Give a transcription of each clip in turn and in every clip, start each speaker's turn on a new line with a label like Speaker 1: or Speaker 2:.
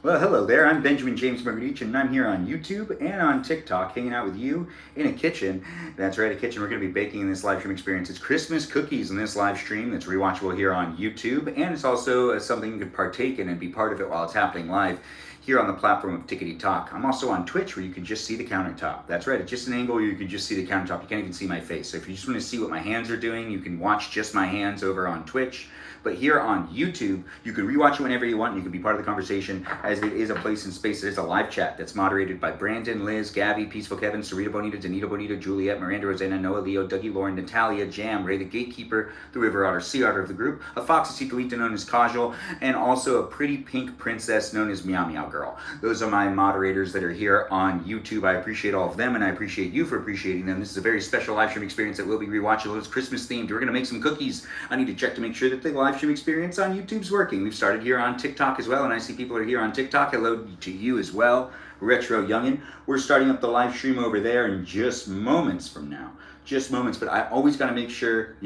Speaker 1: Well, hello there. I'm Benjamin James Magrdichian, and I'm here on YouTube and on TikTok, hanging out with you in a kitchen. That's right, a kitchen. We're going to be baking in this live stream experience. It's Christmas cookies in this live stream that's rewatchable here on YouTube, and it's also something you can partake in and be part of it while it's happening live here on the platform of Tickety Talk. I'm also on Twitch, where you can just see the countertop. That's right, it's just an angle where you can just see the countertop. You can't even see my face. So if you just want to see what my hands are doing, you can watch just my hands over on Twitch. But here on YouTube, you can rewatch it whenever you want. And you can be part of the conversation, as it is a place and space. It is a live chat that's moderated by Brandon, Liz, Gabby, Peaceful Kevin, Sarita Bonita, Danita Bonita, Juliet, Miranda, Rosanna, Noah, Leo, Dougie, Lauren, Natalia, Jam, Ray the Gatekeeper, the River Otter, Sea Otter of the group, a Foxy Citalita known as Kajal, and also a pretty pink princess known as Meow Meow Girl. Those are my moderators that are here on YouTube. I appreciate all of them, and I appreciate you for appreciating them. This is a very special live stream experience that will be rewatchable. It's Christmas themed. We're going to make some cookies. I need to check to make sure that the live stream experience on YouTube's working. We've started here on TikTok as well, and I see people are here on TikTok. Hello to you as well, Retro Youngin. We're starting up the live stream over there in just moments from now. Just moments, but I always got to make sure,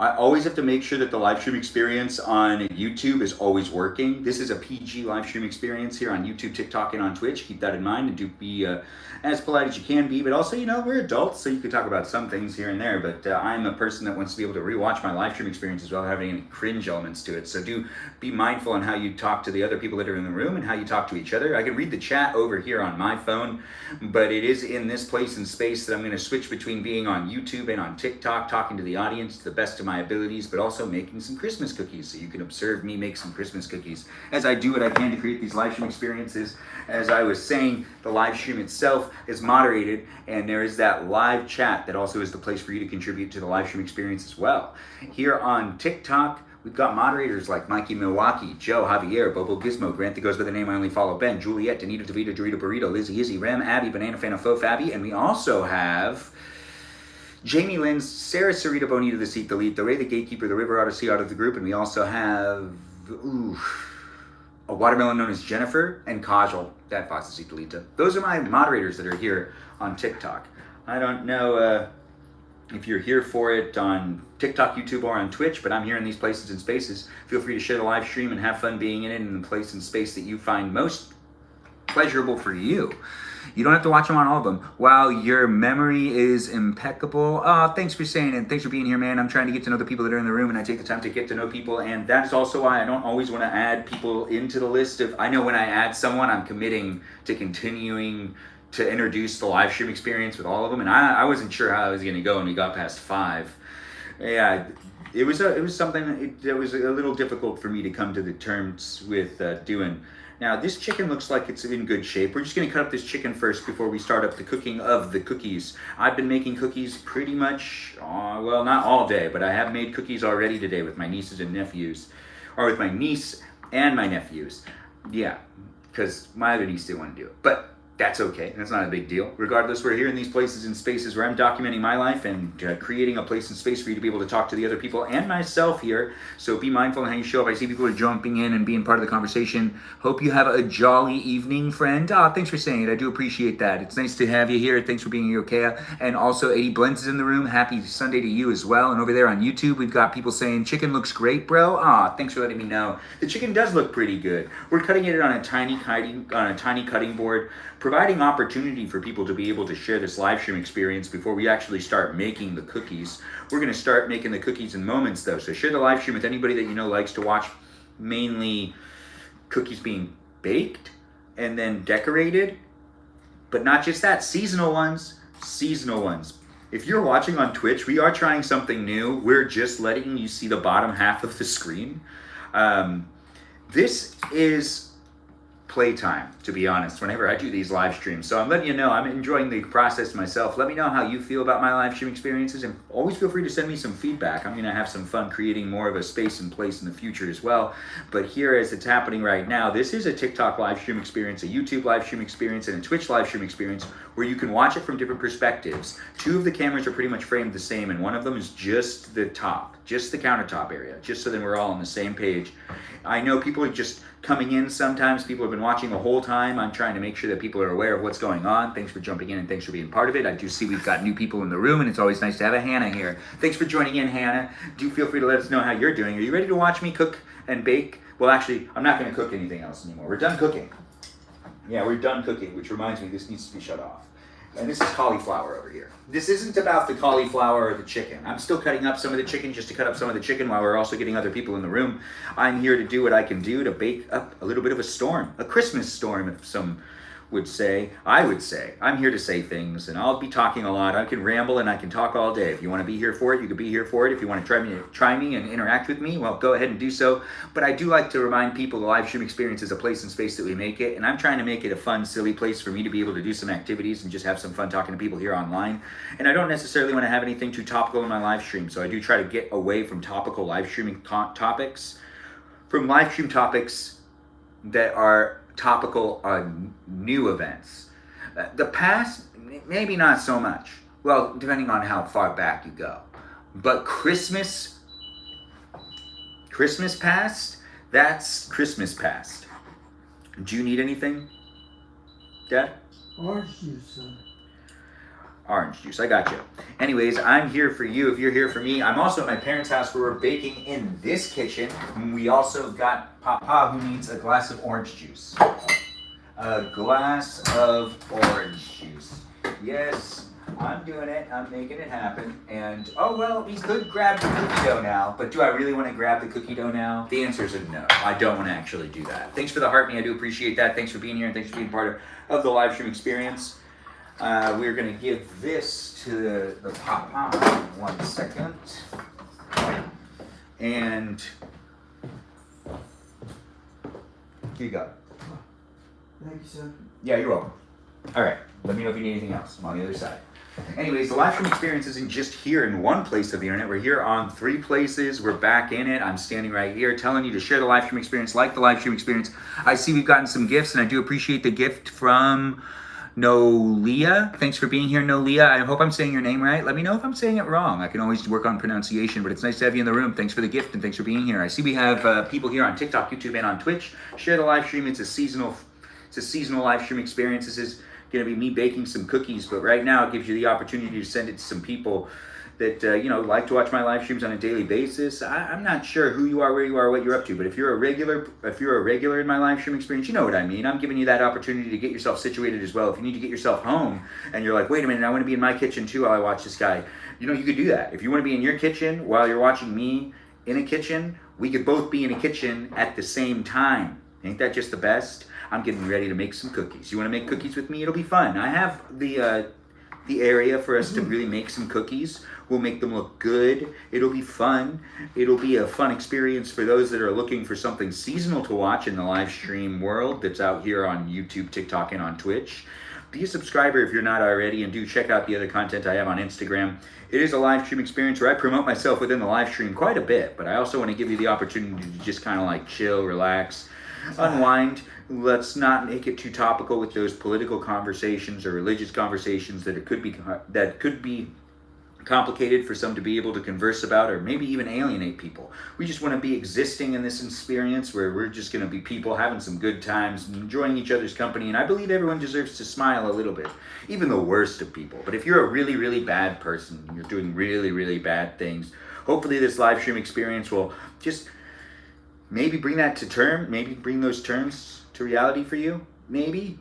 Speaker 1: I always have to make sure that the live stream experience on YouTube is always working. This is a PG live stream experience here on YouTube, TikTok, and on Twitch. Keep that in mind and do be as polite as you can be. But also, we're adults, so you can talk about some things here and there. But I'm a person that wants to be able to rewatch my live stream experience as well, having any cringe elements to it. So do be mindful on how you talk to the other people that are in the room and how you talk to each other. I can read the chat over here on my phone, but it is in this place and space that I'm going to switch between being on YouTube and on TikTok, talking to the audience to the best of my abilities, but also making some Christmas cookies, so you can observe me make some Christmas cookies as I do what I can to create these live stream experiences. As I was saying, the live stream itself is moderated, and there is that live chat that also is the place for you to contribute to the live stream experience as well. Here on TikTok, we've got moderators like Mikey Milwaukee, Joe, Javier, Bobo Gizmo, Grant that goes by the name I only follow, Ben, Juliet, Danita, Davida, Dorito Burrito, Lizzie, Izzy, Rem, Abby, Banana Fan of Faux Fabby, and we also have Jamie Lynn, Sarah Sarita Bonita, the Seat Delete, the Ray the Gatekeeper, the River Otter, Sea Otter of the group, and we also have a watermelon known as Jennifer, and Kajal, that Foxy Citalita. Those are my moderators that are here on TikTok. I don't know if you're here for it on TikTok, YouTube, or on Twitch, but I'm here in these places and spaces. Feel free to share the live stream and have fun being in it in the place and space that you find most pleasurable for you. You don't have to watch them on all of them. Wow, your memory is impeccable. Thanks for saying it. Thanks for being here, man. I'm trying to get to know the people that are in the room, and I take the time to get to know people, and that's also why I don't always want to add people into the list of, I know when I add someone, I'm committing to continuing to introduce the live stream experience with all of them, and I wasn't sure how I was going to go when we got past 5. Yeah, it was something that was a little difficult for me to come to the terms with doing. Now, this chicken looks like it's in good shape. We're just going to cut up this chicken first before we start up the cooking of the cookies. I've been making cookies pretty much, well, not all day, but I have made cookies already today with my nieces and nephews. Or with my niece and my nephews. Yeah, because my other niece didn't want to do it. But that's okay. That's not a big deal. Regardless, we're here in these places and spaces where I'm documenting my life and creating a place and space for you to be able to talk to the other people and myself here. So be mindful in how you show up. I see people are jumping in and being part of the conversation. Hope you have a jolly evening, friend. Thanks for saying it. I do appreciate that. It's nice to have you here. Thanks for being here, okay? And also, 80 Blends is in the room. Happy Sunday to you as well. And over there on YouTube, we've got people saying, chicken looks great, bro. Thanks for letting me know. The chicken does look pretty good. We're cutting it on a tiny cutting board, providing opportunity for people to be able to share this live stream experience before we actually start making the cookies. We're going to start making the cookies in moments, though, so share the live stream with anybody that you know likes to watch mainly cookies being baked and then decorated, but not just that, seasonal ones. If you're watching on Twitch, we are trying something new. We're just letting you see the bottom half of the screen. This is playtime, to be honest, whenever I do these live streams. So I'm letting you know I'm enjoying the process myself. Let me know how you feel about my live stream experiences, and always feel free to send me some feedback. I'm going to have some fun creating more of a space and place in the future as well. But here, as it's happening right now, this is a TikTok live stream experience, a YouTube live stream experience, and a Twitch live stream experience where you can watch it from different perspectives. 2 of the cameras are pretty much framed the same, and one of them is just the top, just the countertop area, just so that we're all on the same page. I know people are just coming in sometimes. People have been been watching the whole time. I'm trying to make sure that people are aware of what's going on. Thanks for jumping in and thanks for being part of it. I do see we've got new people in the room, and it's always nice to have a Hannah here. Thanks for joining in, Hannah. Do feel free to let us know how you're doing. Are you ready to watch me cook and bake? Well, actually, I'm not going to cook anything else anymore. We're done cooking. Yeah, we're done cooking, which reminds me this needs to be shut off. And this is cauliflower over here. This isn't about the cauliflower or the chicken. I'm still cutting up some of the chicken just to cut up some of the chicken while we're also getting other people in the room. I'm here to do what I can do to bake up a little bit of a storm, a Christmas storm, if some would say. I would say. I'm here to say things, and I'll be talking a lot. I can ramble and I can talk all day. If you want to be here for it, you can be here for it. If you want to try me and interact with me, well, go ahead and do so. But I do like to remind people the live stream experience is a place and space that we make it, and I'm trying to make it a fun, silly place for me to be able to do some activities and just have some fun talking to people here online. And I don't necessarily want to have anything too topical in my live stream, so I do try to get away from topical live streaming topics, from live stream topics that are topical on new events. The past, maybe not so much. Well, depending on how far back you go. But Christmas past, that's Christmas past. Do you need anything, Dad?
Speaker 2: Orange juice, son.
Speaker 1: Orange juice, I got you. Anyways, I'm here for you if you're here for me. I'm also at my parents' house where we're baking in this kitchen. We also got Papa who needs a glass of orange juice. A glass of orange juice. Yes, I'm doing it. I'm making it happen. And, oh, well, we could grab the cookie dough now, but do I really want to grab the cookie dough now? The answer is a no. I don't want to actually do that. Thanks for the heart me. I do appreciate that. Thanks for being here and thanks for being part of the live stream experience. We're going to give this to the Papa. 1 second. And here you go.
Speaker 2: Thank you, sir.
Speaker 1: Yeah, you're welcome. All right. Let me know if you need anything else. I'm on the other side. Anyways, the live stream experience isn't just here in one place of the internet. We're here on 3 places. We're back in it. I'm standing right here telling you to share the live stream experience, like the live stream experience. I see we've gotten some gifts, and I do appreciate the gift from Nolia. Thanks for being here, Nolia. I hope I'm saying your name right. Let me know if I'm saying it wrong. I can always work on pronunciation, but it's nice to have you in the room. Thanks for the gift, and thanks for being here. I see we have people here on TikTok, YouTube, and on Twitch. Share the live stream. It's a seasonal live stream experience. This is going to be me baking some cookies, but right now it gives you the opportunity to send it to some people that like to watch my live streams on a daily basis. I'm not sure who you are, where you are, what you're up to, but if you're a regular in my live stream experience, you know what I mean. I'm giving you that opportunity to get yourself situated as well. If you need to get yourself home and you're like, wait a minute, I want to be in my kitchen too while I watch this guy, you could do that. If you want to be in your kitchen while you're watching me in a kitchen, we could both be in a kitchen at the same time. Ain't that just the best? I'm getting ready to make some cookies. You want to make cookies with me? It'll be fun. I have the area for us to really make some cookies. We'll make them look good. It'll be fun. It'll be a fun experience for those that are looking for something seasonal to watch in the live stream world that's out here on YouTube, TikTok, and on Twitch. Be a subscriber if you're not already, and do check out the other content I have on Instagram. It is a live stream experience where I promote myself within the live stream quite a bit, but I also want to give you the opportunity to just kind of like chill, relax, unwind. Let's not make it too topical with those political conversations or religious conversations that could be complicated for some to be able to converse about, or maybe even alienate people. We just want to be existing in this experience where we're just going to be people having some good times, enjoying each other's company, and I believe everyone deserves to smile a little bit, even the worst of people. But if you're a really, really bad person, you're doing really, really bad things, hopefully this live stream experience will just maybe bring that to term, maybe bring those terms to reality for you. Maybe.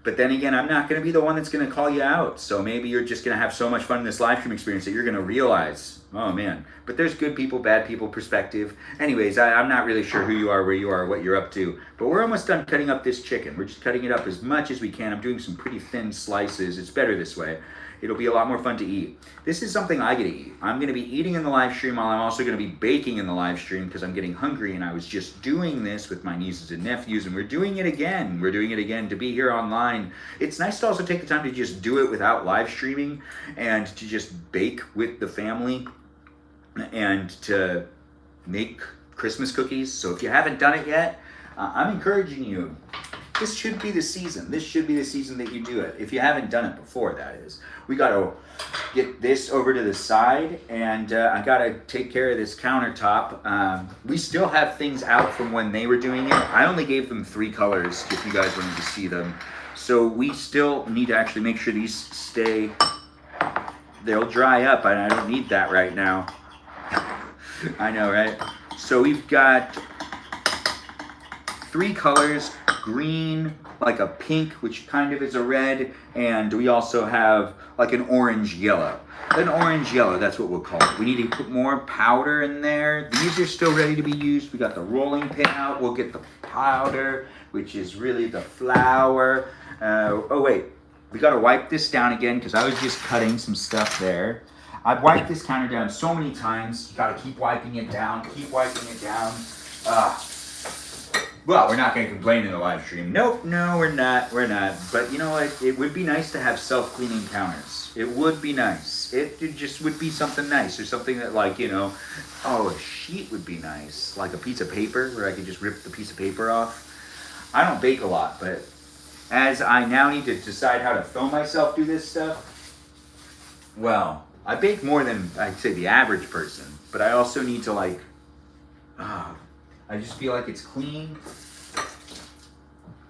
Speaker 1: But then again, I'm not going to be the one that's going to call you out. So maybe you're just going to have so much fun in this live stream experience that you're going to realize, oh man. But there's good people, bad people perspective. Anyways, I'm not really sure who you are, where you are, what you're up to. But we're almost done cutting up this chicken. We're just cutting it up as much as we can. I'm doing some pretty thin slices. It's better this way. It'll be a lot more fun to eat. This is something I get to eat. I'm going to be eating in the live stream while I'm also going to be baking in the live stream because I'm getting hungry, and I was just doing this with my nieces and nephews, and we're doing it again. We're doing it again to be here online. It's nice to also take the time to just do it without live streaming and to just bake with the family and to make Christmas cookies. So if you haven't done it yet, I'm encouraging you this should be the season. This should be the season that you do it. If you haven't done it before, that is. We got to get this over to the side, and I got to take care of this countertop. We still have things out from when they were doing it. I only gave them 3 colors if you guys wanted to see them. So we still need to actually make sure these stay, they'll dry up, and I don't need that right now. I know, right? So we've got 3 colors, green, like a pink, which kind of is a red, and we also have like an orange yellow. An orange yellow, that's what we'll call it. We need to put more powder in there. These are still ready to be used. We got the rolling pin out. We'll get the powder, which is really the flour. Oh wait, we gotta wipe this down again because I was just cutting some stuff there. I've wiped this counter down so many times. You gotta keep wiping it down, keep wiping it down. Well, we're not gonna complain in the live stream. Nope, no, we're not. But you know what? It would be nice to have self-cleaning counters. It would be nice. It just would be something nice, or something that, like, you know, oh, a sheet would be nice. Like a piece of paper where I could just rip the piece of paper off. I don't bake a lot, but as I now need to decide how to film myself do this stuff, well, I bake more than, I'd say, the average person, but I also need to, like, I just feel like it's clean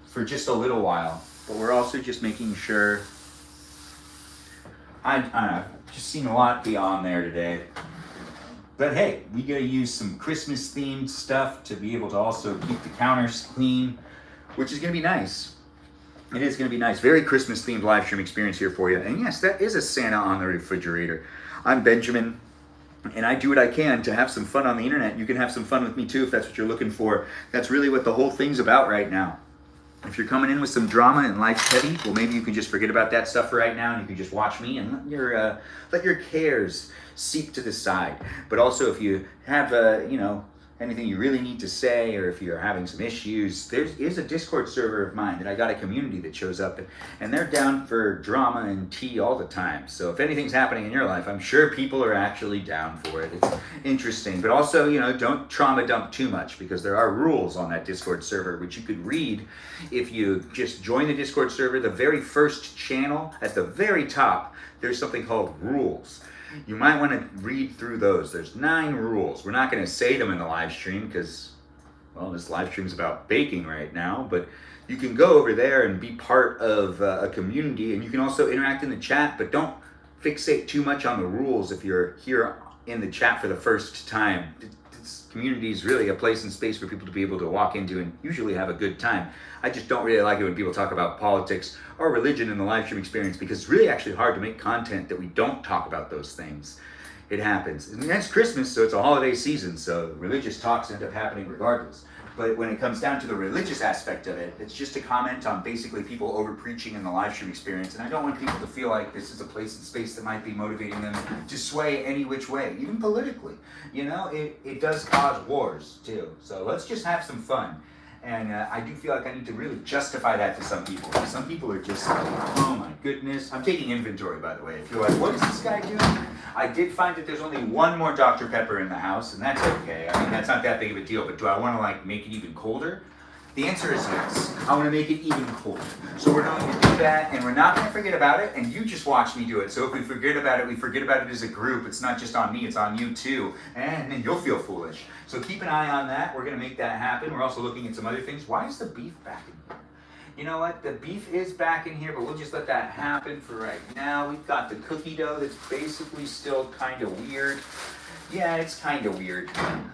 Speaker 1: for just a little while. But we're also just making sure, I've just seen a lot be on there today. But hey, we gotta use some Christmas themed stuff to be able to also keep the counters clean, which is gonna be nice. It is gonna be nice. Very Christmas themed live stream experience here for you. And yes, that is a Santa on the refrigerator. I'm Benjamin, and I do what I can to have some fun on the internet. You can have some fun with me too if that's what you're looking for. That's really what the whole thing's about right now. If you're coming in with some drama and life's heavy, well, maybe you can just forget about that stuff for right now, and you can just watch me and let your cares seep to the side. But also, if you have anything you really need to say, or if you're having some issues, there is a Discord server of mine that I got a community that shows up, and they're down for drama and tea all the time. So if anything's happening in your life, I'm sure people are actually down for it. It's interesting. But also, don't trauma dump too much, because there are rules on that Discord server, which you could read if you just join the Discord server. The very first channel at the very top, there's something called rules. You might want to read through those. There's 9 rules. We're not going to say them in the live stream because, well, this live stream is about baking right now, but you can go over there and be part of a community, and you can also interact in the chat, but don't fixate too much on the rules if you're here in the chat for the first time. This community is really a place and space for people to be able to walk into and usually have a good time. I just don't really like it when people talk about politics or religion in the live stream experience, because it's really actually hard to make content that we don't talk about those things. It happens. And it's Christmas, so it's a holiday season, so religious talks end up happening regardless. But when it comes down to the religious aspect of it, it's just a comment on basically people over preaching in the live stream experience. And I don't want people to feel like this is a place and space that might be motivating them to sway any which way, even politically. It does cause wars too. So let's just have some fun. And I do feel like I need to really justify that to some people. Some people are just like, oh my goodness. I'm taking inventory, by the way. If you're like, what is this guy doing? I did find that there's only 1 more Dr. Pepper in the house, and that's okay. I mean, that's not that big of a deal, but do I want to make it even colder? The answer is yes. I want to make it even colder. So we're going to do that, and we're not going to forget about it, and you just watch me do it. So if we forget about it, we forget about it as a group. It's not just on me, it's on you too. And then you'll feel foolish. So keep an eye on that. We're going to make that happen. We're also looking at some other things. Why is the beef back in here? You know what? The beef is back in here, but we'll just let that happen for right now. We've got the cookie dough that's basically still kind of weird. Yeah, it's kind of weird.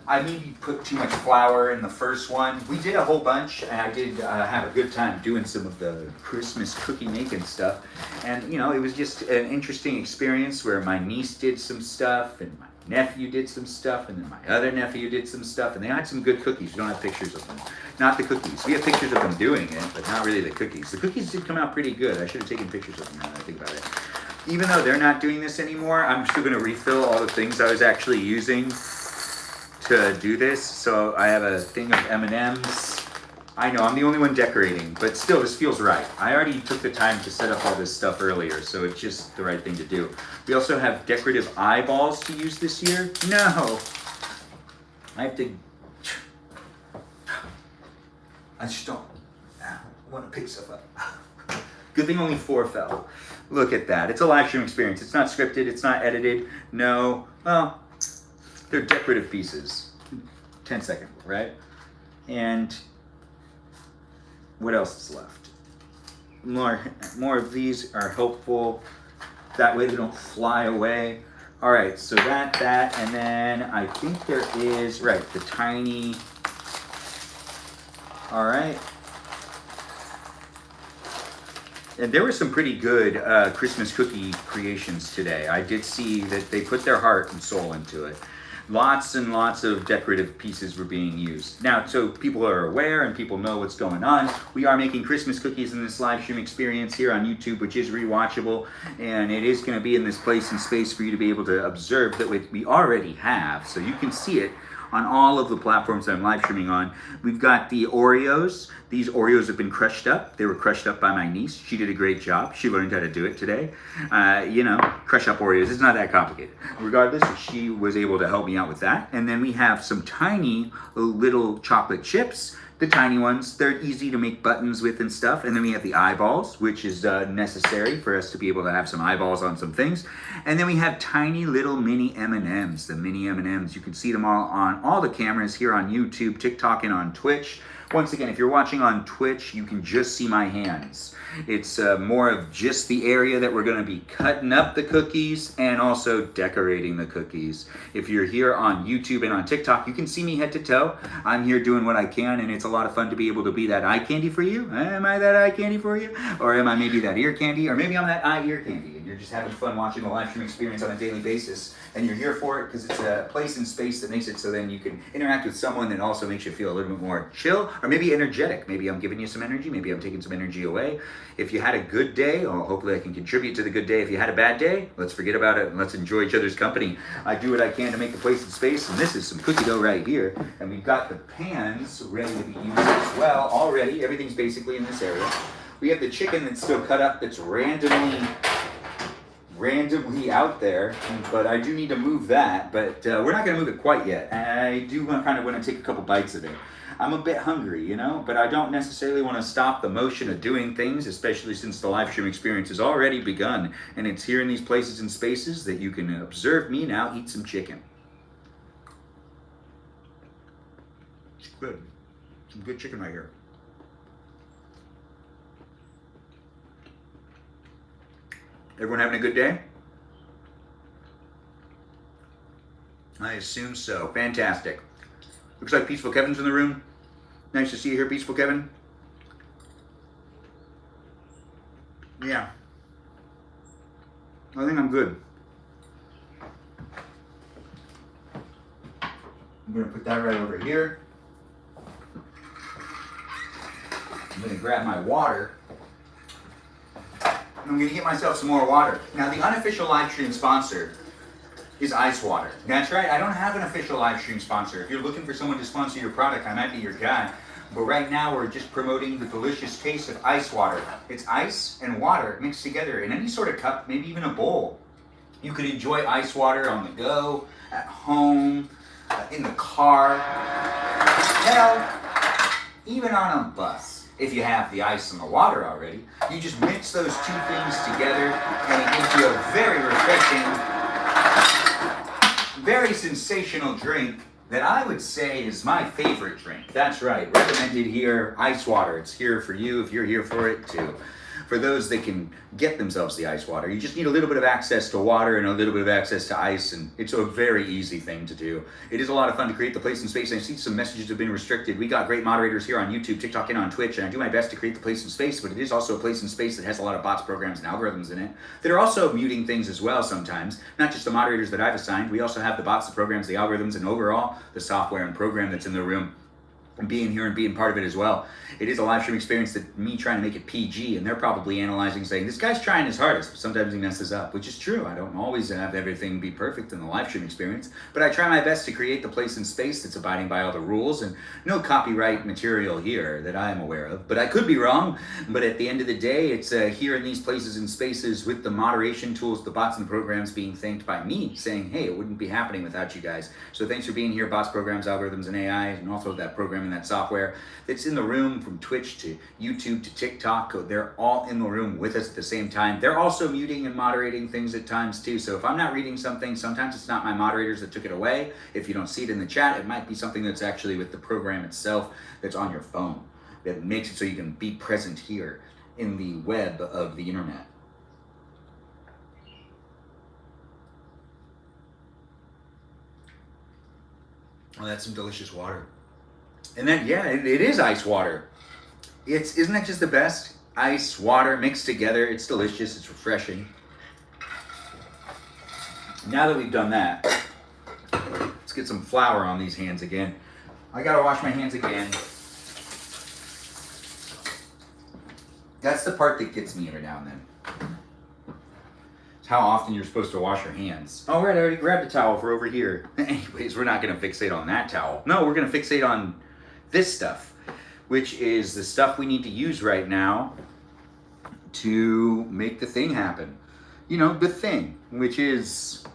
Speaker 1: I maybe put too much flour in the first one. We did a whole bunch, and I did have a good time doing some of the Christmas cookie making stuff. And, it was just an interesting experience where my niece did some stuff, and my nephew did some stuff, and then my other nephew did some stuff, and they had some good cookies. We don't have pictures of them. Not the cookies. We have pictures of them doing it, but not really the cookies. The cookies did come out pretty good. I should have taken pictures of them now that I think about it. Even though they're not doing this anymore, I'm still going to refill all the things I was actually using to do this. So I have a thing of M&Ms. I know, I'm the only one decorating, but still, this feels right. I already took the time to set up all this stuff earlier, so it's just the right thing to do. We also have decorative eyeballs to use this year. No! I have to... I just don't... want to pick stuff up. Good thing only 4 fell. Look at that. It's a live stream experience. It's not scripted. It's not edited. No. Well, they're decorative pieces. 10-second, right? And what else is left? More of these are helpful. That way they don't fly away. All right, so that, and then I think there is, right, the tiny, all right. And there were some pretty good Christmas cookie creations today. I did see that they put their heart and soul into it. Lots and lots of decorative pieces were being used. Now, so people are aware and people know what's going on. We are making Christmas cookies in this live stream experience here on YouTube, which is rewatchable. And it is going to be in this place and space for you to be able to observe that we already have. So you can see it on all of the platforms that I'm live streaming on. We've got the Oreos. These Oreos have been crushed up. They were crushed up by my niece. She did a great job. She learned how to do it today. Crush up Oreos. It's not that complicated. Regardless, she was able to help me out with that. And then we have some tiny little chocolate chips. The tiny ones, they're easy to make buttons with and stuff. And then we have the eyeballs, which is necessary for us to be able to have some eyeballs on some things. And then we have tiny little mini M&Ms, the mini M&Ms. You can see them all on all the cameras here on YouTube, TikTok, and on Twitch. Once again, if you're watching on Twitch, you can just see my hands. It's more of just the area that we're going to be cutting up the cookies and also decorating the cookies. If you're here on YouTube and on TikTok, you can see me head to toe. I'm here doing what I can, and it's a lot of fun to be able to be that eye candy for you. Am I that eye candy for you? Or am I maybe that ear candy? Or maybe I'm that eye ear candy, and you're just having fun watching the live stream experience on a daily basis, and you're here for it because it's a place and space that makes it so then you can interact with someone that also makes you feel a little bit more chill, or maybe energetic. Maybe I'm giving you some energy, maybe I'm taking some energy away. If you had a good day, or hopefully I can contribute to the good day. If you had a bad day, let's forget about it and let's enjoy each other's company. I do what I can to make the place and space, and this is some cookie dough right here. And we've got the pans ready to be used as well already. Everything's basically in this area. We have the chicken that's still cut up that's randomly out there, but I do need to move that, but we're not going to move it quite yet. I do kind of want to take a couple bites of it. I'm a bit hungry, but I don't necessarily want to stop the motion of doing things, especially since the live stream experience has already begun, and it's here in these places and spaces that you can observe me now eat some chicken. It's good. Some good chicken right here. Everyone having a good day? I assume so. Fantastic. Looks like Peaceful Kevin's in the room. Nice to see you here, Peaceful Kevin. Yeah. I think I'm good. I'm going to put that right over here. I'm going to grab my water. I'm going to get myself some more water. Now, the unofficial live stream sponsor is ice water. That's right, I don't have an official live stream sponsor. If you're looking for someone to sponsor your product, I might be your guy. But right now, we're just promoting the delicious taste of ice water. It's ice and water mixed together in any sort of cup, maybe even a bowl. You could enjoy ice water on the go, at home, in the car, hell, even on a bus. If you have the ice and the water already, you just mix those two things together and it gives you a very refreshing, very sensational drink that I would say is my favorite drink. That's right, recommended here, ice water. It's here for you if you're here for it too. For those that can get themselves the ice water, you just need a little bit of access to water and a little bit of access to ice, and it's a very easy thing to do. It is a lot of fun to create the place and space. I see some messages have been restricted. We got great moderators here on YouTube, TikTok, and on Twitch, and I do my best to create the place and space, but it is also a place and space that has a lot of bots, programs, and algorithms in it that are also muting things as well sometimes. Not just the moderators that I've assigned, we also have the bots, the programs, the algorithms, and overall the software and program that's in the room. And being here and being part of it as well. It is a live stream experience that me trying to make it PG, and they're probably analyzing, saying, this guy's trying his hardest, but sometimes he messes up, which is true. I don't always have everything be perfect in the live stream experience, but I try my best to create the place and space that's abiding by all the rules, and no copyright material here that I am aware of. But I could be wrong, but at the end of the day, it's here in these places and spaces with the moderation tools, the bots and programs being thanked by me, saying, hey, it wouldn't be happening without you guys. So thanks for being here, bots, programs, algorithms, and AI, and also that program program and that software that's in the room from Twitch to YouTube to TikTok. They're all in the room with us at the same time. They're also muting and moderating things at times too. So if I'm not reading something, sometimes it's not my moderators that took it away. If you don't see it in the chat, it might be something that's actually with the program itself that's on your phone that makes it so you can be present here in the web of the internet. Oh, that's some delicious water. And then, yeah, it is ice water. Isn't that just the best? Ice, water mixed together. It's delicious. It's refreshing. Now that we've done that, let's get some flour on these hands again. I gotta wash my hands again. That's the part that gets me every now and then. It's how often you're supposed to wash your hands. Oh, right, I already grabbed a towel for over here. Anyways, we're not gonna fixate on that towel. No, we're gonna fixate on this stuff, which is the stuff we need to use right now to make the thing happen. You know, the thing, which is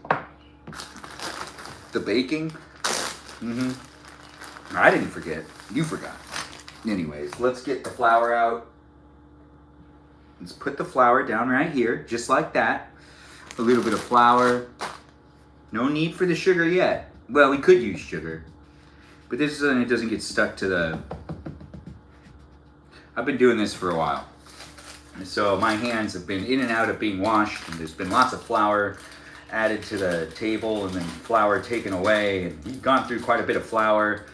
Speaker 1: the baking. I didn't forget. You forgot. Anyways, let's get the flour out. Let's put the flour down right here, just like that. A little bit of flour. No need for the sugar yet. Well, we could use sugar, but this is so it doesn't get stuck to the... I've been doing this for a while. So my hands have been in and out of being washed, and there's been lots of flour added to the table and then flour taken away, and we've gone through quite a bit of flour.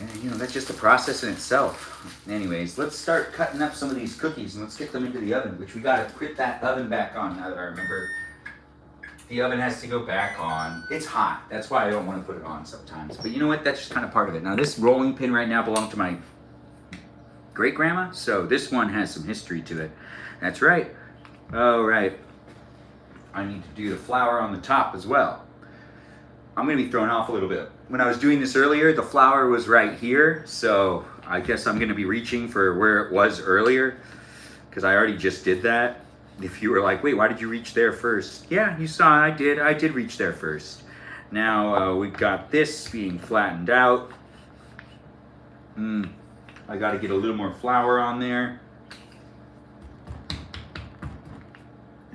Speaker 1: And you know, that's just the process in itself. Anyways, let's start cutting up some of these cookies and let's get them into the oven, which we gotta put that oven back on now that I remember. The oven has to go back on. It's hot, that's why I don't want to put it on sometimes. But you know what, that's just kind of part of it. Now this rolling pin right now belonged to my great grandma, so this one has some history to it. That's right. Oh, right. I need to do the flour on the top as well. I'm gonna be thrown off a little bit. When I was doing this earlier, the flour was right here, so I guess I'm gonna be reaching for where it was earlier, because I already just did that. If you were like, wait, why did you reach there first? Yeah, you saw I did reach there first. Now we've got this being flattened out. I gotta get a little more flour on there.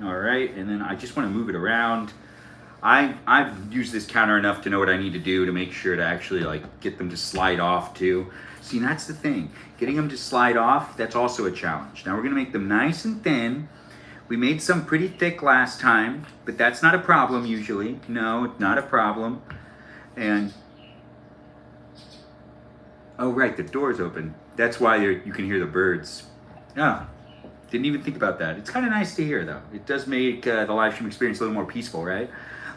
Speaker 1: All right, and then I just wanna move it around. I've used this counter enough to know what I need to do to make sure to actually like get them to slide off too. See, that's the thing. Getting them to slide off, that's also a challenge. Now we're gonna make them nice and thin. We made some pretty thick last time, but that's not a problem usually. No, not a problem. And, oh right, the door's open. That's why you can hear the birds. Oh, didn't even think about that. It's kind of nice to hear though. It does make the live stream experience a little more peaceful, right?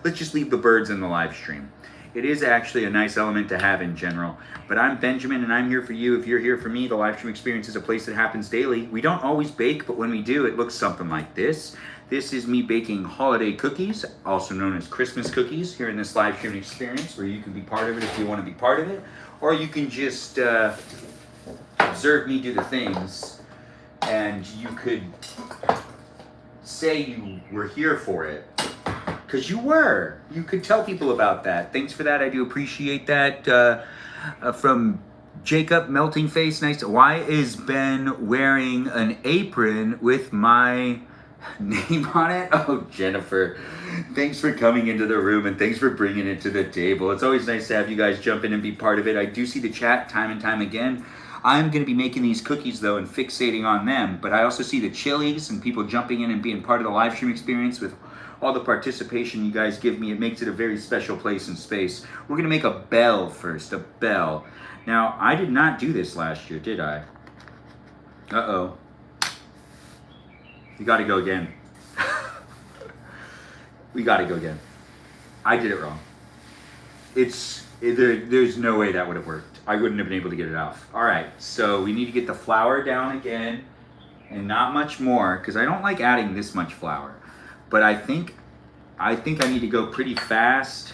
Speaker 1: Let's just leave the birds in the live stream. It is actually a nice element to have in general. But I'm Benjamin and I'm here for you. If you're here for me, the live stream experience is a place that happens daily. We don't always bake, but when we do, it looks something like this. This is me baking holiday cookies, also known as Christmas cookies, here in this live stream experience, where you can be part of it if you want to be part of it, or you can just observe me do the things, and you could say you were here for it. Because you were. You could tell people about that. Thanks for that. I do appreciate that. From Jacob Melting Face. Nice. Why is Ben wearing an apron with my name on it? Oh, Jennifer. Thanks for coming into the room and thanks for bringing it to the table. It's always nice to have you guys jump in and be part of it. I do see the chat time and time again. I'm going to be making these cookies though and fixating on them. But I also see the chilies and people jumping in and being part of the live stream experience with all the participation you guys give me. It makes it a very special place and space. We're gonna make a bell first, a bell. Now, I did not do this last year, did I? Uh-oh. You gotta go again. We gotta go again. I did it wrong. There's no way that would have worked. I wouldn't have been able to get it off. All right, so we need to get the flour down again, and not much more, because I don't like adding this much flour. But I think I need to go pretty fast.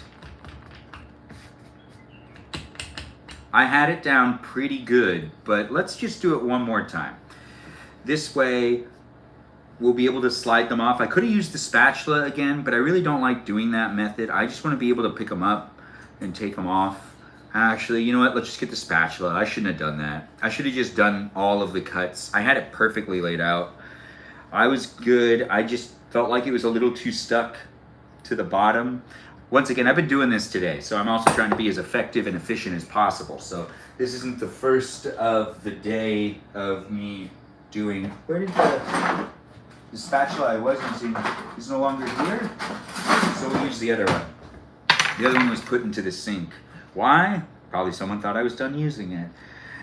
Speaker 1: I had it down pretty good, but let's just do it one more time. This way, we'll be able to slide them off. I could have used the spatula again, but I really don't like doing that method. I just want to be able to pick them up and take them off Actually, you know what? Let's just get the spatula. I shouldn't have done that. I should have just done all of the cuts. I had it perfectly laid out. I was good. I just felt like it was a little too stuck to the bottom. Once again, I've been doing this today, so I'm also trying to be as effective and efficient as possible. So this isn't the first of the day of me doing. Where did the spatula I was using is no longer here? So we'll use the other one. The other one was put into the sink. Why? Probably someone thought I was done using it.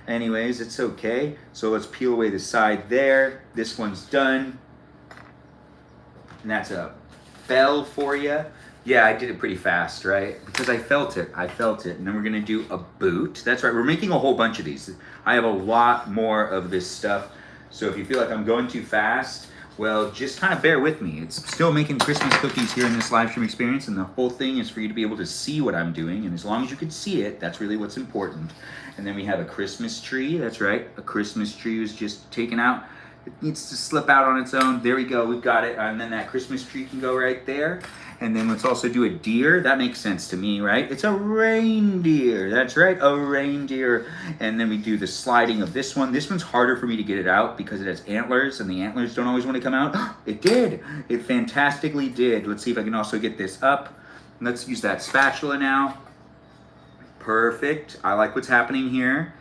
Speaker 1: Anyways, it's okay. So let's peel away the side there. This one's done. And that's a bell for you. Yeah, I did it pretty fast, right? Because I felt it. And then we're gonna do a boot. That's right, we're making a whole bunch of these. I have a lot more of this stuff. So if you feel like I'm going too fast, well, just kind of bear with me. It's still making Christmas cookies here in this live stream experience, and the whole thing is for you to be able to see what I'm doing, and as long as you can see it, that's really what's important. And then we have a Christmas tree. That's right, a Christmas tree was just taken out. It needs to slip out on its own. There we go, we've got it. And then that Christmas tree can go right there. And then let's also do a deer. That makes sense to me, right? It's a reindeer. That's right, a reindeer. And then we do the sliding of this one. This one's harder for me to get it out because it has antlers, and the antlers don't always want to come out. It did. It fantastically did. Let's see if I can also get this up. Let's use that spatula now. Perfect. I like what's happening here.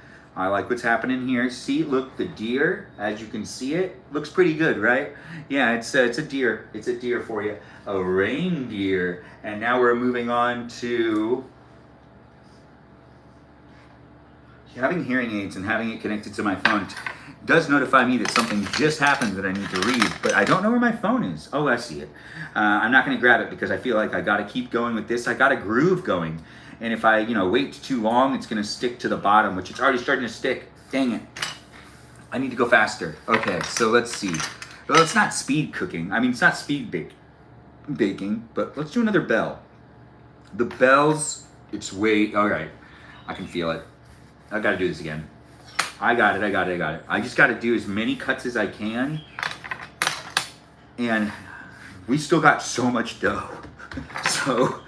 Speaker 1: See, look, the deer, as you can see it, looks pretty good, right? Yeah, it's a deer. It's a deer for you. A reindeer. And now we're moving on to having hearing aids and having it connected to my phone does notify me that something just happened that I need to read, but I don't know where my phone is. Oh, I see it. I'm not gonna grab it because I feel like I gotta keep going with this. I got a groove going. And if I, wait too long, it's gonna stick to the bottom, which it's already starting to stick. Dang it. I need to go faster. Okay, so let's see. Well, it's not speed cooking. I mean, it's not speed baking, but let's do another bell. The bells, it's way, all right. I can feel it. I gotta do this again. I got it. I just gotta do as many cuts as I can. And we still got so much dough. So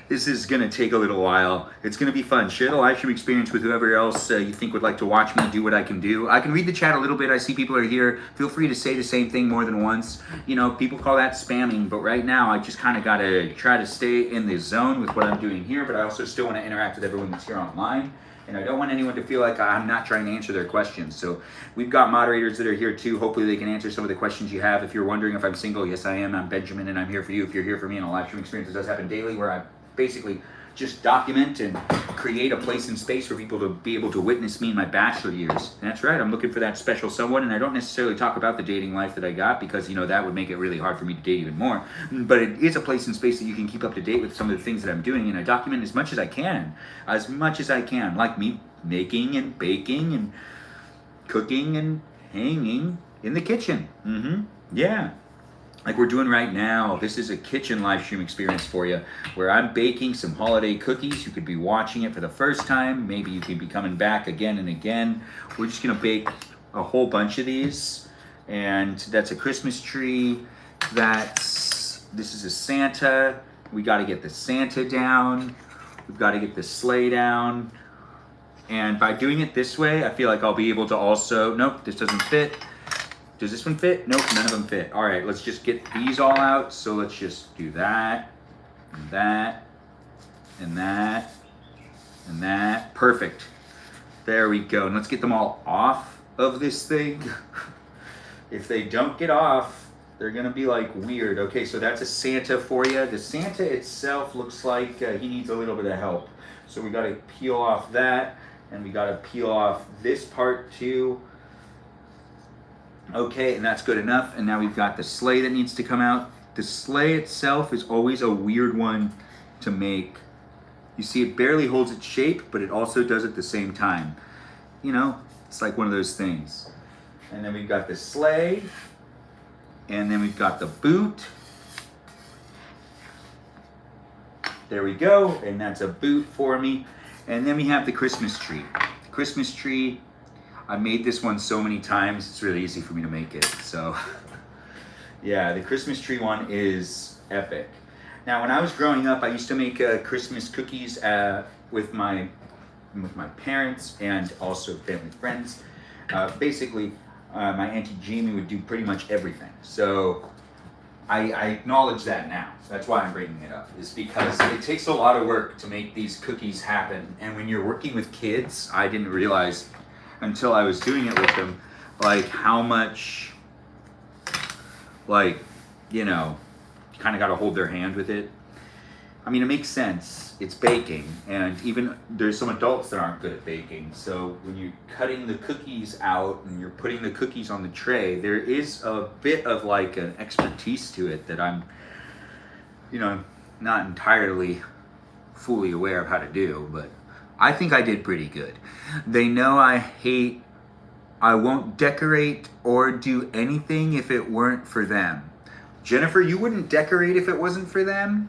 Speaker 1: this is gonna take a little while. It's gonna be fun. Share the live stream experience with whoever else you think would like to watch me do what I can do. I can read the chat a little bit. I see people are here. Feel free to say the same thing more than once. People call that spamming, but right now I just kind of gotta try to stay in the zone with what I'm doing here, but I also still wanna interact with everyone that's here online. And I don't want anyone to feel like I'm not trying to answer their questions. So we've got moderators that are here too. Hopefully they can answer some of the questions you have. If you're wondering if I'm single, yes I am. I'm Benjamin and I'm here for you. If you're here for me in a live stream experience, it does happen daily where I basically just document and create a place and space for people to be able to witness me in my bachelor years. And that's right, I'm looking for that special someone, and I don't necessarily talk about the dating life that I got because, that would make it really hard for me to date even more. But it is a place and space that you can keep up to date with some of the things that I'm doing, and I document as much as I can, like me making and baking and cooking and hanging in the kitchen. Yeah. Like we're doing right now. This is a kitchen live stream experience for you where I'm baking some holiday cookies. You could be watching it for the first time. Maybe you could be coming back again and again. We're just gonna bake a whole bunch of these. And that's a Christmas tree. This is a Santa. We gotta get the Santa down. We've gotta get the sleigh down. And by doing it this way, I feel like I'll be able to also, nope, this doesn't fit. Does this one fit? Nope, none of them fit. All right, let's just get these all out. So let's just do that, and that, and that, and that. Perfect. There we go. And let's get them all off of this thing. If they don't get off, they're gonna be like weird. Okay, so that's a Santa for you. The Santa itself looks like he needs a little bit of help. So we gotta peel off that, and we gotta peel off this part too. Okay, and that's good enough. And now we've got the sleigh that needs to come out. The sleigh itself is always a weird one to make. You see, it barely holds its shape, but it also does at the same time. It's like one of those things. And then we've got the sleigh, and then we've got the boot. There we go, and that's a boot for me. And then we have the Christmas tree. The Christmas tree, I made this one so many times, it's really easy for me to make it. So, yeah, the Christmas tree one is epic. Now, when I was growing up, I used to make Christmas cookies with my with my parents and also family friends. Basically, my Auntie Jamie would do pretty much everything. So I acknowledge that now. That's why I'm bringing it up, is because it takes a lot of work to make these cookies happen. And when you're working with kids, I didn't realize until I was doing it with them, like how much, like, you know, you kind of got to hold their hand with it. I mean, it makes sense. It's baking, and even there's some adults that aren't good at baking. So when you're cutting the cookies out and you're putting the cookies on the tray, there is a bit of like an expertise to it that I'm, you know, not entirely fully aware of how to do, but I think I did pretty good. They know I won't decorate or do anything if it weren't for them. Jennifer, you wouldn't decorate if it wasn't for them?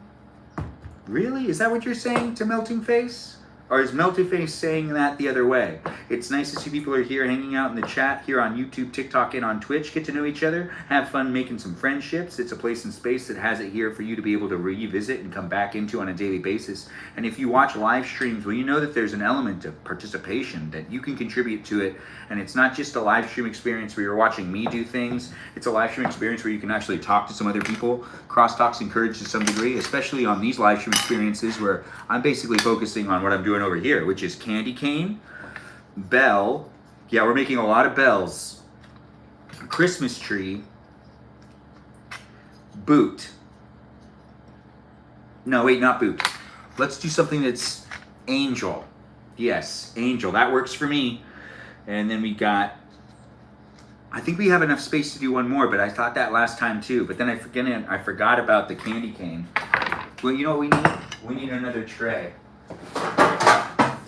Speaker 1: Really? Is that what you're saying to Melting Face? Or is Melting Face saying that the other way? It's nice to see people are here hanging out in the chat here on YouTube, TikTok, and on Twitch. Get to know each other. Have fun making some friendships. It's a place and space that has it here for you to be able to revisit and come back into on a daily basis. And if you watch live streams, well, you know that there's an element of participation that you can contribute to it. And it's not just a live stream experience where you're watching me do things. It's a live stream experience where you can actually talk to some other people. Crosstalk's encouraged to some degree, especially on these live stream experiences where I'm basically focusing on what I'm doing over here, which is candy cane, bell. Yeah, we're making a lot of bells. Christmas tree, boot. No, wait, not boot. Let's do something that's angel. Yes, angel. That works for me. And then we got, I think we have enough space to do one more, but I thought that last time too. But then I forgot about the candy cane. Well, you know what we need? We need another tray.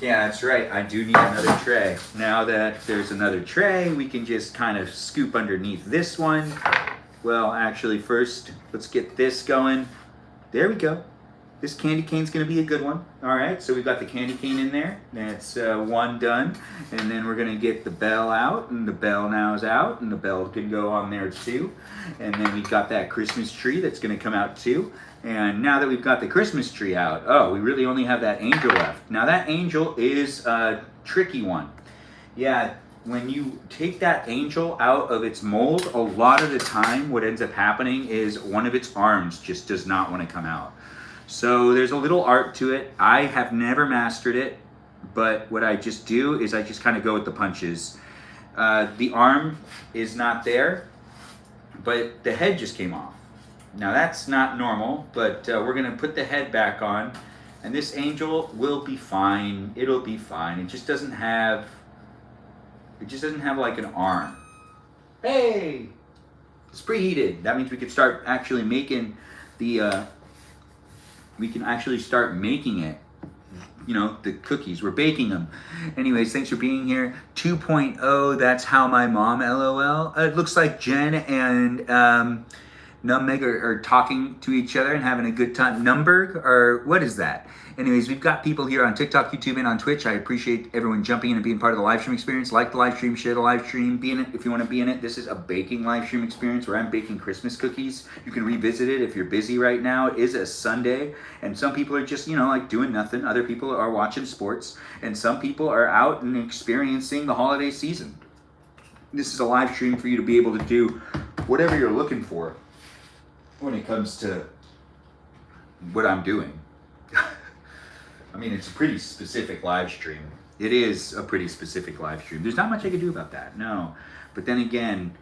Speaker 1: Yeah, that's right. I do need another tray. Now that there's another tray, we can just kind of scoop underneath this one. Well, actually, first, let's get this going. There we go. This candy cane's going to be a good one. All right, so we've got the candy cane in there. That's one done. And then we're going to get the bell out, and the bell now is out, and the bell can go on there too. And then we've got that Christmas tree that's going to come out too. And now that we've got the Christmas tree out, oh, we really only have that angel left. Now that angel is a tricky one. Yeah, when you take that angel out of its mold, a lot of the time what ends up happening is one of its arms just does not want to come out. So there's a little art to it. I have never mastered it, but what I just do is I just kind of go with the punches. The arm is not there, but the head just came off. Now that's not normal, but we're gonna put the head back on, and this angel will be fine. It'll be fine. It just doesn't have like an arm. Hey, it's preheated. That means we could start actually making the. We can actually start making it. You know, the cookies. We're baking them. Anyways, thanks for being here. 2.0. That's how my mom. LOL. It looks like Jen and Numbeg are talking to each other and having a good time. Numberg, or what is that? Anyways, we've got people here on TikTok, YouTube, and on Twitch. I appreciate everyone jumping in and being part of the live stream experience. Like the live stream, share the live stream, be in it if you want to be in it. This is a baking live stream experience where I'm baking Christmas cookies. You can revisit it if you're busy right now. It is a Sunday, and some people are just, you know, like doing nothing. Other people are watching sports, and some people are out and experiencing the holiday season. This is a live stream for you to be able to do whatever you're looking for when it comes to what I'm doing. I mean, it's a pretty specific live stream. It is a pretty specific live stream. There's not much I can do about that, no. But then again,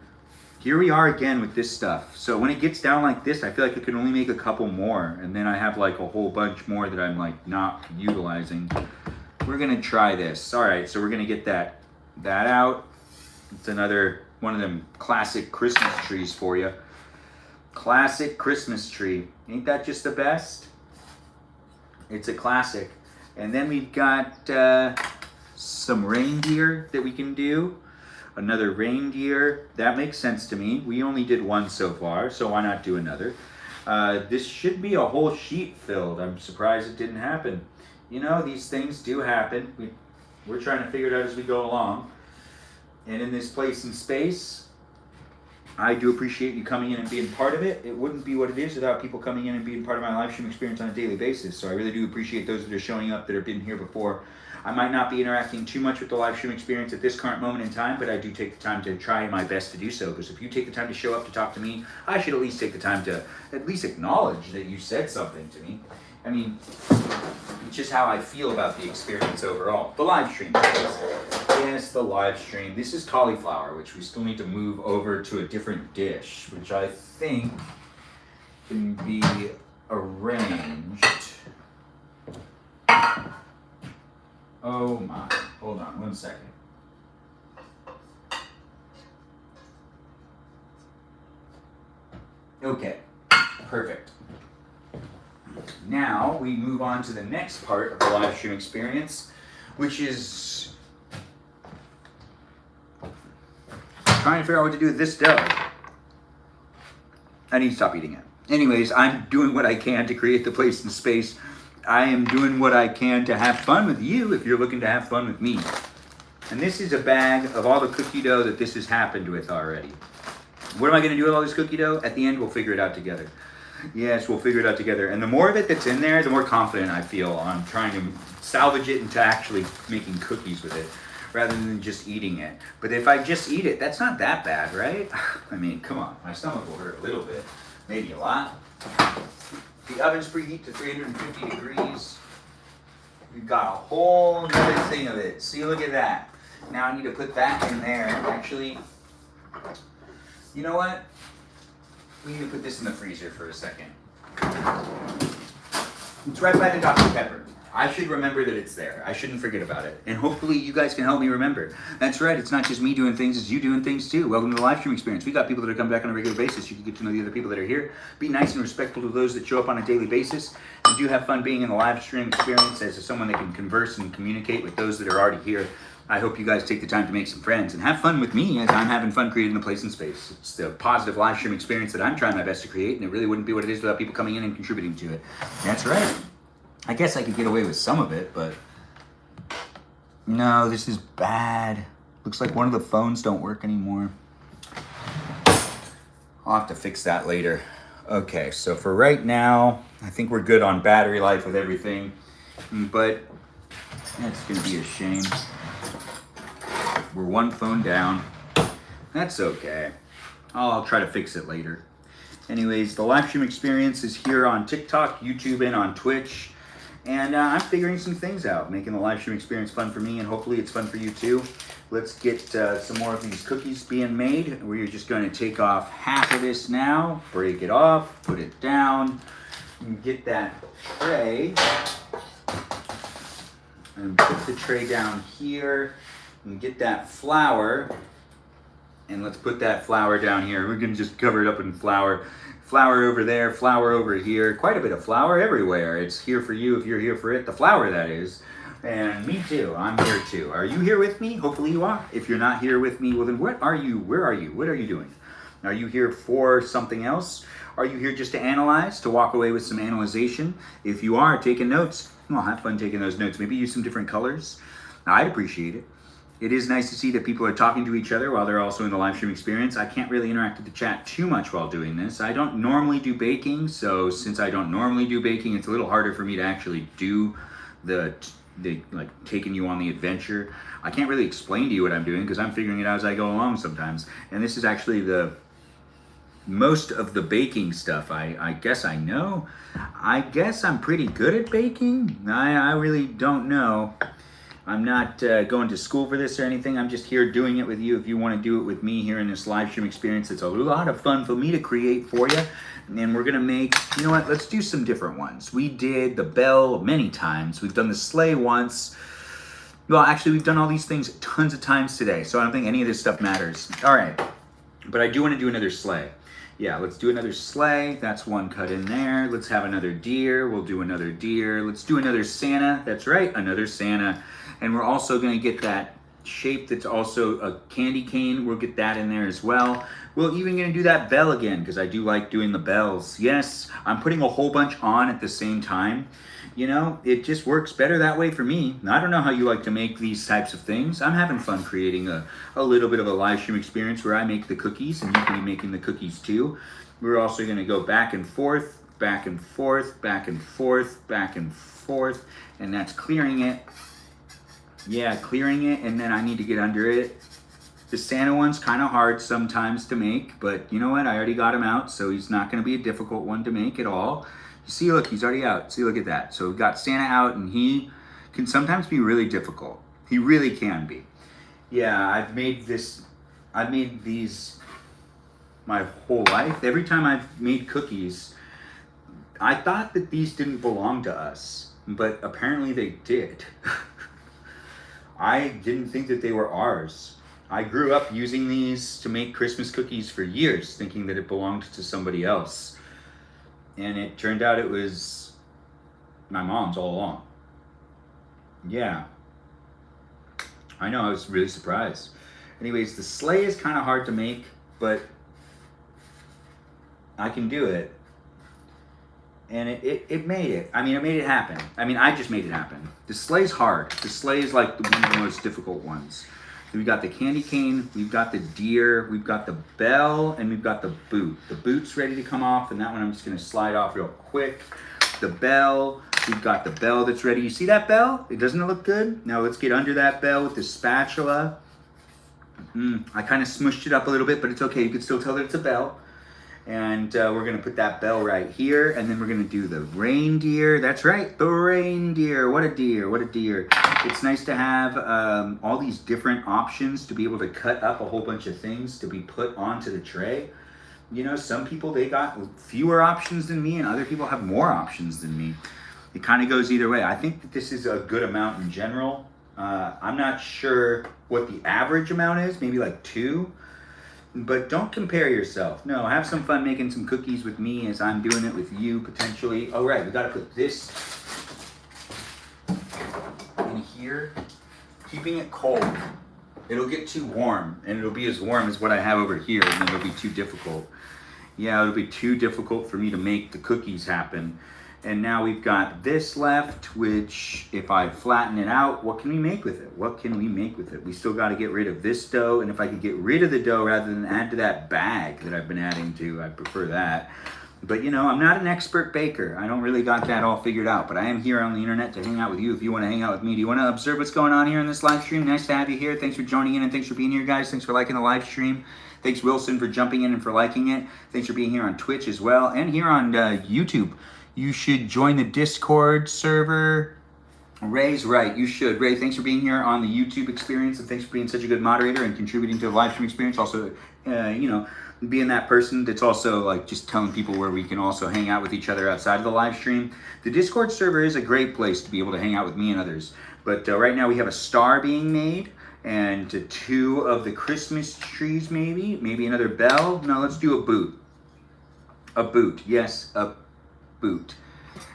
Speaker 1: here we are again with this stuff. So when it gets down like this, I feel like I can only make a couple more, and then I have like a whole bunch more that I'm like not utilizing. We're gonna try this. All right, so we're gonna get that out. It's another one of them classic Christmas trees for you. Classic Christmas tree. Ain't that just the best? It's a classic. And then we've got some reindeer that we can do. Another reindeer. That makes sense to me. We only did one so far, so why not do another? This should be a whole sheet filled. I'm surprised it didn't happen. You know, these things do happen. We're trying to figure it out as we go along. And in this place and space, I do appreciate you coming in and being part of it. It wouldn't be what it is without people coming in and being part of my live stream experience on a daily basis. So I really do appreciate those that are showing up that have been here before. I might not be interacting too much with the live stream experience at this current moment in time, but I do take the time to try my best to do so, because if you take the time to show up to talk to me, I should at least take the time to at least acknowledge that you said something to me. I mean, it's just how I feel about the experience overall. The live stream. Yes, the live stream. This is cauliflower, which we still need to move over to a different dish, which I think can be arranged. Oh my, hold on 1 second. Okay, perfect. Now we move on to the next part of the live stream experience, which is trying to figure out what to do with this dough. I need to stop eating it. Anyways, I'm doing what I can to create the place and space. I am doing what I can to have fun with you if you're looking to have fun with me. And this is a bag of all the cookie dough that this has happened with already. What am I going to do with all this cookie dough? At the end, we'll figure it out together. Yes, we'll figure it out together. And the more of it that's in there, the more confident I feel on trying to salvage it into actually making cookies with it, rather than just eating it. But if I just eat it, that's not that bad, right? I mean, come on. My stomach will hurt a little bit, maybe a lot. The oven's preheat to 350 degrees. We've got a whole other thing of it. See, look at that. Now I need to put that in there. Actually, you know what? We need to put this in the freezer for a second. It's right by the Dr. Pepper. I should remember that it's there. I shouldn't forget about it. And hopefully you guys can help me remember. That's right. It's not just me doing things. It's you doing things too. Welcome to the live stream experience. We got people that are coming back on a regular basis. You can get to know the other people that are here. Be nice and respectful to those that show up on a daily basis. And do have fun being in the live stream experience as someone that can converse and communicate with those that are already here. I hope you guys take the time to make some friends and have fun with me as I'm having fun creating the place and space. It's the positive live stream experience that I'm trying my best to create, and it really wouldn't be what it is without people coming in and contributing to it. That's right. I guess I could get away with some of it, but no, this is bad. Looks like one of the phones don't work anymore. I'll have to fix that later. Okay, so for right now, I think we're good on battery life with everything, but that's gonna be a shame. We're one phone down. That's okay. I'll try to fix it later. Anyways, the live stream experience is here on TikTok, YouTube, and on Twitch. And I'm figuring some things out, making the live stream experience fun for me, and hopefully it's fun for you too. Let's get some more of these cookies being made. We're just going to take off half of this now, break it off, put it down, and get that tray. And put the tray down here, and get that flour. And let's put that flour down here. We're going to just cover it up in flour. Flour over there, flour over here. Quite a bit of flour everywhere. It's here for you if you're here for it. The flour, that is. And me too. I'm here too. Are you here with me? Hopefully you are. If you're not here with me, well then what are you? Where are you? What are you doing? Are you here for something else? Are you here just to analyze, to walk away with some analyzation? If you are taking notes, well, have fun taking those notes. Maybe use some different colors. I'd appreciate it. It is nice to see that people are talking to each other while they're also in the live stream experience. I can't really interact with the chat too much while doing this. I don't normally do baking, so since I don't normally do baking, it's a little harder for me to actually do the like taking you on the adventure. I can't really explain to you what I'm doing because I'm figuring it out as I go along sometimes. And this is actually the most of the baking stuff I guess I know. I guess I'm pretty good at baking. I really don't know. I'm not going to school for this or anything. I'm just here doing it with you. If you want to do it with me here in this live stream experience, it's a lot of fun for me to create for you. And we're going to make, you know what, let's do some different ones. We did the bell many times. We've done the sleigh once. Well, actually, we've done all these things tons of times today, so I don't think any of this stuff matters. All right, but I do want to do another sleigh. Yeah, let's do another sleigh. That's one cut in there. Let's have another deer. We'll do another deer. Let's do another Santa. That's right, another Santa. And we're also going to get that shape that's also a candy cane. We'll get that in there as well. We're even going to do that bell again because I do like doing the bells. Yes, I'm putting a whole bunch on at the same time. You know, it just works better that way for me. I don't know how you like to make these types of things. I'm having fun creating a little bit of a live stream experience where I make the cookies and you can be making the cookies too. We're also going to go back and forth, back and forth, back and forth, back and forth, and that's clearing it. Yeah, clearing it, and then I need to get under it. The Santa one's kind of hard sometimes to make, but you know what? I already got him out, so he's not going to be a difficult one to make at all. You see, look, he's already out. See, look at that. So we've got Santa out, and he can sometimes be really difficult. He really can be. Yeah, I've made these my whole life. Every time I've made cookies, I thought that these didn't belong to us, but apparently they did. I didn't think that they were ours. I grew up using these to make Christmas cookies for years, thinking that it belonged to somebody else. And it turned out it was my mom's all along. Yeah. I know, I was really surprised. Anyways, the sleigh is kind of hard to make, but I can do it. And it made it. I mean, it made it happen. I mean, I just made it happen. The sleigh's hard. The sleigh is like one of the most difficult ones. We've got the candy cane, we've got the deer, we've got the bell, and we've got the boot. The boot's ready to come off, and that one I'm just gonna slide off real quick. The bell, we've got the bell that's ready. You see that bell? Doesn't it look good? Now let's get under that bell with the spatula. I kind of smushed it up a little bit, but it's okay. You can still tell that it's a bell. And we're gonna put that bell right here, and then we're gonna do the reindeer. That's right, the reindeer. What a deer, what a deer. It's nice to have all these different options to be able to cut up a whole bunch of things to be put onto the tray. You know, some people, they got fewer options than me, and other people have more options than me. It kind of goes either way. I think that this is a good amount in general. I'm not sure what the average amount is, maybe like 2. But don't compare yourself. No, have some fun making some cookies with me as I'm doing it with you, potentially. Oh, right, we gotta put this in here. Keeping it cold. It'll get too warm, and it'll be as warm as what I have over here, and then it'll be too difficult. Yeah, it'll be too difficult for me to make the cookies happen. And now we've got this left, which if I flatten it out, what can we make with it? What can we make with it? We still got to get rid of this dough, and if I could get rid of the dough rather than add to that bag that I've been adding to, I prefer that. But you know, I'm not an expert baker. I don't really got that all figured out, but I am here on the internet to hang out with you if you want to hang out with me. Do you want to observe what's going on here in this live stream? Nice to have you here. Thanks for joining in, and thanks for being here, guys. Thanks for liking the live stream. Thanks, Wilson, for jumping in and for liking it. Thanks for being here on Twitch as well, and here on YouTube. You should join the Discord server. Ray's right, you should. Ray, thanks for being here on the YouTube experience, and thanks for being such a good moderator and contributing to the live stream experience. Also, you know, being that person that's also like just telling people where we can also hang out with each other outside of the live stream. The Discord server is a great place to be able to hang out with me and others. But right now we have a star being made, and 2 of the Christmas trees maybe another bell. No, let's do a boot. A boot, yes, a boot.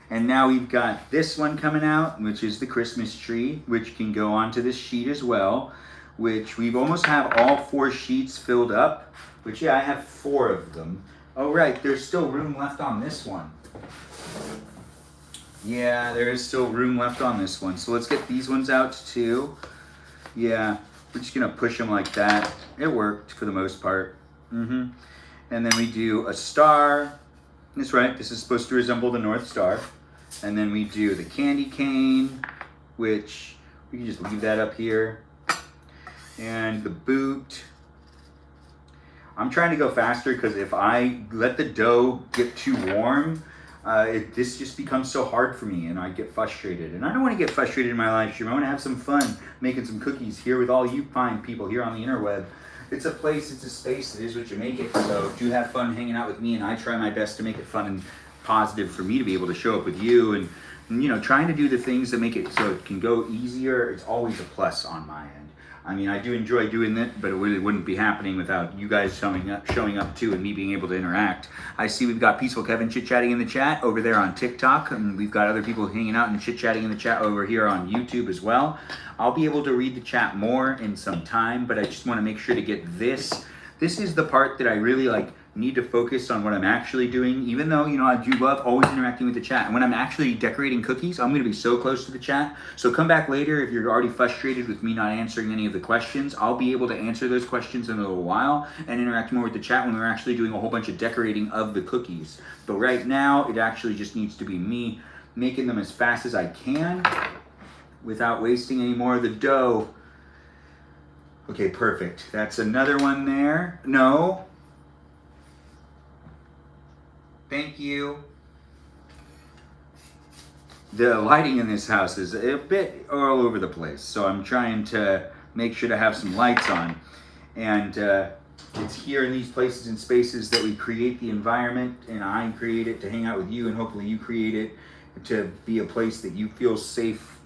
Speaker 1: And now we've got this one coming out, which is the Christmas tree, which can go onto this sheet as well, which we've almost have all 4 sheets filled up, which yeah, I have 4 of them. Oh right, there's still room left on this one. Yeah, there is still room left on this one. So let's get these ones out too. Yeah, we're just gonna push them like that. It worked for the most part. And then we do a star. That's right, this is supposed to resemble the North Star. And then we do the candy cane, which we can just leave that up here. And the boot. I'm trying to go faster because if I let the dough get too warm, this just becomes so hard for me and I get frustrated. And I don't want to get frustrated in my live stream. I want to have some fun making some cookies here with all you fine people here on the interweb. It's a place, it's a space, it is what you make it. So do have fun hanging out with me, and I try my best to make it fun and positive for me to be able to show up with you, and you know, trying to do the things that make it so it can go easier. It's always a plus on my end. I mean, I do enjoy doing it, but it really wouldn't be happening without you guys showing up too, and me being able to interact. I see we've got Peaceful Kevin chit-chatting in the chat over there on TikTok, and we've got other people hanging out and chit-chatting in the chat over here on YouTube as well. I'll be able to read the chat more in some time, but I just want to make sure to get this. This is the part that I really need to focus on what I'm actually doing, even though, you know, I do love always interacting with the chat. And when I'm actually decorating cookies, I'm going to be so close to the chat. So come back later if you're already frustrated with me not answering any of the questions. I'll be able to answer those questions in a little while and interact more with the chat when we're actually doing a whole bunch of decorating of the cookies. But right now, it actually just needs to be me making them as fast as I can. without wasting any more of the dough. Okay, perfect. That's another one there. No. Thank you. The lighting in this house is a bit all over the place, so I'm trying to make sure to have some lights on. And it's here in these places and spaces that we create the environment, and I create it to hang out with you, and hopefully you create it to be a place that you feel safe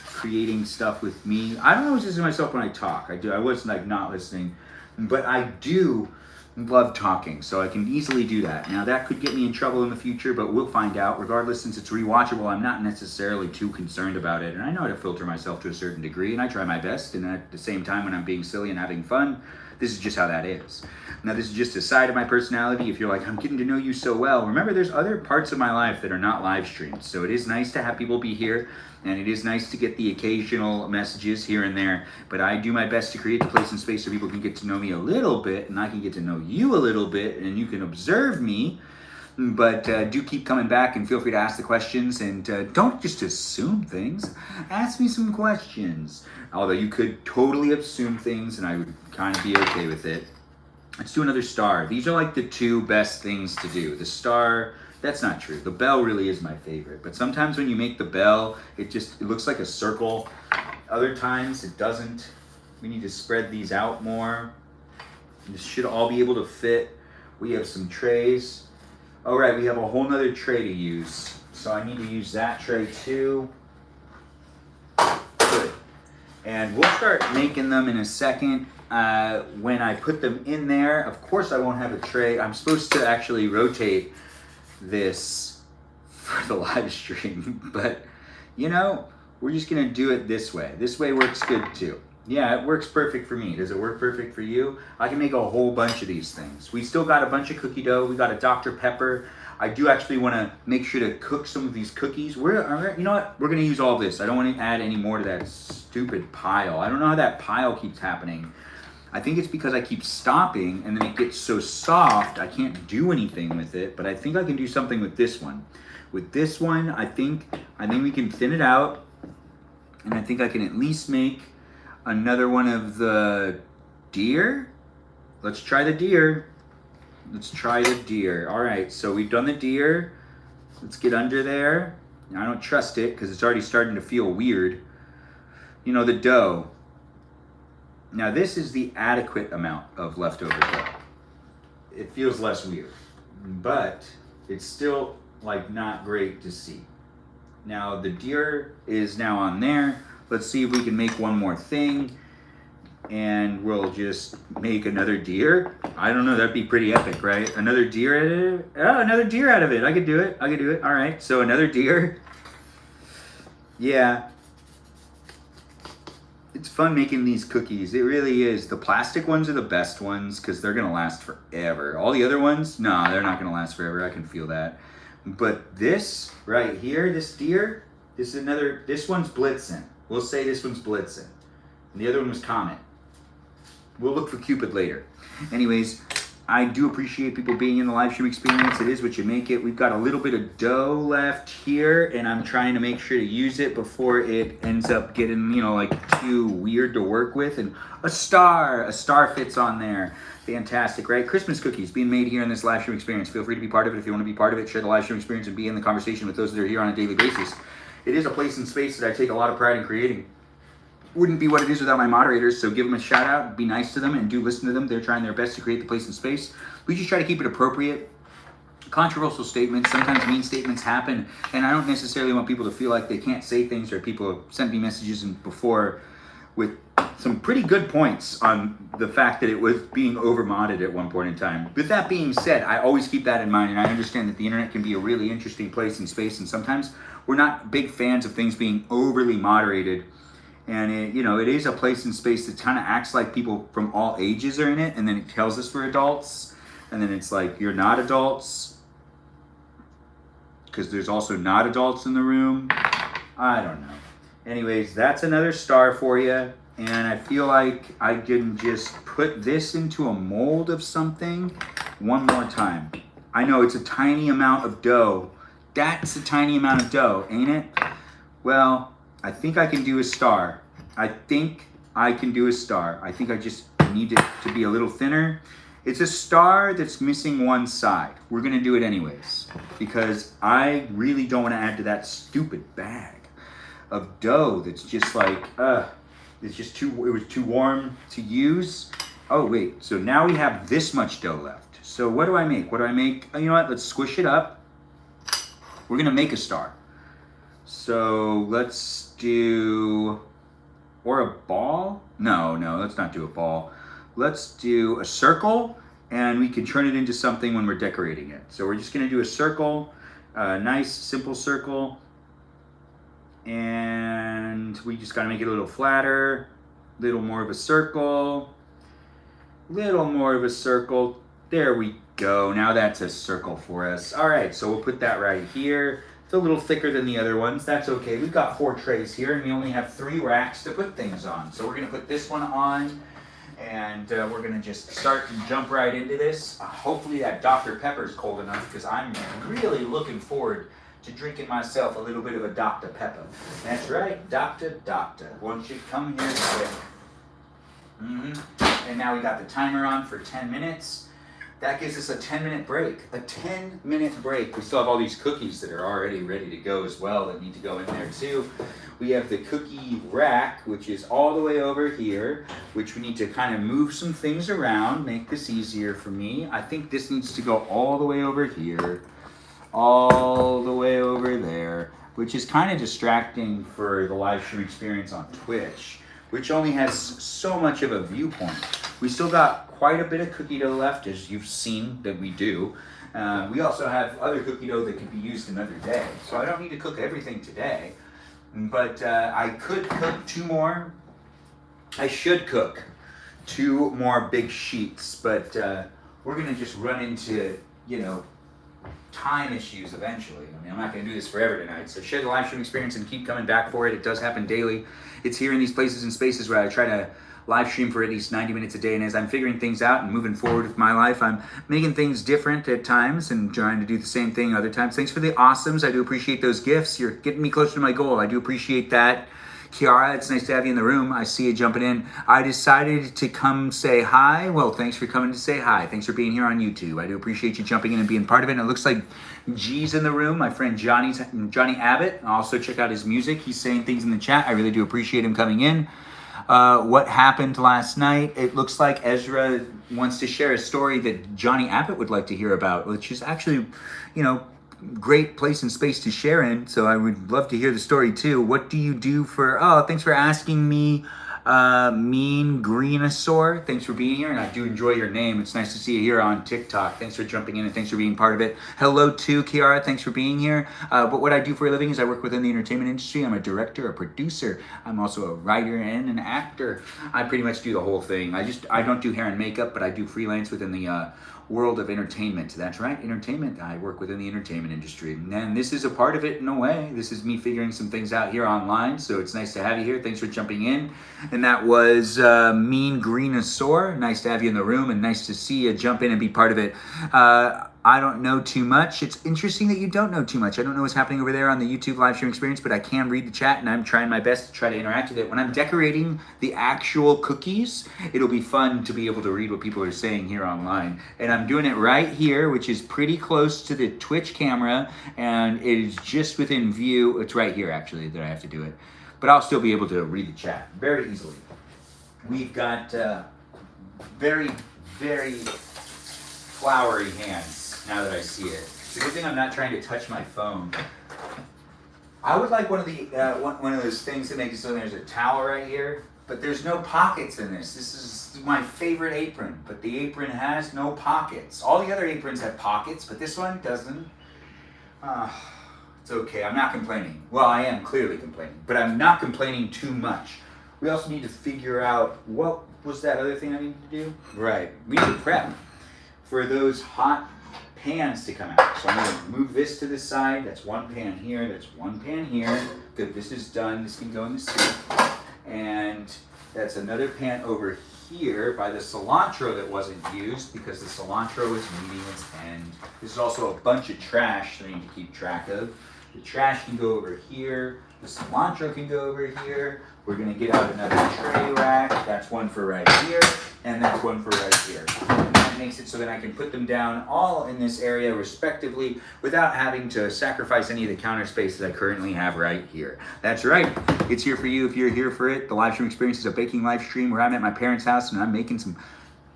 Speaker 1: creating stuff with me. I don't always listen to myself when I talk. I was like not listening, but I do love talking, so I can easily do that. Now that could get me in trouble in the future, but we'll find out. Regardless, since it's rewatchable, I'm not necessarily too concerned about it, and I know how to filter myself to a certain degree, and I try my best, and at the same time when I'm being silly and having fun, this is just how that is. Now this is just a side of my personality. If you're like, I'm getting to know you so well, remember there's other parts of my life that are not live streamed, so it is nice to have people be here, and it is nice to get the occasional messages here and there, but I do my best to create the place and space so people can get to know me a little bit, and I can get to know you a little bit, and you can observe me, but do keep coming back and feel free to ask the questions, and don't just assume things. Ask me some questions. Although you could totally assume things, and I would kind of be okay with it. Let's do another star. These are like the two best things to do. The star, that's not true. The bell really is my favorite. But sometimes when you make the bell, it looks like a circle. Other times it doesn't. We need to spread these out more. This should all be able to fit. We have some trays. All right, we have a whole nother tray to use. So I need to use that tray too. Good. And we'll start making them in a second. When I put them in there, of course I won't have a tray. I'm supposed to actually rotate this for the live stream, but you know, we're just gonna do it this way. This way works good too. Yeah, it works perfect for me. Does it work perfect for you? I can make a whole bunch of these things. We still got a bunch of cookie dough. We got a Dr. Pepper. I do actually want to make sure to cook some of these cookies. You know what? We're gonna use all this. I don't want to add any more to that stupid pile. I don't know how that pile keeps happening. I think it's because I keep stopping and then it gets so soft I can't do anything with it, but I think I can do something with this one. With this one, I think we can thin it out, and I think I can at least make another one of the deer. Let's try the deer. Let's try the deer. All right, so we've done the deer. Let's get under there. I don't trust it because it's already starting to feel weird. You know, the dough. Now this is the adequate amount of leftover dough. It feels less weird, but it's still like not great to see. Now the deer is now on there. Let's see if we can make one more thing, and we'll just make another deer. I don't know, that'd be pretty epic, right? Another deer out of it? Oh, another deer out of it. I could do it. All right, so another deer. Yeah. It's fun making these cookies. It really is. The plastic ones are the best ones because they're gonna last forever. All the other ones, no, they're not gonna last forever. I can feel that. But this right here, this deer, this one's Blitzen. We'll say this one's Blitzen. And the other one was Comet. We'll look for Cupid later. Anyways, I do appreciate people being in the live stream experience. It is what you make it. We've got a little bit of dough left here, and I'm trying to make sure to use it before it ends up getting, you know, like too weird to work with. And a star fits on there. Fantastic, right? Christmas cookies being made here in this live stream experience. Feel free to be part of it if you want to be part of it. Share the live stream experience and be in the conversation with those that are here on a daily basis. It is a place and space that I take a lot of pride in creating. Wouldn't be what it is without my moderators, so give them a shout out, be nice to them, and do listen to them. They're trying their best to create the place and space. We just try to keep it appropriate. Controversial statements, sometimes mean statements happen, and I don't necessarily want people to feel like they can't say things, or people have sent me messages before with some pretty good points on the fact that it was being over-modded at one point in time. With that being said, I always keep that in mind, and I understand that the internet can be a really interesting place and space, and sometimes we're not big fans of things being overly moderated. And it is a place and space that kind of acts like people from all ages are in it, and then it tells us we're adults, and then it's like, you're not adults, because there's also not adults in the room. I don't know. Anyways, that's another star for you, and I feel like I can just put this into a mold of something one more time. I know it's a tiny amount of dough. That's a tiny amount of dough, ain't it? Well, I think I can do a star. I think I can do a star. I think I just need it to be a little thinner. It's a star that's missing one side. We're gonna do it anyways because I really don't want to add to that stupid bag of dough that's just like, it's just it was too warm to use. Oh wait, so now we have this much dough left. So what do I make? What do I make? Oh, you know what, let's squish it up. We're gonna make a star. So let's do, or a ball? No, let's not do a ball. Let's do a circle, and we can turn it into something when we're decorating it. So we're just gonna do a circle, a nice simple circle, and we just gotta make it a little flatter, little more of a circle, little more of a circle. There we go, now that's a circle for us. All right, so we'll put that right here. It's a little thicker than the other ones. That's okay. We've got 4 trays here, and we only have 3 racks to put things on. So we're going to put this one on, and we're going to just start and jump right into this. Hopefully that Dr. Pepper's cold enough, because I'm really looking forward to drinking myself a little bit of a Dr. Pepper. That's right, Doctor. Won't you come here quick? And now we got the timer on for 10 minutes. That gives us a 10-minute break. A 10-minute break. We still have all these cookies that are already ready to go as well that need to go in there too. We have the cookie rack, which is all the way over here, which we need to kind of move some things around, make this easier for me. I think this needs to go all the way over here, all the way over there, which is kind of distracting for the live stream experience on Twitch, which only has so much of a viewpoint. We still got quite a bit of cookie dough left, as you've seen that we do. We also have other cookie dough that could be used another day. So I don't need to cook everything today, but I could cook 2 more. I should cook 2 more big sheets, but we're gonna just run into, time issues eventually. I mean, I'm not gonna do this forever tonight. So share the live stream experience and keep coming back for it. It does happen daily. It's here in these places and spaces where I try to live stream for at least 90 minutes a day, and as I'm figuring things out and moving forward with my life, I'm making things different at times and trying to do the same thing other times. Thanks for the awesomes. I do appreciate those gifts. You're getting me closer to my goal. I do appreciate that. Kiara, it's nice to have you in the room. I see you jumping in. I decided to come say hi. Well, thanks for coming to say hi. Thanks for being here on YouTube. I do appreciate you jumping in and being part of it. And it looks like G's in the room, my friend Johnny Abbott. Also check out his music. He's saying things in the chat. I really do appreciate him coming in. What happened last night? It looks like Ezra wants to share a story that Johnny Abbott would like to hear about, which is actually, great place and space to share in. So I would love to hear the story too. What do you do for, thanks for asking me, Mean Greenasaur. Thanks for being here, and I do enjoy your name. It's nice to see you here on TikTok. Thanks for jumping in and thanks for being part of it. Hello to Kiara, thanks for being here. But what I do for a living is I work within the entertainment industry. I'm a director, a producer. I'm also a writer and an actor. I pretty much do the whole thing. I don't do hair and makeup, but I do freelance within the world of entertainment. That's right, entertainment. I work within the entertainment industry, and this is a part of it in a way. This is me figuring some things out here online, so it's nice to have you here. Thanks for jumping in. And that was Mean Greenasaur. Nice to have you in the room, and nice to see you jump in and be part of it. I don't know too much. It's interesting that you don't know too much. I don't know what's happening over there on the YouTube live stream experience, but I can read the chat, and I'm trying my best to try to interact with it. When I'm decorating the actual cookies, it'll be fun to be able to read what people are saying here online. And I'm doing it right here, which is pretty close to the Twitch camera, and it is just within view. It's right here, actually, that I have to do it. But I'll still be able to read the chat very easily. We've got very, very flowery hands. Now that I see it, it's a good thing I'm not trying to touch my phone. I would like one of the one of those things that makes it so there's a towel right here, but there's no pockets in this. This is my favorite apron, but the apron has no pockets. All the other aprons have pockets, but this one doesn't. It's okay. I'm not complaining. Well, I am clearly complaining, but I'm not complaining too much. We also need to figure out what was that other thing I needed to do. Right. We need to prep for those hot pans to come out. So I'm going to move this to the side. That's one pan here. That's one pan here. Good. This is done. This can go in the soup. And that's another pan over here by the cilantro that wasn't used because the cilantro is meeting its end. This is also a bunch of trash that I need to keep track of. The trash can go over here. The cilantro can go over here. We're gonna get out another tray rack. That's one for right here, and that's one for right here. And that makes it so that I can put them down all in this area respectively without having to sacrifice any of the counter space that I currently have right here. That's right. It's here for you if you're here for it. The live stream experience is a baking live stream where I'm at my parents' house and I'm making some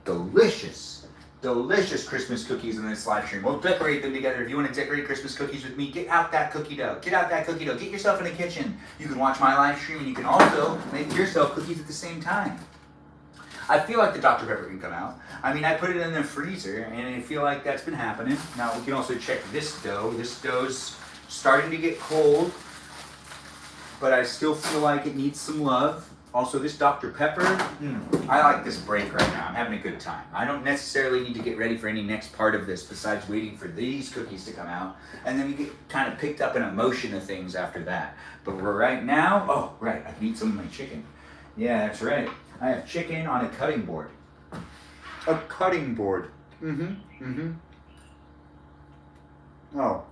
Speaker 1: delicious Christmas cookies in this live stream. We'll decorate them together. If you want to decorate Christmas cookies with me, get out that cookie dough. Get out that cookie dough. Get yourself in the kitchen. You can watch my live stream and you can also make yourself cookies at the same time. I feel like the Dr. Pepper can come out. I mean, I put it in the freezer and I feel like that's been happening. Now we can also check this dough. This dough's starting to get cold, but I still feel like it needs some love. Also, this Dr. Pepper, I like this break right now. I'm having a good time. I don't necessarily need to get ready for any next part of this besides waiting for these cookies to come out. And then we get kind of picked up in a motion of things after that. But for right now, oh, right, I can eat some of my chicken. Yeah, that's right. I have chicken on a cutting board. A cutting board. Oh.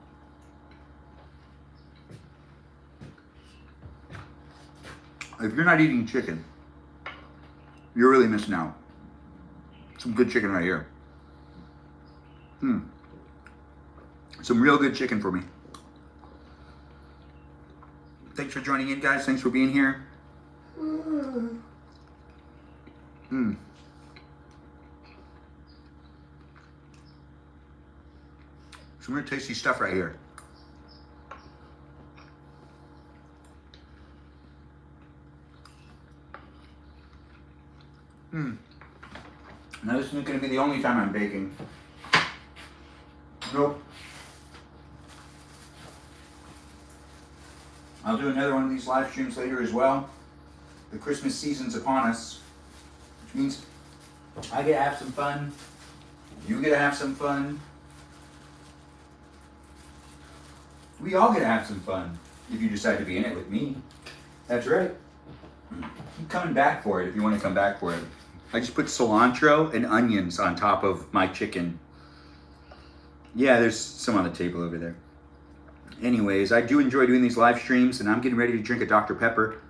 Speaker 1: If you're not eating chicken, you're really missing out. Some good chicken right here. Some real good chicken for me. Thanks for joining in, guys. Thanks for being here. Some real tasty stuff right here. Now this isn't going to be the only time I'm baking. Nope. I'll do another one of these live streams later as well. The Christmas season's upon us, which means I get to have some fun. You get to have some fun. We all get to have some fun if you decide to be in it with me. That's right. Keep coming back for it if you want to come back for it. I just put cilantro and onions on top of my chicken. Yeah, there's some on the table over there. Anyways, I do enjoy doing these live streams, and I'm getting ready to drink a Dr. Pepper.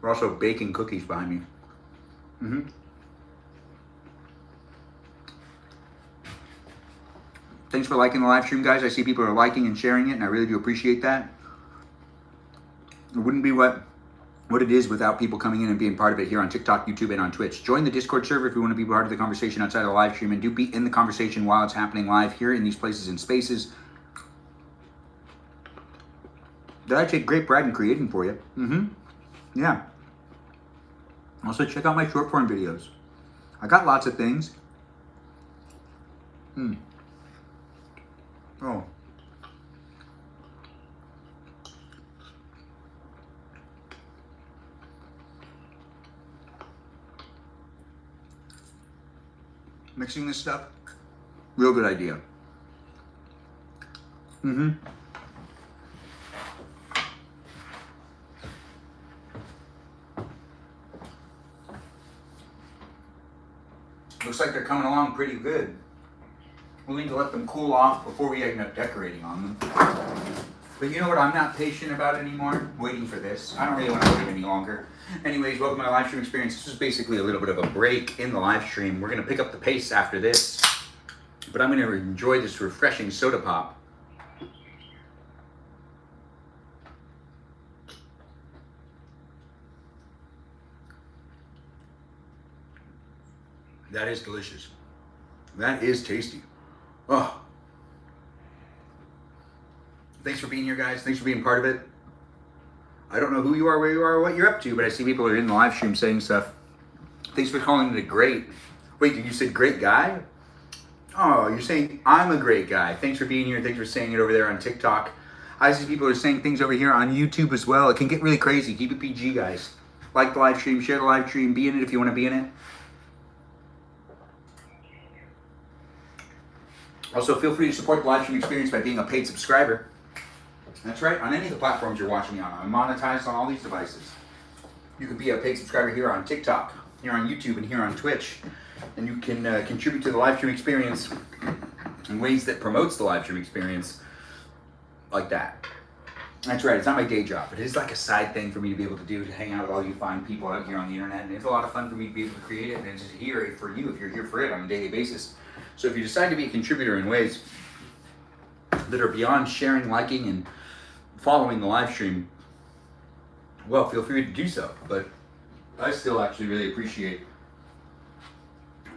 Speaker 1: We're also baking cookies behind me. Thanks for liking the live stream, guys. I see people are liking and sharing it, and I really do appreciate that. It wouldn't be what it is without people coming in and being part of it here on TikTok, YouTube, and on Twitch. Join the Discord server if you want to be part of the conversation outside of the live stream, and do be in the conversation while it's happening live here in these places and spaces that I take great pride in creating for you. Yeah. Also, check out my short form videos. I got lots of things. Oh. Mixing this stuff, real good idea. Looks like they're coming along pretty good. We'll need to let them cool off before we end up decorating on them. But you know what I'm not patient about anymore? Waiting for this. I don't really want to wait any longer. Anyways, welcome to my live stream experience. This is basically a little bit of a break in the live stream. We're going to pick up the pace after this. But I'm going to enjoy this refreshing soda pop. That is delicious. That is tasty. Oh. Thanks for being here, guys. Thanks for being part of it. I don't know who you are, where you are, or what you're up to, but I see people are in the live stream saying stuff. Thanks for calling it a great. Wait, did you say great guy? Oh, you're saying I'm a great guy. Thanks for being here. Thanks for saying it over there on TikTok. I see people are saying things over here on YouTube as well. It can get really crazy. Keep it PG, guys. Like the live stream, share the live stream, be in it if you want to be in it. Also, feel free to support the live stream experience by being a paid subscriber. That's right, on any of the platforms you're watching me on. I'm monetized on all these devices. You can be a paid subscriber here on TikTok, here on YouTube, and here on Twitch. And you can contribute to the live stream experience in ways that promotes the live stream experience like that. That's right, it's not my day job, but it is like a side thing for me to be able to do, to hang out with all you fine people out here on the internet, and it's a lot of fun for me to be able to create it, and it's just here for you if you're here for it on a daily basis. So if you decide to be a contributor in ways that are beyond sharing, liking, and following the live stream, well, feel free to do so. But I still actually really appreciate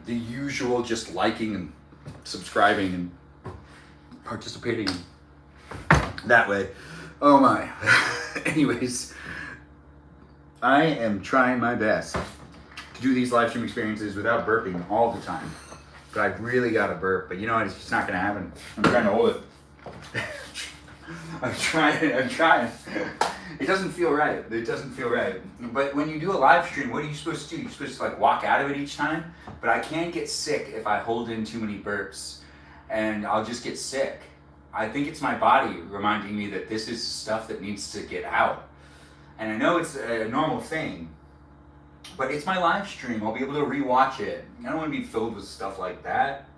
Speaker 1: the usual just liking and subscribing and participating that way. Oh my. Anyways, I am trying my best to do these live stream experiences without burping all the time. But I've really got to burp, but you know what, it's just not going to happen. I'm trying to hold it. I'm trying. It doesn't feel right. But when you do a live stream, what are you supposed to do? You're supposed to like walk out of it each time? But I can't get sick if I hold in too many burps, and I'll just get sick. I think it's my body reminding me that this is stuff that needs to get out. And I know it's a normal thing, but it's my live stream. I'll be able to rewatch it. I don't want to be filled with stuff like that,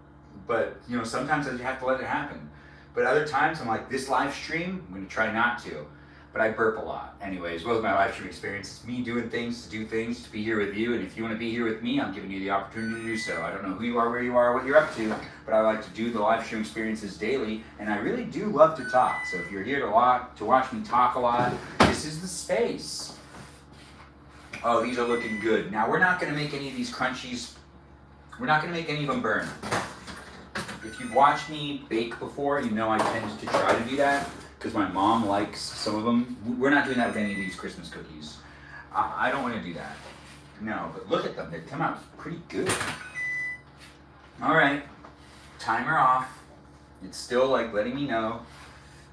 Speaker 1: but you know, sometimes I have to let it happen. But other times I'm like, this live stream, I'm gonna try not to. But I burp a lot. Anyways, what was my live stream experience? It's me doing things, to do things, to be here with you. And if you want to be here with me, I'm giving you the opportunity to do so. I don't know who you are, where you are, what you're up to, but I like to do the live stream experiences daily. And I really do love to talk. So if you're here to watch me talk a lot, this is the space. Oh, these are looking good. Now, we're not going to make any of these crunchies. We're not going to make any of them burn. If you've watched me bake before, you know I tend to try to do that because my mom likes some of them. We're not doing that with any of these Christmas cookies. I don't want to do that. No, but look at them. They come out pretty good. All right, timer off. It's still like letting me know.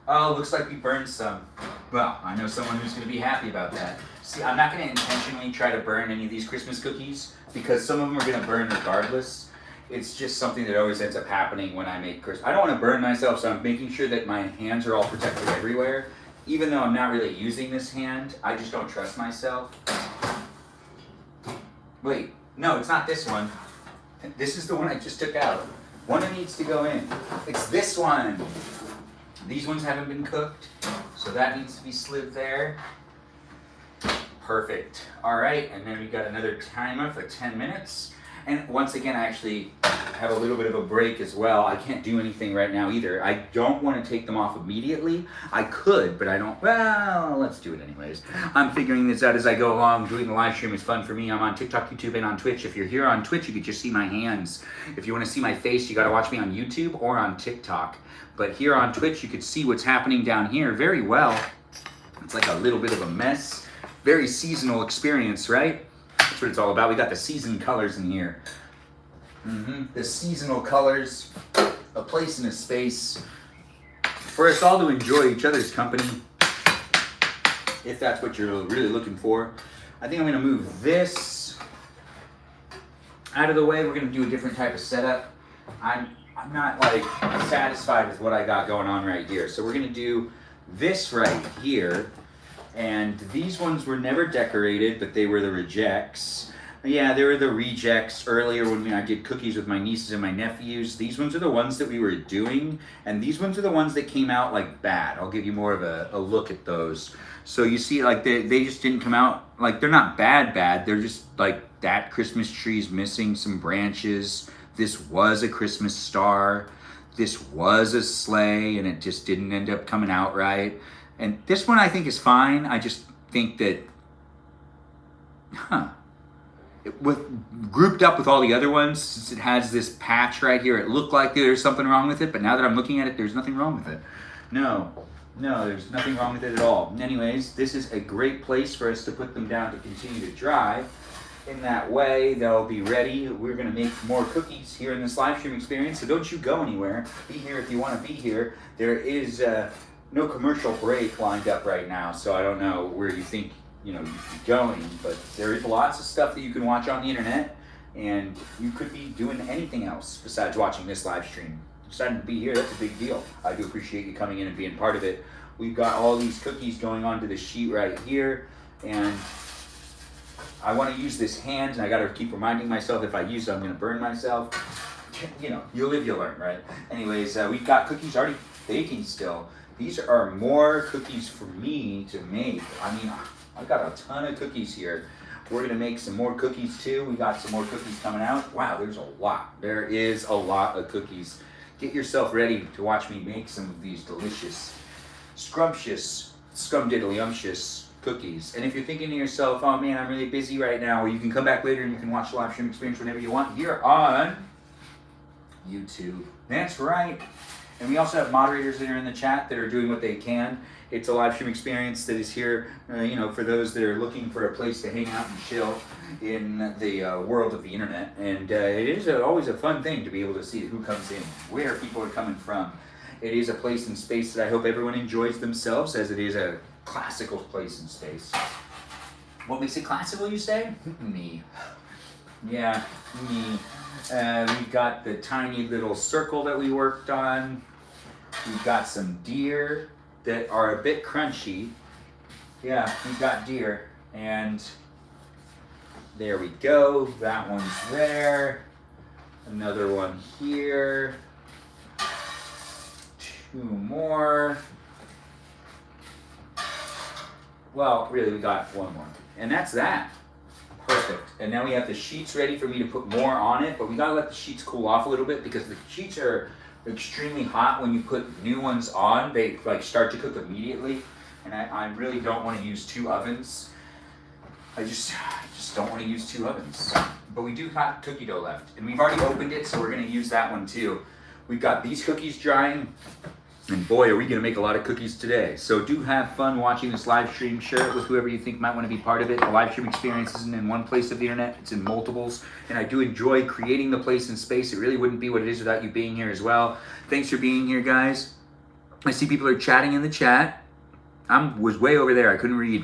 Speaker 1: Oh, looks like we burned some. Well, I know someone who's going to be happy about that. See, I'm not going to intentionally try to burn any of these Christmas cookies because some of them are going to burn regardless. It's just something that always ends up happening when I make Christmas. I don't want to burn myself, so I'm making sure that my hands are all protected everywhere. Even though I'm not really using this hand, I just don't trust myself. Wait, no, it's not this one. This is the one I just took out. One that needs to go in. It's this one. These ones haven't been cooked, so that needs to be slid there. Perfect. All right, and then we got another timer for 10 minutes. And once again, I actually have a little bit of a break as well. I can't do anything right now either. I don't want to take them off immediately. I could, but I don't. Well, let's do it anyways. I'm figuring this out as I go along. Doing the live stream is fun for me. I'm on TikTok, YouTube, and on Twitch. If you're here on Twitch, you could just see my hands. If you want to see my face, you got to watch me on YouTube or on TikTok. But here on Twitch, you could see what's happening down here very well. It's like a little bit of a mess. Very seasonal experience, right? That's what it's all about. We got the season colors in here. The seasonal colors, a place and a space for us all to enjoy each other's company, if that's what you're really looking for. I think I'm going to move this out of the way. We're going to do a different type of setup. I'm not like satisfied with what I got going on right here. So we're going to do this right here. And these ones were never decorated, but they were the rejects. Yeah, they were the rejects earlier when I did cookies with my nieces and my nephews. These ones are the ones that we were doing, and these ones are the ones that came out like bad. I'll give you more of a look at those. So you see, like they just didn't come out, like they're not bad. They're just like that Christmas tree's missing some branches. This was a Christmas star. This was a sleigh, and it just didn't end up coming out right. And this one I think is fine. I just think that, grouped up with all the other ones, since it has this patch right here, it looked like there's something wrong with it, but now that I'm looking at it, there's nothing wrong with it. No, there's nothing wrong with it at all. Anyways, this is a great place for us to put them down to continue to dry. In that way, they'll be ready. We're going to make more cookies here in this live stream experience, so don't you go anywhere. Be here if you want to be here. There is no commercial break lined up right now, so I don't know where you think you'd be going, but there is lots of stuff that you can watch on the internet, and you could be doing anything else besides watching this live stream. Deciding to be here, that's a big deal. I do appreciate you coming in and being part of it. We've got all these cookies going onto the sheet right here, and I want to use this hand, and I got to keep reminding myself if I use it, I'm going to burn myself. you know, you live, you learn, right? Anyways, we've got cookies already baking still. These are more cookies for me to make. I mean, I've got a ton of cookies here. We're gonna make some more cookies too. We got some more cookies coming out. Wow, there's a lot. There is a lot of cookies. Get yourself ready to watch me make some of these delicious, scrumptious, scumdiddlyumptious cookies. And if you're thinking to yourself, oh man, I'm really busy right now, or you can come back later and you can watch the live stream experience whenever you want, you're on YouTube. That's right. And we also have moderators that are in the chat that are doing what they can. It's a live stream experience that is here, you know, for those that are looking for a place to hang out and chill in the world of the internet. And it is always a fun thing to be able to see who comes in, where people are coming from. It is a place and space that I hope everyone enjoys themselves, as it is a classical place and space. What makes it classical, you say? Me. Yeah, me. We've got the tiny little circle that we worked on. We've got some deer that are a bit crunchy. Yeah, we've got deer. And there we go. That one's there. Another one here. Two more. Well, really, we got one more. And that's that. Perfect. And now we have the sheets ready for me to put more on it, but we gotta let the sheets cool off a little bit because the sheets are extremely hot. When you put new ones on, they like start to cook immediately. And I really don't want to use two ovens. I just don't want to use two ovens. But we do have cookie dough left. And we've already opened it, so we're gonna use that one too. We've got these cookies drying. And boy, are we going to make a lot of cookies today. So do have fun watching this live stream. Share it with whoever you think might want to be part of it. The live stream experience isn't in one place of the internet. It's in multiples. And I do enjoy creating the place and space. It really wouldn't be what it is without you being here as well. Thanks for being here, guys. I see people are chatting in the chat. I was way over there. I couldn't read.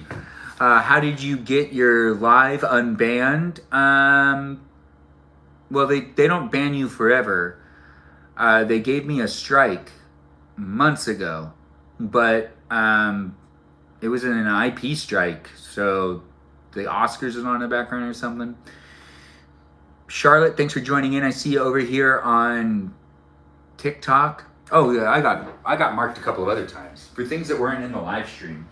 Speaker 1: How did you get your live unbanned? Well, they don't ban you forever. They gave me a strike months ago, but it was an IP strike, so the Oscars is on in the background or something. Charlotte, thanks for joining in. I see you over here on TikTok. Oh yeah, I got marked a couple of other times for things that weren't in the live stream.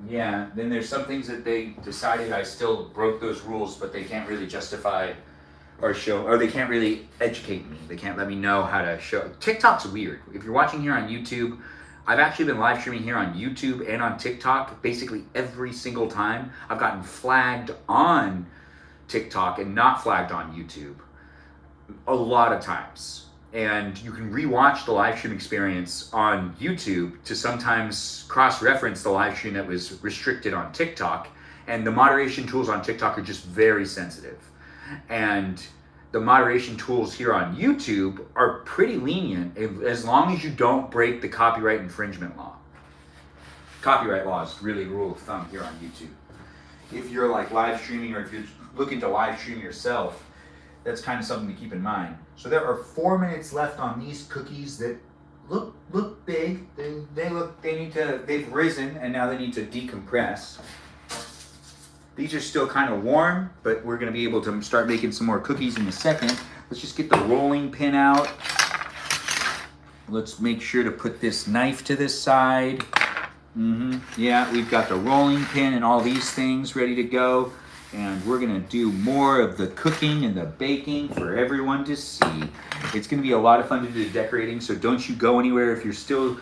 Speaker 1: Yeah, then there's some things that they decided I still broke those rules, but they can't really justify or show, or they can't really educate me. They can't let me know how to show. TikTok's weird. If you're watching here on YouTube, I've actually been live streaming here on YouTube and on TikTok basically every single time. I've gotten flagged on TikTok and not flagged on YouTube a lot of times. And you can rewatch the live stream experience on YouTube to sometimes cross-reference the live stream that was restricted on TikTok. And the moderation tools on TikTok are just very sensitive. And the moderation tools here on YouTube are pretty lenient as long as you don't break the copyright infringement law. Copyright law is really rule of thumb here on YouTube. If you're like live streaming, or if you're looking to live stream yourself, that's kind of something to keep in mind. So there are 4 minutes left on these cookies that look big. They've risen and now they need to decompress. These are still kind of warm, but we're going to be able to start making some more cookies in a second. Let's just get the rolling pin out. Let's make sure to put this knife to this side. Yeah, we've got the rolling pin and all these things ready to go. And we're going to do more of the cooking and the baking for everyone to see. It's going to be a lot of fun to do the decorating, so don't you go anywhere if you're still,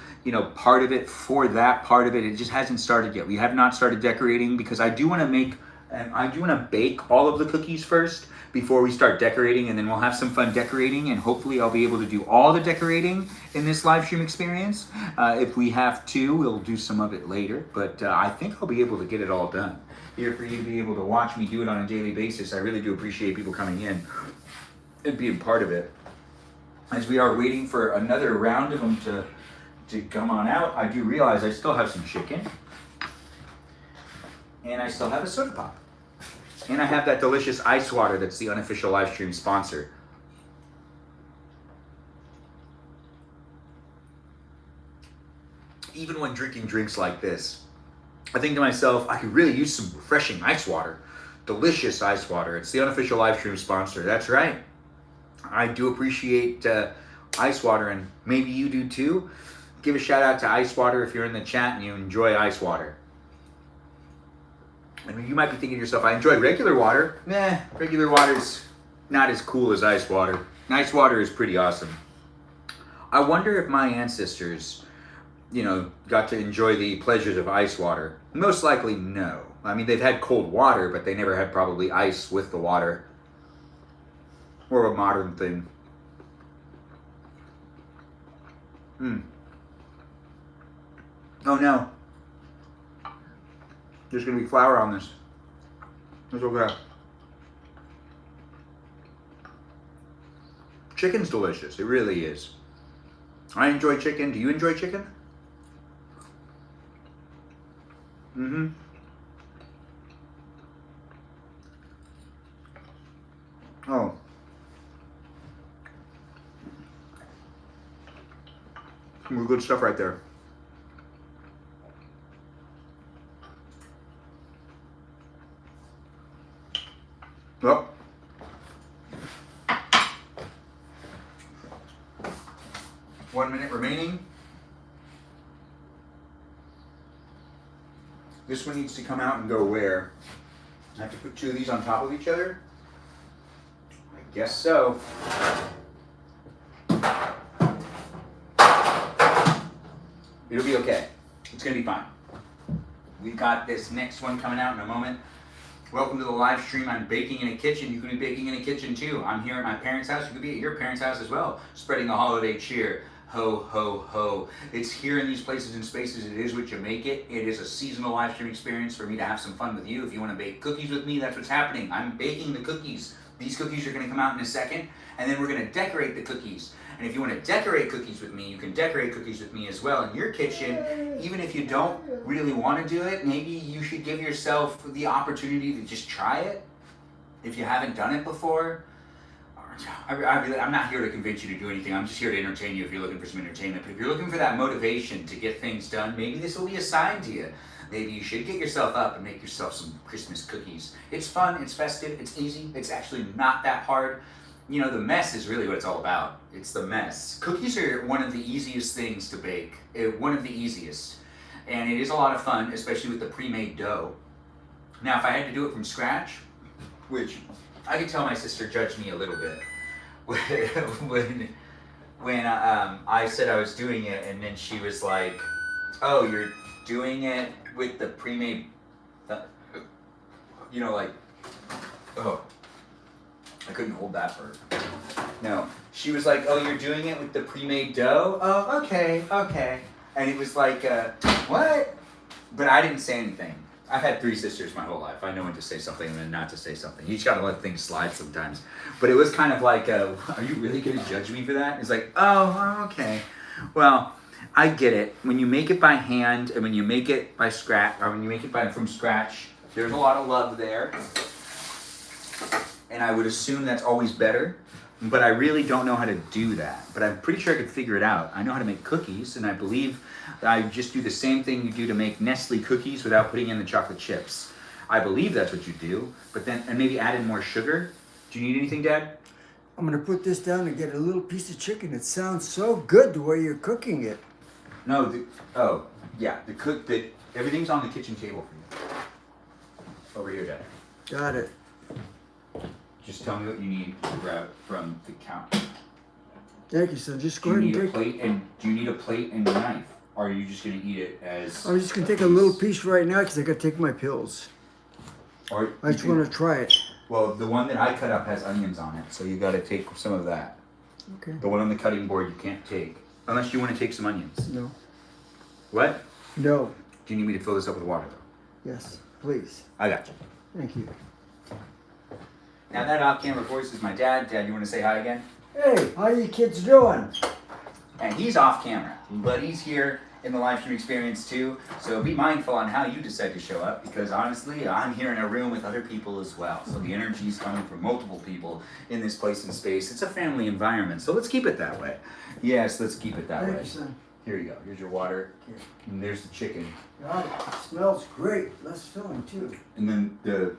Speaker 1: part of it for that part of it. It just hasn't started yet. We have not started decorating because I do want to bake all of the cookies first before we start decorating, and then we'll have some fun decorating, and hopefully I'll be able to do all the decorating in this live stream experience. If we have to, we'll do some of it later, but I think I'll be able to get it all done. Here for you to be able to watch me do it on a daily basis. I really do appreciate people coming in and being part of it. As we are waiting for another round of them to come on out, I do realize I still have some chicken. And I still have a soda pop. And I have that delicious ice water that's the unofficial live stream sponsor. Even when drinking drinks like this, I think to myself, I could really use some refreshing ice water. Delicious ice water. It's the unofficial live stream sponsor. That's right. I do appreciate ice water, and maybe you do too. Give a shout out to ice water if you're in the chat and you enjoy ice water. And you might be thinking to yourself, I enjoy regular water. Nah, regular water's not as cool as ice water. Ice water is pretty awesome. I wonder if my ancestors, got to enjoy the pleasures of ice water. Most likely no. I mean, they've had cold water, but they never had probably ice with the water. More of a modern thing. Oh no. There's going to be flour on this. It's okay. Chicken's delicious. It really is. I enjoy chicken. Do you enjoy chicken? Mm-hmm. Oh. Some good stuff right there. Well. One minute remaining. This one needs to come out and go where? I have to put two of these on top of each other? I guess so. It'll be okay. It's gonna be fine. We've got this next one coming out in a moment. Welcome to the live stream. I'm baking in a kitchen. You could be baking in a kitchen too. I'm here at my parents' house. You could be at your parents' house as well, spreading the holiday cheer. Ho, ho, ho. It's here in these places and spaces. It is what you make it. It is a seasonal live stream experience for me to have some fun with you. If you want to bake cookies with me, that's what's happening. I'm baking the cookies. These cookies are going to come out in a second, and then we're going to decorate the cookies. And if you want to decorate cookies with me, you can decorate cookies with me as well in your kitchen. Even if you don't really want to do it, maybe you should give yourself the opportunity to just try it if you haven't done it before. I'm not here to convince you to do anything. I'm just here to entertain you if you're looking for some entertainment. But if you're looking for that motivation to get things done, maybe this will be a sign to you. Maybe you should get yourself up and make yourself some Christmas cookies. It's fun, it's festive, it's easy, it's actually not that hard. The mess is really what it's all about. It's the mess. Cookies are one of the easiest things to bake. One of the easiest. And it is a lot of fun, especially with the pre-made dough. Now, if I had to do it from scratch, which I could tell my sister judged me a little bit when I said I was doing it, and then she was like, "Oh, you're doing it with the pre-made," oh, I couldn't hold that for her. No, she was like, "Oh, you're doing it with the pre-made dough? Oh, okay." And it was like, what? But I didn't say anything. I've had 3 sisters my whole life. I know when to say something and when not to say something. You just gotta let things slide sometimes. But it was kind of like, are you really gonna judge me for that? It's like, oh, okay. Well, I get it. When you make it by hand and when you make it by scratch, or when you make it from scratch, there's a lot of love there. And I would assume that's always better. But I really don't know how to do that. But I'm pretty sure I could figure it out. I know how to make cookies, and I believe that I just do the same thing you do to make Nestle cookies without putting in the chocolate chips. I believe that's what you do, but then, and maybe add in more sugar. Do you need anything, Dad?
Speaker 2: I'm gonna put this down and get a little piece of chicken. It sounds so good the way you're cooking it.
Speaker 1: No, everything's on the kitchen table for you. Over here, Dad.
Speaker 2: Got it.
Speaker 1: Just tell me what you need to grab from the counter.
Speaker 2: Thank you, son. Just go
Speaker 1: Do
Speaker 2: ahead
Speaker 1: you
Speaker 2: and
Speaker 1: need a
Speaker 2: take
Speaker 1: plate and do you need a plate and a knife? Or are you just gonna eat it as?
Speaker 2: I'm just gonna take a little piece right now because I gotta take my pills.
Speaker 1: Or
Speaker 2: I just want to try it.
Speaker 1: Well, the one that I cut up has onions on it, so you gotta take some of that.
Speaker 2: Okay.
Speaker 1: The one on the cutting board you can't take. Unless you want to take some onions.
Speaker 2: No.
Speaker 1: What?
Speaker 2: No.
Speaker 1: Do you need me to fill this up with water though?
Speaker 2: Yes, please.
Speaker 1: I got you.
Speaker 2: Thank you.
Speaker 1: Now that off-camera voice is my dad. Dad, you want to say hi again?
Speaker 2: Hey, how you kids doing?
Speaker 1: And he's off camera, but he's here in the live stream experience too. So be mindful on how you decide to show up, because honestly, I'm here in a room with other people as well. So the energy is coming from multiple people in this place and space. It's a family environment, so let's keep it that way. Yes, let's keep it that way.
Speaker 2: Thank you, son.
Speaker 1: Here you go. Here's your water. And there's the chicken.
Speaker 2: God, it smells great. Let's fill them too.
Speaker 1: And then the...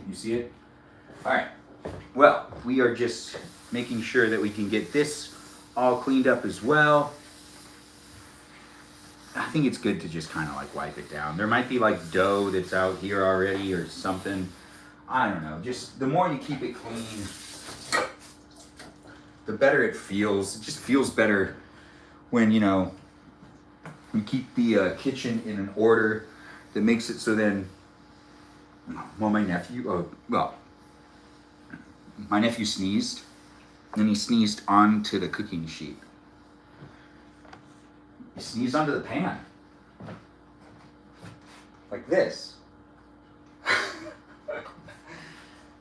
Speaker 1: You see it? All right. Well, we are just making sure that we can get this all cleaned up as well. I think it's good to just kind of like wipe it down. There might be like dough that's out here already or something. I don't know. Just the more you keep it clean, the better it feels. It just feels better when, you know, you keep the kitchen in an order that makes it so then, well, my nephew sneezed, and he sneezed onto the cooking sheet. He sneezed onto the pan. Like this.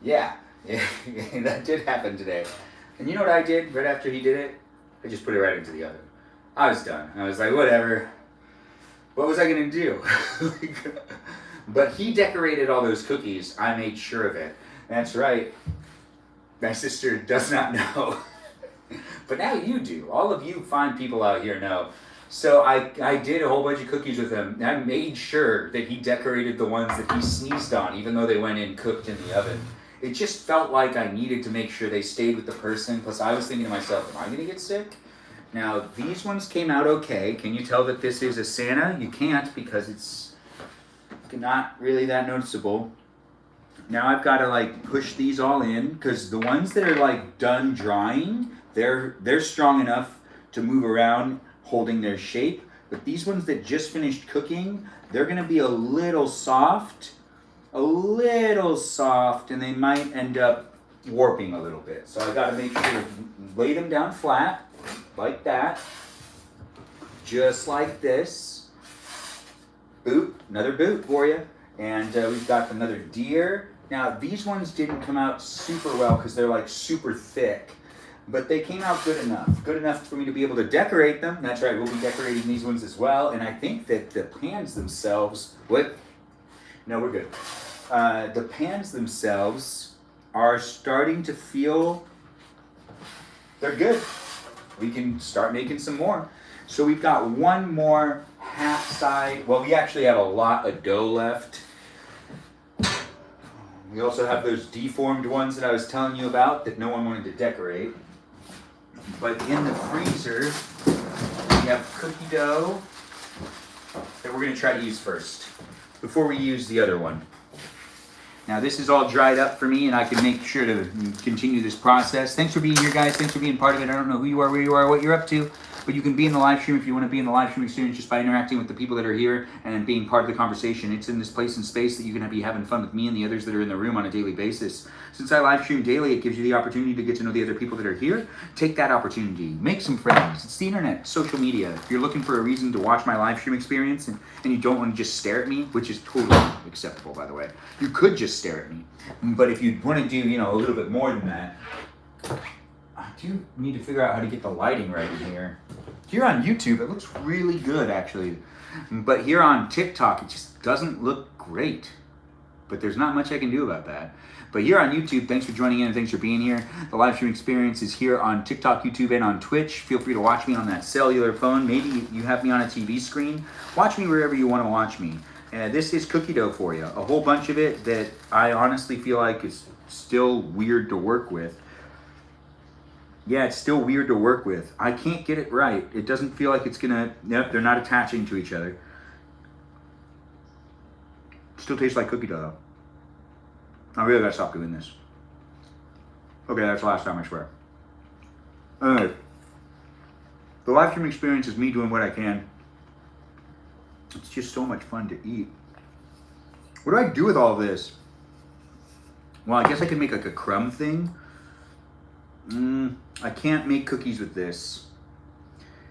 Speaker 1: Yeah, that did happen today. And you know what I did right after he did it? I just put it right into the oven. I was done. I was like, whatever. What was I gonna do? But he decorated all those cookies. I made sure of it. That's right. My sister does not know. But now you do. All of you fine people out here know. So I did a whole bunch of cookies with him. And I made sure that he decorated the ones that he sneezed on, even though they went in cooked in the oven. It just felt like I needed to make sure they stayed with the person. Plus I was thinking to myself, am I gonna get sick? Now these ones came out okay. Can you tell that this is a Santa? You can't, because it's not really that noticeable. Now I've got to like push these all in, because the ones that are like done drying, they're strong enough to move around holding their shape. But these ones that just finished cooking, they're going to be a little soft, and they might end up warping a little bit. So I got to make sure to lay them down flat like that, just like this. Boot, another boot for you. And we've got another deer. Now these ones didn't come out super well because they're like super thick, but they came out good enough for me to be able to decorate them. That's right, we'll be decorating these ones as well. And I think that the pans themselves, no, we're good. The pans themselves are starting to feel, they're good. We can start making some more. So we've got one more half side. Well, we actually have a lot of dough left. We also have those deformed ones that I was telling you about that no one wanted to decorate. But in the freezer, we have cookie dough that we're going to try to use first before we use the other one. Now this is all dried up for me, and I can make sure to continue this process. Thanks for being here, guys. Thanks for being part of it. I don't know who you are, where you are, what you're up to, but you can be in the live stream if you want to be in the live stream experience just by interacting with the people that are here and being part of the conversation. It's in this place and space that you're going to be having fun with me and the others that are in the room on a daily basis. Since I live stream daily, it gives you the opportunity to get to know the other people that are here. Take that opportunity. Make some friends. It's the internet, social media. If you're looking for a reason to watch my live stream experience and you don't want to just stare at me, which is totally acceptable, by the way. You could just stare at me. But if you want to do, a little bit more than that, I do need to figure out how to get the lighting right in here. Here on YouTube, it looks really good, actually. But here on TikTok, it just doesn't look great. But there's not much I can do about that. But here on YouTube, thanks for joining in and thanks for being here. The live stream experience is here on TikTok, YouTube, and on Twitch. Feel free to watch me on that cellular phone. Maybe you have me on a TV screen. Watch me wherever you want to watch me. This is cookie dough for you. A whole bunch of it that I honestly feel like is still weird to work with. Yeah, it's still weird to work with. I can't get it right. It doesn't feel like it's gonna, yep, they're not attaching to each other. Still tastes like cookie dough though. I really gotta stop doing this. Okay, that's the last time, I swear. Anyway, the live stream experience is me doing what I can. It's just so much fun to eat. What do I do with all this? Well, I guess I could make like a crumb thing. I can't make cookies with this.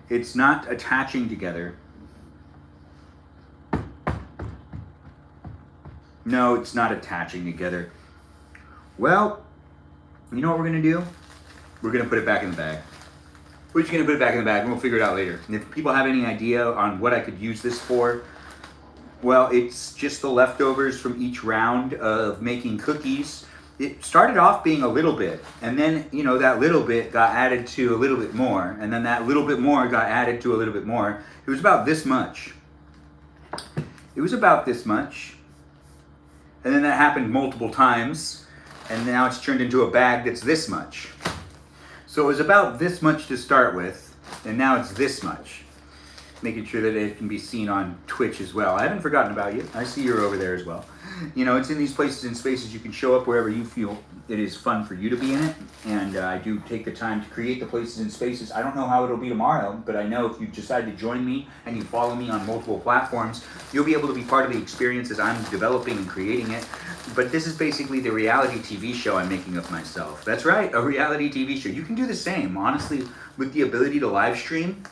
Speaker 1: It's not attaching together. No, it's not attaching together. Well, you know what we're gonna do? We're gonna put it back in the bag. We're just gonna put it back in the bag and we'll figure it out later. And if people have any idea on what I could use this for, well, it's just the leftovers from each round of making cookies. It started off being a little bit, and then, that little bit got added to a little bit more, and then that little bit more got added to a little bit more. It was about this much. And then that happened multiple times, and now it's turned into a bag that's this much. So it was about this much to start with, and now it's this much. Making sure that it can be seen on Twitch as well. I haven't forgotten about you. I see you're over there as well. You know, it's in these places and spaces you can show up wherever you feel it is fun for you to be in it. And I do take the time to create the places and spaces. I don't know how it'll be tomorrow, but I know if you decide to join me and you follow me on multiple platforms, you'll be able to be part of the experience as I'm developing and creating it. But this is basically the reality TV show I'm making of myself. That's right, a reality TV show. You can do the same, honestly, with the ability to live stream.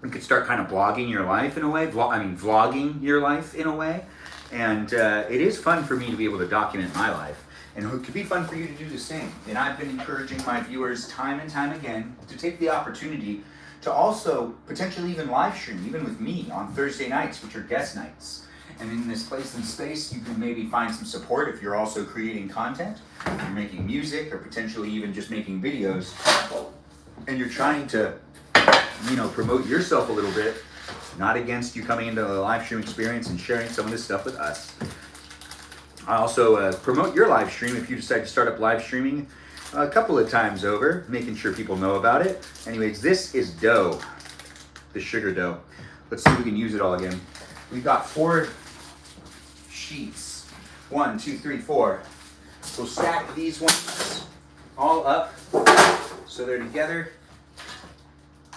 Speaker 1: You could start kind of blogging your life in a way, vlogging your life in a way. And it is fun for me to be able to document my life. And it could be fun for you to do the same. And I've been encouraging my viewers time and time again to take the opportunity to also potentially even live stream, even with me on Thursday nights, which are guest nights. And in this place and space, you can maybe find some support if you're also creating content, if you're making music, or potentially even just making videos. And you're trying to, you know, promote yourself a little bit, not against you coming into the live stream experience and sharing some of this stuff with us. I also promote your live stream if you decide to start up live streaming a couple of times over, making sure people know about it. Anyways, this is dough, the sugar dough. Let's see if we can use it all again. We've got 4 sheets. 1, 2, 3, 4. We'll stack these ones all up so they're together.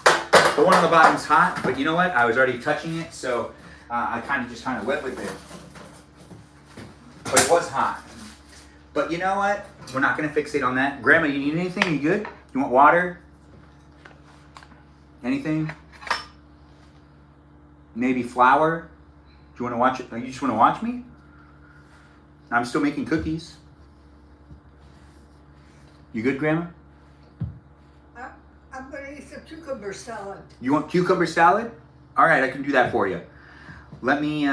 Speaker 1: The one on the bottom's hot, but you know what? I was already touching it, so I kind of wet with it. But it was hot. But you know what? We're not going to fixate on that. Grandma, you need anything? You good? You want water? Anything? Maybe flour? Do you want to watch it? You just want to watch me? I'm still making cookies. You good, Grandma?
Speaker 3: I'm going to eat some cucumber salad.
Speaker 1: You want cucumber salad? All right, I can do that for you. Let me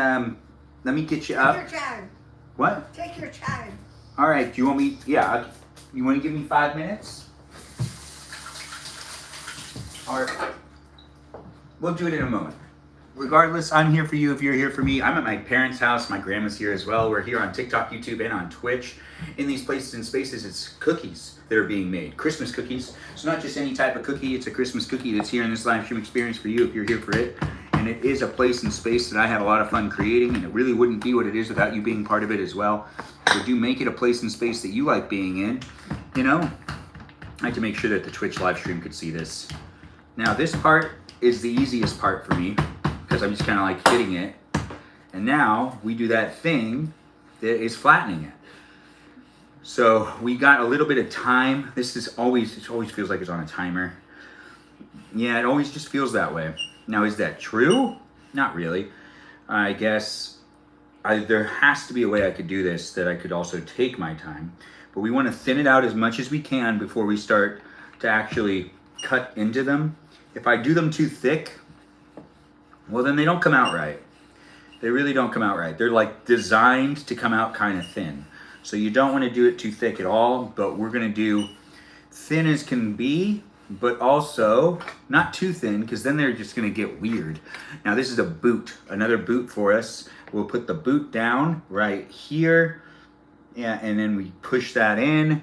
Speaker 1: get you up.
Speaker 3: Take your time.
Speaker 1: What?
Speaker 3: Take your time.
Speaker 1: All right. Do you want me? Yeah. You want to give me 5 minutes? All right. We'll do it in a moment. Regardless, I'm here for you if you're here for me. I'm at my parents' house. My grandma's here as well. We're here on TikTok, YouTube, and on Twitch. In these places and spaces, it's cookies that are being made. Christmas cookies. So not just any type of cookie. It's a Christmas cookie that's here in this live stream experience for you if you're here for it. And it is a place and space that I have a lot of fun creating. And it really wouldn't be what it is without you being part of it as well. So do make it a place and space that you like being in. You know, I like to make sure that the Twitch live stream could see this. Now this part is the easiest part for me, because I'm just kind of like hitting it. And now we do that thing that is flattening it. So we got a little bit of time. It always feels like it's on a timer. Yeah, it always just feels that way. Now, is that true? Not really. I guess there has to be a way I could do this that I could also take my time. But we want to thin it out as much as we can before we start to actually cut into them. If I do them too thick, well, then they don't come out right. They really don't come out right. They're like designed to come out kind of thin. So you don't want to do it too thick at all, but we're going to do thin as can be, but also not too thin, because then they're just going to get weird. Now this is a boot, another boot for us. We'll put the boot down right here. Yeah, and then we push that in.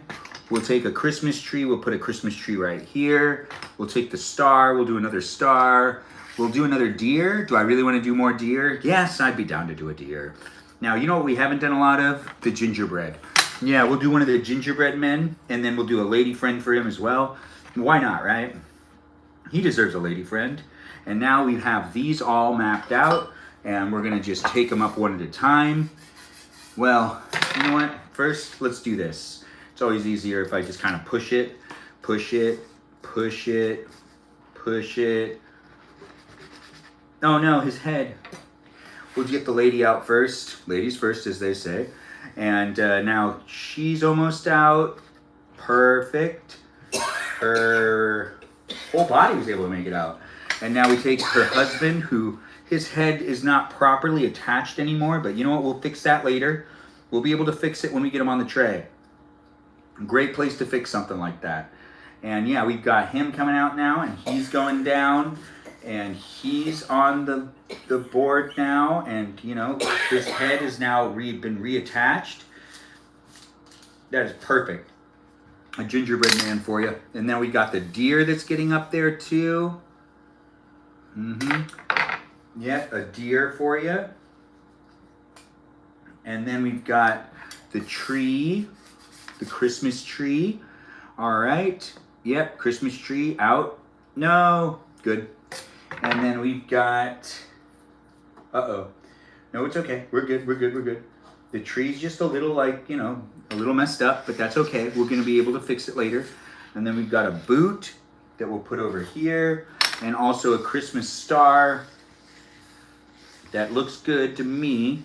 Speaker 1: We'll take a Christmas tree. We'll put a Christmas tree right here. We'll take the star. We'll do another star. We'll do another deer. Do I really want to do more deer? Yes, I'd be down to do a deer. Now, you know what we haven't done a lot of? The gingerbread. Yeah, we'll do one of the gingerbread men, and then we'll do a lady friend for him as well. Why not, right? He deserves a lady friend. And now we have these all mapped out, and we're going to just take them up one at a time. Well, you know what? First, let's do this. It's always easier if I just kind of push it, push it, push it, push it. Oh no, his head. We'll get the lady out first. Ladies first, as they say. And now she's almost out. Perfect. Her whole body was able to make it out. And now we take her husband, who his head is not properly attached anymore. But you know what? We'll fix that later. We'll be able to fix it when we get him on the tray. Great place to fix something like that. And yeah, we've got him coming out now, and he's going down. And he's on the board now, and you know, his head is now been reattached. That is perfect. A gingerbread man for you. And then we got the deer that's getting up there too. Yep, a deer for you. And then we've got the tree, the Christmas tree. All right. Yep, Christmas tree out. No, good. And then we've got, no, it's okay. We're good, we're good, we're good. The tree's just a little like, you know, a little messed up, but that's okay. We're gonna be able to fix it later. And then we've got a boot that we'll put over here, and also a Christmas star. That looks good to me.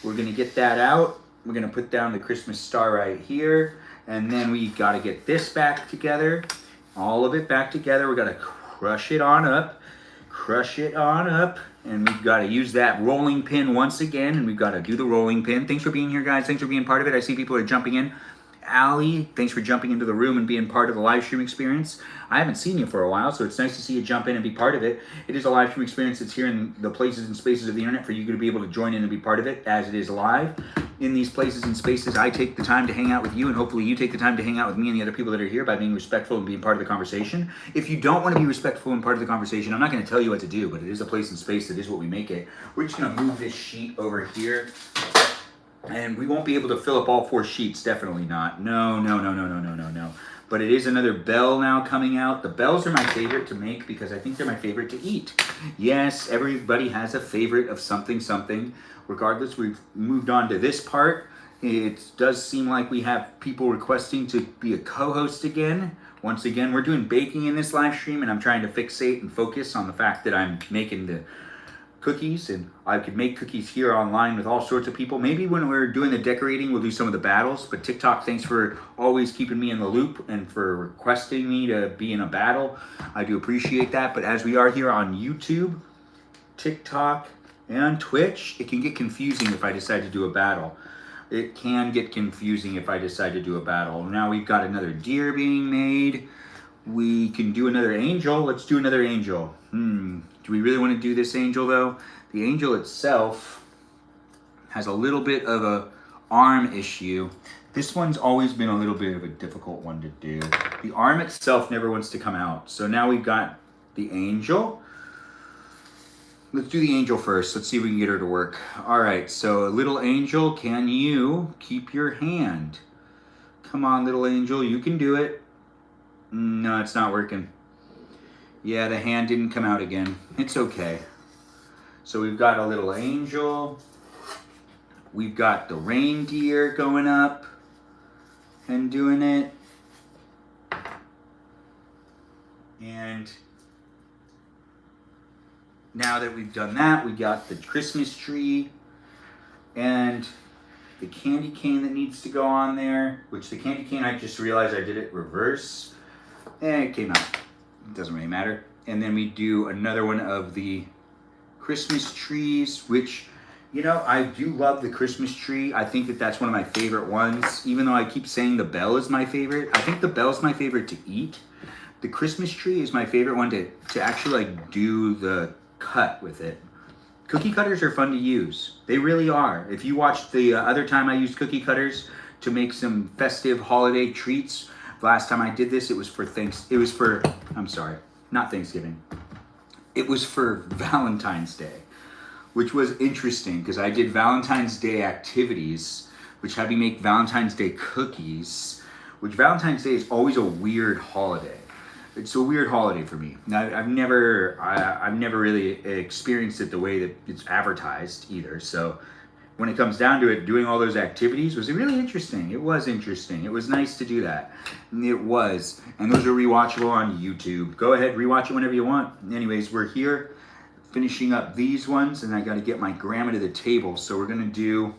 Speaker 1: We're gonna get that out. We're gonna put down the Christmas star right here, and then we gotta get this back together. All of it back together. We gotta crush it on up, and we've got to use that rolling pin once again, and we've got to do the rolling pin. Thanks for being here, guys. Thanks for being part of it. I see people are jumping in. Allie, thanks for jumping into the room and being part of the live stream experience. I haven't seen you for a while, so it's nice to see you jump in and be part of it. It is a live stream experience that's here in the places and spaces of the internet for you to be able to join in and be part of it as it is live. In these places and spaces, I take the time to hang out with you, and hopefully you take the time to hang out with me and the other people that are here by being respectful and being part of the conversation. If you don't want to be respectful and part of the conversation, I'm not going to tell you what to do, but it is a place and space that is what we make it. We're just going to move this sheet over here. And we won't be able to fill up all 4 sheets, definitely not. No. But it is another bell now coming out. The bells are my favorite to make because I think they're my favorite to eat. Yes, everybody has a favorite of something. Regardless, we've moved on to this part. It does seem like we have people requesting to be a co-host again. Once again, we're doing baking in this live stream, and I'm trying to fixate and focus on the fact that I'm making the cookies, and I could make cookies here online with all sorts of people. Maybe when we're doing the decorating, we'll do some of the battles. But TikTok, thanks for always keeping me in the loop and for requesting me to be in a battle. I do appreciate that. But as we are here on YouTube, TikTok, and Twitch, it can get confusing if I decide to do a battle. It can get confusing if I decide to do a battle. Now we've got another deer being made. We can do another angel. Let's do another angel. Do we really want to do this angel though? The angel itself has a little bit of a arm issue. This one's always been a little bit of a difficult one to do. The arm itself never wants to come out. So now we've got the angel. Let's do the angel first. Let's see if we can get her to work. All right, so little angel, can you keep your hand? Come on, little angel, you can do it. No, it's not working. Yeah, the hand didn't come out again. It's okay. So we've got a little angel. We've got the reindeer going up and doing it. And now that we've done that, we got the Christmas tree and the candy cane that needs to go on there, which the candy cane, I just realized I did it reverse. And it came out. It doesn't really matter. And then we do another one of the Christmas trees, which, you know, I do love the Christmas tree. I think that that's one of my favorite ones. Even though I keep saying the bell is my favorite, I think the bell's my favorite to eat. The Christmas tree is my favorite one to actually like do the cut with it. Cookie cutters are fun to use. They really are. If you watched the other time I used cookie cutters to make some festive holiday treats, last time I did this, it was for not Thanksgiving. It was for Valentine's Day, which was interesting because I did Valentine's Day activities, which had me make Valentine's Day cookies, which Valentine's Day is always a weird holiday. It's a weird holiday for me. Now, I've never really experienced it the way that it's advertised either. So when it comes down to it, doing all those activities was really interesting. It was interesting. It was nice to do that. It was. And those are rewatchable on YouTube. Go ahead, rewatch it whenever you want. Anyways, we're here finishing up these ones, and I got to get my grandma to the table. So we're going to do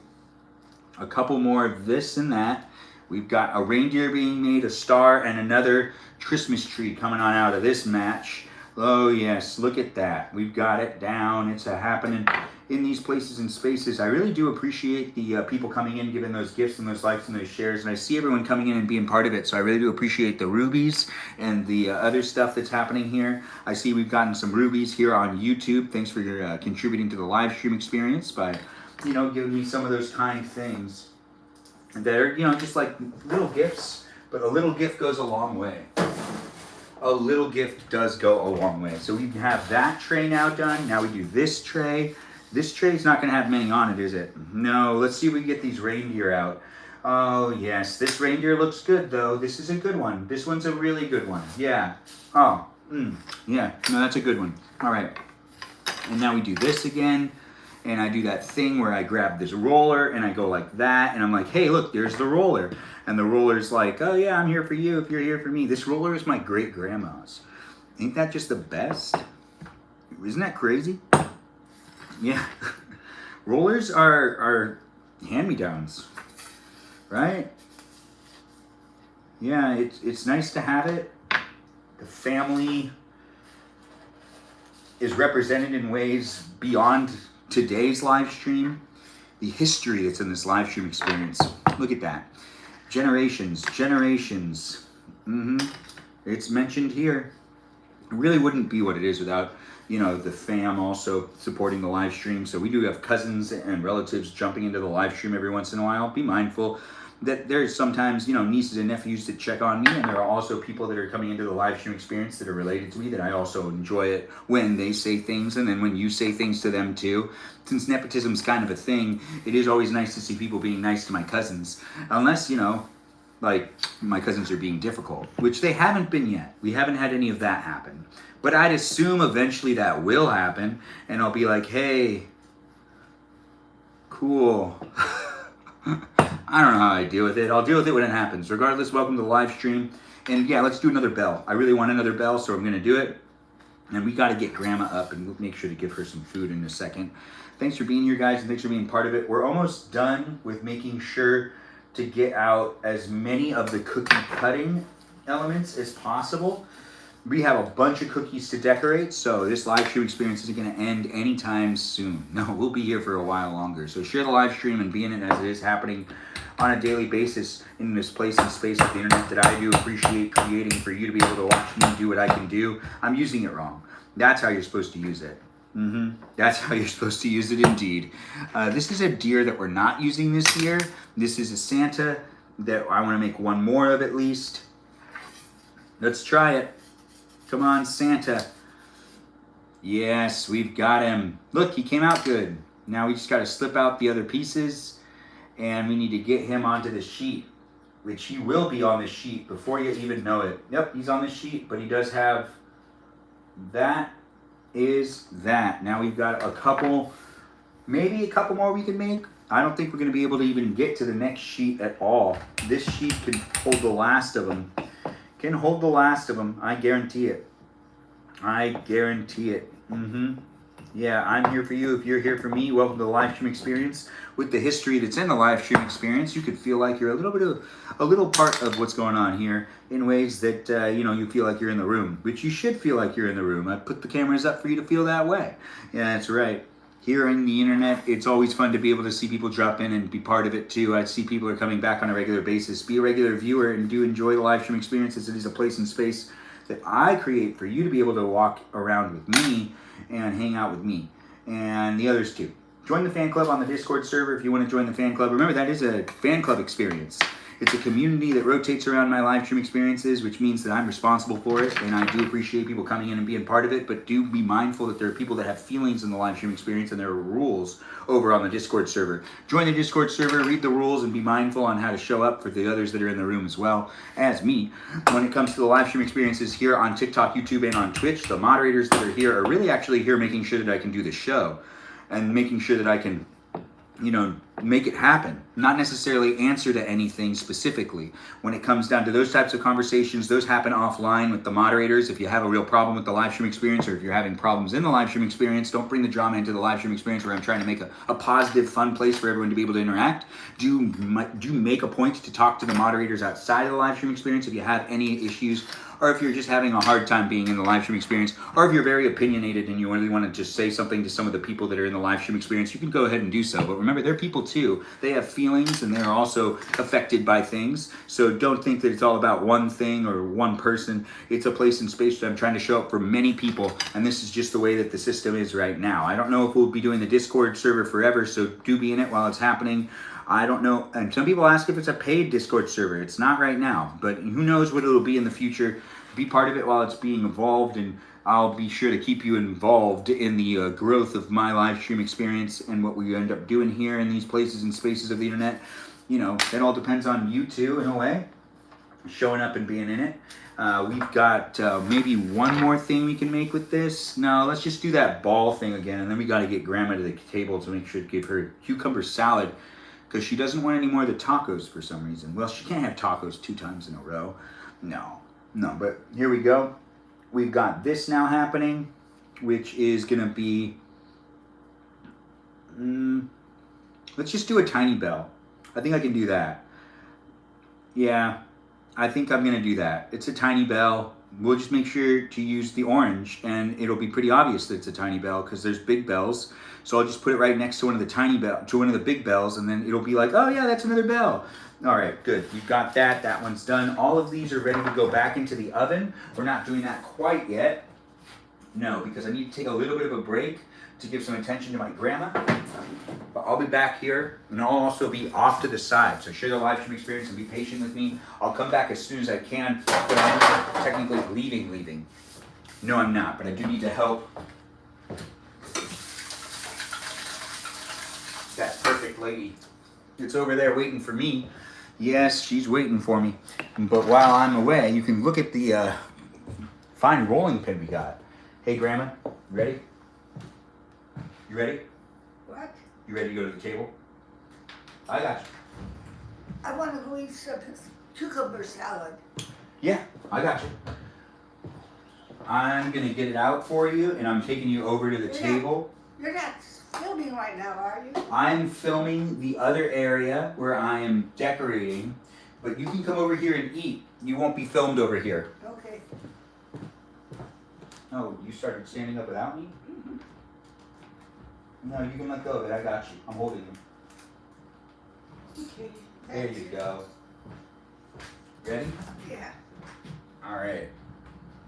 Speaker 1: a couple more of this and that. We've got a reindeer being made, a star, and another Christmas tree coming on out of this match. Oh yes, look at that. We've got it down. It's happening in these places and spaces. I really do appreciate the people coming in, giving those gifts and those likes and those shares. And I see everyone coming in and being part of it. So I really do appreciate the rubies and the other stuff that's happening here. I see we've gotten some rubies here on YouTube. Thanks for your contributing to the live stream experience by, you know, giving me some of those kind things. that are, just like little gifts, but a little gift goes a long way. A little gift does go a long way. So we have that tray now done. Now we do this tray. This tray's not gonna have many on it, is it? No, let's see if we can get these reindeer out. Oh yes, this reindeer looks good though. This is a good one. This one's a really good one. Yeah. Oh, yeah, no, that's a good one. All right, and now we do this again. And I do that thing where I grab this roller and I go like that. And I'm like, hey, look, there's the roller. And the roller's like, oh yeah, I'm here for you if you're here for me. This roller is my great grandma's. Ain't that just the best? Isn't that crazy? Yeah. Rollers are hand-me-downs, right? Yeah, it's nice to have it. The family is represented in ways beyond today's live stream. The history that's in this live stream experience. Look at that. Generations. It's mentioned here. It really wouldn't be what it is without, the fam also supporting the live stream. So we do have cousins and relatives jumping into the live stream every once in a while. Be mindful that there's sometimes, nieces and nephews that check on me, and there are also people that are coming into the live stream experience that are related to me that I also enjoy it when they say things, and then when you say things to them too. Since nepotism's kind of a thing, it is always nice to see people being nice to my cousins. Unless, like my cousins are being difficult, which they haven't been yet. We haven't had any of that happen. But I'd assume eventually that will happen, and I'll be like, hey, cool. I don't know how I deal with it. I'll deal with it when it happens. Regardless, welcome to the live stream. And yeah, let's do another bell. I really want another bell, so I'm going to do it. And we got to get Grandma up and make sure to give her some food in a second. Thanks for being here, guys, and thanks for being part of it. We're almost done with making sure to get out as many of the cookie cutting elements as possible. We have a bunch of cookies to decorate, so this live stream experience isn't going to end anytime soon. No, we'll be here for a while longer. So share the live stream and be in it as it is happening on a daily basis in this place and space of the internet that I do appreciate creating for you to be able to watch me do what I can do. I'm using it wrong. That's how you're supposed to use it. That's how you're supposed to use it indeed. This is a deer that we're not using this year. This is a Santa that I want to make one more of at least. Let's try it. Come on, Santa. Yes, we've got him. Look, he came out good. Now we just got to slip out the other pieces, and we need to get him onto the sheet, which he will be on the sheet before you even know it. Yep, he's on the sheet, but he does have... That is that. Now we've got a couple, maybe a couple more we can make. I don't think we're going to be able to even get to the next sheet at all. This sheet can hold the last of them. Can hold the last of them. I guarantee it. I guarantee it. Yeah, I'm here for you if you're here for me. Welcome to the live stream experience. With the history that's in the live stream experience, you could feel like you're a little part of what's going on here in ways that you feel like you're in the room, which you should feel like you're in the room. I put the cameras up for you to feel that way. Yeah, that's right. Here on the internet, it's always fun to be able to see people drop in and be part of it too. I see people are coming back on a regular basis. Be a regular viewer and do enjoy the live stream experience, as it is a place and space that I create for you to be able to walk around with me and hang out with me and the others too. Join the fan club on the Discord server if you want to join the fan club. Remember, that is a fan club experience. It's a community that rotates around my live stream experiences, which means that I'm responsible for it, and I do appreciate people coming in and being part of it, but do be mindful that there are people that have feelings in the live stream experience, and there are rules over on the Discord server. Join the Discord server, read the rules, and be mindful on how to show up for the others that are in the room as well as me. When it comes to the live stream experiences here on TikTok, YouTube, and on Twitch, the moderators that are here are really actually here making sure that I can do the show and making sure that I can make it happen, not necessarily answer to anything specifically. When it comes down to those types of conversations, those happen offline with the moderators. If you have a real problem with the live stream experience, or if you're having problems in the live stream experience, don't bring the drama into the live stream experience where I'm trying to make a positive, fun place for everyone to be able to interact. Do make a point to talk to the moderators outside of the live stream experience if you have any issues, or if you're just having a hard time being in the live stream experience, or if you're very opinionated and you really want to just say something to some of the people that are in the live stream experience, you can go ahead and do so. But remember, they're people too. They have feelings, and they're also affected by things. So don't think that it's all about one thing or one person. It's a place and space that I'm trying to show up for many people, and this is just the way that the system is right now. I don't know if we'll be doing the Discord server forever, so do be in it while it's happening. I don't know. And some people ask if it's a paid Discord server. It's not right now, but who knows what it'll be in the future. Be part of it while it's being evolved, and I'll be sure to keep you involved in the growth of my live stream experience and what we end up doing here in these places and spaces of the internet. You know, that all depends on you too, in a way, showing up and being in it. We've got maybe one more thing we can make with this. No, let's just do that ball thing again, and then we got to get Grandma to the table to make sure to give her cucumber salad, because she doesn't want any more of the tacos for some reason. Well, she can't have tacos 2 times in a row. No, but here we go. We've got this now happening, which is going to be, let's just do a tiny bell. I think I can do that. Yeah, I think I'm going to do that. It's a tiny bell. We'll just make sure to use the orange, and it'll be pretty obvious that it's a tiny bell because there's big bells. So I'll just put it right next to one of the big bells, and then it'll be like, oh yeah, that's another bell. All right, good. We've got that. That one's done. All of these are ready to go back into the oven. We're not doing that quite yet. No, because I need to take a little bit of a break to give some attention to my grandma. But I'll be back here, and I'll also be off to the side. So share the live stream experience and be patient with me. I'll come back as soon as I can, but I'm not technically leaving. No, I'm not, but I do need to help that perfect lady. It's over there waiting for me. Yes, she's waiting for me. But while I'm away, you can look at the fine rolling pin we got. Hey, Grandma, ready? You ready?
Speaker 3: What?
Speaker 1: You ready to go to the table? I got you.
Speaker 3: I want to go eat some cucumber salad.
Speaker 1: Yeah, I got you. I'm going to get it out for you, and I'm taking you over to the table.
Speaker 3: You're not filming right now, are you?
Speaker 1: I'm filming the other area where I am decorating, but you can come over here and eat. You won't be filmed over here.
Speaker 3: Okay.
Speaker 1: Oh, you started standing up without me?
Speaker 3: Mm-hmm.
Speaker 1: No, you can let go of it. I got you. I'm holding you.
Speaker 3: Okay.
Speaker 1: There you go. Ready?
Speaker 3: Yeah.
Speaker 1: All right.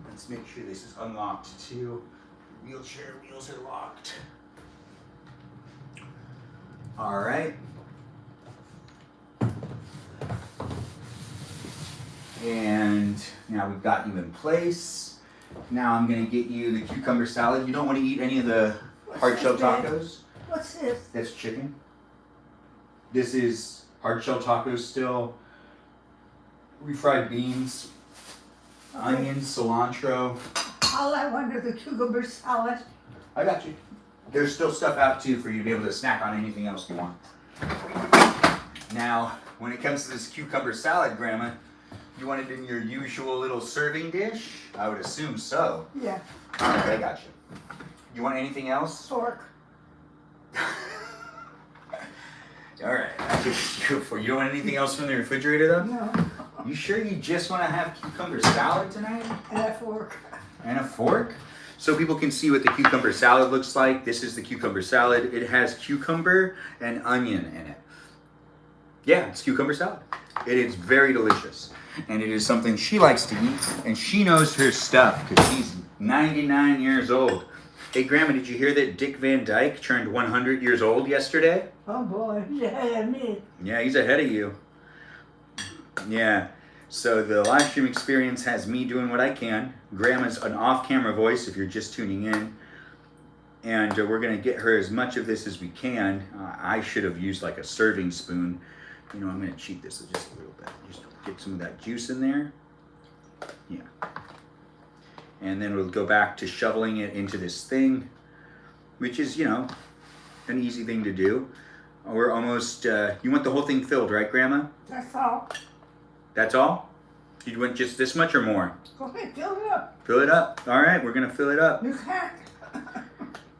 Speaker 1: Let's make sure this is unlocked too. Wheelchair wheels are locked. All right. And now we've got you in place. Now I'm gonna get you the cucumber salad. You don't want to eat any of the hard shell tacos?
Speaker 3: What's this?
Speaker 1: That's chicken. This is hard shell tacos still. Refried beans, onions, cilantro.
Speaker 3: All I want is the cucumber salad.
Speaker 1: I got you. There's still stuff out too for you to be able to snack on anything else you want. Now, when it comes to this cucumber salad, Grandma, you want it in your usual little serving dish? I would assume so.
Speaker 3: Yeah.
Speaker 1: All right, I got you. You want anything else?
Speaker 3: Fork.
Speaker 1: All right, I can do it for you. You don't want anything else from the refrigerator though?
Speaker 3: No.
Speaker 1: You sure you just want to have cucumber salad tonight?
Speaker 3: And a fork.
Speaker 1: And a fork? So people can see what the cucumber salad looks like. This is the cucumber salad. It has cucumber and onion in it. Yeah, it's cucumber salad. It is very delicious. And it is something she likes to eat. And she knows her stuff because she's 99 years old. Hey, Grandma, did you hear that Dick Van Dyke turned 100 years old yesterday?
Speaker 3: Oh boy, he's ahead of me.
Speaker 1: Yeah, he's ahead of you. Yeah. So the live stream experience has me doing what I can. Grandma's an off-camera voice if you're just tuning in. And we're going to get her as much of this as we can. I should have used like a serving spoon. You know, I'm going to cheat this just a little bit. Just get some of that juice in there. Yeah. And then we'll go back to shoveling it into this thing, which is, you know, an easy thing to do. We're almost, you want the whole thing filled, right, Grandma?
Speaker 3: That's all.
Speaker 1: That's all? You want just this much or more?
Speaker 3: Go ahead, fill it up.
Speaker 1: Fill it up. All right, we're going to fill it up.
Speaker 3: You can't.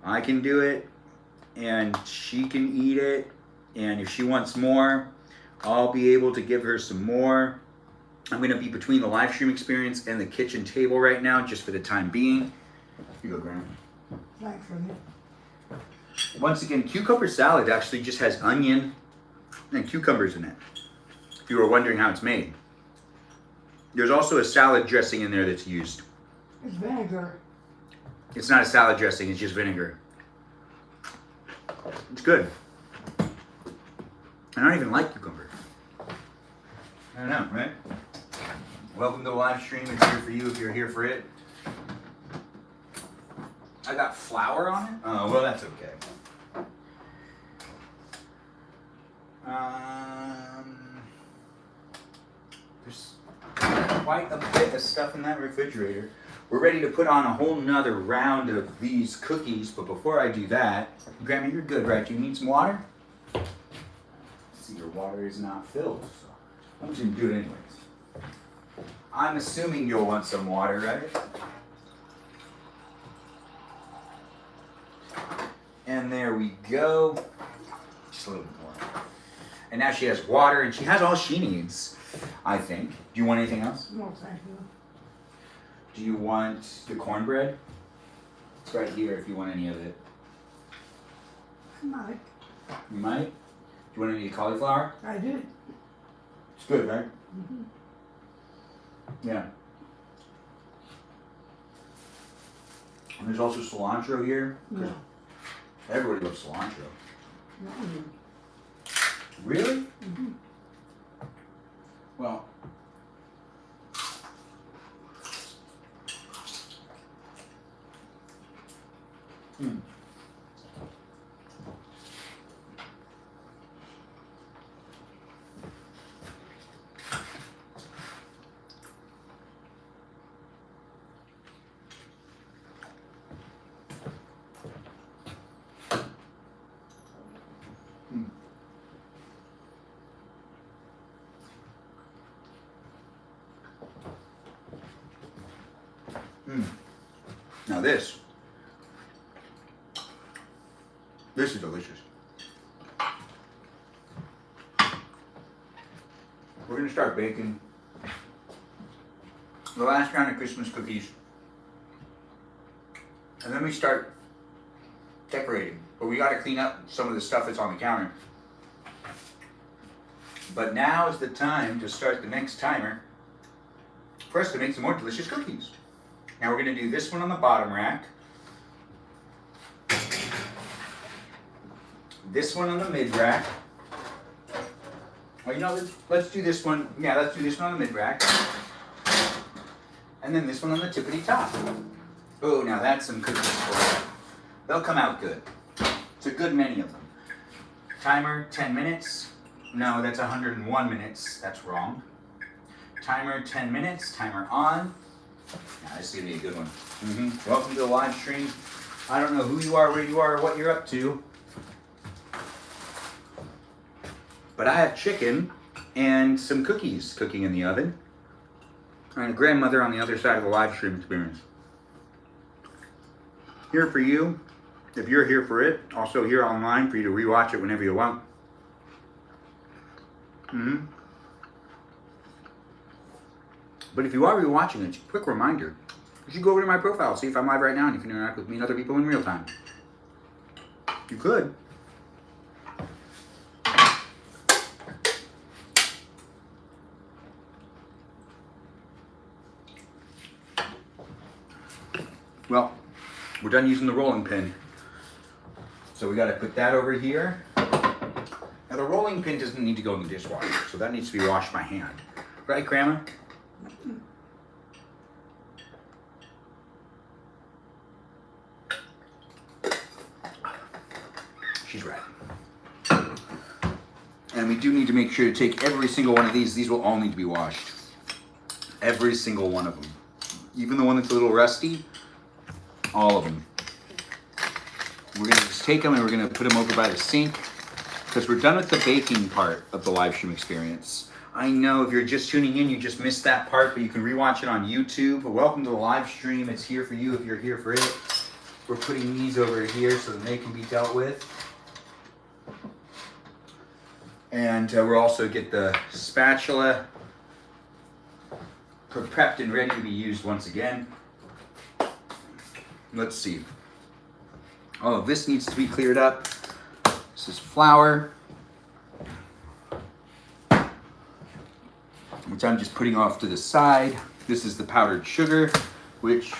Speaker 1: I can do it, and she can eat it, and if she wants more, I'll be able to give her some more. I'm going to be between the live stream experience and the kitchen table right now, just for the time being. Here you go, Grandma.
Speaker 3: Thanks for me.
Speaker 1: Once again, cucumber salad actually just has onion and cucumbers in it, if you were wondering how it's made. There's also a salad dressing in there that's used.
Speaker 3: It's vinegar.
Speaker 1: It's not a salad dressing, it's just vinegar. It's good. I don't even like cucumber. I don't know, right? Welcome to the live stream. It's here for you if you're here for it. I got flour on it? Oh, well, that's okay. There's quite a bit of stuff in that refrigerator. We're ready to put on a whole nother round of these cookies, but before I do that, Grandma, you're good, right? Do you need some water? See, your water is not filled, so I'm just gonna do it anyways. I'm assuming you'll want some water, right? And there we go. Just a little bit more. And now she has water, and she has all she needs, I think. Do you want anything else?
Speaker 3: No, thank you.
Speaker 1: Do you want the cornbread? It's right here if you want any of it.
Speaker 3: I might.
Speaker 1: You might? Do you want any cauliflower?
Speaker 3: I did.
Speaker 1: It's good, right?
Speaker 3: Mm-hmm.
Speaker 1: Yeah. And there's also cilantro here.
Speaker 3: No.
Speaker 1: Everybody loves cilantro.
Speaker 3: No.
Speaker 1: Really?
Speaker 3: Mm-hmm.
Speaker 1: Well, hmm. Now this is delicious. We're gonna start baking the last round of Christmas cookies, and then we start decorating. But we gotta clean up some of the stuff that's on the counter. But now is the time to start the next timer for us to make some more delicious cookies. Now we're going to do this one on the bottom rack, this one on the mid rack. Oh, you know, let's do this one. Yeah, let's do this one on the mid rack, and then this one on the tippity top. Oh, now that's some cookies for you. They'll come out good. It's a good many of them. Timer 10 minutes. No, that's 101 minutes. That's wrong. Timer 10 minutes. Timer on. Now, this is going to be a good one. Welcome to the live stream. I don't know who you are, where you are, or what you're up to. But I have chicken and some cookies cooking in the oven. And a grandmother on the other side of the live stream experience. Here for you, if you're here for it. Also here online for you to rewatch it whenever you want. But if you are rewatching it, quick reminder, you should go over to my profile, see if I'm live right now, and you can interact with me and other people in real time. You could. Well, we're done using the rolling pin. So we got to put that over here. Now the rolling pin doesn't need to go in the dishwasher, so that needs to be washed by hand. Right, Grandma? She's right. And we do need to make sure to take every single one of these. These will all need to be washed. Every single one of them. Even the one that's a little rusty, all of them. We're going to just take them and we're going to put them over by the sink because we're done with the baking part of the live stream experience. I know if you're just tuning in, you just missed that part, but you can rewatch it on YouTube. But welcome to the live stream. It's here for you if you're here for it. We're putting these over here so that they can be dealt with. And we'll also get the spatula prepped and ready to be used once again. Let's see. Oh, this needs to be cleared up. This is flour, which I'm just putting off to the side. This is the powdered sugar, which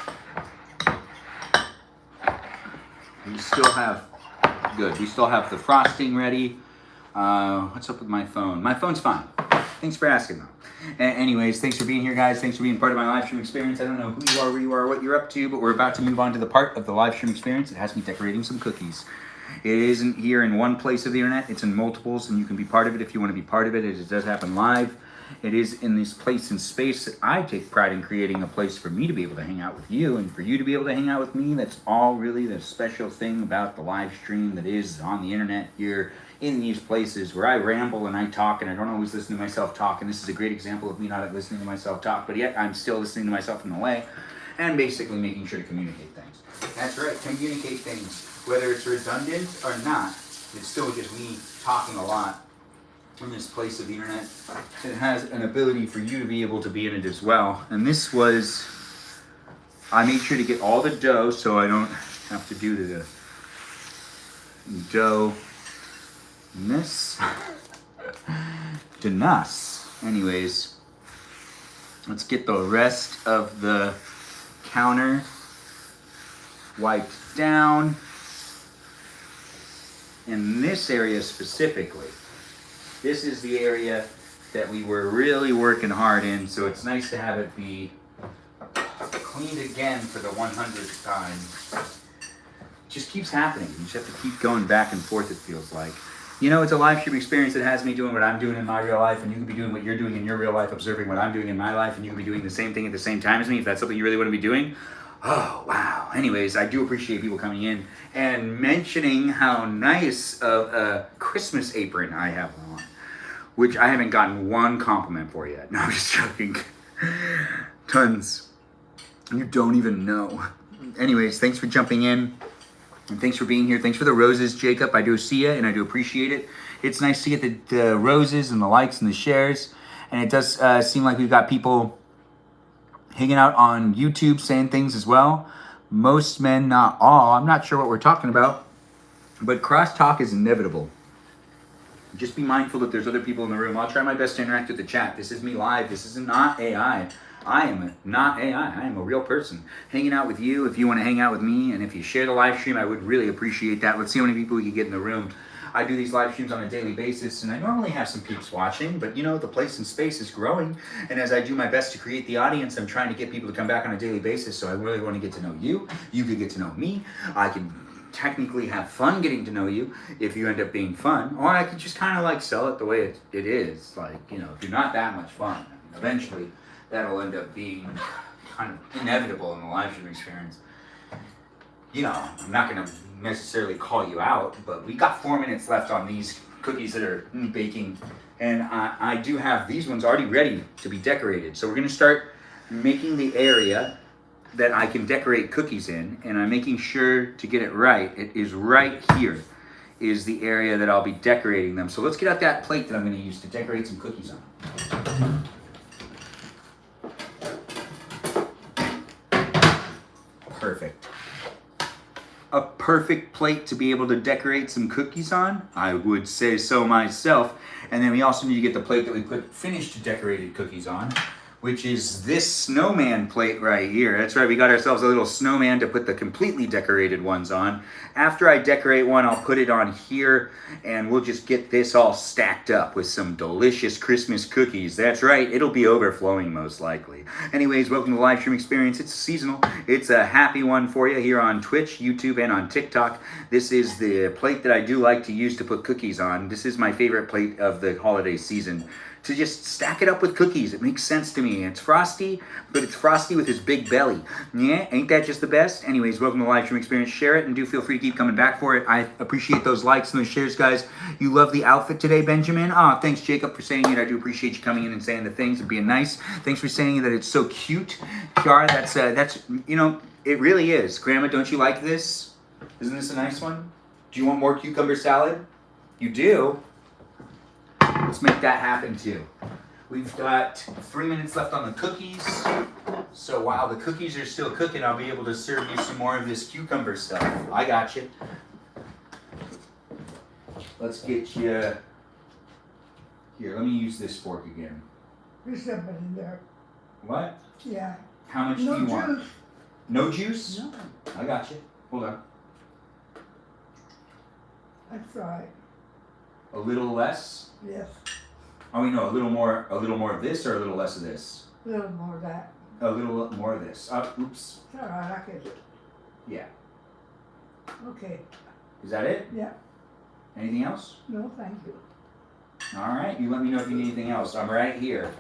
Speaker 1: we still have. Good. We still have the frosting ready. What's up with my phone? My phone's fine. Thanks for asking, though. Anyways, thanks for being here, guys. Thanks for being part of my live stream experience. I don't know who you are, where you are, what you're up to, but we're about to move on to the part of the live stream experience that has me decorating some cookies. It isn't here in one place of the internet. It's in multiples, and you can be part of it if you want to be part of it. It does happen live. It is in this place and space that I take pride in creating a place for me to be able to hang out with you and for you to be able to hang out with me. That's all really the special thing about the live stream that is on the internet here in these places where I ramble and I talk and I don't always listen to myself talk. And this is a great example of me not listening to myself talk, but yet I'm still listening to myself in the way and basically making sure to communicate things. That's right, communicate things. Whether it's redundant or not, it still gives me talking a lot in this place of the internet. It has an ability for you to be able to be in it as well. And this was, I made sure to get all the dough so I don't have to do the dough ness. Anyways, let's get the rest of the counter wiped down. In this area specifically, this is the area that we were really working hard in, so it's nice to have it be cleaned again for the 100th time. It just keeps happening. You just have to keep going back and forth, it feels like. You know, it's a live stream experience that has me doing what I'm doing in my real life, and you can be doing what you're doing in your real life, observing what I'm doing in my life, and you can be doing the same thing at the same time as me if that's something you really want to be doing. Oh, wow. Anyways, I do appreciate people coming in and mentioning how nice of a Christmas apron I have on, which I haven't gotten one compliment for yet. No, I'm just joking. Tons. You don't even know. Anyways, thanks for jumping in. And thanks for being here. Thanks for the roses, Jacob. I do see you, and I do appreciate it. It's nice to get the roses and the likes and the shares. And it does seem like we've got people hanging out on YouTube saying things as well. Most men, not all. I'm not sure what we're talking about. But crosstalk is inevitable. Just be mindful that there's other people in the room. I'll try my best to interact with the chat. This is me live. This is not AI. I am not AI. I am a real person hanging out with you if you want to hang out with me. And if you share the live stream, I would really appreciate that. Let's see how many people we can get in the room. I do these live streams on a daily basis, and I normally have some peeps watching, but you know, the place and space is growing. And as I do my best to create the audience, I'm trying to get people to come back on a daily basis. So I really want to get to know you. You could get to know me. I can technically have fun getting to know you if you end up being fun, or I could just kind of like sell it the way it is. Like, you know, if you're not that much fun, eventually that'll end up being kind of inevitable in the live stream experience. You know, I'm not going to necessarily call you out, but we got 4 minutes left on these cookies that are baking, and I do have these ones already ready to be decorated. So we're going to start making the area that I can decorate cookies in, and I'm making sure to get it right. It is right here is the area that I'll be decorating them. So let's get out that plate that I'm going to use to decorate some cookies on. Perfect. A perfect plate to be able to decorate some cookies on? I would say so myself. And then we also need to get the plate that we put finished decorated cookies on, which is this snowman plate right here. That's right, we got ourselves a little snowman to put the completely decorated ones on. After I decorate one, I'll put it on here, and we'll just get this all stacked up with some delicious Christmas cookies. That's right, it'll be overflowing most likely. Anyways, welcome to the live stream experience. It's seasonal. It's a happy one for you here on Twitch, YouTube, and on TikTok. This is the plate that I do like to use to put cookies on. This is my favorite plate of the holiday season, to just stack it up with cookies. It makes sense to me. It's frosty, but it's frosty with his big belly. Yeah, ain't that just the best? Anyways, welcome to the live stream experience. Share it, and do feel free to keep coming back for it. I appreciate those likes and those shares, guys. You love the outfit today, Benjamin? Ah, thanks, Jacob, for saying it. I do appreciate you coming in and saying the things and being nice. Thanks for saying that it's so cute. Kiara, that's you know, it really is. Grandma, don't you like this? Isn't this a nice one? Do you want more cucumber salad? You do? Let's make that happen too. We've got 3 minutes left on the cookies. So while the cookies are still cooking, I'll be able to serve you some more of this cucumber stuff. I got you. Let's get you... Here, let me use this fork again.
Speaker 3: There's something in there.
Speaker 1: What?
Speaker 3: Yeah.
Speaker 1: How much do you want? No juice?
Speaker 3: No.
Speaker 1: I got you. Hold on.
Speaker 3: That's right.
Speaker 1: A little less?
Speaker 3: Yes,
Speaker 1: Oh, we know a little more of this or a little less of this?
Speaker 3: a little more of that.
Speaker 1: A little more of this. Oops.
Speaker 3: It's all right, I can.
Speaker 1: Yeah.
Speaker 3: Okay,
Speaker 1: Is that it?
Speaker 3: yeah,
Speaker 1: Anything else?
Speaker 3: no, thank you.
Speaker 1: All right. You let me know if you need anything else. I'm right here.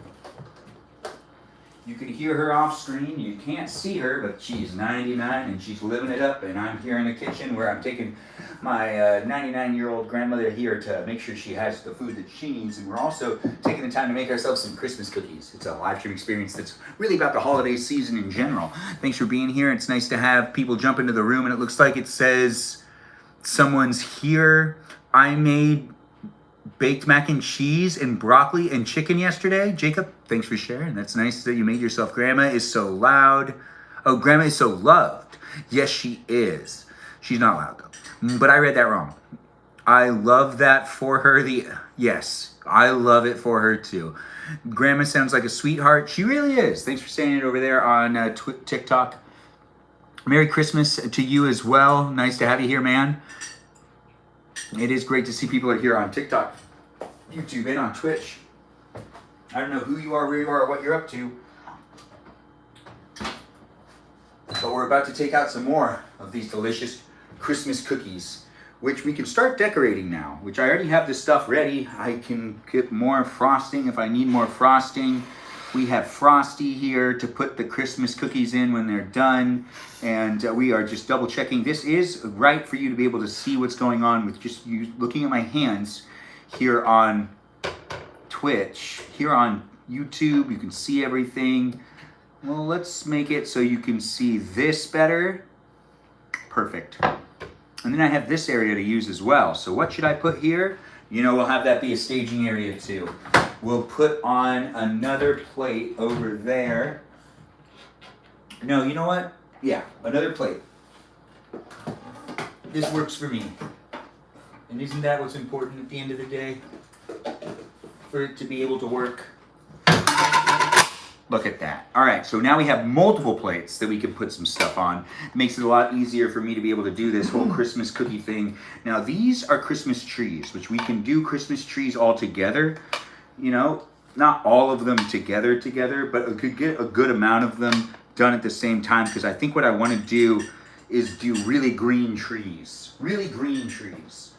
Speaker 1: You can hear her off screen. You can't see her, but she's 99 and she's living it up. And I'm here in the kitchen where I'm taking my 99-year-old grandmother here to make sure she has the food that she needs. And we're also taking the time to make ourselves some Christmas cookies. It's a live stream experience that's really about the holiday season in general. Thanks for being here. It's nice to have people jump into the room, and it looks like it says someone's here. I made baked mac and cheese and broccoli and chicken yesterday. Jacob, thanks for sharing. That's nice that you made yourself. Grandma is so loud. Oh, Grandma is so loved. Yes, she is. She's not loud though. But I read that wrong. I love that for her. Yes, I love it for her too. Grandma sounds like a sweetheart. She really is. Thanks for saying it over there on TikTok. Merry Christmas to you as well. Nice to have you here, man. It is great to see people are here on TikTok, YouTube, and on Twitch. I don't know who you are, where you are, or what you're up to. But we're about to take out some more of these delicious Christmas cookies, which we can start decorating now, which I already have this stuff ready. I can get more frosting if I need more frosting. We have Frosty here to put the Christmas cookies in when they're done. And we are just double checking. This is right for you to be able to see what's going on with just you looking at my hands here on Twitch. Here on YouTube, you can see everything. Well, let's make it so you can see this better. Perfect. And then I have this area to use as well. So what should I put here? You know, we'll have that be a staging area too. We'll put on another plate over there. No, you know what? Yeah, another plate. This works for me. And isn't that what's important at the end of the day? For it to be able to work. Look at that. All right, so now we have multiple plates that we can put some stuff on. It makes it a lot easier for me to be able to do this whole Christmas cookie thing. Now, these are Christmas trees, which we can do Christmas trees all together. You know, not all of them together, but I could get a good amount of them done at the same time, because I think what I want to do is do really green trees. Really green trees.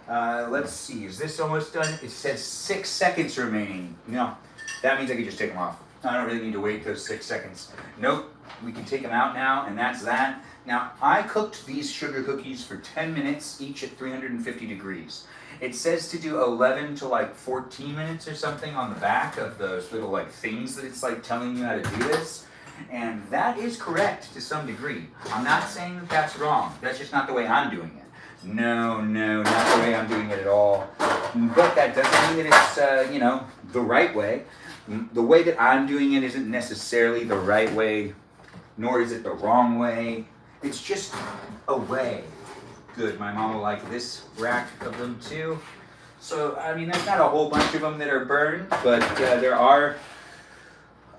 Speaker 1: Let's see, is this almost done? It says 6 seconds remaining. No, that means I can just take them off. I don't really need to wait those 6 seconds. Nope, we can take them out now, and that's that. Now, I cooked these sugar cookies for 10 minutes, each at 350 degrees. It says to do 11 to like 14 minutes or something on the back of those little like things that it's like telling you how to do this. And that is correct to some degree. I'm not saying that that's wrong. That's just not the way I'm doing it. No, not the way I'm doing it at all. But that doesn't mean that it's, you know, the right way. The way that I'm doing it isn't necessarily the right way, nor is it the wrong way. It's just a way. Good, my mom will like this rack of them too. So, I mean, there's not a whole bunch of them that are burned, but there are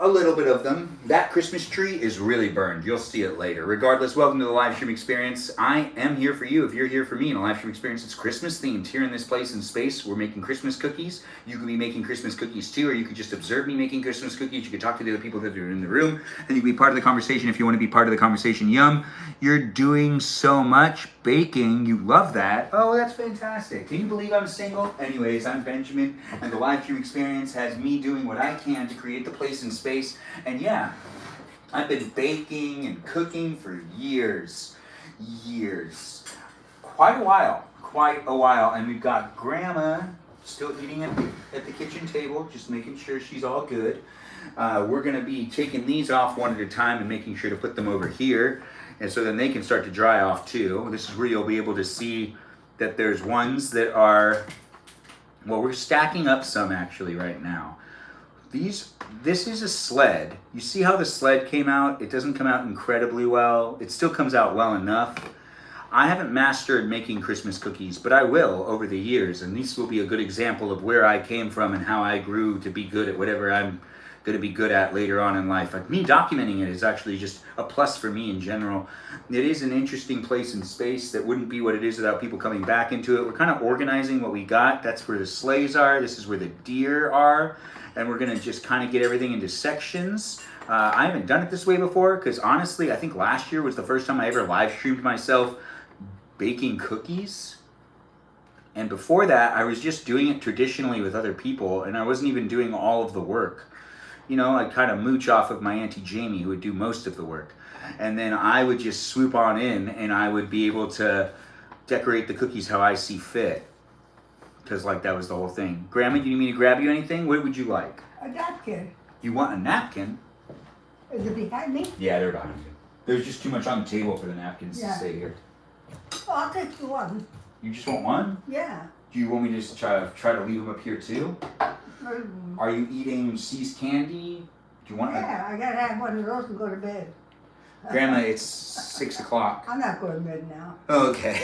Speaker 1: a little bit of them. That Christmas tree is really burned. You'll see it later. Regardless, welcome to the live stream experience. I am here for you if you're here for me in a live stream experience. It's Christmas themed here in this place and space. We're making Christmas cookies. You can be making Christmas cookies too, or you could just observe me making Christmas cookies. You could talk to the other people that are in the room, and you can be part of the conversation if you want to be part of the conversation. Yum, you're doing so much baking. You love that. Oh, that's fantastic. Can you believe I'm single? Anyways, I'm Benjamin, and the live stream experience has me doing what I can to create the place and space. And yeah, I've been baking and cooking for years. Quite a while. And we've got Grandma still eating at the kitchen table, just making sure she's all good. We're gonna be taking these off one at a time and making sure to put them over here. And so then they can start to dry off too. This is where you'll be able to see that there's ones that are, well, we're stacking up some actually right now. This is a sled. You see how the sled came out? It doesn't come out incredibly well. It still comes out well enough. I haven't mastered making Christmas cookies, but I will over the years. And this will be a good example of where I came from and how I grew to be good at whatever I'm going to be good at later on in life. Like me documenting it is actually just a plus for me in general. It is an interesting place in space that wouldn't be what it is without people coming back into it. We're kind of organizing what we got. That's where the sleighs are. This is where the deer are. And we're going to just kind of get everything into sections. I haven't done it this way before because honestly, I think last year was the first time I ever live streamed myself baking cookies. And before that, I was just doing it traditionally with other people, and I wasn't even doing all of the work. You know, I'd kind of mooch off of my Auntie Jamie, who would do most of the work. And then I would just swoop on in, and I would be able to decorate the cookies how I see fit. Because, like, that was the whole thing. Grandma, do you need me to grab you anything? What would you like?
Speaker 3: A napkin.
Speaker 1: You want a napkin?
Speaker 3: Is it behind me?
Speaker 1: Yeah, they're behind you. There's just too much on the table for the napkins
Speaker 3: Yeah.
Speaker 1: to stay here.
Speaker 3: Oh, I'll take the one.
Speaker 1: You just want one?
Speaker 3: Yeah.
Speaker 1: Do you want me to just try to leave them up here too? Are you eating C's candy? Do you want?
Speaker 3: Yeah, I gotta have one of those to go to bed.
Speaker 1: Grandma, it's 6 o'clock.
Speaker 3: I'm not going to bed now.
Speaker 1: Okay.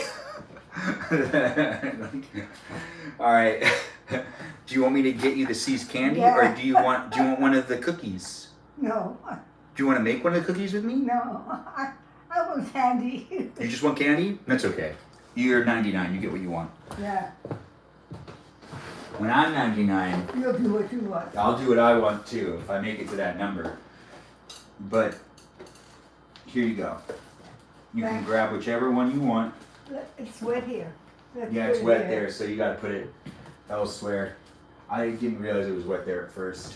Speaker 1: All right. Do you want me to get you the C's candy,
Speaker 3: Yeah.
Speaker 1: or do you want one of the cookies?
Speaker 3: No,
Speaker 1: Do you want to make one of the cookies with me?
Speaker 3: no, I want candy.
Speaker 1: You just want candy? That's okay. You're 99. You get what you want.
Speaker 3: Yeah,
Speaker 1: When I'm 99,
Speaker 3: you'll do what you want.
Speaker 1: I'll do what I want too if I make it to that number. But here you go. You can
Speaker 3: Thanks.
Speaker 1: grab whichever one you want.
Speaker 3: It's wet here. Let's
Speaker 1: Yeah,
Speaker 3: put
Speaker 1: it's
Speaker 3: it
Speaker 1: wet there, so you gotta put it elsewhere. I didn't realize it was wet there at first.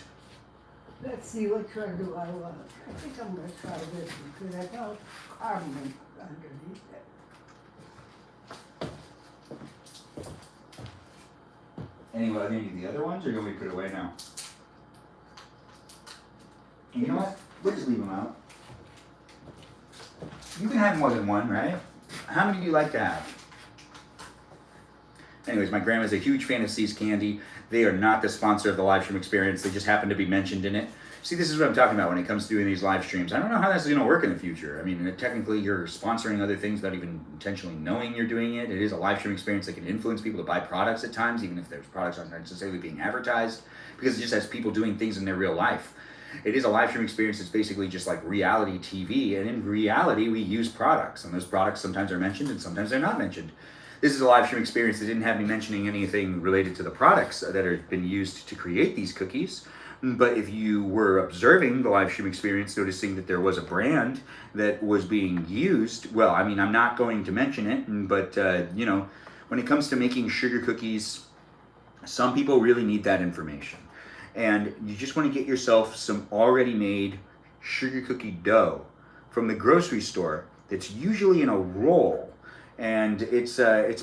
Speaker 3: Let's see which one do I want. I think I'm gonna try this one because I got carbon underneath it.
Speaker 1: Anyway, are they the other ones, or do you want me to put it away now? You know what? We'll just leave them out. You can have more than one, right? How many do you like to have? Anyways, my grandma's a huge fan of C's Candy. They are not the sponsor of the live stream experience. They just happen to be mentioned in it. See, this is what I'm talking about when it comes to doing these live streams. I don't know how that's going to work in the future. I mean, technically, you're sponsoring other things without even intentionally knowing you're doing it. It is a live stream experience that can influence people to buy products at times, even if those products aren't necessarily being advertised, because it just has people doing things in their real life. It is a live stream experience that's basically just like reality TV, and in reality, we use products, and those products sometimes are mentioned and sometimes they're not mentioned. This is a live stream experience that didn't have me mentioning anything related to the products that have been used to create these cookies. But if you were observing the live stream experience, noticing that there was a brand that was being used, well, I mean, I'm not going to mention it, but, you know, when it comes to making sugar cookies, some people really need that information. And you just want to get yourself some already made sugar cookie dough from the grocery store that's usually in a roll. And it's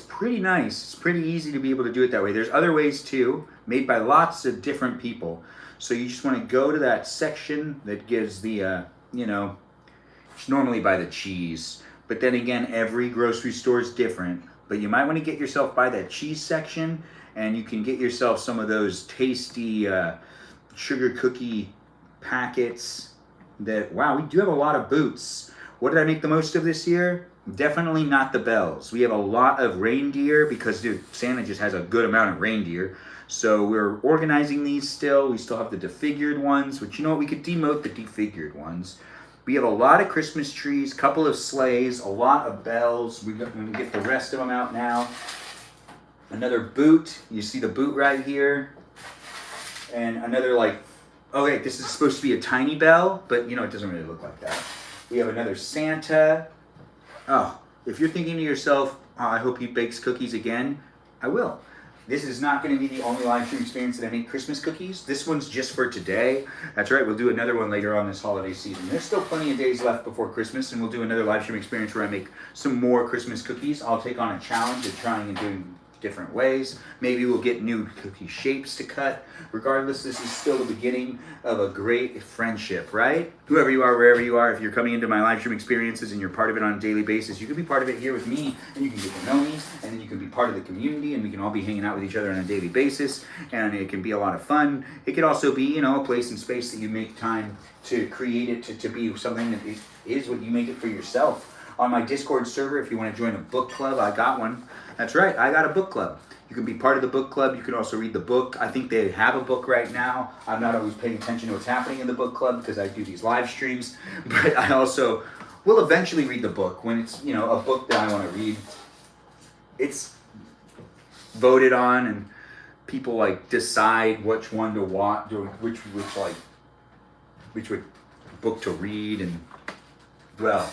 Speaker 1: pretty nice. It's pretty easy to be able to do it that way. There's other ways too, made by lots of different people. So you just want to go to that section that gives the, you know, it's normally by the cheese. But then again, every grocery store is different. But you might want to get yourself by that cheese section, and you can get yourself some of those tasty sugar cookie packets that, wow, we do have a lot of boots. What did I make the most of this year? Definitely not the bells. We have a lot of reindeer because, dude, Santa just has a good amount of reindeer. So we're organizing these still. We still have the defigured ones, which, you know what, we could demote the defigured ones. We have a lot of Christmas trees, couple of sleighs, a lot of bells. We're going to get the rest of them out now. Another boot. You see the boot right here. And another, like, oh wait, this is supposed to be a tiny bell, but you know, it doesn't really look like that. We have another Santa. Oh, if you're thinking to yourself, oh, I hope he bakes cookies again, I will. This is not going to be the only live stream experience that I make Christmas cookies. This one's just for today. That's right, we'll do another one later on this holiday season. There's still plenty of days left before Christmas, and we'll do another live stream experience where I make some more Christmas cookies. I'll take on a challenge of trying and doing different ways. Maybe we'll get new cookie shapes to cut. Regardless, this is still the beginning of a great friendship, right? Whoever you are, wherever you are, if you're coming into my live stream experiences and you're part of it on a daily basis, you can be part of it here with me, and you can get to know me, and then you can be part of the community, and we can all be hanging out with each other on a daily basis, and it can be a lot of fun. It could also be, you know, a place and space that you make time to create it to be something that is what you make it for yourself. On my Discord server, if you want to join a book club, I got one. That's right, I got a book club. You can be part of the book club. You can also read the book. I think they have a book right now. I'm not always paying attention to what's happening in the book club because I do these live streams. But I also will eventually read the book when it's, you know, a book that I want to read. It's voted on and people like decide which one to watch, which book to read, and well,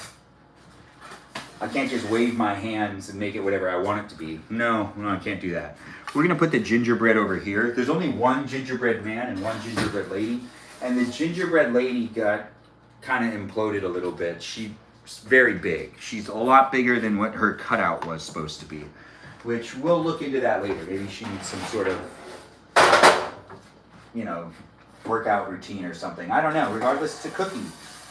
Speaker 1: I can't just wave my hands and make it whatever I want it to be. No, I can't do that. We're gonna put the gingerbread over here. There's only one gingerbread man and one gingerbread lady, and the gingerbread lady got kind of imploded a little bit. She's very big. She's a lot bigger than what her cutout was supposed to be, which we'll look into that later. Maybe she needs some sort of, you know, workout routine or something. I don't know. Regardless, it's a cookie.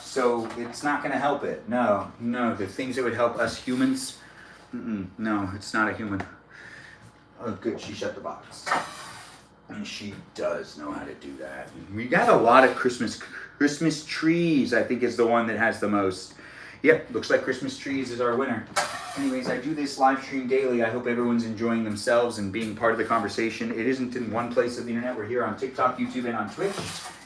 Speaker 1: So it's not going to help it. No. The things that would help us humans, no, it's not a human. Oh, good. She shut the box. And she does know how to do that. We got a lot of Christmas trees, I think, is the one that has the most. Yep, looks like Christmas trees is our winner. Anyways, I do this live stream daily. I hope everyone's enjoying themselves and being part of the conversation. It isn't in one place of the internet. We're here on TikTok, YouTube, and on Twitch.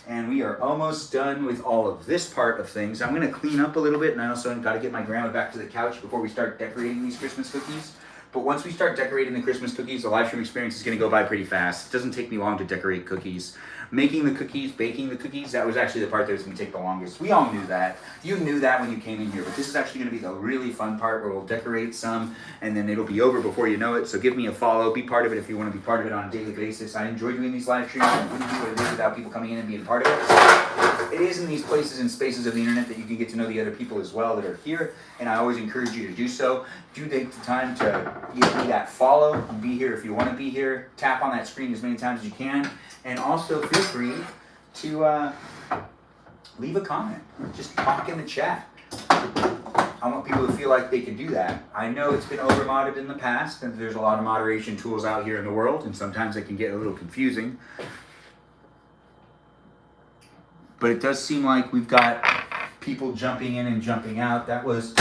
Speaker 1: And we are almost done with all of this part of things. I'm going to clean up a little bit, and I also got to get my grandma back to the couch before we start decorating these Christmas cookies. But once we start decorating the Christmas cookies, the live stream experience is going to go by pretty fast. It doesn't take me long to decorate cookies. Making the cookies, baking the cookies, that was actually the part that was going to take the longest. We all knew that. You knew that when you came in here, but this is actually going to be the really fun part where we'll decorate some, and then it'll be over before you know it. So give me a follow. Be part of it if you want to be part of it on a daily basis. I enjoy doing these live streams. I wouldn't do what it is without people coming in and being part of it. It is in these places and spaces of the internet that you can get to know the other people as well that are here, and I always encourage you to do so. Do take the time to give me that follow. Be here if you want to be here. Tap on that screen as many times as you can. And also feel free to leave a comment. Just talk in the chat. I want people to feel like they can do that. I know it's been over-modded in the past, and there's a lot of moderation tools out here in the world, and sometimes it can get a little confusing. But it does seem like we've got people jumping in and jumping out. That was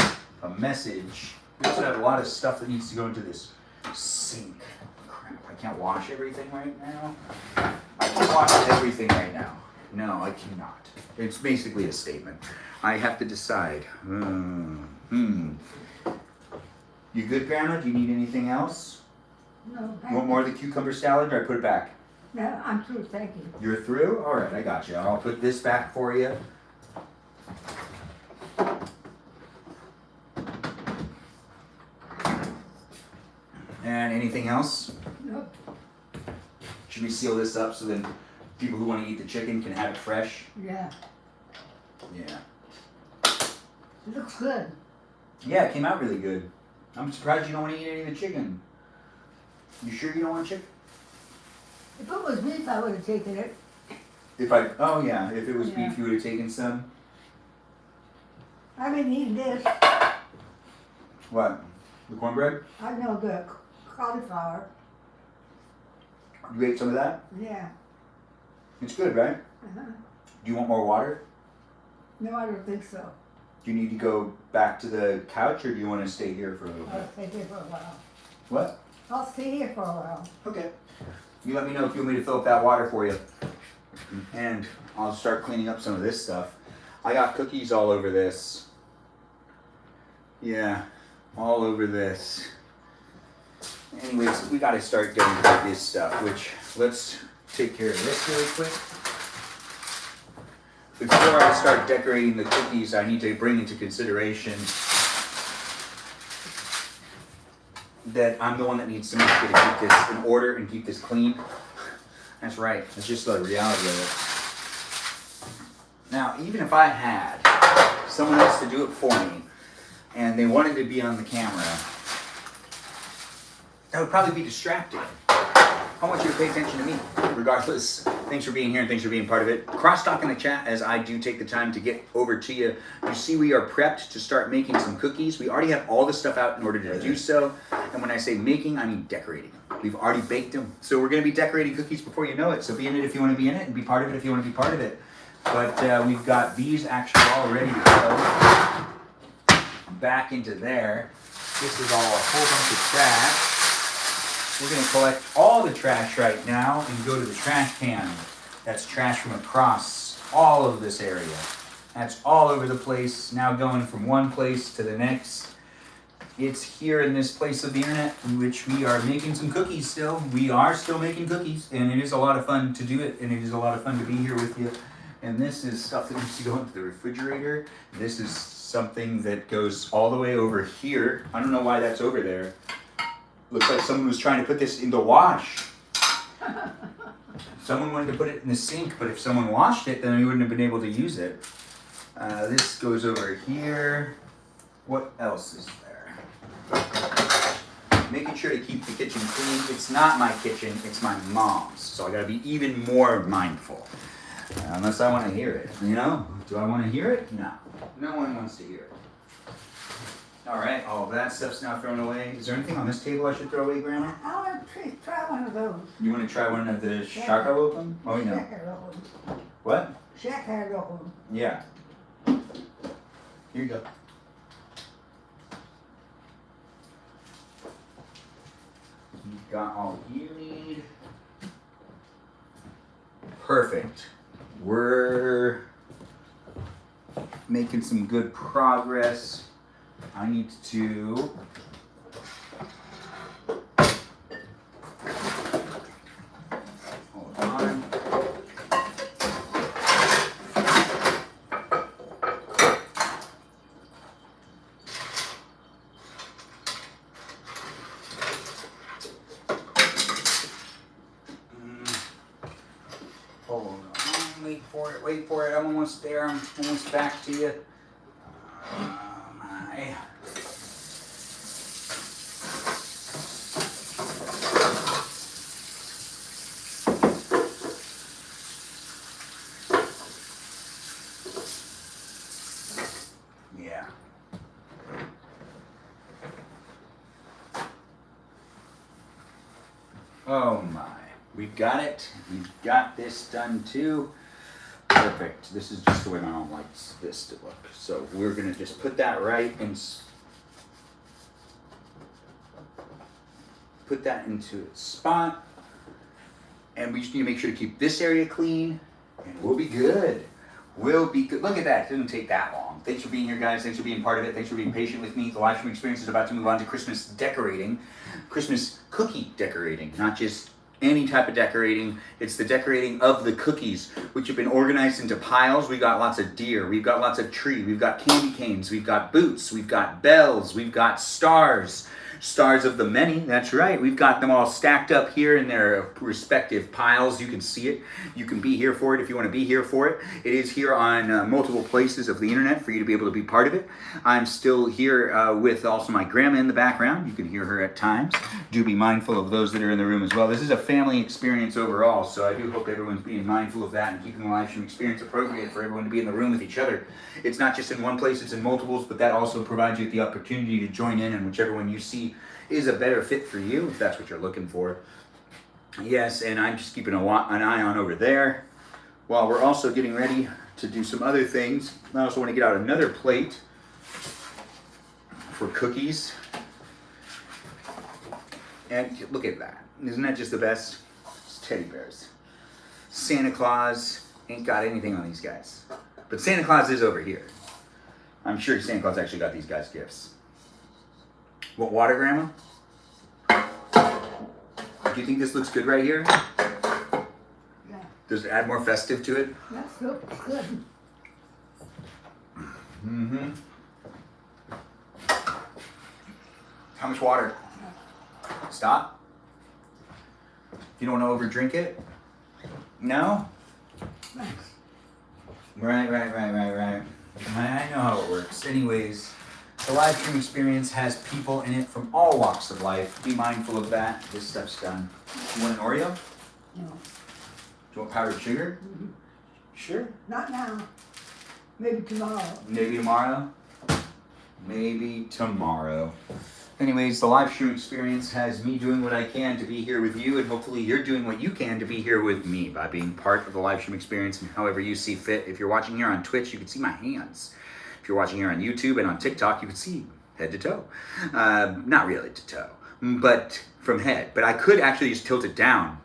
Speaker 1: a message. We also have a lot of stuff that needs to go into this sink. Crap, I can't wash everything right now. I can't wash everything right now. No, I cannot. It's basically a statement. I have to decide. You good, Grandma? Do you need anything else?
Speaker 3: No,
Speaker 1: You want more of the cucumber salad, or I put it back?
Speaker 3: No, I'm through, thank you.
Speaker 1: You're through? All right, I got you. I'll put this back for you. And anything else?
Speaker 3: Nope.
Speaker 1: Should we seal this up so then people who want to eat the chicken can have it fresh?
Speaker 3: Yeah,
Speaker 1: Yeah.
Speaker 3: it looks good.
Speaker 1: Yeah, it came out really good. I'm surprised you don't want to eat any of the chicken. You sure you don't want chicken?
Speaker 3: If it was beef, I would have taken it.
Speaker 1: If it was
Speaker 3: Yeah.
Speaker 1: beef, you would have taken some.
Speaker 3: I've been eating this.
Speaker 1: What? The cornbread?
Speaker 3: I know the cauliflower.
Speaker 1: You ate some of that?
Speaker 3: Yeah.
Speaker 1: It's good, right?
Speaker 3: Uh-huh.
Speaker 1: Do you want more water?
Speaker 3: No, I don't think so.
Speaker 1: Do you need to go back to the couch, or do you want to stay here for a little
Speaker 3: I'll
Speaker 1: bit?
Speaker 3: stay here for a while.
Speaker 1: What?
Speaker 3: I'll stay here for a while.
Speaker 1: Okay. You let me know if you want me to fill up that water for you. And I'll start cleaning up some of this stuff. I got cookies all over this. Yeah, all over this. Anyways, we gotta start getting rid of this stuff, which let's take care of this really quick. Before I start decorating the cookies, I need to bring into consideration that I'm the one that needs to make sure to keep this in order and keep this clean. That's right, that's just the reality of it. Now, even if I had someone else to do it for me, and they wanted to be on the camera, that would probably be distracting. I want you to pay attention to me, regardless. Thanks for being here and thanks for being part of it. Crosstalk in the chat as I do take the time to get over to you. You see we are prepped to start making some cookies. We already have all the stuff out in order to do so. And when I say making, I mean decorating. We've already baked them. So we're going to be decorating cookies before you know it. So be in it if you want to be in it, and be part of it if you want to be part of it. But we've got these actually all ready to go back into there. This is all a whole bunch of trash. We're gonna collect all the trash right now and go to the trash can. That's trash from across all of this area. That's all over the place, now going from one place to the next. It's here in this place of the internet in which we are making some cookies still. We are still making cookies, and it is a lot of fun to do it, and it is a lot of fun to be here with you. And this is stuff that needs to go into the refrigerator. This is something that goes all the way over here. I don't know why that's over there. Looks like someone was trying to put this in the wash. Someone wanted to put it in the sink, but if someone washed it, then we wouldn't have been able to use it. This goes over here. What else is there? Making sure to keep the kitchen clean. It's not my kitchen, it's my mom's. So I gotta be even more mindful. Unless I want to hear it, you know? Do I want to hear it? No. No one wants to hear it. All right, all of that stuff's now thrown away. Is there anything on this table I should throw away, Grandma?
Speaker 3: I want to try one of those.
Speaker 1: You want to try one of the shakalopum? Oh, no.
Speaker 3: Shakalopum.
Speaker 1: What?
Speaker 3: Shakalopum.
Speaker 1: Yeah. Here you go. You've got all you need. Perfect. We're making some good progress. I need to hold on. Hold on. Wait for it. I'm almost there. I'm almost back to you. My. Yeah. Oh my. We've got it. We've got this done too. Perfect. This is just the way my mom likes this to look. So we're going to just put that right and put that into its spot. And we just need to make sure to keep this area clean and we'll be good. We'll be good. Look at that. It didn't take that long. Thanks for being here, guys. Thanks for being part of it. Thanks for being patient with me. The live stream experience is about to move on to Christmas decorating. Christmas cookie decorating, not just any type of decorating. It's the decorating of the cookies, which have been organized into piles. We've got lots of deer, we've got lots of tree, we've got candy canes, we've got boots, we've got bells, we've got stars. Stars of the many, that's right. We've got them all stacked up here in their respective piles. You can see it. You can be here for it if you want to be here for it. It is here on multiple places of the internet for you to be able to be part of it. I'm still here with also my grandma in the background. You can hear her at times. Do be mindful of those that are in the room as well. This is a family experience overall, so I do hope everyone's being mindful of that and keeping the live stream experience appropriate for everyone to be in the room with each other. It's not just in one place, it's in multiples, but that also provides you with the opportunity to join in, and whichever one you see is a better fit for you, if that's what you're looking for. Yes, and I'm just keeping an eye on over there while we're also getting ready to do some other things. I also want to get out another plate for cookies. And look at that. Isn't that just the best? It's teddy bears. Santa Claus ain't got anything on these guys. But Santa Claus is over here. I'm sure Santa Claus actually got these guys gifts. What water, Grandma? Do you think this looks good right here?
Speaker 3: Yeah.
Speaker 1: Does it add more festive to it?
Speaker 3: That looks good.
Speaker 1: Mm-hmm. How much water? Stop. You don't want to overdrink it? No?
Speaker 3: Nice.
Speaker 1: Right. I know how it works. Anyways, the live stream experience has people in it from all walks of life. Be mindful of that. This stuff's done. You want an Oreo?
Speaker 3: No.
Speaker 1: Do you want powdered sugar?
Speaker 3: Mhm.
Speaker 1: Sure.
Speaker 3: Not now. Maybe tomorrow.
Speaker 1: Maybe tomorrow? Maybe tomorrow. Anyways, the live stream experience has me doing what I can to be here with you, and hopefully you're doing what you can to be here with me by being part of the live stream experience and however you see fit. If you're watching here on Twitch, you can see my hands. If you're watching here on YouTube and on TikTok, you can see head to toe. Not really to toe, but from head. But I could actually just tilt it down,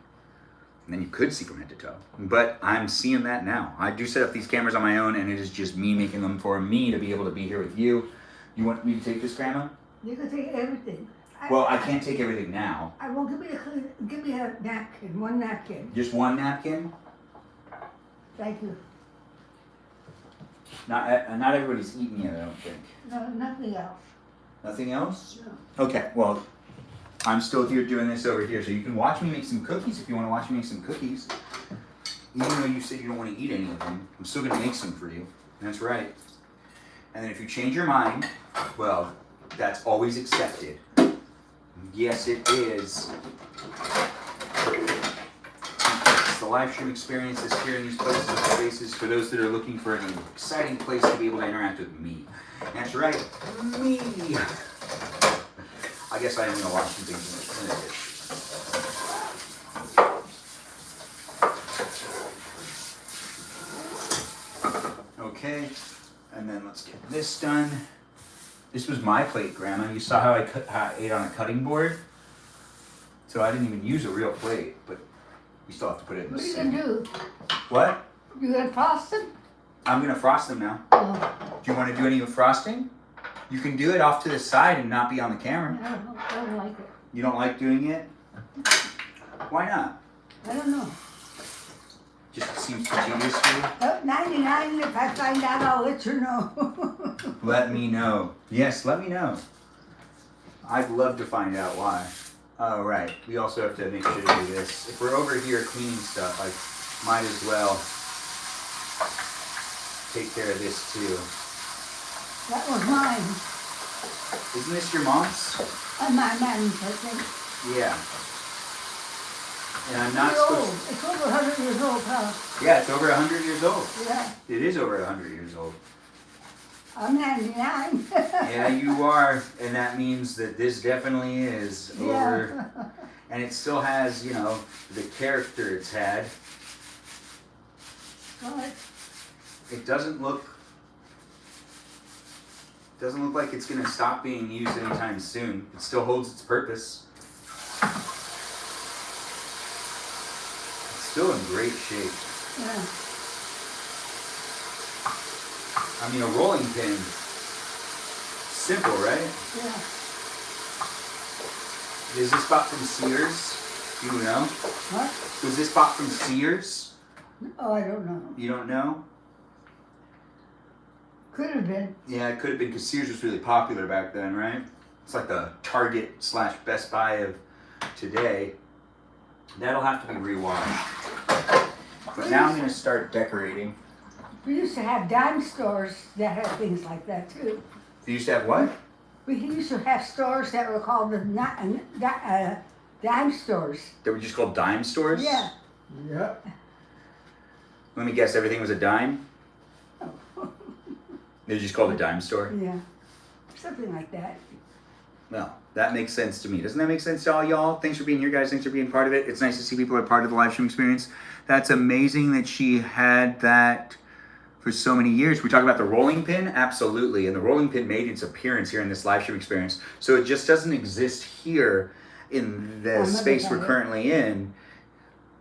Speaker 1: and then you could see from head to toe. But I'm seeing that now. I do set up these cameras on my own, and it is just me making them for me to be able to be here with you. You want me to take this, Grandma?
Speaker 3: You can take everything.
Speaker 1: Well, I can't take everything now.
Speaker 3: I will give me a napkin, one napkin.
Speaker 1: Just one napkin?
Speaker 3: Thank you.
Speaker 1: Not everybody's eating yet, I don't think.
Speaker 3: No, nothing else.
Speaker 1: Nothing else?
Speaker 3: No.
Speaker 1: Okay, well, I'm still here doing this over here, so you can watch me make some cookies if you want to watch me make some cookies. Even though you said you don't want to eat any of them, I'm still going to make some for you. That's right. And then if you change your mind, well, that's always accepted. Yes, it is. The live stream experience is here in these places and spaces for those that are looking for an exciting place to be able to interact with me. That's right, me. I guess I am going to watch some things in a bit. Okay, and then let's get this done. This was my plate, Grandma. You saw how I ate on a cutting board? So I didn't even use a real plate, but you still have to put it in the
Speaker 3: What are you
Speaker 1: sink.
Speaker 3: gonna do?
Speaker 1: What?
Speaker 3: You gonna frost them?
Speaker 1: I'm gonna frost them now.
Speaker 3: Oh,
Speaker 1: Do you want to do any frosting? You can do it off to the side and not be on the camera.
Speaker 3: I don't like it.
Speaker 1: You don't like doing it? Why not?
Speaker 3: I don't know.
Speaker 1: Just seems too tedious for you?
Speaker 3: 99, if I find out, I'll let you know.
Speaker 1: Let me know. Yes, let me know. I'd love to find out why. Oh, right. We also have to make sure to do this. If we're over here cleaning stuff, I might as well take care of this too.
Speaker 3: That was mine.
Speaker 1: Isn't this your mom's?
Speaker 3: My man's, I think.
Speaker 1: Yeah. And I'm not
Speaker 3: It's
Speaker 1: supposed
Speaker 3: old. It's over 100 years old, huh?
Speaker 1: Yeah, it's over 100 years old.
Speaker 3: Yeah.
Speaker 1: It is over 100 years old.
Speaker 3: I'm 99.
Speaker 1: Yeah, you are. And that means that this definitely is over.
Speaker 3: Yeah.
Speaker 1: And it still has, you know, the character it's had.
Speaker 3: But
Speaker 1: It doesn't look like it's going to stop being used anytime soon. It still holds its purpose. It's still in great shape.
Speaker 3: yeah.
Speaker 1: I mean, a rolling pin. Simple, right?
Speaker 3: Yeah.
Speaker 1: Is this bought from Sears? Do you know?
Speaker 3: What?
Speaker 1: Was this bought from Sears?
Speaker 3: Oh, I don't know.
Speaker 1: You don't know?
Speaker 3: Could have been.
Speaker 1: Yeah, it could have been because Sears was really popular back then, right? It's like the Target / Best Buy of today. That'll have to be rewashed. But now I'm going to start decorating.
Speaker 3: We used to have dime stores that had things like that too.
Speaker 1: You used to have what?
Speaker 3: We used to have stores that were called the dime stores.
Speaker 1: They were just called dime stores?
Speaker 3: Yeah.
Speaker 2: Yep.
Speaker 1: Let me guess, everything was a dime? They just called a dime store?
Speaker 3: Yeah. Something like that.
Speaker 1: Well, that makes sense to me. Doesn't that make sense to all y'all? Thanks for being here, guys. Thanks for being part of it. It's nice to see people are part of the live stream experience. That's amazing that she had that for so many years. We talk about the rolling pin? Absolutely. And the rolling pin made its appearance here in this live stream experience. So it just doesn't exist here in the space we're currently in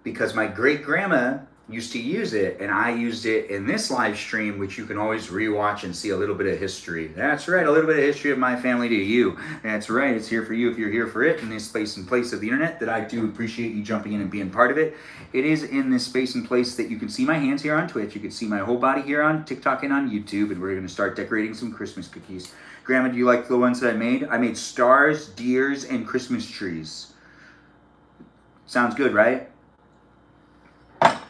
Speaker 1: because my great-grandma used to use it, and I used it in this live stream, which you can always rewatch and see a little bit of history. That's right, a little bit of history of my family to you. That's right, it's here for you if you're here for it in this space and place of the internet that I do appreciate you jumping in and being part of it. It is in this space and place that you can see my hands here on Twitch, you can see my whole body here on TikTok and on YouTube, and we're going to start decorating some Christmas cookies. Grandma, do you like the ones that I made? I made stars, deers, and Christmas trees. Sounds good, right?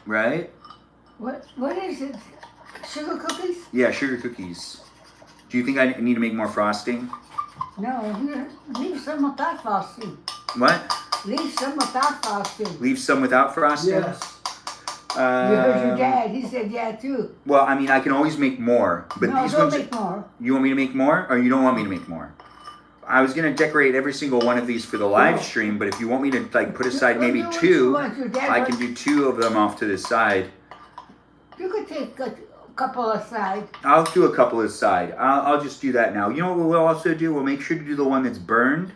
Speaker 1: Right?
Speaker 3: What is it? Sugar cookies?
Speaker 1: Yeah, sugar cookies. Do you think I need to make more frosting?
Speaker 3: No, leave some without frosting.
Speaker 1: What?
Speaker 3: Leave some without frosting.
Speaker 1: Leave some without frosting?
Speaker 2: Yes.
Speaker 3: You heard your dad. He said yeah too.
Speaker 1: Well, I mean, I can always make more. But
Speaker 3: No,
Speaker 1: these
Speaker 3: don't
Speaker 1: ones,
Speaker 3: make more.
Speaker 1: you want me to make more? Or you don't want me to make more? I was going to decorate every single one of these for the live stream, but if you want me to like put aside maybe
Speaker 3: You
Speaker 1: two,
Speaker 3: want your dad
Speaker 1: I
Speaker 3: wants-
Speaker 1: can do two of them off to the side.
Speaker 3: You could take a couple aside.
Speaker 1: I'll do a couple aside. I'll just do that now. You know what we'll also do? We'll make sure to do the one that's burned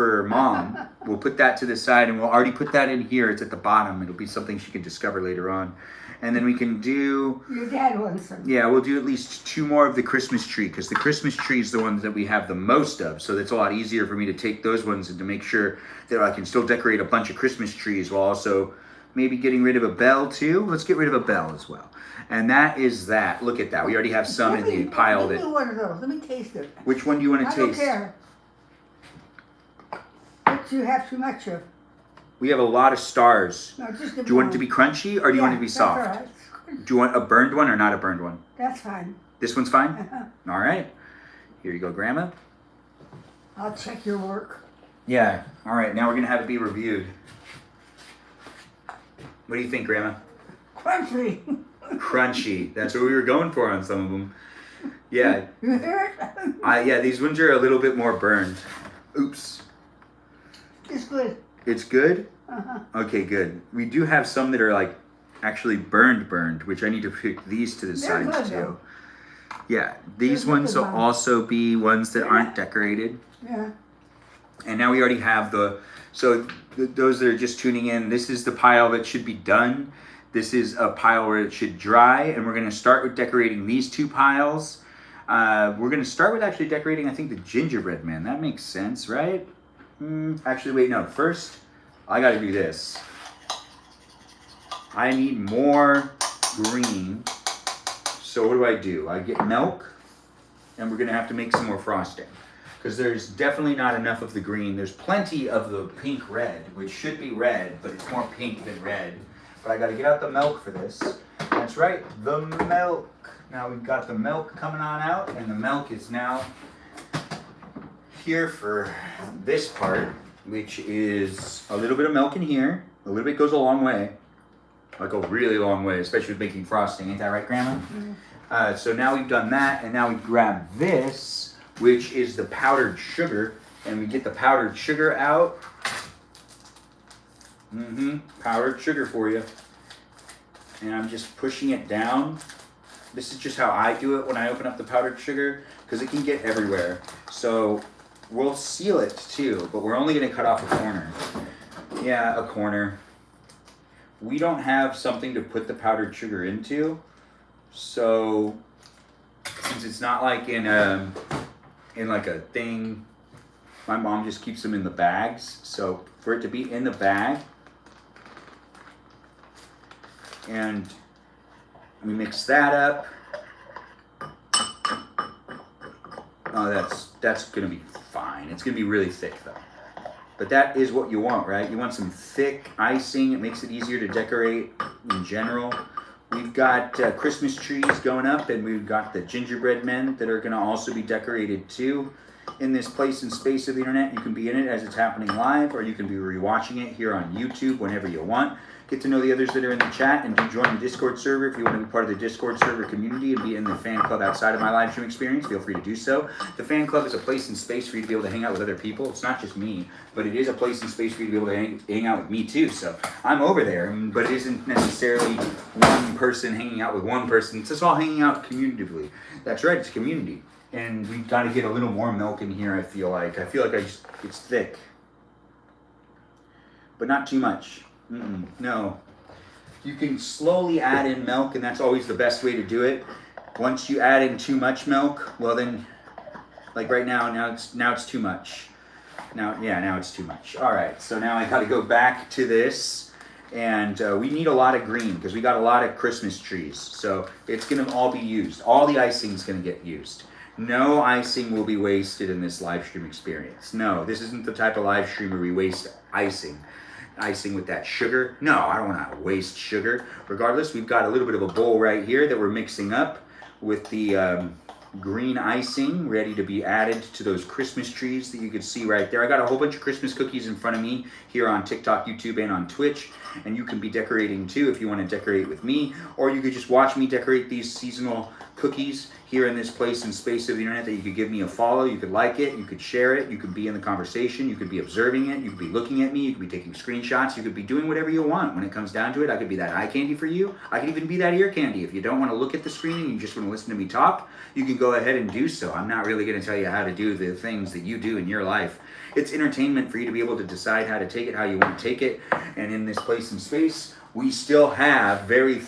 Speaker 1: for Mom. We'll put that to the side, and we'll already put that in here. It's at the bottom. It'll be something she can discover later on. And then we can do...
Speaker 3: Your dad wants some.
Speaker 1: Yeah, we'll do at least 2 more of the Christmas tree, because the Christmas tree is the ones that we have the most of. So it's a lot easier for me to take those ones and to make sure that I can still decorate a bunch of Christmas trees while also maybe getting rid of a bell too. Let's get rid of a bell as well. And that is that. Look at that. We already have some in the pile
Speaker 3: Give me
Speaker 1: that...
Speaker 3: one of those. Let me taste it.
Speaker 1: Which one do you want to
Speaker 3: I don't
Speaker 1: taste?
Speaker 3: care. What you have too much of?
Speaker 1: We have a lot of stars.
Speaker 3: No, just
Speaker 1: Do you want it to be crunchy or do you want it to be soft?
Speaker 3: That's all right.
Speaker 1: Do you want a burned one or not a burned one?
Speaker 3: That's fine.
Speaker 1: This one's fine?
Speaker 3: Uh-huh.
Speaker 1: All right. Here you go, Grandma.
Speaker 3: I'll check your work.
Speaker 1: Yeah. All right. Now we're going to have it be reviewed. What do you think, Grandma?
Speaker 3: Crunchy.
Speaker 1: Crunchy. That's what we were going for on some of them. Yeah.
Speaker 3: You hear it?
Speaker 1: Yeah, these ones are a little bit more burned. Oops.
Speaker 3: It's good.
Speaker 1: It's good?
Speaker 3: Uh-huh.
Speaker 1: Okay, good. We do have some that are like actually burned, which I need to pick these to the
Speaker 3: They're
Speaker 1: sides
Speaker 3: good,
Speaker 1: too.
Speaker 3: though.
Speaker 1: Yeah, these
Speaker 3: They're
Speaker 1: ones
Speaker 3: good
Speaker 1: will
Speaker 3: ones.
Speaker 1: also be ones that
Speaker 3: Yeah.
Speaker 1: aren't decorated.
Speaker 3: Yeah.
Speaker 1: And now we already have those that are just tuning in, this is the pile that should be done. This is a pile where it should dry, and we're going to start with decorating these 2 piles. We're going to start with actually decorating, I think, the gingerbread man. That makes sense, right? Actually, wait, no. First, I got to do this. I need more green. So what do? I get milk, and we're going to have to make some more frosting. Because there's definitely not enough of the green. There's plenty of the pink red, which should be red, but it's more pink than red. But I got to get out the milk for this. That's right, the milk. Now we've got the milk coming on out, and the milk is now here for this part, which is a little bit of milk in here. A little bit goes a long way, like a really long way, especially with making frosting. Ain't that right, Grandma?
Speaker 3: Mm-hmm.
Speaker 1: So now we've done that, and now we grab this, which is the powdered sugar, and we get the powdered sugar out. Powdered sugar for you. And I'm just pushing it down. This is just how I do it when I open up the powdered sugar, because it can get everywhere. So we'll seal it too, but we're only going to cut off a corner. Yeah, a corner. We don't have something to put the powdered sugar into, so since it's not like in like a thing, my mom just keeps them in the bags. So for it to be in the bag, and we mix that up. Oh, that's gonna be fine. It's gonna be really thick though. But that is what you want, right? You want some thick icing. It makes it easier to decorate in general. We've got Christmas trees going up, and we've got the gingerbread men that are going to also be decorated too. In this place and space of the internet, you can be in it as it's happening live, or you can be rewatching it here on YouTube whenever you want. Get to know the others that are in the chat, and do join the Discord server. If you want to be part of the Discord server community and be in the fan club outside of my live stream experience, feel free to do so. The fan club is a place and space for you to be able to hang out with other people. It's not just me, but it is a place and space for you to be able to hang out with me too. So I'm over there, but it isn't necessarily one person hanging out with one person. It's just all hanging out communitively. That's right, it's a community. And we've got to get a little more milk in here, I feel like. It's thick. But not too much. No. You can slowly add in milk, and that's always the best way to do it. Once you add in too much milk, well then, like right now it's too much. Now it's too much. All right, so now I got to go back to this, and we need a lot of green because we got a lot of Christmas trees. So it's gonna all be used. All the icing's gonna get used. No icing will be wasted in this live stream experience. No, this isn't the type of live stream where we waste icing with that sugar. No, I don't want to waste sugar. Regardless, we've got a little bit of a bowl right here that we're mixing up with the green icing ready to be added to those Christmas trees that you can see right there. I got a whole bunch of Christmas cookies in front of me here on TikTok, YouTube, and on Twitch, and you can be decorating too if you want to decorate with me, or you could just watch me decorate these seasonal cookies here in this place and space of the internet that you could give me a follow, you could like it, you could share it, you could be in the conversation, you could be observing it, you could be looking at me, you could be taking screenshots, you could be doing whatever you want. When it comes down to it, I could be that eye candy for you. I could even be that ear candy. If you don't want to look at the screen and you just want to listen to me talk, you can go ahead and do so. I'm not really going to tell you how to do the things that you do in your life. It's entertainment for you to be able to decide how to take it, how you want to take it. And in this place and space, we still have very,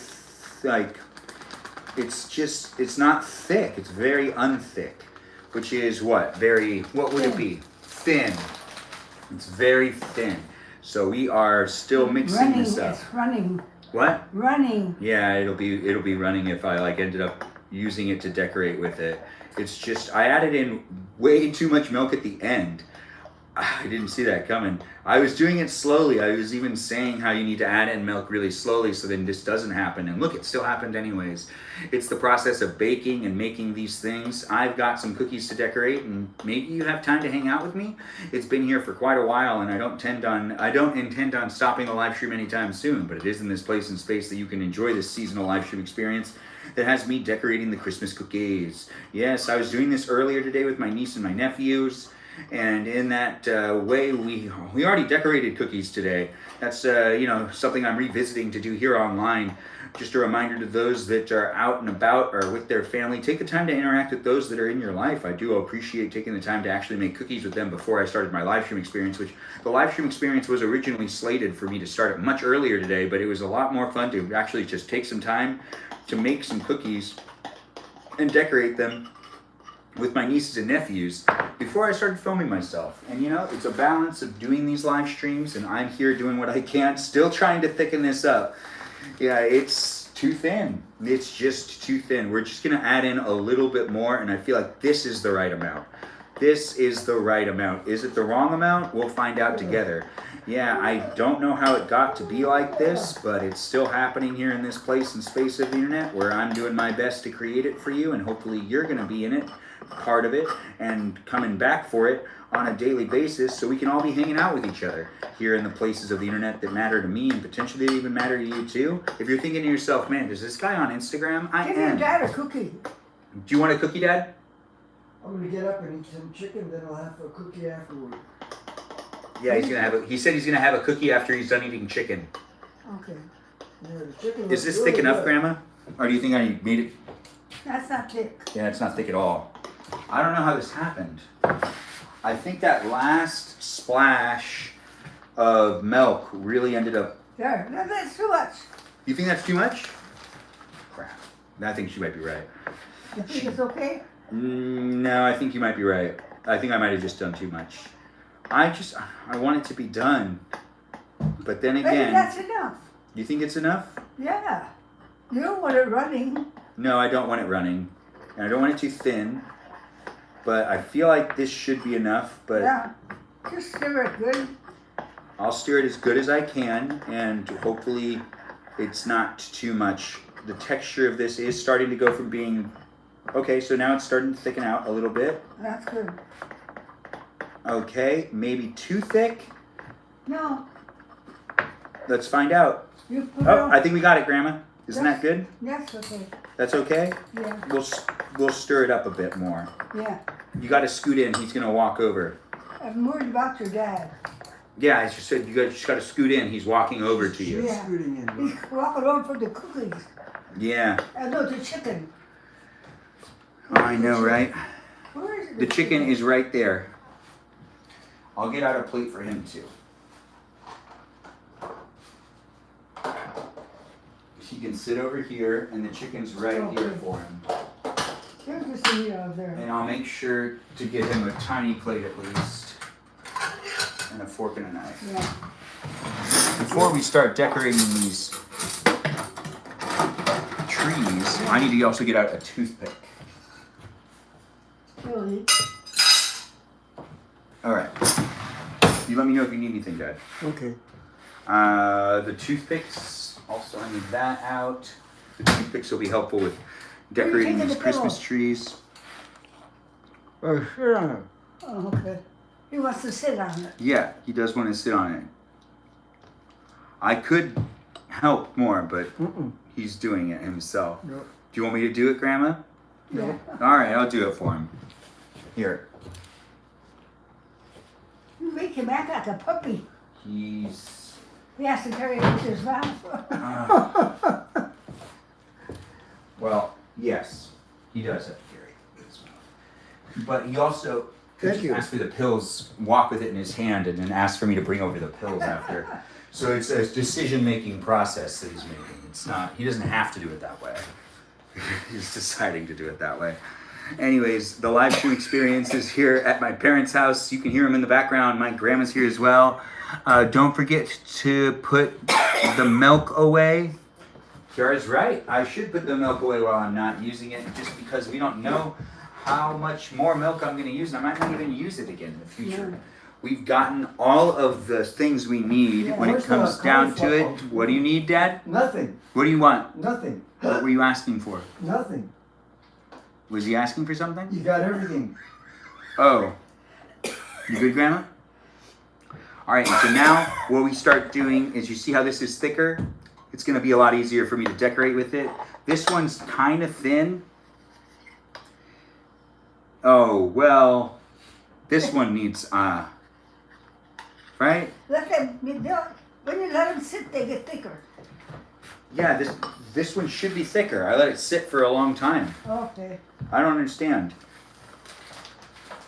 Speaker 1: it's not thick, it's very unthick, which is what would it be? Thin. It's very thin. So we are still mixing this up.
Speaker 3: It's running.
Speaker 1: What?
Speaker 3: Running.
Speaker 1: Yeah, it'll be running if I ended up using it to decorate with it. It's just, I added in way too much milk at the end. I didn't see that coming. I was doing it slowly. I was even saying how you need to add in milk really slowly so then this doesn't happen. And look, it still happened anyways. It's the process of baking and making these things. I've got some cookies to decorate and maybe you have time to hang out with me. It's been here for quite a while and I don't intend on stopping the live stream anytime soon, but it is in this place and space that you can enjoy this seasonal live stream experience that has me decorating the Christmas cookies. Yes, I was doing this earlier today with my niece and my nephews. And in that way, we already decorated cookies today. That's something I'm revisiting to do here online. Just a reminder to those that are out and about or with their family, take the time to interact with those that are in your life. I do appreciate taking the time to actually make cookies with them before I started my live stream experience, which the live stream experience was originally slated for me to start it much earlier today, but it was a lot more fun to actually just take some time to make some cookies and decorate them with my nieces and nephews before I started filming myself. And it's a balance of doing these live streams and I'm here doing what I can, still trying to thicken this up. Yeah, it's too thin. It's just too thin. We're just gonna add in a little bit more and I feel like this is the right amount. This is the right amount. Is it the wrong amount? We'll find out together. Yeah, I don't know how it got to be like this, but it's still happening here in this place and space of the internet where I'm doing my best to create it for you and hopefully you're gonna be in it, part of it, and coming back for it on a daily basis so we can all be hanging out with each other here in the places of the internet that matter to me and potentially even matter to you too. If you're thinking to yourself, man, is this guy on Instagram? I
Speaker 3: Give
Speaker 1: am.
Speaker 3: your dad a cookie.
Speaker 1: Do you want a cookie, Dad?
Speaker 2: I'm gonna get up and eat some chicken, then I'll have a cookie afterward.
Speaker 1: Yeah, he said he's gonna have a cookie after he's done eating chicken.
Speaker 3: Okay.
Speaker 2: Yeah, the chicken
Speaker 1: Is this
Speaker 2: looks
Speaker 1: thick
Speaker 2: really
Speaker 1: enough,
Speaker 2: good.
Speaker 1: Grandma? Or do you think I made it?
Speaker 3: That's not thick.
Speaker 1: Yeah, it's not thick at all. I don't know how this happened. I think that last splash of milk really ended up...
Speaker 3: There, that's too much.
Speaker 1: You think that's too much? Crap. I think she might be right.
Speaker 3: You think it's okay?
Speaker 1: No, I think you might be right. I think I might have just done too much. I want it to be done. But then
Speaker 3: Maybe
Speaker 1: again...
Speaker 3: that's enough.
Speaker 1: You think it's enough?
Speaker 3: Yeah. You don't want it running.
Speaker 1: No, I don't want it running. And I don't want it too thin. But I feel like this should be enough. But
Speaker 3: Yeah. Just stir it good.
Speaker 1: I'll stir it as good as I can. And hopefully it's not too much. The texture of this is starting to go from being... Okay, so now it's starting to thicken out a little bit.
Speaker 3: That's good.
Speaker 1: Okay, maybe too thick?
Speaker 3: No.
Speaker 1: Let's find out.
Speaker 3: You put
Speaker 1: Oh,
Speaker 3: on.
Speaker 1: I think we got it, Grandma. Isn't that
Speaker 3: Yes.
Speaker 1: good?
Speaker 3: That's okay.
Speaker 1: That's okay?
Speaker 3: Yeah.
Speaker 1: We'll stir it up a bit more.
Speaker 3: Yeah.
Speaker 1: You got to scoot in. He's going to walk over.
Speaker 3: I'm worried about your dad.
Speaker 1: Yeah, I just said just got to scoot in. He's walking over to you.
Speaker 3: Yeah.
Speaker 2: Scooting in.
Speaker 3: He's walking over for the cookies.
Speaker 1: Yeah.
Speaker 3: No, the chicken.
Speaker 1: I know, right?
Speaker 3: Where is it?
Speaker 1: The chicken is right there. I'll get out a plate for him too. He can sit over here, and the chicken's right here for him.
Speaker 3: There's the meat out there.
Speaker 1: And I'll make sure to get him a tiny plate at least. And a fork and a knife.
Speaker 3: Yeah.
Speaker 1: Before we start decorating these trees, I need to also get out a toothpick.
Speaker 3: Really?
Speaker 1: Alright. You let me know if you need anything, Dad.
Speaker 2: Okay.
Speaker 1: The toothpicks, also I need that out. The toothpicks will be helpful with decorating
Speaker 3: taking
Speaker 1: these
Speaker 3: the
Speaker 1: Christmas
Speaker 3: pillow?
Speaker 1: trees.
Speaker 2: Oh, sit on it.
Speaker 3: Oh, okay. He wants to sit on it.
Speaker 1: Yeah, he does want to sit on it. I could help more, but
Speaker 2: Mm-mm.
Speaker 1: he's doing it himself.
Speaker 2: No.
Speaker 1: Do you want me to do it, Grandma?
Speaker 3: Yeah.
Speaker 1: All right, I'll do it for him. Here.
Speaker 3: You make him act like a puppy.
Speaker 1: He's.
Speaker 3: He has to carry it with his mouth.
Speaker 1: Well, yes, he does have to carry it with his mouth. But he also asked for the pills, walk with it in his hand, and then ask for me to bring over the pills after. So it's a decision-making process that he's making. It's not. He doesn't have to do it that way. He's deciding to do it that way. Anyways, the live stream experience is here at my parents' house. You can hear him in the background. My grandma's here as well. Don't forget to put the milk away. Kiara's right. I should put the milk away while I'm not using it, just because we don't know how much more milk I'm going to use, and I might not even use it again in the future.
Speaker 3: Yeah.
Speaker 1: We've gotten all of the things we need when it
Speaker 2: Where's
Speaker 1: comes
Speaker 2: the
Speaker 1: down to
Speaker 2: cauliflower?
Speaker 1: it. What do you need, Dad?
Speaker 2: Nothing.
Speaker 1: What do you want?
Speaker 2: Nothing.
Speaker 1: What were you asking for?
Speaker 2: Nothing.
Speaker 1: Was he asking for something?
Speaker 2: You got everything.
Speaker 1: Oh. You good, Grandma? All right, so now what we start doing is, you see how this is thicker? It's going to be a lot easier for me to decorate with it. This one's kind of thin. Oh, well, this one needs, right?
Speaker 3: Let them, when you let them sit, they get thicker.
Speaker 1: Yeah, this one should be thicker. I let it sit for a long time.
Speaker 3: Okay.
Speaker 1: I don't understand.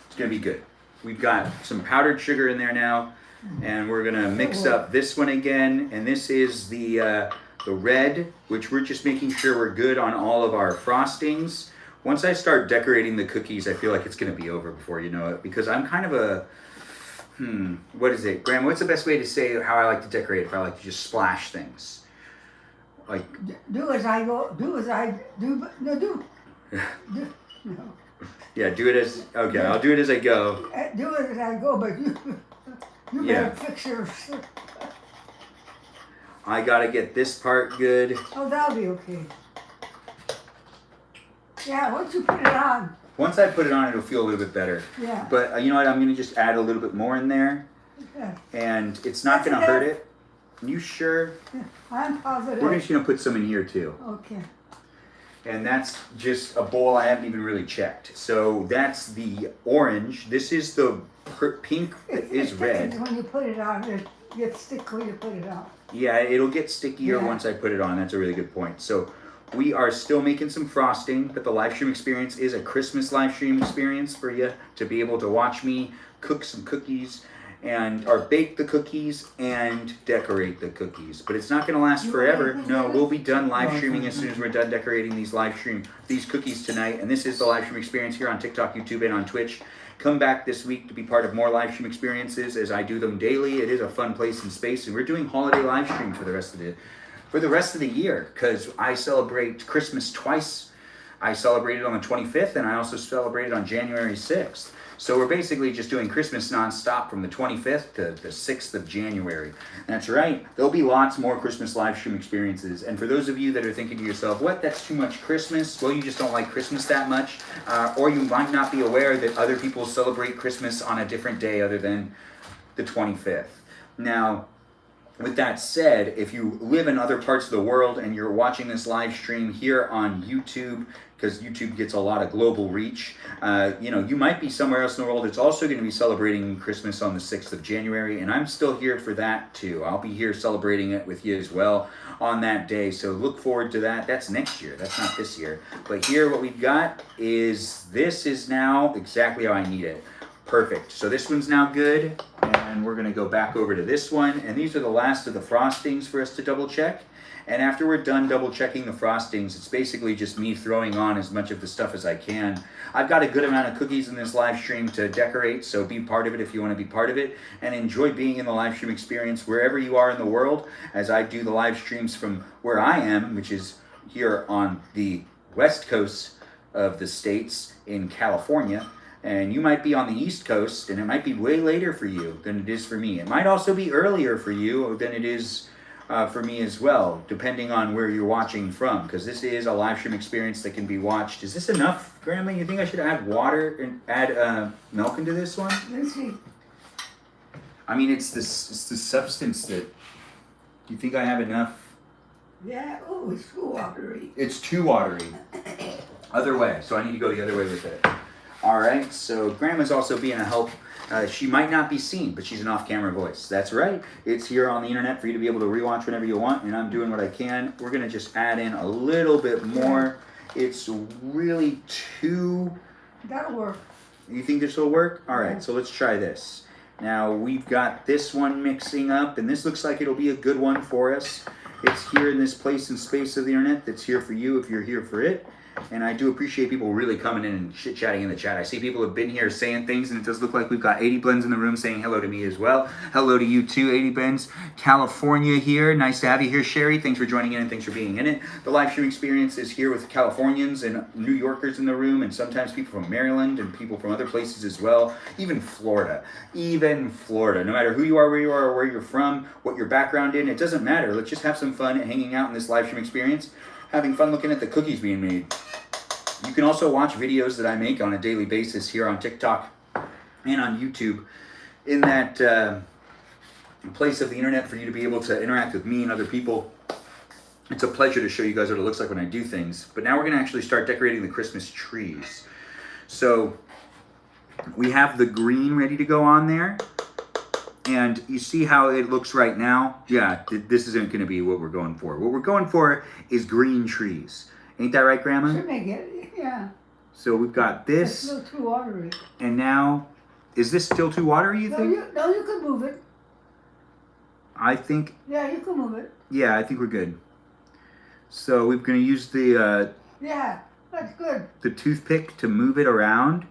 Speaker 1: It's going to be good. We've got some powdered sugar in there now, and we're going to mix up this one again, and this is the red, which we're just making sure we're good on all of our frostings. Once I start decorating the cookies, I feel like it's going to be over before you know it, because I'm kind of a, what is it? Grandma, what's the best way to say how I like to decorate if I like to just splash things? Like,
Speaker 3: Do as I go, do as I do, no, do. No.
Speaker 1: yeah, do it as, okay, I'll do it as I go.
Speaker 3: Do it as I go, but you
Speaker 1: Yeah.
Speaker 3: better fix yours.
Speaker 1: I got to get this part good.
Speaker 3: Oh, that'll be okay. Yeah, once you put it on,
Speaker 1: Once I put it on, it'll feel a little bit better.
Speaker 3: yeah.
Speaker 1: But you know what? I'm going to just add a little bit more in there,
Speaker 3: Yeah.
Speaker 1: and it's not going to hurt it. You sure?
Speaker 3: I'm positive.
Speaker 1: We're just going to put some in here too.
Speaker 3: Okay.
Speaker 1: And that's just a bowl I haven't even really checked. So that's the orange. This is the pink that is red.
Speaker 3: When you put it on, it gets sticky when you put it on.
Speaker 1: Yeah, it'll get stickier
Speaker 3: Yeah.
Speaker 1: once I put it on. That's a really good point. So we are still making some frosting, but the live stream experience is a Christmas live stream experience for you to be able to watch me cook some cookies or bake the cookies and decorate the cookies. But it's not going to last forever. No, we'll be done live streaming as soon as we're done decorating these cookies tonight. And this is the live stream experience here on TikTok, YouTube, and on Twitch. Come back this week to be part of more live stream experiences as I do them daily. It is a fun place and space, and we're doing holiday live streams for the rest of the year, because I celebrate Christmas twice. I celebrated on the 25th, and I also celebrated on January 6th. So we're basically just doing Christmas nonstop from the 25th to the 6th of January. That's right. There'll be lots more Christmas live stream experiences. And for those of you that are thinking to yourself, what, that's too much Christmas? Well, you just don't like Christmas that much. Or you might not be aware that other people celebrate Christmas on a different day other than the 25th. Now, with that said, if you live in other parts of the world and you're watching this live stream here on YouTube, because YouTube gets a lot of global reach, you might be somewhere else in the world. It's also going to be celebrating Christmas on the 6th of January, and I'm still here for that too. I'll be here celebrating it with you as well on that day, so look forward to that. That's next year. That's not this year. But here what we've got is, this is now exactly how I need it. Perfect. So this one's now good, and we're going to go back over to this one, and these are the last of the frostings for us to double check. And after we're done double checking the frostings, it's basically just me throwing on as much of the stuff as I can. I've got a good amount of cookies in this live stream to decorate, so be part of it if you want to be part of it, and enjoy being in the live stream experience wherever you are in the world, as I do the live streams from where I am, which is here on the west coast of the States in California. And you might be on the East Coast, and it might be way later for you than it is for me. It might also be earlier for you than it is for me as well, depending on where you're watching from, because this is a live stream experience that can be watched. Is this enough, Grandma? You think I should add water and add milk into this one?
Speaker 3: Let's see.
Speaker 1: I mean, it's the substance that... You think I have enough?
Speaker 3: Yeah, oh, it's too watery.
Speaker 1: It's too watery. Other way. So I need to go the other way with it. All right. So Grandma's also being a help. She might not be seen, but she's an off-camera voice. That's right. It's here on the internet for you to be able to rewatch whenever you want, and I'm doing what I can. We're going to just add in a little bit more. It's really too...
Speaker 3: That'll work.
Speaker 1: You think this will work? All right,
Speaker 3: Yeah.
Speaker 1: so let's try this. Now, we've got this one mixing up, and this looks like it'll be a good one for us. It's here in this place and space of the internet that's here for you if you're here for it. And I do appreciate people really coming in and chit-chatting in the chat. I see people have been here saying things, and it does look like we've got 80 Blends in the room saying hello to me as well. Hello to you too, 80 Blends. California here. Nice to have you here, Sherry. Thanks for joining in and thanks for being in it. The live stream experience is here with Californians and New Yorkers in the room, and sometimes people from Maryland and people from other places as well. Even Florida. Even Florida. No matter who you are, or where you're from, what your background in, it doesn't matter. Let's just have some fun hanging out in this live stream experience, having fun looking at the cookies being made. You can also watch videos that I make on a daily basis here on TikTok and on YouTube in that place of the internet for you to be able to interact with me and other people. It's a pleasure to show you guys what it looks like when I do things. But now we're going to actually start decorating the Christmas trees. So we have the green ready to go on there. And you see how it looks right now? Yeah, this isn't going to be what we're going for. What we're going for is green trees. Ain't that right, Grandma?
Speaker 3: Should make it, yeah.
Speaker 1: So we've got
Speaker 3: It's
Speaker 1: this,
Speaker 3: a little too watery.
Speaker 1: and now, is this still too watery, you
Speaker 3: No,
Speaker 1: think?
Speaker 3: you can move it.
Speaker 1: I think,
Speaker 3: Yeah, you can move it.
Speaker 1: yeah, I think we're good. So we're going to use
Speaker 3: Yeah, that's good.
Speaker 1: the toothpick to move it around.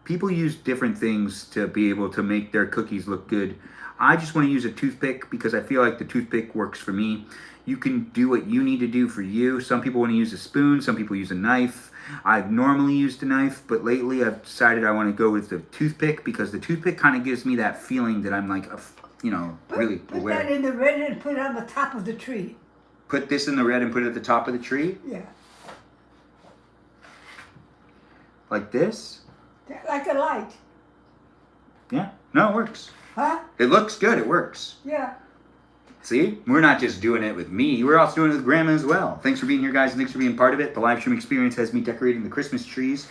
Speaker 1: People use different things to be able to make their cookies look good. I just want to use a toothpick because I feel like the toothpick works for me. You can do what you need to do for you. Some people want to use a spoon. Some people use a knife. I've normally used a knife, but lately I've decided I want to go with the toothpick because the toothpick kind of gives me that feeling that I'm like, really
Speaker 3: Put
Speaker 1: aware.
Speaker 3: that in the red and put it on the top of the tree.
Speaker 1: Put this in the red and put it at the top of the tree?
Speaker 3: Yeah.
Speaker 1: Like this?
Speaker 3: Like a light.
Speaker 1: Yeah. No, it works.
Speaker 3: Huh?
Speaker 1: It looks good. It works.
Speaker 3: Yeah.
Speaker 1: See? We're not just doing it with me. We're also doing it with Grandma as well. Thanks for being here, guys, and thanks for being part of it. The live stream experience has me decorating the Christmas trees.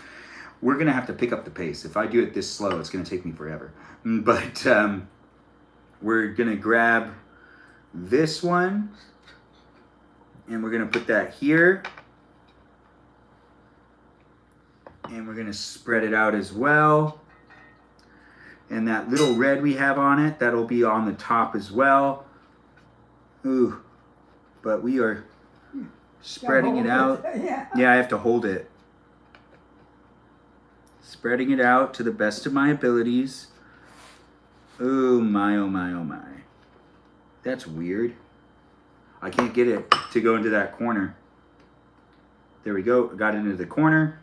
Speaker 1: We're going to have to pick up the pace. If I do it this slow, it's going to take me forever. But we're going to grab this one, and we're going to put that here. And we're going to spread it out as well. And that little red we have on it, that'll be on the top as well. Ooh, but we are spreading it out.
Speaker 3: Yeah.
Speaker 1: Yeah, I have to hold it. Spreading it out to the best of my abilities. Oh my, oh my, oh my. That's weird. I can't get it to go into that corner. There we go. I got it into the corner.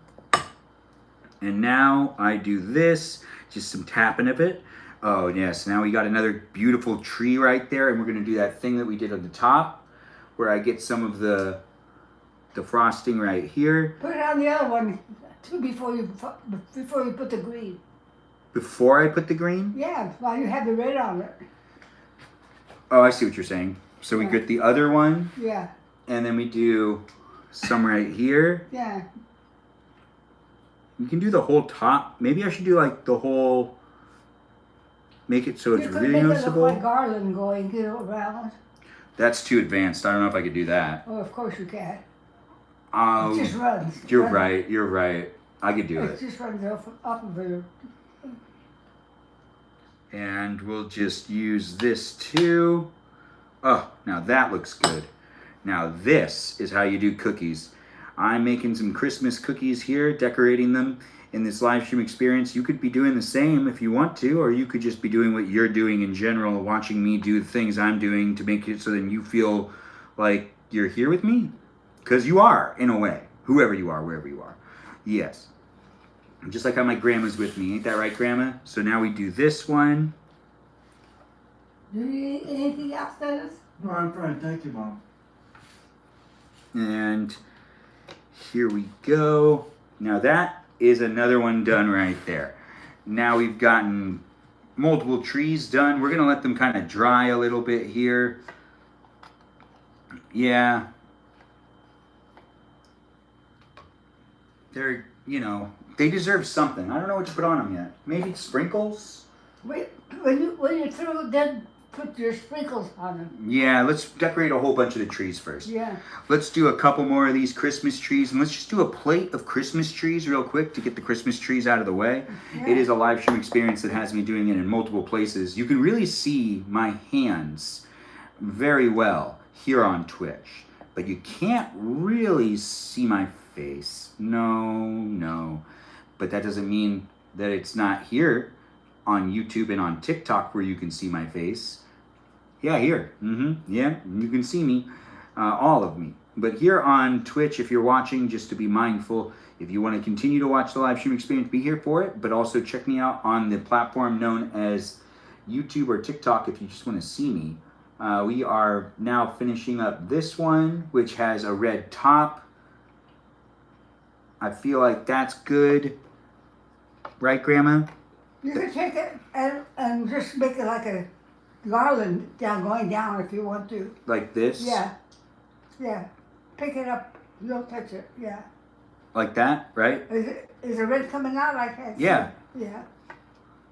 Speaker 1: And now I do this, just some tapping of it. Oh yes, now we got another beautiful tree right there, and we're gonna do that thing that we did on the top, where I get some of the frosting right here.
Speaker 3: Put it on the other one too before you put the green.
Speaker 1: Before I put the green?
Speaker 3: Yeah, while you have the red on it.
Speaker 1: Oh, I see what you're saying. So we
Speaker 3: Yeah.
Speaker 1: get the other one,
Speaker 3: Yeah.
Speaker 1: and then we do some right here.
Speaker 3: Yeah.
Speaker 1: We can do the whole top. Maybe I should do like the whole, make it so it's
Speaker 3: You could
Speaker 1: really
Speaker 3: make it look
Speaker 1: noticeable.
Speaker 3: like garland going, around.
Speaker 1: That's too advanced. I don't know if I could do that.
Speaker 3: Oh, of course you can.
Speaker 1: Oh,
Speaker 3: It just runs.
Speaker 1: you're
Speaker 3: Runs.
Speaker 1: right. You're right. I could do
Speaker 3: It
Speaker 1: it.
Speaker 3: just runs off of it.
Speaker 1: And we'll just use this too. Oh, now that looks good. Now this is how you do cookies. I'm making some Christmas cookies here, decorating them in this live stream experience. You could be doing the same if you want to, or you could just be doing what you're doing in general, watching me do the things I'm doing to make it so then you feel like you're here with me. Because you are, in a way. Whoever you are, wherever you are. Yes. Just like how my grandma's with me. Ain't that right, Grandma? So now we do this one.
Speaker 3: Do you need anything else, Dennis?
Speaker 2: No, I'm fine. Thank you, Mom.
Speaker 1: And here we go. Now that is another one done right there. Now we've gotten multiple trees done. We're going to let them kind of dry a little bit here. Yeah. they're, you know, they deserve something. I don't know what to put on them yet. Maybe sprinkles?
Speaker 3: Wait, when you throw, then put your sprinkles on them.
Speaker 1: Yeah, let's decorate a whole bunch of the trees first.
Speaker 3: Yeah.
Speaker 1: Let's do a couple more of these Christmas trees, and let's just do a plate of Christmas trees real quick to get the Christmas trees out of the way.
Speaker 3: Yeah.
Speaker 1: It is a live stream experience that has me doing it in multiple places. You can really see my hands very well here on Twitch, but you can't really see my face. No. But that doesn't mean that it's not here on YouTube and on TikTok where you can see my face. Yeah, here. Yeah, you can see me, all of me. But here on Twitch, if you're watching, just to be mindful, if you want to continue to watch the live stream experience, be here for it. But also check me out on the platform known as YouTube or TikTok if you just want to see me. We are now finishing up this one, which has a red top. I feel like that's good. Right, Grandma?
Speaker 3: You can take it and just make it like a garland going down if you want to.
Speaker 1: Like this?
Speaker 3: Yeah. Pick it up. Don't touch it. Yeah.
Speaker 1: Like that, right?
Speaker 3: Is the red coming out? I can't see.
Speaker 1: Yeah.
Speaker 3: Yeah.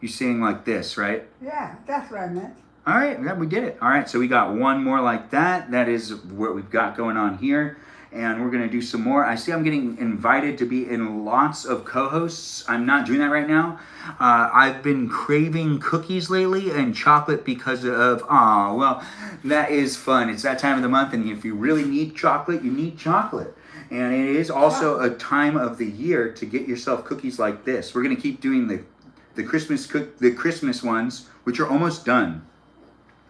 Speaker 1: You're saying like this, right?
Speaker 3: Yeah, that's what I meant.
Speaker 1: All right, yeah, we did it. All right, so we got one more like that. That is what we've got going on here. And we're going to do some more. I see I'm getting invited to be in lots of co-hosts. I'm not doing that right now. I've been craving cookies lately and chocolate because of, well, that is fun. It's that time of the month, and if you really need chocolate, you need chocolate. And it is also a time of the year to get yourself cookies like this. We're going to keep doing the Christmas ones, which are almost done.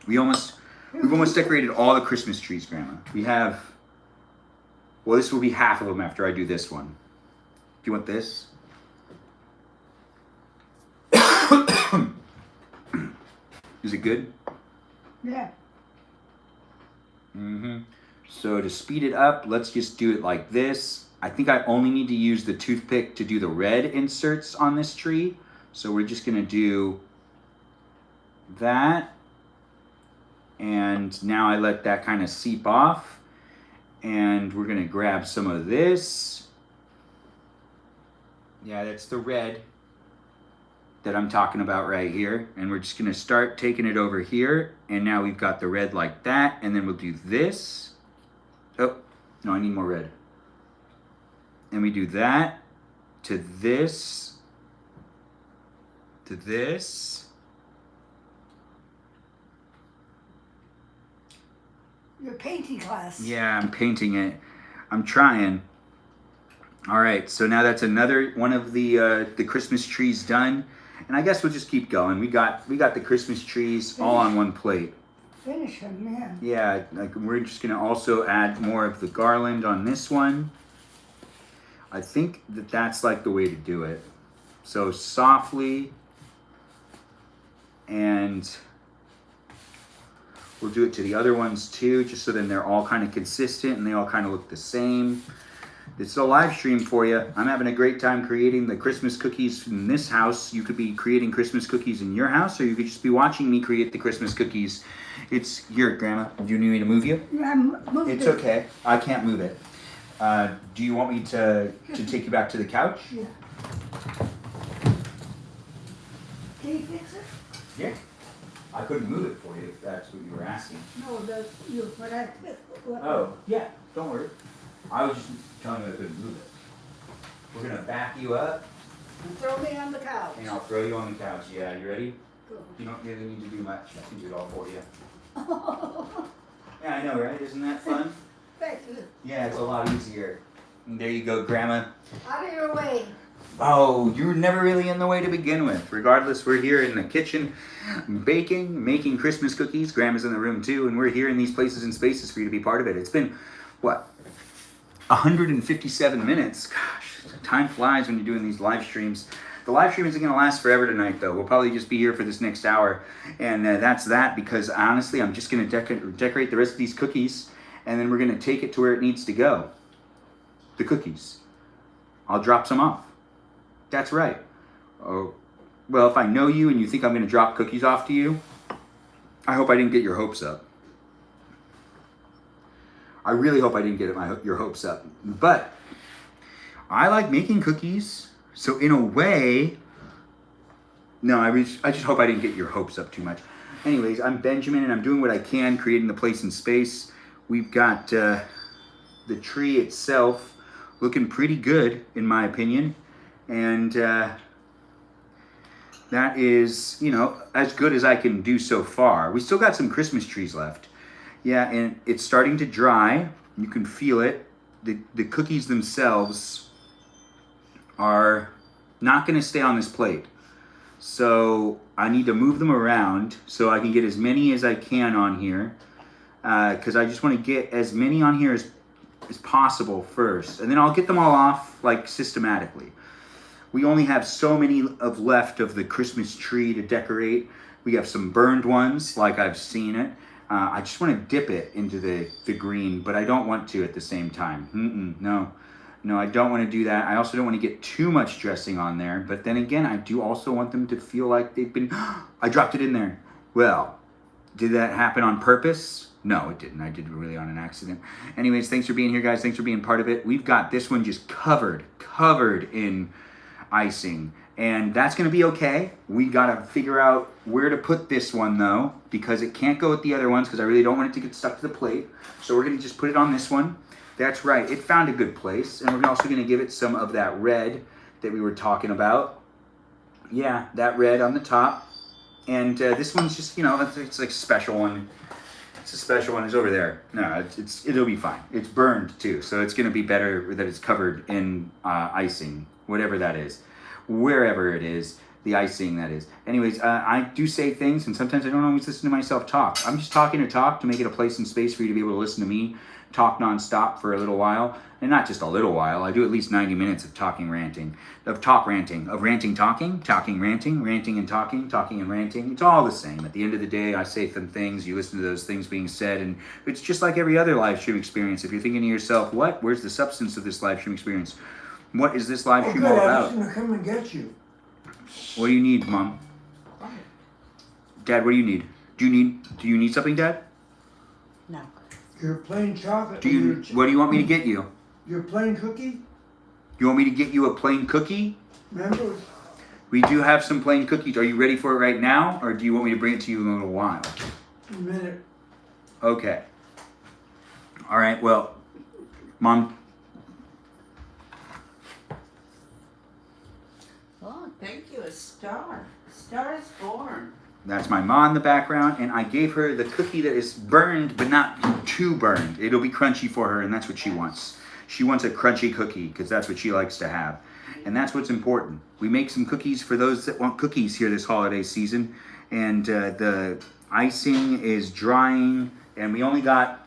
Speaker 1: We've almost decorated all the Christmas trees, Grandma. We have... Well, this will be half of them after I do this one. Do you want this? Is it good?
Speaker 3: Yeah.
Speaker 1: So to speed it up, let's just do it like this. I think I only need to use the toothpick to do the red inserts on this tree. So we're just going to do that. And now I let that kind of seep off. And we're going to grab some of this. Yeah, that's the red that I'm talking about right here. And we're just going to start taking it over here. And now we've got the red like that. And then we'll do this. Oh, no, I need more red. And we do that to this, to this.
Speaker 3: Your painting class.
Speaker 1: Yeah, I'm painting it. I'm trying. All right, so now that's another one of the Christmas trees done, and I guess we'll just keep going. We got the Christmas trees all on one plate.
Speaker 3: Finish them, yeah.
Speaker 1: Yeah, like we're just gonna also add more of the garland on this one. I think that that's like the way to do it. So softly, and we'll do it to the other ones too, just so then they're all kind of consistent and they all kind of look the same. It's a live stream for you. I'm having a great time creating the Christmas cookies in this house. You could be creating Christmas cookies in your house, or you could just be watching me create the Christmas cookies. It's here, Grandma. Do you need me to move you?
Speaker 3: Yeah, move
Speaker 1: It's
Speaker 3: it.
Speaker 1: okay. I can't move it. Do you want me to take you back to the couch?
Speaker 3: Yeah. Can you fix it?
Speaker 1: Yeah. I couldn't move it for you if that's what you were asking.
Speaker 3: No, but I fixed it.
Speaker 1: Oh, yeah. Don't worry. I was just telling you I couldn't move it. We're going to back you up,
Speaker 3: And throw me on the couch.
Speaker 1: and I'll throw you on the couch. Yeah, you ready?
Speaker 3: Go.
Speaker 1: You don't really need to do much. I can do it all for you. Yeah, I know, right? Isn't that fun?
Speaker 3: Thank you.
Speaker 1: Yeah, it's a lot easier. And there you go, Grandma.
Speaker 3: Out of your way.
Speaker 1: Oh, you were never really in the way to begin with. Regardless, we're here in the kitchen baking, making Christmas cookies. Grandma's in the room too, and we're here in these places and spaces for you to be part of it. It's been, what, 157 minutes? Gosh, time flies when you're doing these live streams. The live stream isn't going to last forever tonight, though. We'll probably just be here for this next hour. And that's that, because honestly, I'm just going to decorate the rest of these cookies, and then we're going to take it to where it needs to go. The cookies. I'll drop some off. That's right. Oh, well, if I know you and you think I'm going to drop cookies off to you, I hope I didn't get your hopes up. I really hope I didn't get your hopes up. But I like making cookies. So in a way, no, I just hope I didn't get your hopes up too much. Anyways, I'm Benjamin, and I'm doing what I can, creating the place and space. We've got the tree itself looking pretty good, in my opinion. And that is, you know, as good as I can do so far. We still got some Christmas trees left. Yeah, and it's starting to dry. You can feel it. The cookies themselves are not going to stay on this plate. So I need to move them around so I can get as many as I can on here. Because I just want to get as many on here as possible first. And then I'll get them all off, like, systematically. We only have so many left of the Christmas tree to decorate. We have some burned ones, like I've seen it. I just want to dip it into the green, but I don't want to at the same time. No, I don't want to do that. I also don't want to get too much dressing on there. But then again, I do also want them to feel like they've been... I dropped it in there. Well, did that happen on purpose? No, it didn't. I did it really on an accident. Anyways, thanks for being here, guys. Thanks for being part of it. We've got this one just covered in icing, and that's going to be okay. We got to figure out where to put this one, though, because it can't go with the other ones, because I really don't want it to get stuck to the plate. So we're going to just put it on this one. That's right. It found a good place, and we're also going to give it some of that red that we were talking about. Yeah, that red on the top. And this one's just, you know, it's like a special one. It's a special one. It's over there. No, it'll be fine. It's burned, too, so it's going to be better that it's covered in icing, whatever that is. Wherever it is, the icing, that is. Anyways, I do say things, and sometimes I don't always listen to myself talk. I'm just talking to talk to make it a place and space for you to be able to listen to me talk nonstop for a little while. And not just a little while. I do at least 90 minutes of ranting, talking, ranting and talking and ranting. It's all the same. At the end of the day, I say some things, you listen to those things being said, and it's just like every other live stream experience. If you're thinking to yourself, where's the substance of this live stream experience? What is this live stream all
Speaker 3: I
Speaker 1: about?
Speaker 3: was going to come and get you.
Speaker 1: What do you need, Mom? Dad, what do you need? Do you need something, Dad?
Speaker 3: No. Your plain chocolate.
Speaker 1: What do you want me to get you?
Speaker 3: Your plain cookie?
Speaker 1: You want me to get you a plain cookie?
Speaker 3: Remember?
Speaker 1: We do have some plain cookies. Are you ready for it right now, or do you want me to bring it to you in a little while?
Speaker 3: A minute.
Speaker 1: Okay. All right, well, Mom.
Speaker 4: Oh, thank you, a star. Star is born.
Speaker 1: That's my mom in the background, and I gave her the cookie that is burned, but not too burned. It'll be crunchy for her, and that's what she wants. She wants a crunchy cookie, because that's what she likes to have. And that's what's important. We make some cookies for those that want cookies here this holiday season, and the icing is drying, and we only got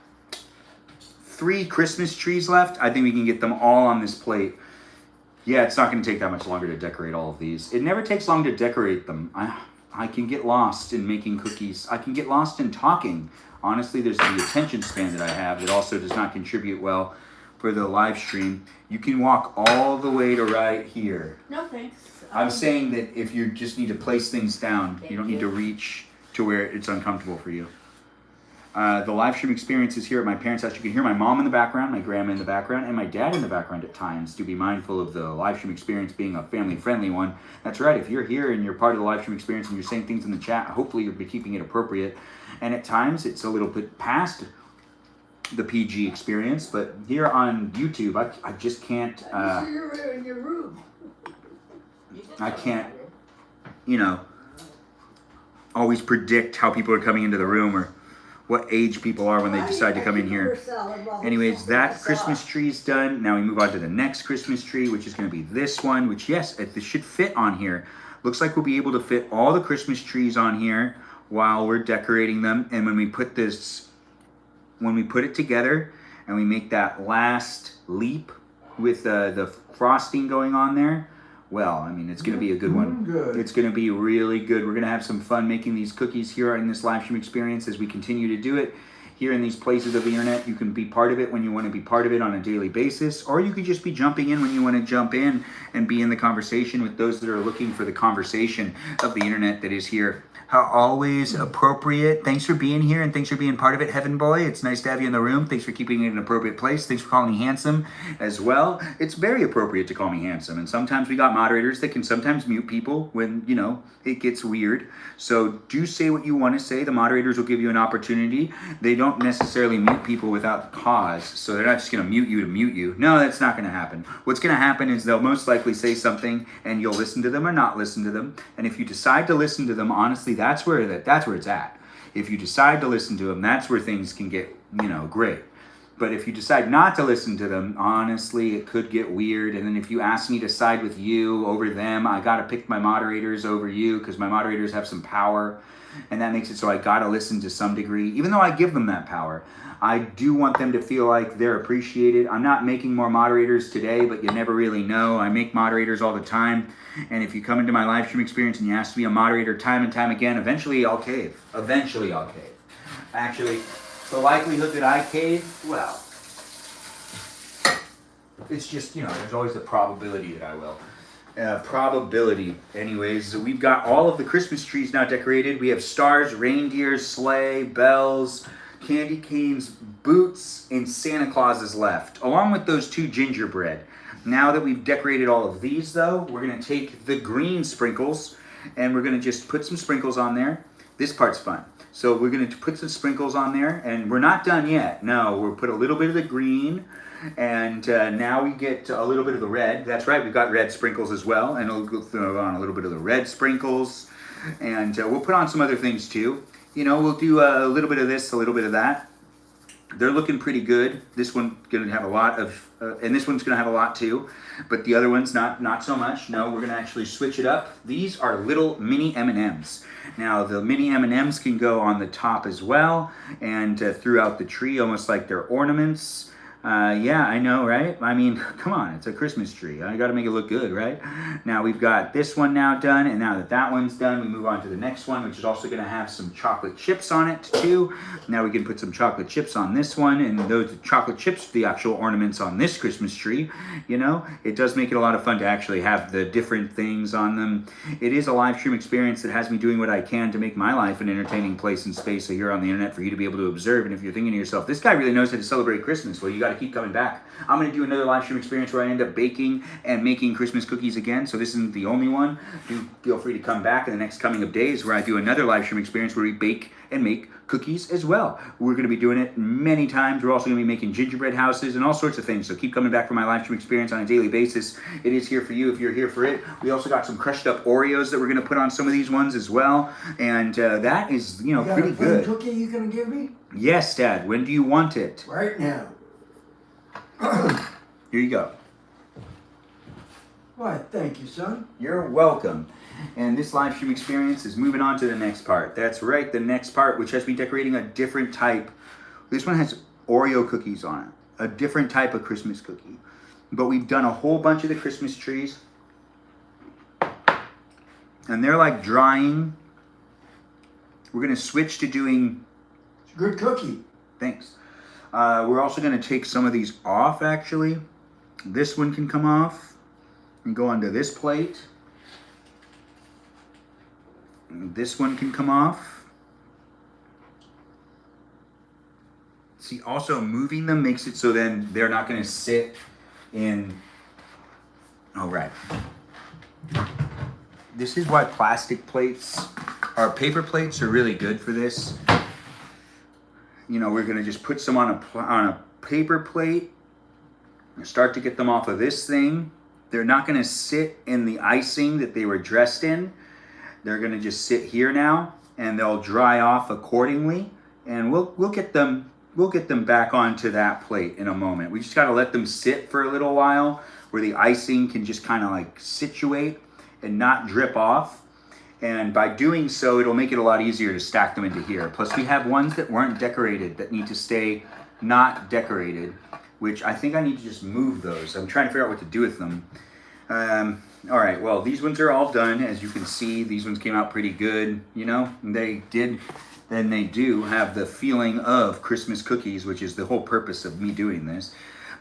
Speaker 1: 3 Christmas trees left. I think we can get them all on this plate. Yeah, it's not going to take that much longer to decorate all of these. It never takes long to decorate them. I can get lost in making cookies. I can get lost in talking. Honestly, there's the attention span that I have that also does not contribute well for the live stream. You can walk all the way to right here.
Speaker 4: No, thanks.
Speaker 1: I'm saying that if you just need to place things down, you don't need to reach to where it's uncomfortable for you. The live stream experience is here at my parents' house. You can hear my mom in the background, my grandma in the background, and my dad in the background at times. Do be mindful of the live stream experience being a family-friendly one. That's right. If you're here and you're part of the live stream experience and you're saying things in the chat, hopefully you'll be keeping it appropriate. And at times it's a little bit past the PG experience, but here on YouTube, I just can't.
Speaker 3: You're in your room.
Speaker 1: I can't, always predict how people are coming into the room or what age people are when they decide to come in here. Anyways, that Christmas tree's done. Now we move on to the next Christmas tree, which is going to be this one, which, yes, this should fit on here. Looks like we'll be able to fit all the Christmas trees on here while we're decorating them. And when we put it together and we make that last leap with the frosting going on there, well, I mean, it's going to be a good one.
Speaker 2: Good.
Speaker 1: It's going to be really good. We're going to have some fun making these cookies here in this live stream experience as we continue to do it. here in these places of the internet. You can be part of it when you want to be part of it on a daily basis, or you could just be jumping in when you want to jump in and be in the conversation with those that are looking for the conversation of the internet that is here. Always appropriate. Thanks for being here and thanks for being part of it, Heaven Boy. It's nice to have you in the room. Thanks for keeping it in an appropriate place. Thanks for calling me handsome as well. It's very appropriate to call me handsome. And sometimes we got moderators that can sometimes mute people when, you know, it gets weird. So do say what you want to say. The moderators will give you an opportunity. They don't necessarily mute people without cause. So they're not just going to mute you to mute you. No, that's not going to happen. What's going to happen is they'll most likely say something and you'll listen to them or not listen to them. And if you decide to listen to them, honestly, that's where it's at. If you decide to listen to them, that's where things can get, you know, great. But if you decide not to listen to them, honestly, it could get weird. And then if you ask me to side with you over them, I got to pick my moderators over you because my moderators have some power. And that makes it so I got to listen to some degree, even though I give them that power. I do want them to feel like they're appreciated. I'm not making more moderators today, but you never really know. I make moderators all the time. And if you come into my live stream experience and you ask to be a moderator time and time again, eventually I'll cave. Eventually I'll cave. Actually, the likelihood that I cave, well, it's just, you know, there's always the probability that I will. Probability. Anyways, so we've got all of the Christmas trees now decorated. We have stars, reindeers, sleigh, bells, candy canes, boots, and Santa Clauses left, along with those 2 gingerbread. Now that we've decorated all of these, though, we're going to take the green sprinkles, and we're going to just put some sprinkles on there. This part's fun. So we're going to put some sprinkles on there, and we're not done yet. No, we'll put a little bit of the green, and now we get a little bit of the red. That's right, we've got red sprinkles as well, and we'll throw on a little bit of the red sprinkles, and we'll put on some other things too. You know, we'll do a little bit of this, a little bit of that. They're looking pretty good. This one's going to have a lot of, and this one's going to have a lot too, but the other one's not so much. No, we're going to actually switch it up. These are little mini M&Ms. Now, the mini M&Ms can go on the top as well, and throughout the tree, almost like they're ornaments. Yeah, I know, right? I mean, come on, it's a Christmas tree. I got to make it look good, right? Now we've got this one now done, and now that that one's done, we move on to the next one, which is also going to have some chocolate chips on it too. Now we can put some chocolate chips on this one, and those chocolate chips, the actual ornaments on this Christmas tree. You know, it does make it a lot of fun to actually have the different things on them. It is a live stream experience that has me doing what I can to make my life an entertaining place and space here on the internet for you to be able to observe. And if you're thinking to yourself, this guy really knows how to celebrate Christmas, well, you got to keep coming back. I'm going to do another live stream experience where I end up baking and making Christmas cookies again, so this isn't the only one. Do feel free to come back in the next coming of days where I do another live stream experience where we bake and make cookies as well. We're going to be doing it many times. We're also going to be making gingerbread houses and all sorts of things, so keep coming back for my live stream experience on a daily basis. It is here for you if you're here for it. We also got some crushed up Oreos that we're going to put on some of these ones as well, and that is, you know, pretty good.
Speaker 2: Cookie you gonna give me?
Speaker 1: Yes, Dad. When do you want it?
Speaker 2: Right now.
Speaker 1: Here you go.
Speaker 2: Why, thank you, son.
Speaker 1: You're welcome. And this live stream experience is moving on to the next part. That's right, the next part, which has me decorating a different type. This one has Oreo cookies on it, a different type of Christmas cookie. But we've done a whole bunch of the Christmas trees, and they're like drying. We're going to switch to doing...
Speaker 2: It's a good cookie.
Speaker 1: Thanks. We're also going to take some of these off, actually. This one can come off and go onto this plate. And this one can come off. See, also moving them makes it so then they're not going to sit in... Oh, right. This is why plastic plates or paper plates are really good for this. You know, we're going to just put some on a paper plate and start to get them off of this thing. They're not going to sit in the icing that they were dressed in. They're going to just sit here now, and they'll dry off accordingly. And we'll get them back onto that plate in a moment. We just got to let them sit for a little while where the icing can just kind of like situate and not drip off. And by doing so, it'll make it a lot easier to stack them into here. Plus, we have ones that weren't decorated that need to stay not decorated, which I think I need to just move those. I'm trying to figure out what to do with them. All right, well, these ones are all done. As you can see, these ones came out pretty good. You know, they did then they do have the feeling of Christmas cookies, which is the whole purpose of me doing this.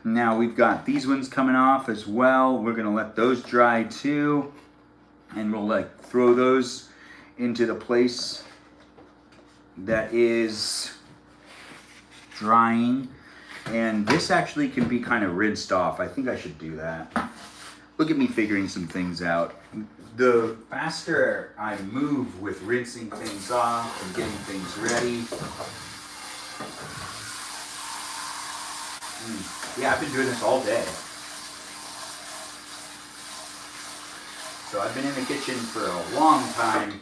Speaker 1: Now we've got these ones coming off as well. We're gonna let those dry too. And we'll like throw those into the place that is drying. And this actually can be kind of rinsed off. I think I should do that. Look at me figuring some things out. The faster I move with rinsing things off and getting things ready. Yeah, I've been doing this all day. So I've been in the kitchen for a long time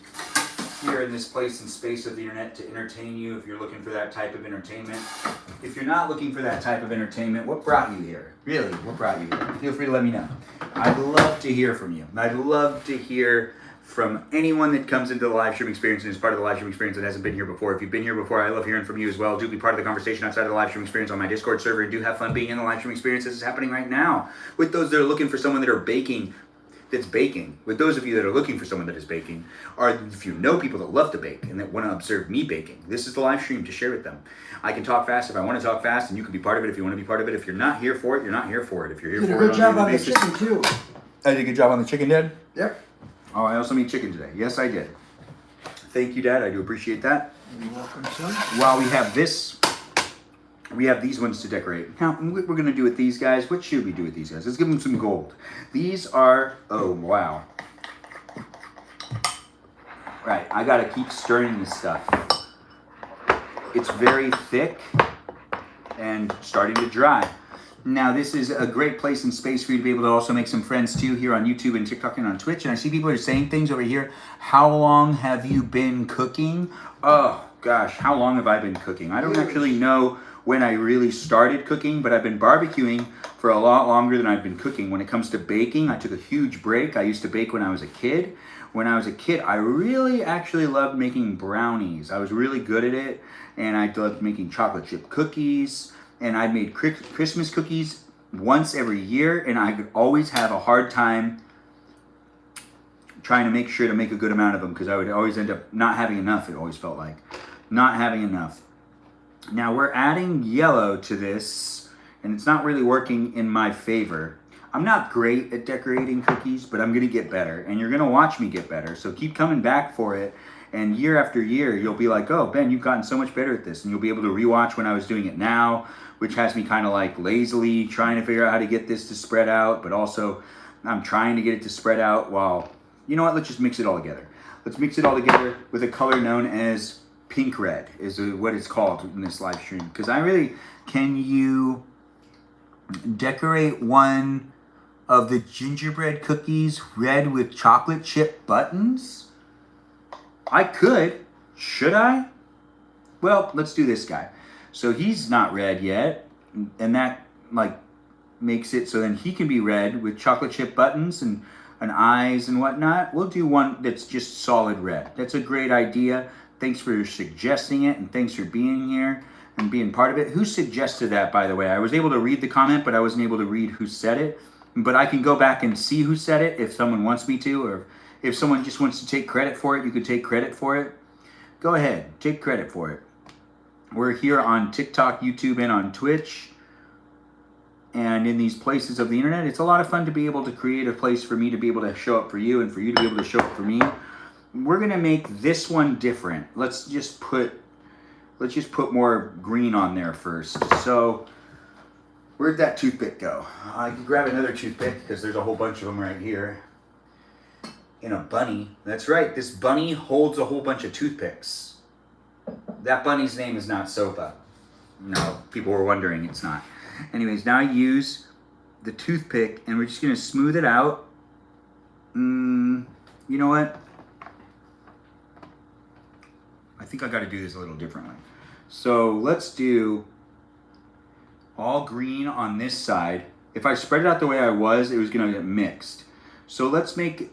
Speaker 1: here in this place and space of the internet to entertain you if you're looking for that type of entertainment. If you're not looking for that type of entertainment, what brought you here? Really, what brought you here? Feel free to let me know. I'd love to hear from you. I'd love to hear from anyone that comes into the live stream experience and is part of the live stream experience that hasn't been here before. If you've been here before, I love hearing from you as well. Do be part of the conversation outside of the live stream experience on my Discord server, and do have fun being in the live stream experience. This is happening right now with those that are looking for someone that are baking, that's baking. With those of you that are looking for someone that is baking, or if you know people that love to bake and that want to observe me baking, this is the live stream to share with them. I can talk fast if I want to talk fast, and you can be part of it if you want to be part of it. If you're not here for it, you're not here for it. If you're here
Speaker 2: Did
Speaker 1: for
Speaker 2: a
Speaker 1: it,
Speaker 2: good job
Speaker 1: a
Speaker 2: on the
Speaker 1: basis-
Speaker 2: chicken too.
Speaker 1: I did a good job on the chicken, Dad?
Speaker 2: Yep.
Speaker 1: Oh, I also made chicken today. Yes, I did. Thank you, Dad. I do appreciate that.
Speaker 2: You're welcome, son.
Speaker 1: While we have this, we have these ones to decorate. Now, what we're going to do with these guys, what should we do with these guys? Let's give them some gold. These are, oh, wow. Right, I got to keep stirring this stuff. It's very thick and starting to dry. Now, this is a great place and space for you to be able to also make some friends too here on YouTube and TikTok and on Twitch. And I see people are saying things over here. How long have you been cooking? Oh, gosh, how long have I been cooking? I don't actually know when I really started cooking, but I've been barbecuing for a lot longer than I've been cooking. When it comes to baking, I took a huge break. I used to bake when I was a kid. When I was a kid, I really actually loved making brownies. I was really good at it, and I loved making chocolate chip cookies, and I made Christmas cookies once every year, and I could always have a hard time trying to make sure to make a good amount of them because I would always end up not having enough, it always felt like. Not having enough. Now we're adding yellow to this, and it's not really working in my favor. I'm not great at decorating cookies, but I'm going to get better, and you're going to watch me get better. So keep coming back for it, and year after year, you'll be like, oh, Ben, you've gotten so much better at this, and you'll be able to rewatch when I was doing it now, which has me kind of like lazily trying to figure out how to get this to spread out, but also I'm trying to get it to spread out while, you know what, let's just mix it all together. Let's mix it all together with a color known as pink red is what it's called in this live stream. Because can you decorate one of the gingerbread cookies red with chocolate chip buttons? I could. Should I? Well, let's do this guy. So he's not red yet, and that like makes it so then he can be red with chocolate chip buttons and eyes and whatnot. We'll do one that's just solid red. That's a great idea. Thanks for suggesting it, and thanks for being here and being part of it. Who suggested that, by the way? I was able to read the comment, but I wasn't able to read who said it. But I can go back and see who said it if someone wants me to, or if someone just wants to take credit for it, you could take credit for it. Go ahead, take credit for it. We're here on TikTok, YouTube, and on Twitch. And in these places of the internet, it's a lot of fun to be able to create a place for me to be able to show up for you and for you to be able to show up for me. We're gonna make this one different. Let's just put more green on there first. So where'd that toothpick go? I can grab another toothpick because there's a whole bunch of them right here. In a bunny. That's right, this bunny holds a whole bunch of toothpicks. That bunny's name is not Sopa. No, people were wondering, it's not. Anyways, now I use the toothpick and we're just gonna smooth it out. You know what? I think I gotta do this a little differently. So let's do all green on this side. If I spread it out the way I was, it was gonna get mixed. So let's make,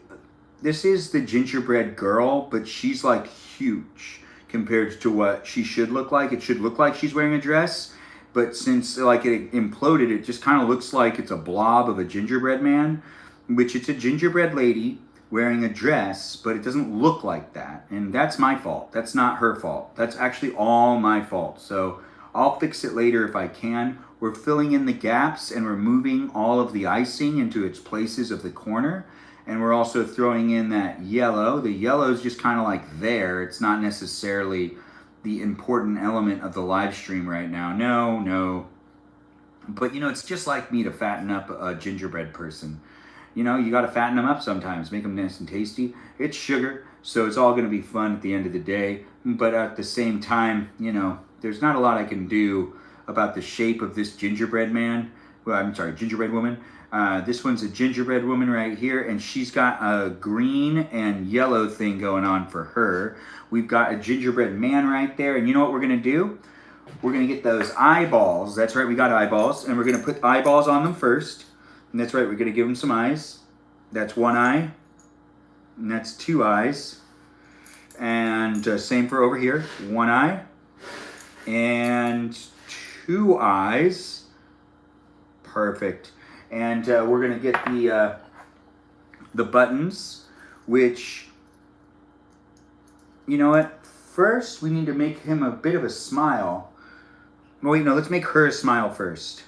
Speaker 1: this is the gingerbread girl, but she's like huge compared to what she should look like. It should look like she's wearing a dress, but since like it imploded, it just kind of looks like it's a blob of a gingerbread man, which it's a gingerbread lady, wearing a dress, but it doesn't look like that. And that's my fault. That's not her fault. That's actually all my fault. So I'll fix it later if I can. We're filling in the gaps and we're moving all of the icing into its places of the corner. And we're also throwing in that yellow. The yellow is just kind of like there. It's not necessarily the important element of the live stream right now. No. But you know, it's just like me to fatten up a gingerbread person. You know, you got to fatten them up sometimes, make them nice and tasty. It's sugar, so it's all going to be fun at the end of the day. But at the same time, you know, there's not a lot I can do about the shape of this gingerbread man. Well, I'm sorry, gingerbread woman. This one's a gingerbread woman right here, and she's got a green and yellow thing going on for her. We've got a gingerbread man right there, and you know what we're going to do? We're going to get those eyeballs. That's right, we got eyeballs, and we're going to put eyeballs on them first. And that's right, we're going to give them some eyes. That's one eye, and that's two eyes. And same for over here, one eye, and two eyes. Perfect. And we're going to get the buttons, which, you know what? First, we need to make him a bit of a smile. Oh, wait, no, let's make her a smile first.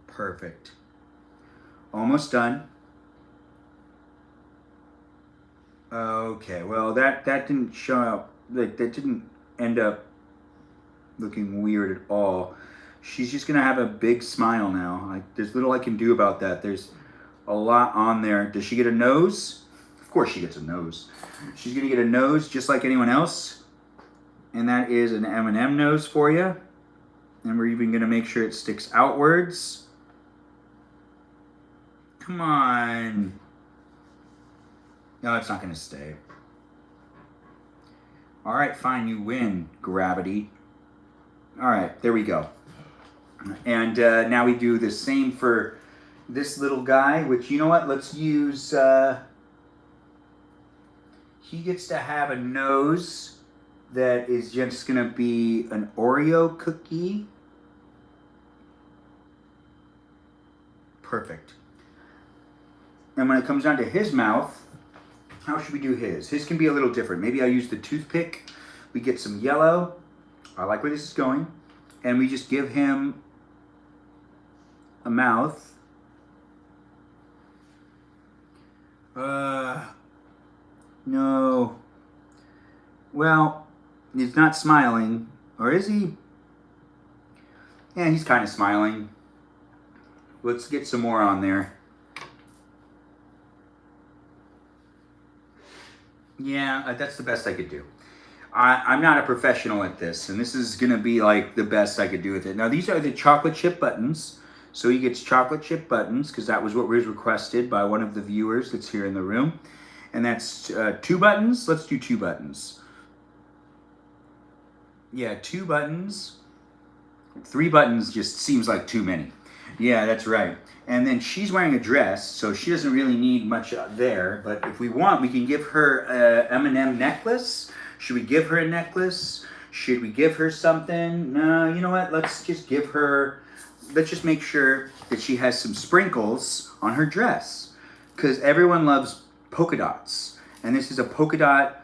Speaker 1: Perfect. Almost done. Okay, well, that didn't show up, like, that didn't end up looking weird at all. She's just gonna have a big smile now. There's little I can do about that. There's a lot on there. Does she get a nose? Of course she gets a nose. She's gonna get a nose just like anyone else. And that is an M&M nose for you. And we're even gonna make sure it sticks outwards. Come on. No, it's not gonna stay. All right, fine, you win, gravity. All right, there we go. And now we do the same for this little guy, which, you know what, let's use, he gets to have a nose that is just gonna be an Oreo cookie. Perfect. And when it comes down to his mouth, how should we do his? His can be a little different. Maybe I use the toothpick. We get some yellow. I like where this is going. And we just give him a mouth. No. Well, he's not smiling. Or is he? Yeah, he's kind of smiling. Let's get some more on there. Yeah, that's the best I could do. I'm not a professional at this, and this is going to be like the best I could do with it. Now, these are the chocolate chip buttons. So he gets chocolate chip buttons because that was what was requested by one of the viewers that's here in the room. And that's 2 buttons. Let's do 2 buttons. Yeah, 2 buttons. 3 buttons just seems like too many. Yeah, that's right. And then she's wearing a dress, so she doesn't really need much there. But if we want, we can give her a M&M necklace. Should we give her a necklace? Should we give her something? No, you know what? Let's just give her... Let's just make sure that she has some sprinkles on her dress. Because everyone loves polka dots. And this is a polka dot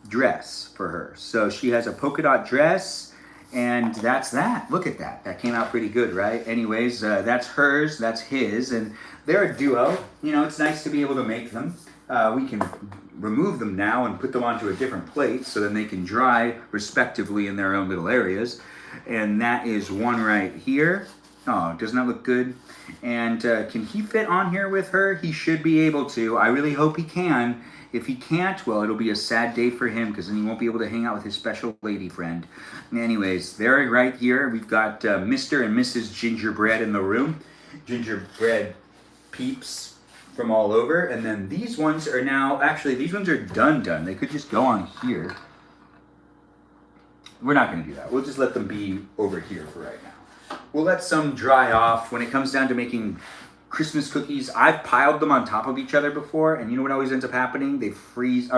Speaker 1: dress for her. So she has a polka dot dress. And that's that. Look at that. That came out pretty good, right? Anyways, that's hers, that's his, and they're a duo. You know, it's nice to be able to make them. We can remove them now and put them onto a different plate so then they can dry respectively in their own little areas. And that is one right here. Oh, doesn't that look good? And can he fit on here with her? He should be able to. I really hope he can. If he can't, well, it'll be a sad day for him because then he won't be able to hang out with his special lady friend. Anyways, they're right here. We've got Mr. and Mrs. Gingerbread in the room. Gingerbread peeps from all over. And then these ones are now, actually, these ones are done. They could just go on here. We're not going to do that. We'll just let them be over here for right now. We'll let some dry off. When it comes down to making Christmas cookies, I've piled them on top of each other before, and you know what always ends up happening? They freeze,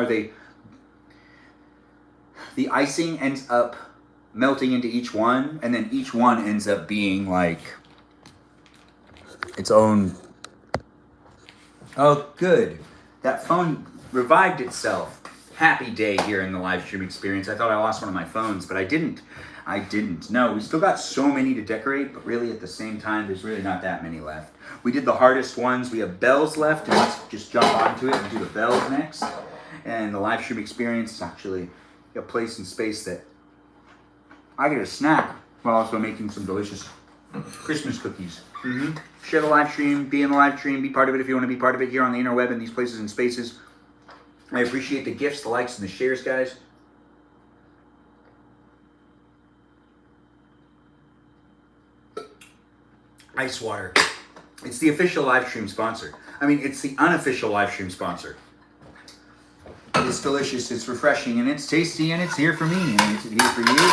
Speaker 1: the icing ends up melting into each one, and then each one ends up being like its own Oh, good. That phone revived itself. Happy day here in the live stream experience. I thought I lost one of my phones, but I didn't. I didn't. No, we still got so many to decorate, but really at the same time, there's really not that many left. We did the hardest ones. We have bells left, and let's just jump onto it and do the bells next. And the live stream experience is actually a place and space that I get a snack while also making some delicious Christmas cookies. Share the live stream, be in the live stream, be part of it if you want to be part of it here on the interweb and these places and spaces. I appreciate the gifts, the likes, and the shares, guys. Ice water. It's the official live stream sponsor. I mean, it's the unofficial live stream sponsor. It's delicious, it's refreshing, and it's tasty, and it's here for me, and it's here for you.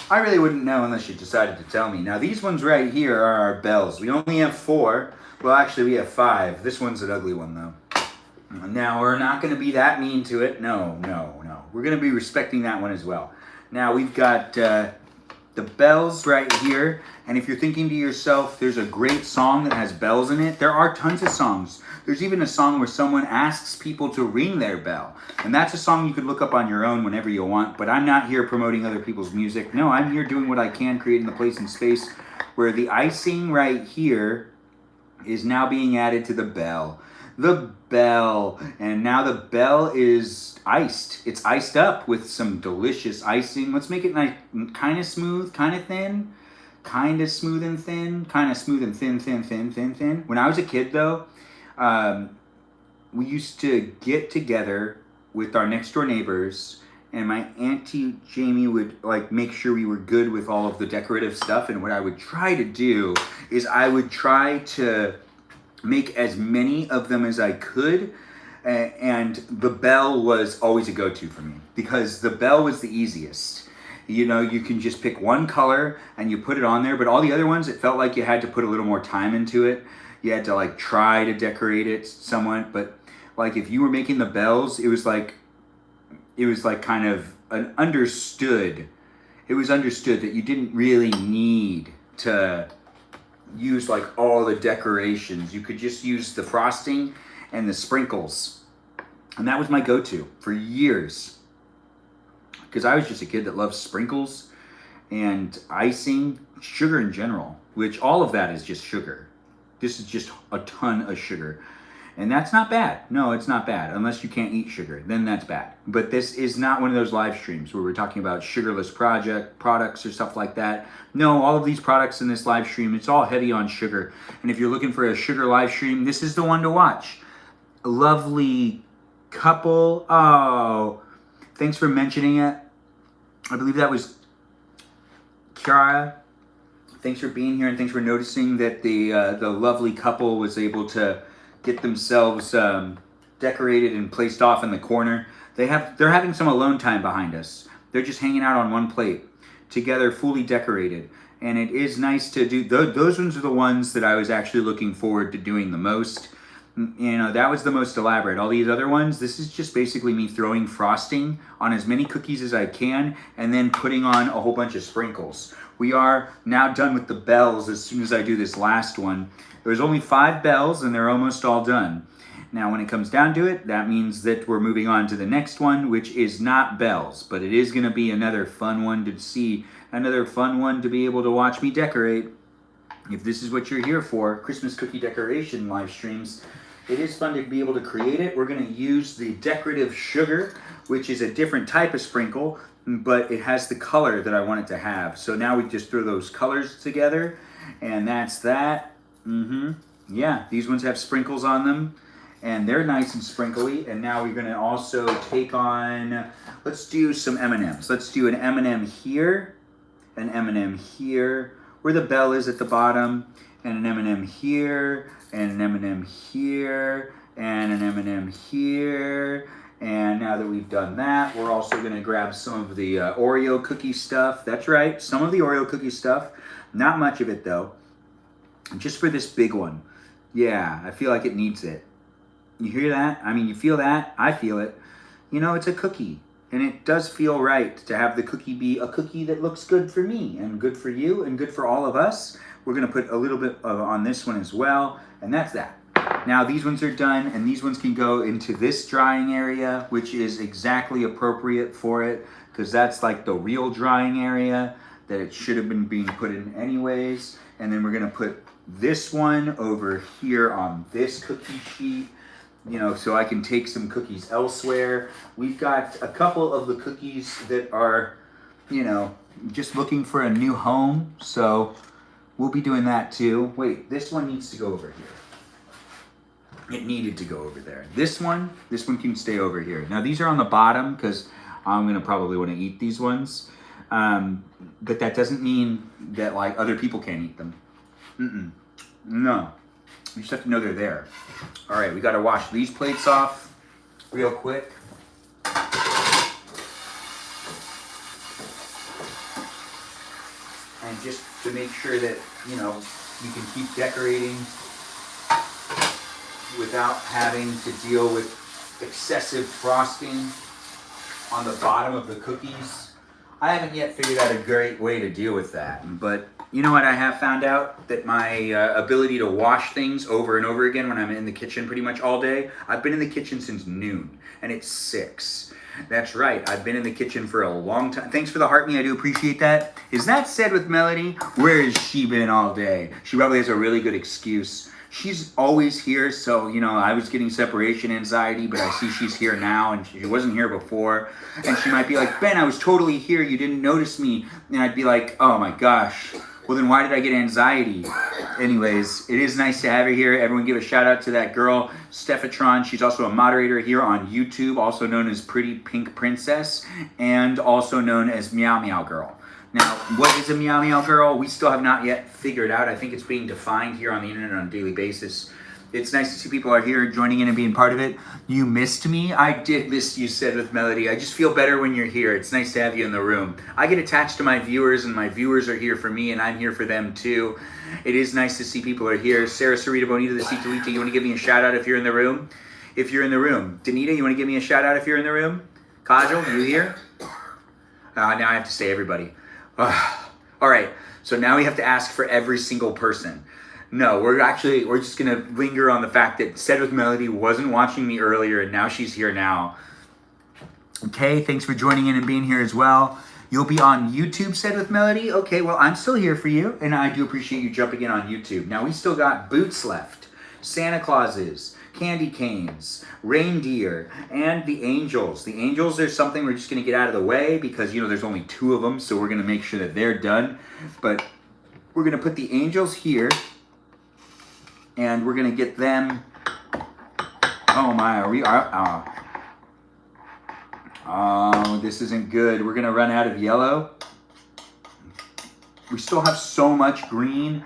Speaker 1: I really wouldn't know unless you decided to tell me. Now, these ones right here are our bells. We only have 4. Well, actually, we have 5. This one's an ugly one, though. Now, we're not going to be that mean to it. No. We're going to be respecting that one as well. Now, we've got the bells right here. And if you're thinking to yourself, there's a great song that has bells in it, there are tons of songs. There's even a song where someone asks people to ring their bell. And that's a song you could look up on your own whenever you want. But I'm not here promoting other people's music. No, I'm here doing what I can, creating the place and space where the icing right here is now being added to the bell. The bell. And now the bell is iced. It's iced up with some delicious icing. Let's make it nice, kind of smooth, kind of thin. Kind of smooth and thin. Kind of smooth and thin. When I was a kid, though, we used to get together with our next door neighbors, and my Auntie Jamie would like make sure we were good with all of the decorative stuff. And what I would try to do is I would try to make as many of them as I could, and the bell was always a go-to for me because the bell was the easiest. You know, you can just pick one color and you put it on there, but all the other ones, it felt like you had to put a little more time into it. You had to like try to decorate it somewhat, but like if you were making the bells, it was like kind of an understood. It was understood that you didn't really need to use like all the decorations. You could just use the frosting and the sprinkles. And that was my go-to for years. Because I was just a kid that loved sprinkles and icing, sugar in general, which all of that is just sugar. This is just a ton of sugar. And that's not bad. No, it's not bad. Unless you can't eat sugar, then that's bad. But this is not one of those live streams where we're talking about sugarless products or stuff like that. No, all of these products in this live stream, it's all heavy on sugar. And if you're looking for a sugar live stream, this is the one to watch. A lovely couple. Oh, thanks for mentioning it. I believe that was Kiara. Thanks for being here, and thanks for noticing that the lovely couple was able to get themselves decorated and placed off in the corner. They're having some alone time behind us. They're just hanging out on one plate together, fully decorated. And it is nice to do. Those ones are the ones that I was actually looking forward to doing the most. You know, that was the most elaborate. All these other ones, this is just basically me throwing frosting on as many cookies as I can and then putting on a whole bunch of sprinkles. We are now done with the bells as soon as I do this last one. There's only 5 bells and they're almost all done. Now, when it comes down to it, that means that we're moving on to the next one, which is not bells, but it is going to be another fun one to see, another fun one to be able to watch me decorate. If this is what you're here for, Christmas cookie decoration live streams, it is fun to be able to create it. We're going to use the decorative sugar, which is a different type of sprinkle, but it has the color that I want it to have. So now we just throw those colors together, and that's that. Yeah, these ones have sprinkles on them, and they're nice and sprinkly. And now we're going to also take on, let's do some M&Ms. Let's do an M&M here, an M&M here, where the bell is at the bottom, and an M&M here, and an M&M here, and an M&M here. And now that we've done that, we're also going to grab some of the Oreo cookie stuff. That's right, some of the Oreo cookie stuff. Not much of it, though. Just for this big one. Yeah, I feel like it needs it. You hear that? I mean, you feel that? I feel it. You know, it's a cookie. And it does feel right to have the cookie be a cookie that looks good for me and good for you and good for all of us. We're going to put a little bit on this one as well. And that's that. Now these ones are done, and these ones can go into this drying area, which is exactly appropriate for it, because that's like the real drying area that it should have been being put in anyways. And then we're gonna put this one over here on this cookie sheet, you know, so I can take some cookies elsewhere. We've got a couple of the cookies that are, you know, just looking for a new home, so we'll be doing that too. Wait, this one needs to go over here. It needed to go over there. This one can stay over here. Now these are on the bottom because I'm gonna probably want to eat these ones, but that doesn't mean that like other people can't eat them. No, you just have to know they're there. All right, we got to wash these plates off real quick. And just to make sure that, you know, you can keep decorating without having to deal with excessive frosting on the bottom of the cookies. I haven't yet figured out a great way to deal with that, but you know what I have found out? That my ability to wash things over and over again when I'm in the kitchen pretty much all day. I've been in the kitchen since noon, and it's 6. That's right, I've been in the kitchen for a long time. Thanks for the heart me, I do appreciate that. Is that said with Melody? Where has she been all day? She probably has a really good excuse. She's always here, so, you know, I was getting separation anxiety, but I see she's here now, and she wasn't here before. And she might be like, Ben, I was totally here, you didn't notice me. And I'd be like, oh my gosh, well then why did I get anxiety? Anyways, it is nice to have her here. Everyone give a shout out to that girl, Stephatron. She's also a moderator here on YouTube, also known as Pretty Pink Princess, and also known as Meow Meow Girl. Now, what is a Meow Meow Girl? We still have not yet figured out. I think it's being defined here on the internet on a daily basis. It's nice to see people are here joining in and being part of it. You missed me? I did miss you, said with Melody. I just feel better when you're here. It's nice to have you in the room. I get attached to my viewers, and my viewers are here for me, and I'm here for them too. It is nice to see people are here. Sarah Sarita Bonita, the Citalita, you want to give me a shout out if you're in the room? If you're in the room. Danita, you want to give me a shout out if you're in the room? Kajal, you here? Now I have to say everybody. All right, so now we have to ask for every single person. No, we're just gonna linger on the fact that Said with Melody wasn't watching me earlier, and now she's here now. Okay, thanks for joining in and being here as well. You'll be on YouTube, Said with Melody. Okay, well, I'm still here for you, and I do appreciate you jumping in on YouTube. Now, we still got boots left, Santa Clauses, candy canes, reindeer, and the angels. The angels are something we're just going to get out of the way because, you know, there's only 2 of them, so we're going to make sure that they're done. But we're going to put the angels here, and we're going to get them... Oh my, are we... Oh, this isn't good. We're going to run out of yellow. We still have so much green.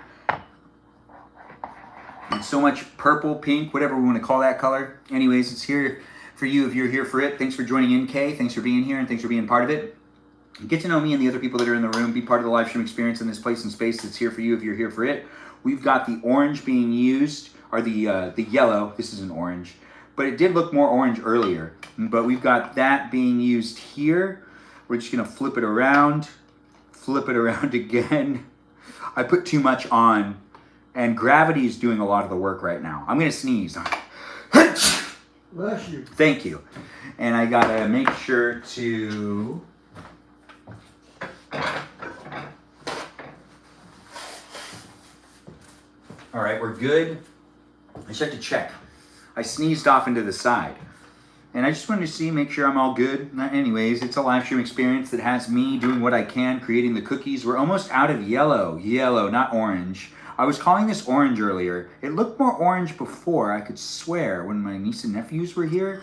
Speaker 1: And so much purple, pink, whatever we want to call that color. Anyways, it's here for you if you're here for it. Thanks for joining in, Kay. Thanks for being here, and thanks for being part of it. Get to know me and the other people that are in the room. Be part of the live stream experience in this place and space that's here for you if you're here for it. We've got the orange being used, or the yellow. This is an orange. But it did look more orange earlier. But we've got that being used here. We're just going to flip it around again. I put too much on. And gravity is doing a lot of the work right now. I'm going to sneeze.
Speaker 2: Bless you.
Speaker 1: Thank you. And I got to make sure to... All right, we're good. I just have to check. I sneezed off into the side. And I just wanted to see, make sure I'm all good. Anyways, it's a live stream experience that has me doing what I can, creating the cookies. We're almost out of yellow. Yellow, not orange. I was calling this orange earlier. It looked more orange before, I could swear, when my niece and nephews were here.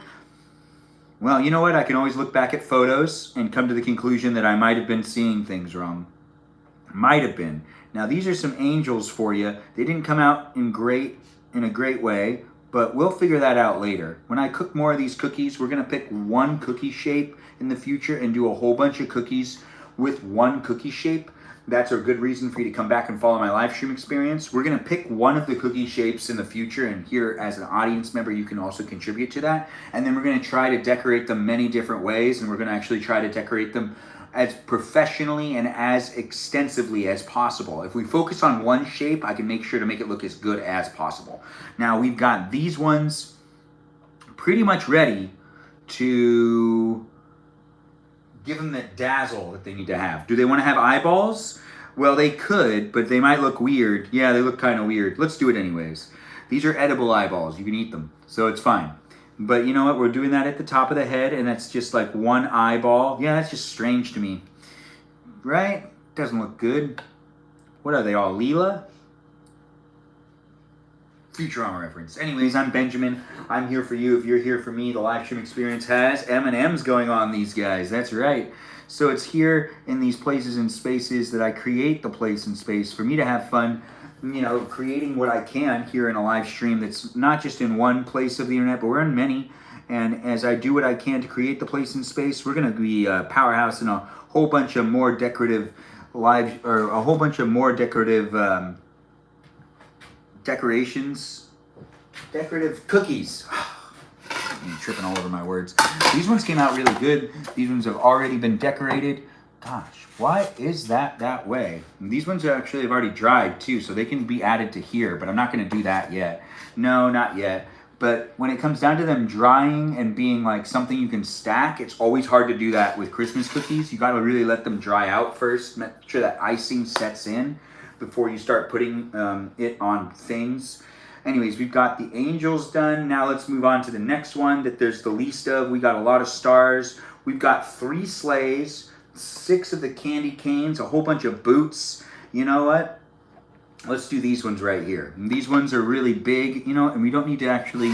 Speaker 1: Well, you know what? I can always look back at photos and come to the conclusion that I might have been seeing things wrong. Might have been. Now, these are some angels for you. They didn't come out in a great way, but we'll figure that out later. When I cook more of these cookies, we're going to pick one cookie shape in the future and do a whole bunch of cookies with one cookie shape. That's a good reason for you to come back and follow my live stream experience. We're going to pick one of the cookie shapes in the future, and here as an audience member, you can also contribute to that. And then we're going to try to decorate them many different ways, and we're going to actually try to decorate them as professionally and as extensively as possible. If we focus on one shape, I can make sure to make it look as good as possible. Now we've got these ones pretty much ready to give them that dazzle that they need to have. Do they want to have eyeballs? Well, they could, but they might look weird. Yeah, they look kind of weird. Let's do it anyways. These are edible eyeballs. You can eat them, so it's fine. But you know what? We're doing that at the top of the head, and that's just like one eyeball. Yeah, that's just strange to me. Right? Doesn't look good. What are they all, Leela? Futurama reference. Anyways, I'm Benjamin. I'm here for you. If you're here for me, the live stream experience has M&Ms going on, these guys. That's right. So it's here in these places and spaces that I create the place and space for me to have fun, you know, creating what I can here in a live stream that's not just in one place of the internet, but we're in many. And as I do what I can to create the place and space, we're going to be a powerhouse in a whole bunch of more decorative decorative cookies. I'm tripping all over my words. These ones came out really good. These ones have already been decorated. Gosh, why is that way? And these ones actually have already dried too, so they can be added to here, but I'm not going to do that yet. No, not yet. But when it comes down to them drying and being like something you can stack, it's always hard to do that with Christmas cookies. You got to really let them dry out first, make sure that icing sets in before you start putting it on things. Anyways, we've got the angels done. Now let's move on to the next one that there's the least of. We got a lot of stars. We've got 3 sleighs, 6 of the candy canes, a whole bunch of boots. You know what? Let's do these ones right here. And these ones are really big, you know, and we don't need to actually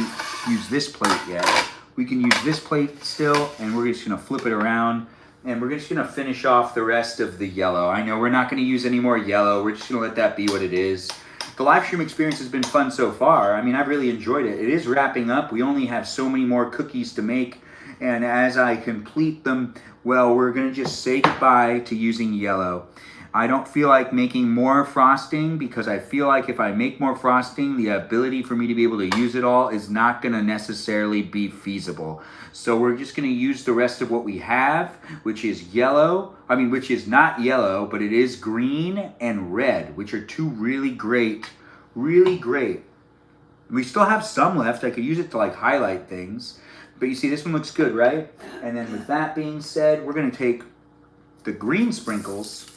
Speaker 1: use this plate yet. We can use this plate still, and we're just gonna flip it around, and we're just gonna finish off the rest of the yellow. I know we're not gonna use any more yellow. We're just gonna let that be what it is. The live stream experience has been fun so far. I mean, I've really enjoyed it. It is wrapping up. We only have so many more cookies to make, and as I complete them, well, we're gonna just say goodbye to using yellow. I don't feel like making more frosting because I feel like if I make more frosting, the ability for me to be able to use it all is not going to necessarily be feasible. So we're just going to use the rest of what we have, which is yellow. I mean, which is not yellow, but it is green and red, which are 2 really great, really great. We still have some left. I could use it to like highlight things. But you see, this one looks good, right? And then with that being said, we're going to take the green sprinkles,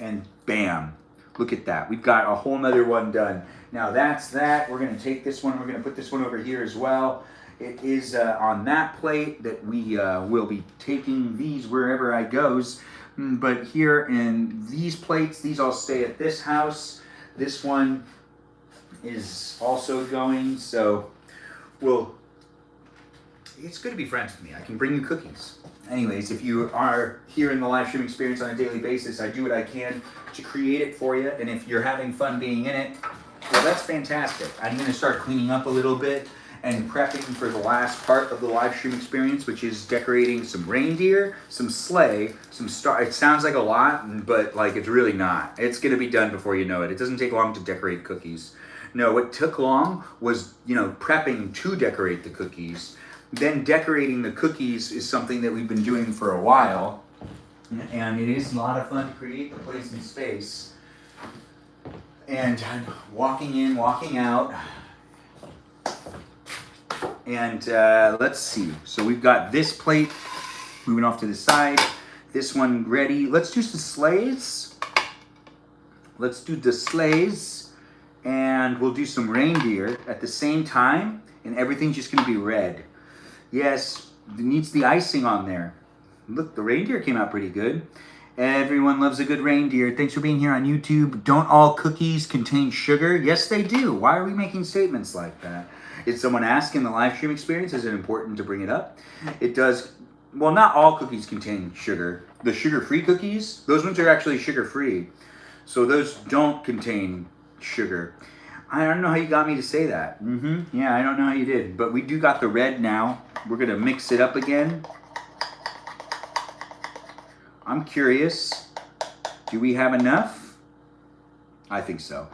Speaker 1: and bam, look at that. We've got a whole nother one done. Now that's that. We're going to take this one. We're going to put this one over here as well. It is on that plate that we will be taking these wherever I goes. But here in these plates, these all stay at this house. This one is also going. So it's good to be friends with me. I can bring you cookies. Anyways, if you are here in the live stream experience on a daily basis, I do what I can to create it for you. And if you're having fun being in it, well, that's fantastic. I'm going to start cleaning up a little bit and prepping for the last part of the live stream experience, which is decorating some reindeer, some sleigh, some star. It sounds like a lot, but like it's really not. It's going to be done before you know it. It doesn't take long to decorate cookies. No, what took long was, you know, prepping to decorate the cookies. Then decorating the cookies is something that we've been doing for a while, and it is a lot of fun to create the place and space. And I'm walking in, walking out, and let's see. So we've got this plate moving off to the side, this one ready. Let's do some sleighs. Let's do the sleighs, and we'll do some reindeer at the same time, and everything's just gonna be red. Yes, it needs the icing on there. Look, the reindeer came out pretty good. Everyone loves a good reindeer. Thanks for being here on YouTube. Don't all cookies contain sugar? Yes, they do. Why are we making statements like that? Did someone ask in the live stream experience? Is it important to bring it up? It does. Well, not all cookies contain sugar. The sugar-free cookies, those ones are actually sugar-free. So those don't contain sugar. I don't know how you got me to say that. Yeah, I don't know how you did. But we do got the red now. We're going to mix it up again. I'm curious. Do we have enough? I think so.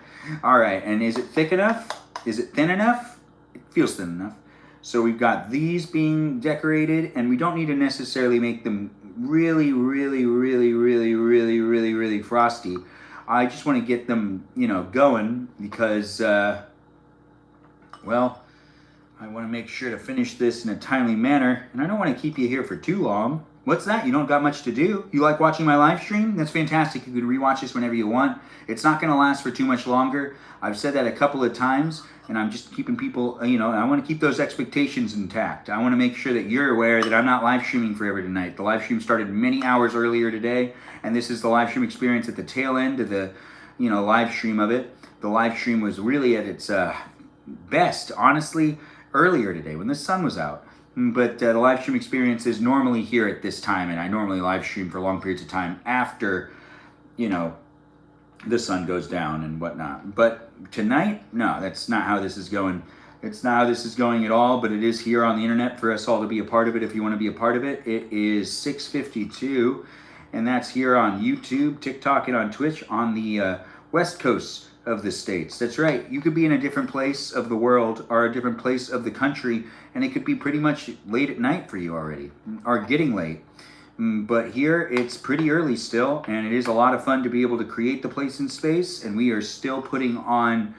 Speaker 1: All right. And is it thick enough? Is it thin enough? It feels thin enough. So we've got these being decorated, and we don't need to necessarily make them really, really, really, really, really, really, really frosty. I just want to get them, going because, well, I want to make sure to finish this in a timely manner, and I don't want to keep you here for too long. What's that? You don't got much to do? You like watching my live stream? That's fantastic. You could rewatch this whenever you want. It's not going to last for too much longer. I've said that a couple of times, and I'm just keeping people, I want to keep those expectations intact. I want to make sure that you're aware that I'm not live streaming forever tonight. The live stream started many hours earlier today, and this is the live stream experience at the tail end of the, live stream of it. The live stream was really at its best, honestly, earlier today when the sun was out. But the live stream experience is normally here at this time, and I normally live stream for long periods of time after, the sun goes down and whatnot. But tonight, no, that's not how this is going. It's not how this is going at all, but it is here on the internet for us all to be a part of it if you want to be a part of it. It is 6:52, and that's here on YouTube, TikTok, and on Twitch on the West Coast of the States. That's right. You could be in a different place of the world or a different place of the country, and it could be pretty much late at night for you already, or getting late. But here it's pretty early still, and it is a lot of fun to be able to create the place and space, and we are still putting on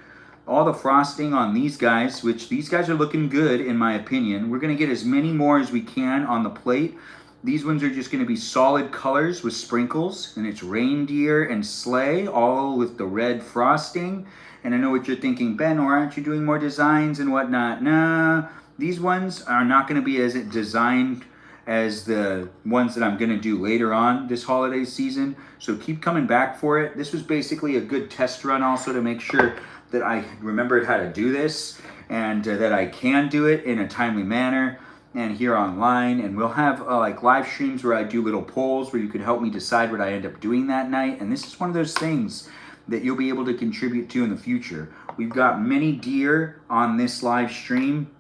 Speaker 1: all the frosting on these guys, which these guys are looking good in my opinion. We're going to get as many more as we can on the plate. These ones are just going to be solid colors with sprinkles, and it's reindeer and sleigh, all with the red frosting. And I know what you're thinking, Ben, or aren't you doing more designs and whatnot? Nah, these ones are not going to be as designed as the ones that I'm going to do later on this holiday season. So keep coming back for it. This was basically a good test run also to make sure that I remembered how to do this and that I can do it in a timely manner. And here online, and we'll have like live streams where I do little polls where you can help me decide what I end up doing that night. And this is one of those things that you'll be able to contribute to in the future. We've got many deer on this live stream,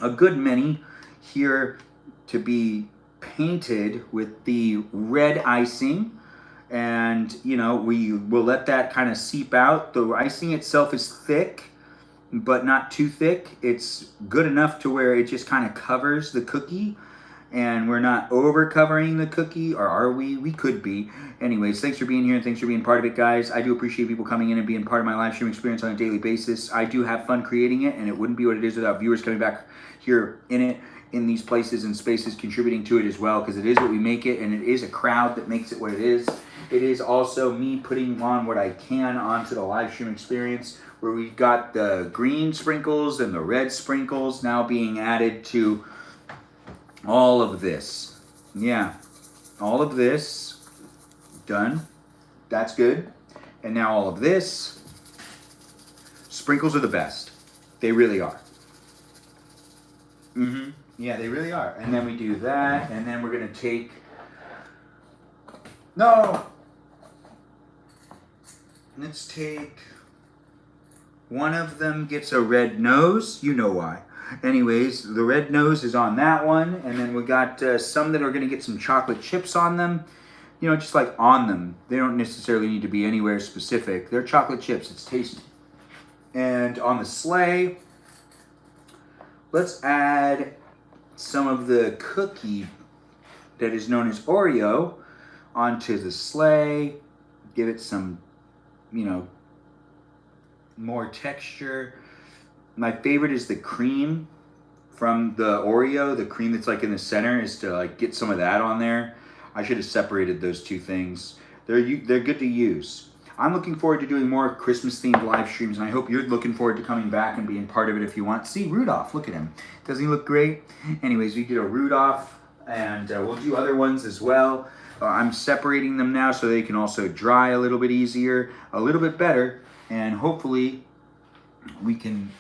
Speaker 1: a good many here to be painted with the red icing. And we will let that kind of seep out. The icing itself is thick, but not too thick. It's good enough to where it just kind of covers the cookie, and we're not over covering the cookie, or are we? We could be. Anyways, thanks for being here and thanks for being part of it, guys. I do appreciate people coming in and being part of my live stream experience on a daily basis. I do have fun creating it, and it wouldn't be what it is without viewers coming back here in these places and spaces, contributing to it as well, because it is what we make it, and it is a crowd that makes it what it is. It is also me putting on what I can onto the live stream experience, where we've got the green sprinkles and the red sprinkles now being added to all of this. Yeah, all of this done. That's good. And now all of this. Sprinkles are the best. They really are. Yeah, they really are. And then we do that, and then we're going to take... No! Let's take... One of them gets a red nose. You know why. Anyways, the red nose is on that one. And then we got some that are going to get some chocolate chips on them. Just like on them. They don't necessarily need to be anywhere specific. They're chocolate chips. It's tasty. And on the sleigh, let's add some of the cookie that is known as Oreo onto the sleigh. Give it some, more texture. My favorite is the cream from the Oreo. The cream that's like in the center is to like get some of that on there. I should have separated those two things. They're good to use. I'm looking forward to doing more Christmas themed live streams, and I hope you're looking forward to coming back and being part of it if you want. See Rudolph, look at him. Doesn't he look great? Anyways, we did a Rudolph, and we'll do other ones as well. I'm separating them now so they can also dry a little bit easier, a little bit better. And hopefully we can,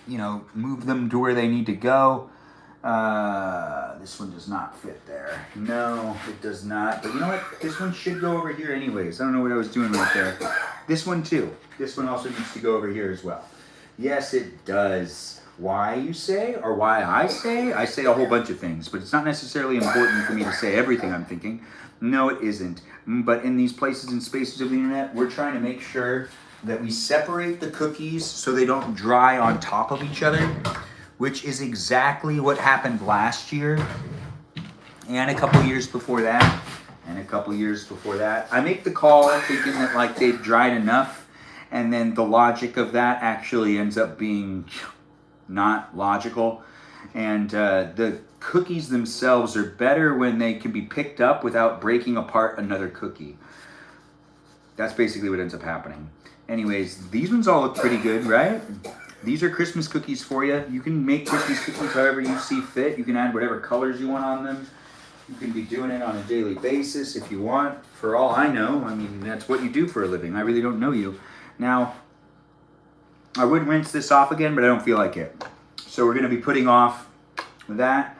Speaker 1: move them to where they need to go. This one does not fit there. No, it does not. But you know what? This one should go over here anyways. I don't know what I was doing right there. This one too. This one also needs to go over here as well. Yes, it does. Why, you say? Or why I say? I say a whole bunch of things, but it's not necessarily important for me to say everything I'm thinking. No, it isn't. But in these places and spaces of the internet, we're trying to make sure that we separate the cookies so they don't dry on top of each other which is exactly what happened last year and a couple years before that and a couple years before that. I make the call thinking that like they've dried enough, and then the logic of that actually ends up being not logical. And the cookies themselves are better when they can be picked up without breaking apart another cookie. That's basically what ends up happening. Anyways, these ones all look pretty good, right? These are Christmas cookies for you. You can make Christmas cookies however you see fit. You can add whatever colors you want on them. You can be doing it on a daily basis if you want. For all I know, I mean, that's what you do for a living. I really don't know you. Now, I would rinse this off again, but I don't feel like it. So we're going to be putting off that,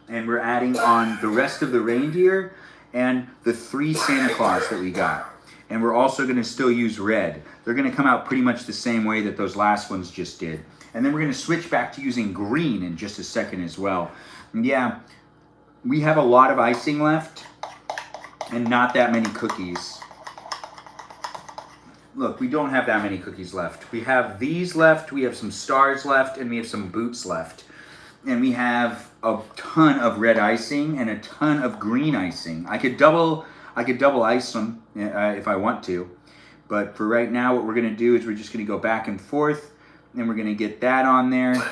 Speaker 1: and we're adding on the rest of the reindeer and the 3 Santa Claus that we got. And we're also going to still use red. They're going to come out pretty much the same way that those last ones just did. And then we're going to switch back to using green in just a second as well. And yeah, we have a lot of icing left and not that many cookies. Look, we don't have that many cookies left. We have these left, we have some stars left, and we have some boots left. And we have a ton of red icing and a ton of green icing. I could double ice them if I want to. But for right now, what we're going to do is we're just going to go back and forth. And we're going to get that on there.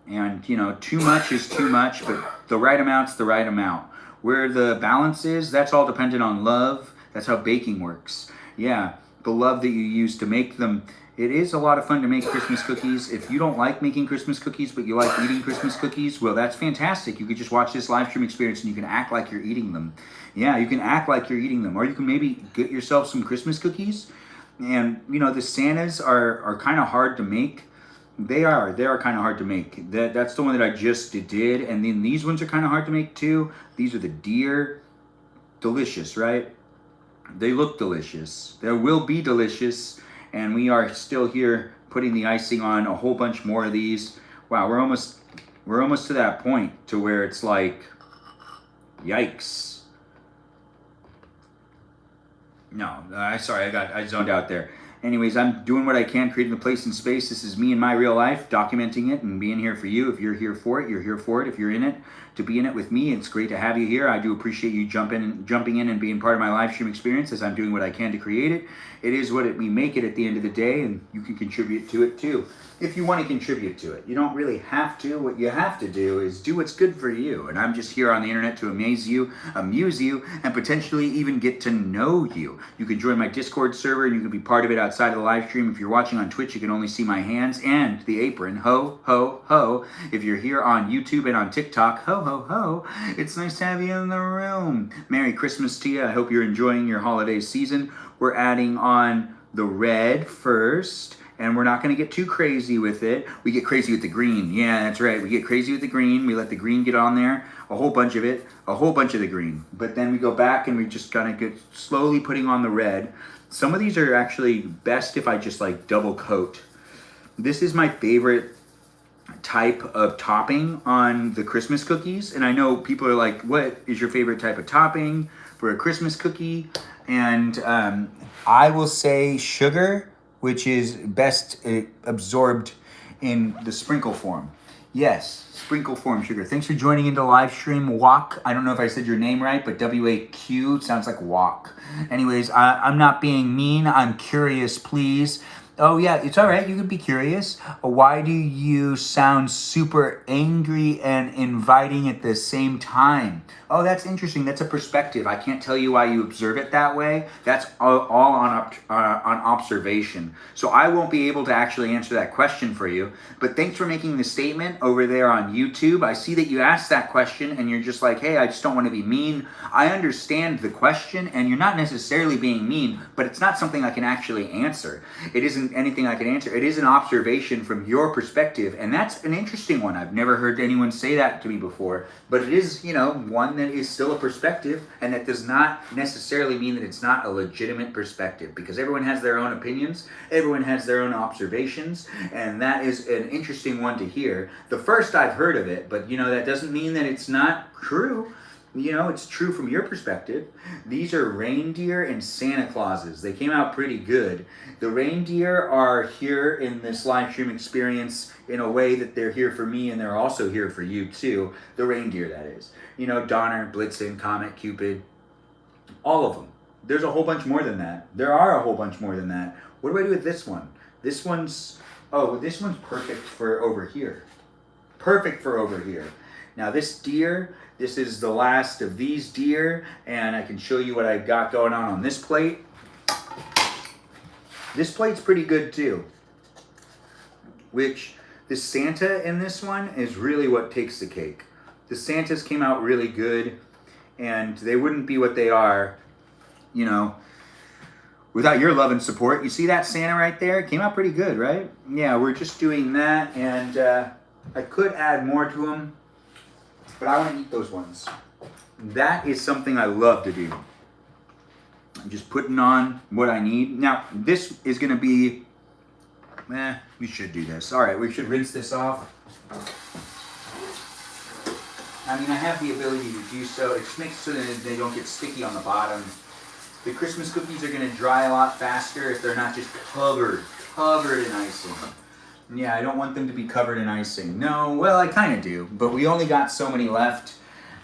Speaker 1: And, you know, too much is too much, but the right amount's the right amount. Where the balance is, that's all dependent on love. That's how baking works. Yeah, the love that you use to make them. It is a lot of fun to make Christmas cookies. If you don't like making Christmas cookies, but you like eating Christmas cookies, well, that's fantastic. You could just watch this live stream experience and you can act like you're eating them. Yeah, you can act like you're eating them. Or you can maybe get yourself some Christmas cookies. And, you know, the Santas are kind of hard to make. They are kind of hard to make. That's the one that I just did. And then these ones are kind of hard to make too. These are the deer. Delicious, right? They look delicious. They will be delicious. And we are still here putting the icing on a whole bunch more of these. Wow, we're almost to that point to where it's like, yikes. No, sorry, I zoned out there. Anyways, I'm doing what I can, creating the place and space. This is me in my real life, documenting it and being here for you. If you're here for it, you're here for it. If you're in it, to be in it with me, it's great to have you here. I do appreciate you jumping in and being part of my live stream experience as I'm doing what I can to create it. It is what we make it at the end of the day, and you can contribute to it too. If you want to contribute to it, you don't really have to. What you have to do is do what's good for you. And I'm just here on the internet to amaze you, amuse you, and potentially even get to know you. You can join my Discord server and you can be part of it outside of the live stream. If you're watching on Twitch, you can only see my hands and the apron. Ho, ho, ho. If you're here on YouTube and on TikTok, ho, ho, ho. It's nice to have you in the room. Merry Christmas to you. I hope you're enjoying your holiday season. We're adding on the red first. And we're not going to get too crazy with it. We get crazy with the green. Yeah, that's right. We get crazy with the green. We let the green get on there. A whole bunch of it. A whole bunch of the green. But then we go back and we just kind of get slowly putting on the red. Some of these are actually best if I just like double coat. This is my favorite type of topping on the Christmas cookies. And I know people are like, what is your favorite type of topping for a Christmas cookie? And I will say sugar, which is best absorbed in the sprinkle form. Yes, sprinkle form sugar. Thanks for joining into live stream. Walk. I don't know if I said your name right, but W-A-Q sounds like walk. Anyways, I'm not being mean. I'm curious, please. Oh, yeah, it's all right. You can be curious. Why do you sound super angry and inviting at the same time? Oh, that's interesting. That's a perspective. I can't tell you why you observe it that way. That's all on observation. So I won't be able to actually answer that question for you. But thanks for making the statement over there on YouTube. I see that you asked that question and you're just like, hey, I just don't want to be mean. I understand the question and you're not necessarily being mean, but it's not something I can actually answer. It isn't anything I can answer. It is an observation from your perspective, and that's an interesting one. I've never heard anyone say that to me before, but it is, you know, one that is still a perspective, and that does not necessarily mean that it's not a legitimate perspective, because everyone has their own opinions, everyone has their own observations, and that is an interesting one to hear. The first I've heard of it, but you know, that doesn't mean that it's not true. you know, it's true from your perspective. These are reindeer and Santa Clauses. They came out pretty good. The reindeer are here in this live stream experience in a way that they're here for me, and they're also here for you too. The reindeer, that is. You know, Donner, Blitzen, Comet, Cupid, all of them. There's a whole bunch more than that. There are a whole bunch more than that. What do I do with this one? This one's perfect for over here. Perfect for over here. Now this deer, this is the last of these deer, and I can show you what I've got going on this plate. This plate's pretty good too. Which, the Santa in this one is really what takes the cake. The Santas came out really good, and they wouldn't be what they are, you know, without your love and support. You see that Santa right there? It came out pretty good, right? Yeah, we're just doing that, and I could add more to them, but I want to eat those ones. That is something I love to do. I'm just putting on what I need. Now, this is going to be, we should do this. All right, we should rinse this off. I mean, I have the ability to do so. It just makes so that they don't get sticky on the bottom. The Christmas cookies are going to dry a lot faster if they're not just covered in icing. Yeah, I don't want them to be covered in icing. No, well, I kind of do, but we only got so many left.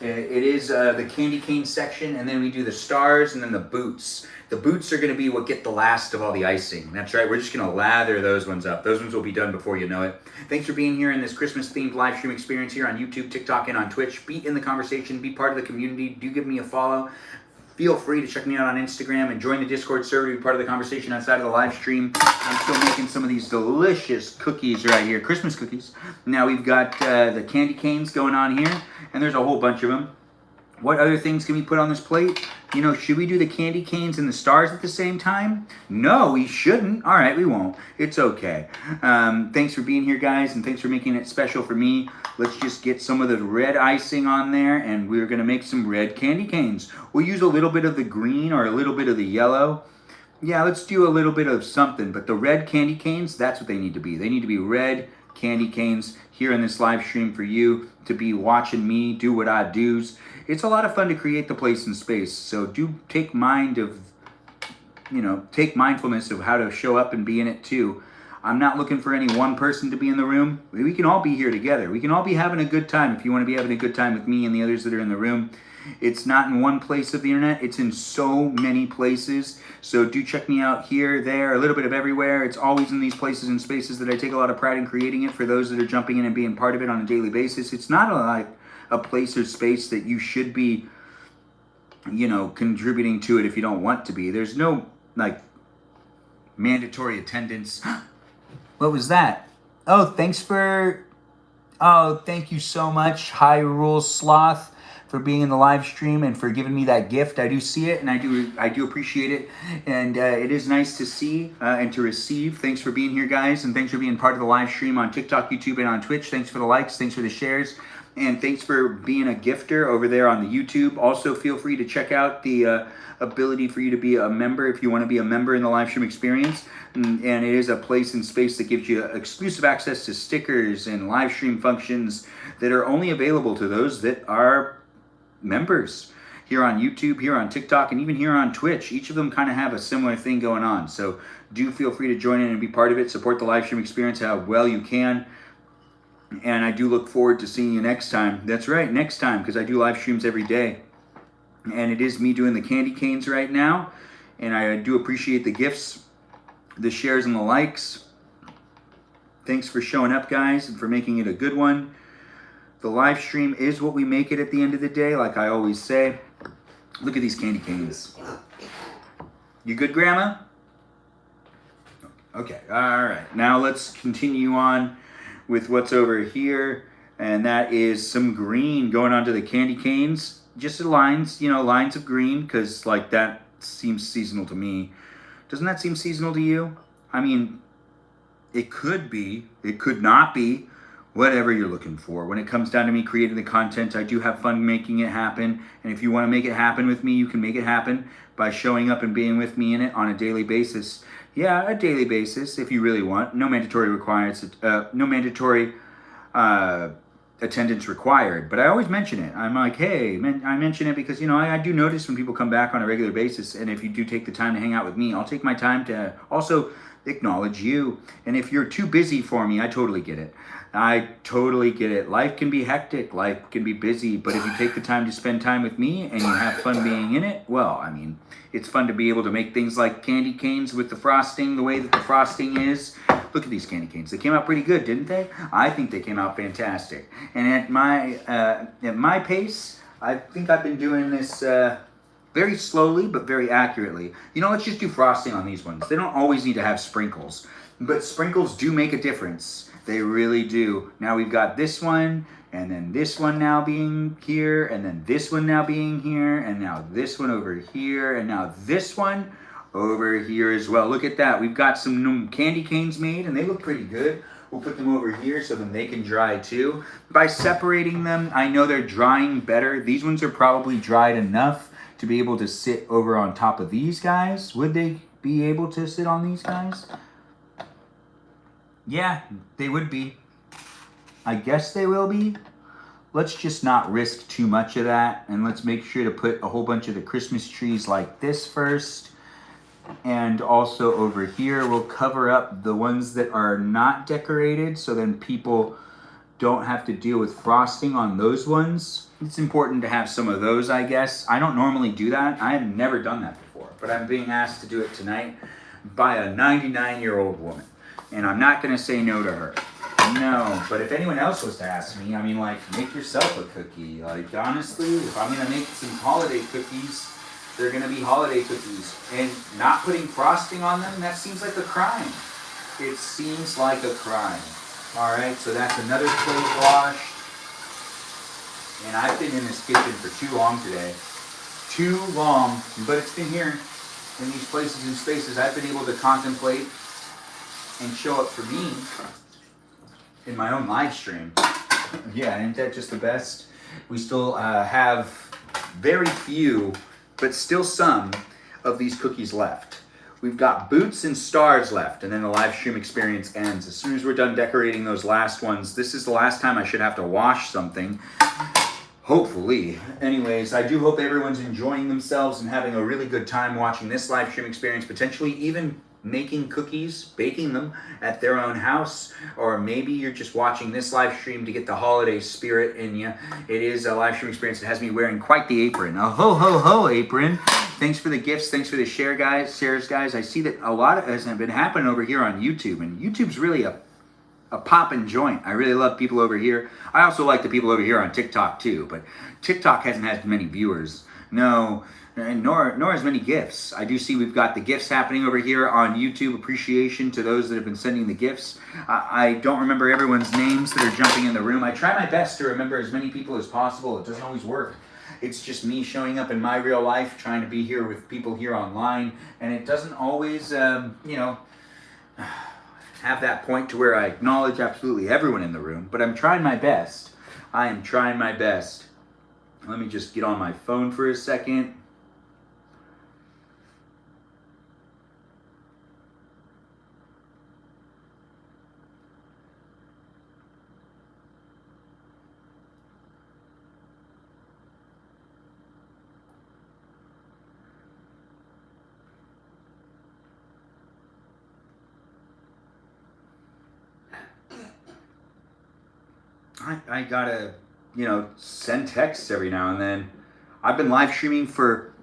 Speaker 1: It is the candy cane section, and then we do the stars, and then the boots. The boots are going to be what get the last of all the icing. That's right, we're just going to lather those ones up. Those ones will be done before you know it. Thanks for being here in this Christmas-themed live stream experience here on YouTube, TikTok, and on Twitch. Be in the conversation, be part of the community. Do give me a follow. Feel free to check me out on Instagram and join the Discord server to be part of the conversation outside of the live stream. I'm still making some of these delicious cookies right here, Christmas cookies. Now we've got the candy canes going on here, and there's a whole bunch of them. What other things can we put on this plate? You know, should we do the candy canes and the stars at the same time? No, we shouldn't. All right, we won't. It's okay. Thanks for being here, guys, and thanks for making it special for me. Let's just get some of the red icing on there, and we're going to make some red candy canes. We'll use a little bit of the green or a little bit of the yellow. Yeah, let's do a little bit of something, but the red candy canes, that's what they need to be. They need to be red candy canes here in this live stream for you to be watching me do what I do's. It's a lot of fun to create the place and space, so do take mindfulness of how to show up and be in it too. I'm not looking for any one person to be in the room. We can all be here together. We can all be having a good time if you want to be having a good time with me and the others that are in the room. It's not in one place of the internet. It's in so many places. So do check me out here, there, a little bit of everywhere. It's always in these places and spaces that I take a lot of pride in creating it for those that are jumping in and being part of it on a daily basis. It's not like a place or space that you should be, you know, contributing to it if you don't want to be. There's no, like, mandatory attendance. What was that? Oh, thank you so much, Hyrule Sloth, for being in the live stream and for giving me that gift. I do see it, and I do appreciate it, and it is nice to see and to receive. Thanks for being here, guys, and thanks for being part of the live stream on TikTok, YouTube, and on Twitch. Thanks for the likes, thanks for the shares, and thanks for being a gifter over there on the YouTube. Also, feel free to check out the ability for you to be a member if you want to be a member in the live stream experience. And it is a place and space that gives you exclusive access to stickers and live stream functions that are only available to those that are members here on YouTube, here on TikTok, and even here on Twitch. Each of them kind of have a similar thing going on. So do feel free to join in and be part of it. Support the live stream experience how well you can. And I do look forward to seeing you next time. That's right, next time, because I do live streams every day. And it is me doing the candy canes right now. And I do appreciate the gifts, the shares, and the likes. Thanks for showing up, guys, and for making it a good one. The live stream is what we make it at the end of the day, like I always say. Look at these candy canes. You good, Grandma? Okay, all right. Now let's continue on with what's over here, and that is some green going onto the candy canes. Just the lines, lines of green, because like that seems seasonal to me. Doesn't that seem seasonal to you? I mean, it could be, it could not be, whatever you're looking for. When it comes down to me creating the content, I do have fun making it happen, and if you want to make it happen with me, you can make it happen by showing up and being with me in it on a daily basis. Yeah, a daily basis if you really want. No mandatory attendance required, but I always mention it. I'm like, hey, I mention it because, you know, I do notice when people come back on a regular basis, and if you do take the time to hang out with me, I'll take my time to also acknowledge you. And if you're too busy for me, I totally get it. I totally get it. Life can be hectic, life can be busy, but if you take the time to spend time with me and you have fun being in it, well, I mean, it's fun to be able to make things like candy canes with the frosting, the way that the frosting is. Look at these candy canes. They came out pretty good, didn't they? I think they came out fantastic. And at my pace, I think I've been doing this very slowly but very accurately. You know, let's just do frosting on these ones. They don't always need to have sprinkles, but sprinkles do make a difference. They really do. Now we've got this one, and then this one now being here, and then this one now being here, and now this one over here, and now this one over here as well. Look at that. We've got some candy canes made, and they look pretty good. We'll put them over here so then they can dry too. By separating them, I know they're drying better. These ones are probably dried enough to be able to sit over on top of these guys. Would they be able to sit on these guys? Yeah, they would be. I guess they will be. Let's just not risk too much of that, and let's make sure to put a whole bunch of the Christmas trees like this first. And also over here, we'll cover up the ones that are not decorated, so then people don't have to deal with frosting on those ones. It's important to have some of those, I guess. I don't normally do that. I have never done that before, but I'm being asked to do it tonight by a 99-year-old woman, and I'm not going to say no to her. No, but if anyone else was to ask me, I mean, like, make yourself a cookie. Like, honestly, if I'm going to make some holiday cookies, they're going to be holiday cookies. And not putting frosting on them, that seems like a crime. It seems like a crime. All right, so that's another plate washed. And I've been in this kitchen for too long today. Too long, but it's been here in these places and spaces I've been able to contemplate and show up for me in my own live stream. Yeah, ain't that just the best? We still have very few, but still some of these cookies left. We've got boots and stars left, and then the live stream experience ends. As soon as we're done decorating those last ones, this is the last time I should have to wash something. Hopefully. Anyways, I do hope everyone's enjoying themselves and having a really good time watching this live stream experience, potentially even making cookies, baking them at their own house, or maybe you're just watching this live stream to get the holiday spirit in you. It is a live stream experience that has me wearing quite the apron, a ho ho ho apron. Thanks for the gifts, thanks for the shares, guys. I see that a lot of it has been happening over here on YouTube, and YouTube's really a poppin' joint. I really love people over here. I also like the people over here on TikTok too, but TikTok hasn't had many viewers. No, nor as many gifts. I do see we've got the gifts happening over here on YouTube. Appreciation to those that have been sending the gifts. I don't remember everyone's names that are jumping in the room. I try my best to remember as many people as possible. It doesn't always work. It's just me showing up in my real life, trying to be here with people here online, and it doesn't always, have that point to where I acknowledge absolutely everyone in the room, but I'm trying my best. I am trying my best. Let me just get on my phone for a second. I gotta, send texts every now and then. I've been live streaming for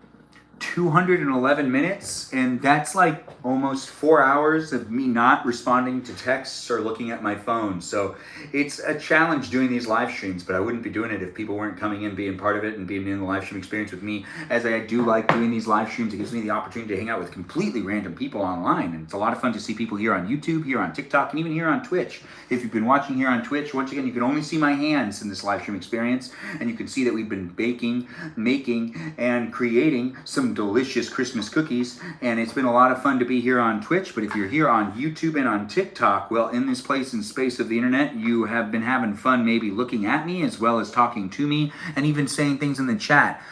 Speaker 1: 211 minutes, and that's like almost 4 hours of me not responding to texts or looking at my phone. So it's a challenge doing these live streams, but I wouldn't be doing it if people weren't coming in, being part of it, and being in the live stream experience with me. As I do like doing these live streams, it gives me the opportunity to hang out with completely random people online, and it's a lot of fun to see people here on YouTube, here on TikTok, and even here on Twitch. If you've been watching here on Twitch, once again, you can only see my hands in this live stream experience, and you can see that we've been baking, making, and creating some delicious Christmas cookies, and it's been a lot of fun to be here on Twitch. But if you're here on YouTube and on TikTok, well, in this place and space of the internet, you have been having fun maybe looking at me as well as talking to me and even saying things in the chat.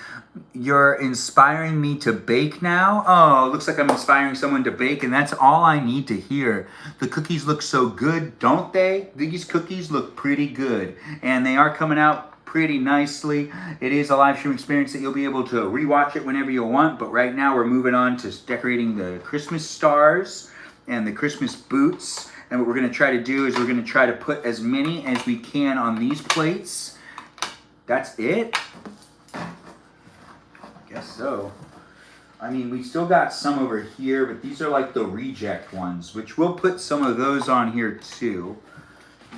Speaker 1: You're inspiring me to bake now? Oh, looks like I'm inspiring someone to bake, and that's all I need to hear. The cookies look so good, don't they? These cookies look pretty good, and they are coming out pretty nicely. It is a live stream experience that you'll be able to rewatch it whenever you want, but right now we're moving on to decorating the Christmas stars and the Christmas boots. And what we're going to try to do is we're going to try to put as many as we can on these plates. That's it? Guess so. I mean, we still got some over here, but these are like the reject ones, which we'll put some of those on here too.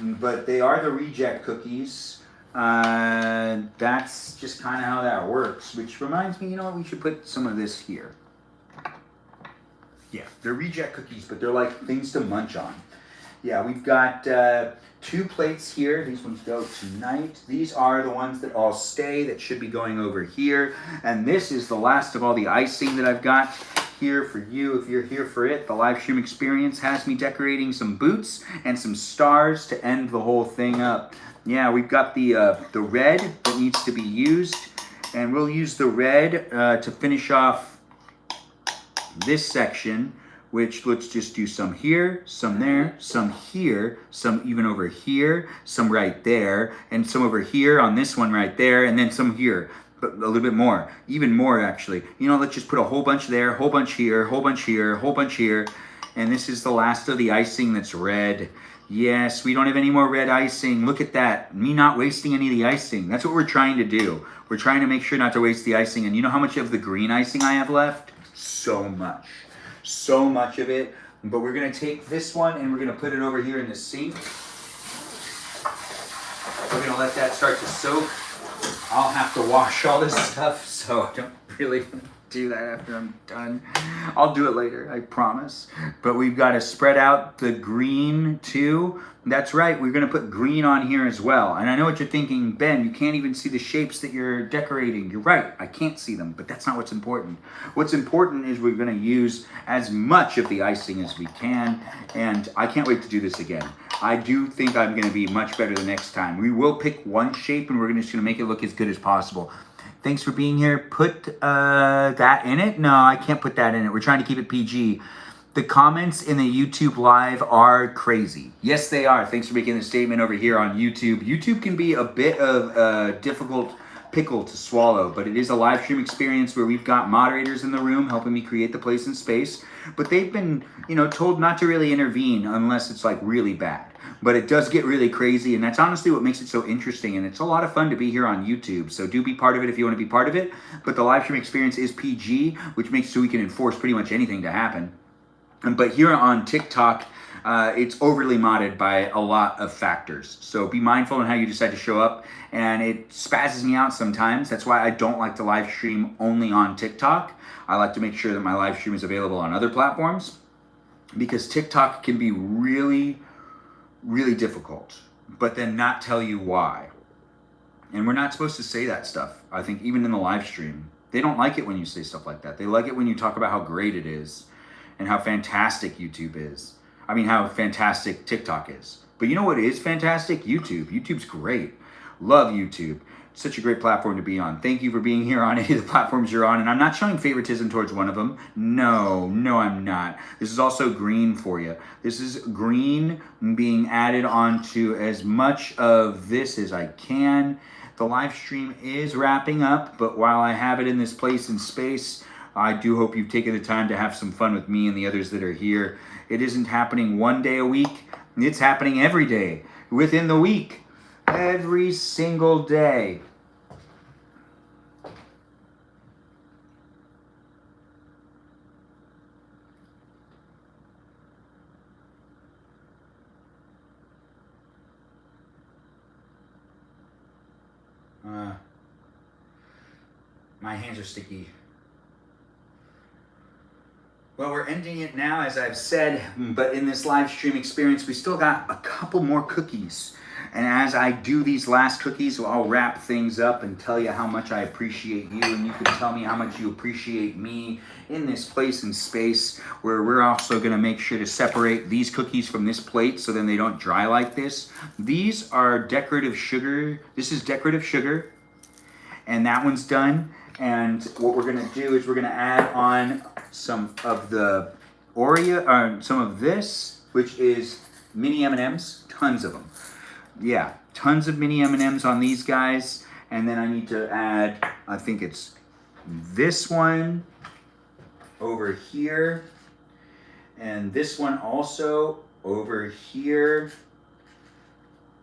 Speaker 1: But they are the reject cookies. That's just kind of how that works, which reminds me, you know what, we should put some of this here. Yeah, they're reject cookies, but they're like things to munch on. Yeah, we've got 2 plates here. These ones go tonight. These are the ones that all stay, that should be going over here. And this is the last of all the icing that I've got here for you. If you're here for it, the live stream experience has me decorating some boots and some stars to end the whole thing up. Yeah, we've got the red that needs to be used. And we'll use the red to finish off this section, which let's just do some here, some there, some here, some even over here, some right there, and some over here on this one right there, and then some here, but a little bit more, even more actually. You know, let's just put a whole bunch there, whole bunch here, whole bunch here, whole bunch here, and this is the last of the icing that's red. Yes, we don't have any more red icing. Look at that, me not wasting any of the icing. That's what we're trying to do. We're trying to make sure not to waste the icing, and you know how much of the green icing I have left? So much. So much of it, but we're gonna take this one and we're gonna put it over here in the sink. We're gonna let that start to soak. I'll have to wash all this stuff, so I don't really do that after I'm done. I'll do it later, I promise. But we've got to spread out the green too. That's right, we're gonna put green on here as well. And I know what you're thinking, Ben, you can't even see the shapes that you're decorating. You're right, I can't see them, but that's not what's important. What's important is we're gonna use as much of the icing as we can, and I can't wait to do this again. I do think I'm gonna be much better the next time. We will pick one shape and we're just gonna make it look as good as possible. Thanks for being here. Put that in it? No, I can't put that in it. We're trying to keep it PG. The comments in the YouTube live are crazy. Yes, they are. Thanks for making the statement over here on YouTube. YouTube can be a bit of a difficult pickle to swallow, but it is a live stream experience where we've got moderators in the room helping me create the place and space, but they've been, told not to really intervene unless it's like really bad. But it does get really crazy, and that's honestly what makes it so interesting, and it's a lot of fun to be here on YouTube, so do be part of it if you want to be part of it. But the live stream experience is PG, which makes it so we can enforce pretty much anything to happen. But here on TikTok, it's overly modded by a lot of factors. So be mindful in how you decide to show up. And it spazzes me out sometimes. That's why I don't like to live stream only on TikTok. I like to make sure that my live stream is available on other platforms, because TikTok can be really, really difficult, but then not tell you why. And we're not supposed to say that stuff. I think even in the live stream, they don't like it when you say stuff like that. They like it when you talk about how great it is and how fantastic YouTube is. I mean, how fantastic TikTok is. But you know what is fantastic? YouTube. YouTube's great. Love YouTube. It's such a great platform to be on. Thank you for being here on any of the platforms you're on. And I'm not showing favoritism towards one of them. No, I'm not. This is also green for you. This is green being added onto as much of this as I can. The live stream is wrapping up, but while I have it in this place and space, I do hope you've taken the time to have some fun with me and the others that are here. It isn't happening one day a week. It's happening every day, within the week, every single day. My hands are sticky. Well, we're ending it now, as I've said, but in this live stream experience, we still got a couple more cookies. And as I do these last cookies, I'll wrap things up and tell you how much I appreciate you, and you can tell me how much you appreciate me in this place and space, where we're also gonna make sure to separate these cookies from this plate so then they don't dry like this. These are decorative sugar. This is decorative sugar, and that one's done. And what we're gonna do is we're gonna add on some of the Oreo, or some of this, which is mini M&Ms, tons of them. Yeah, tons of mini M&Ms on these guys. And then I need to add, I think it's this one over here. And this one also over here.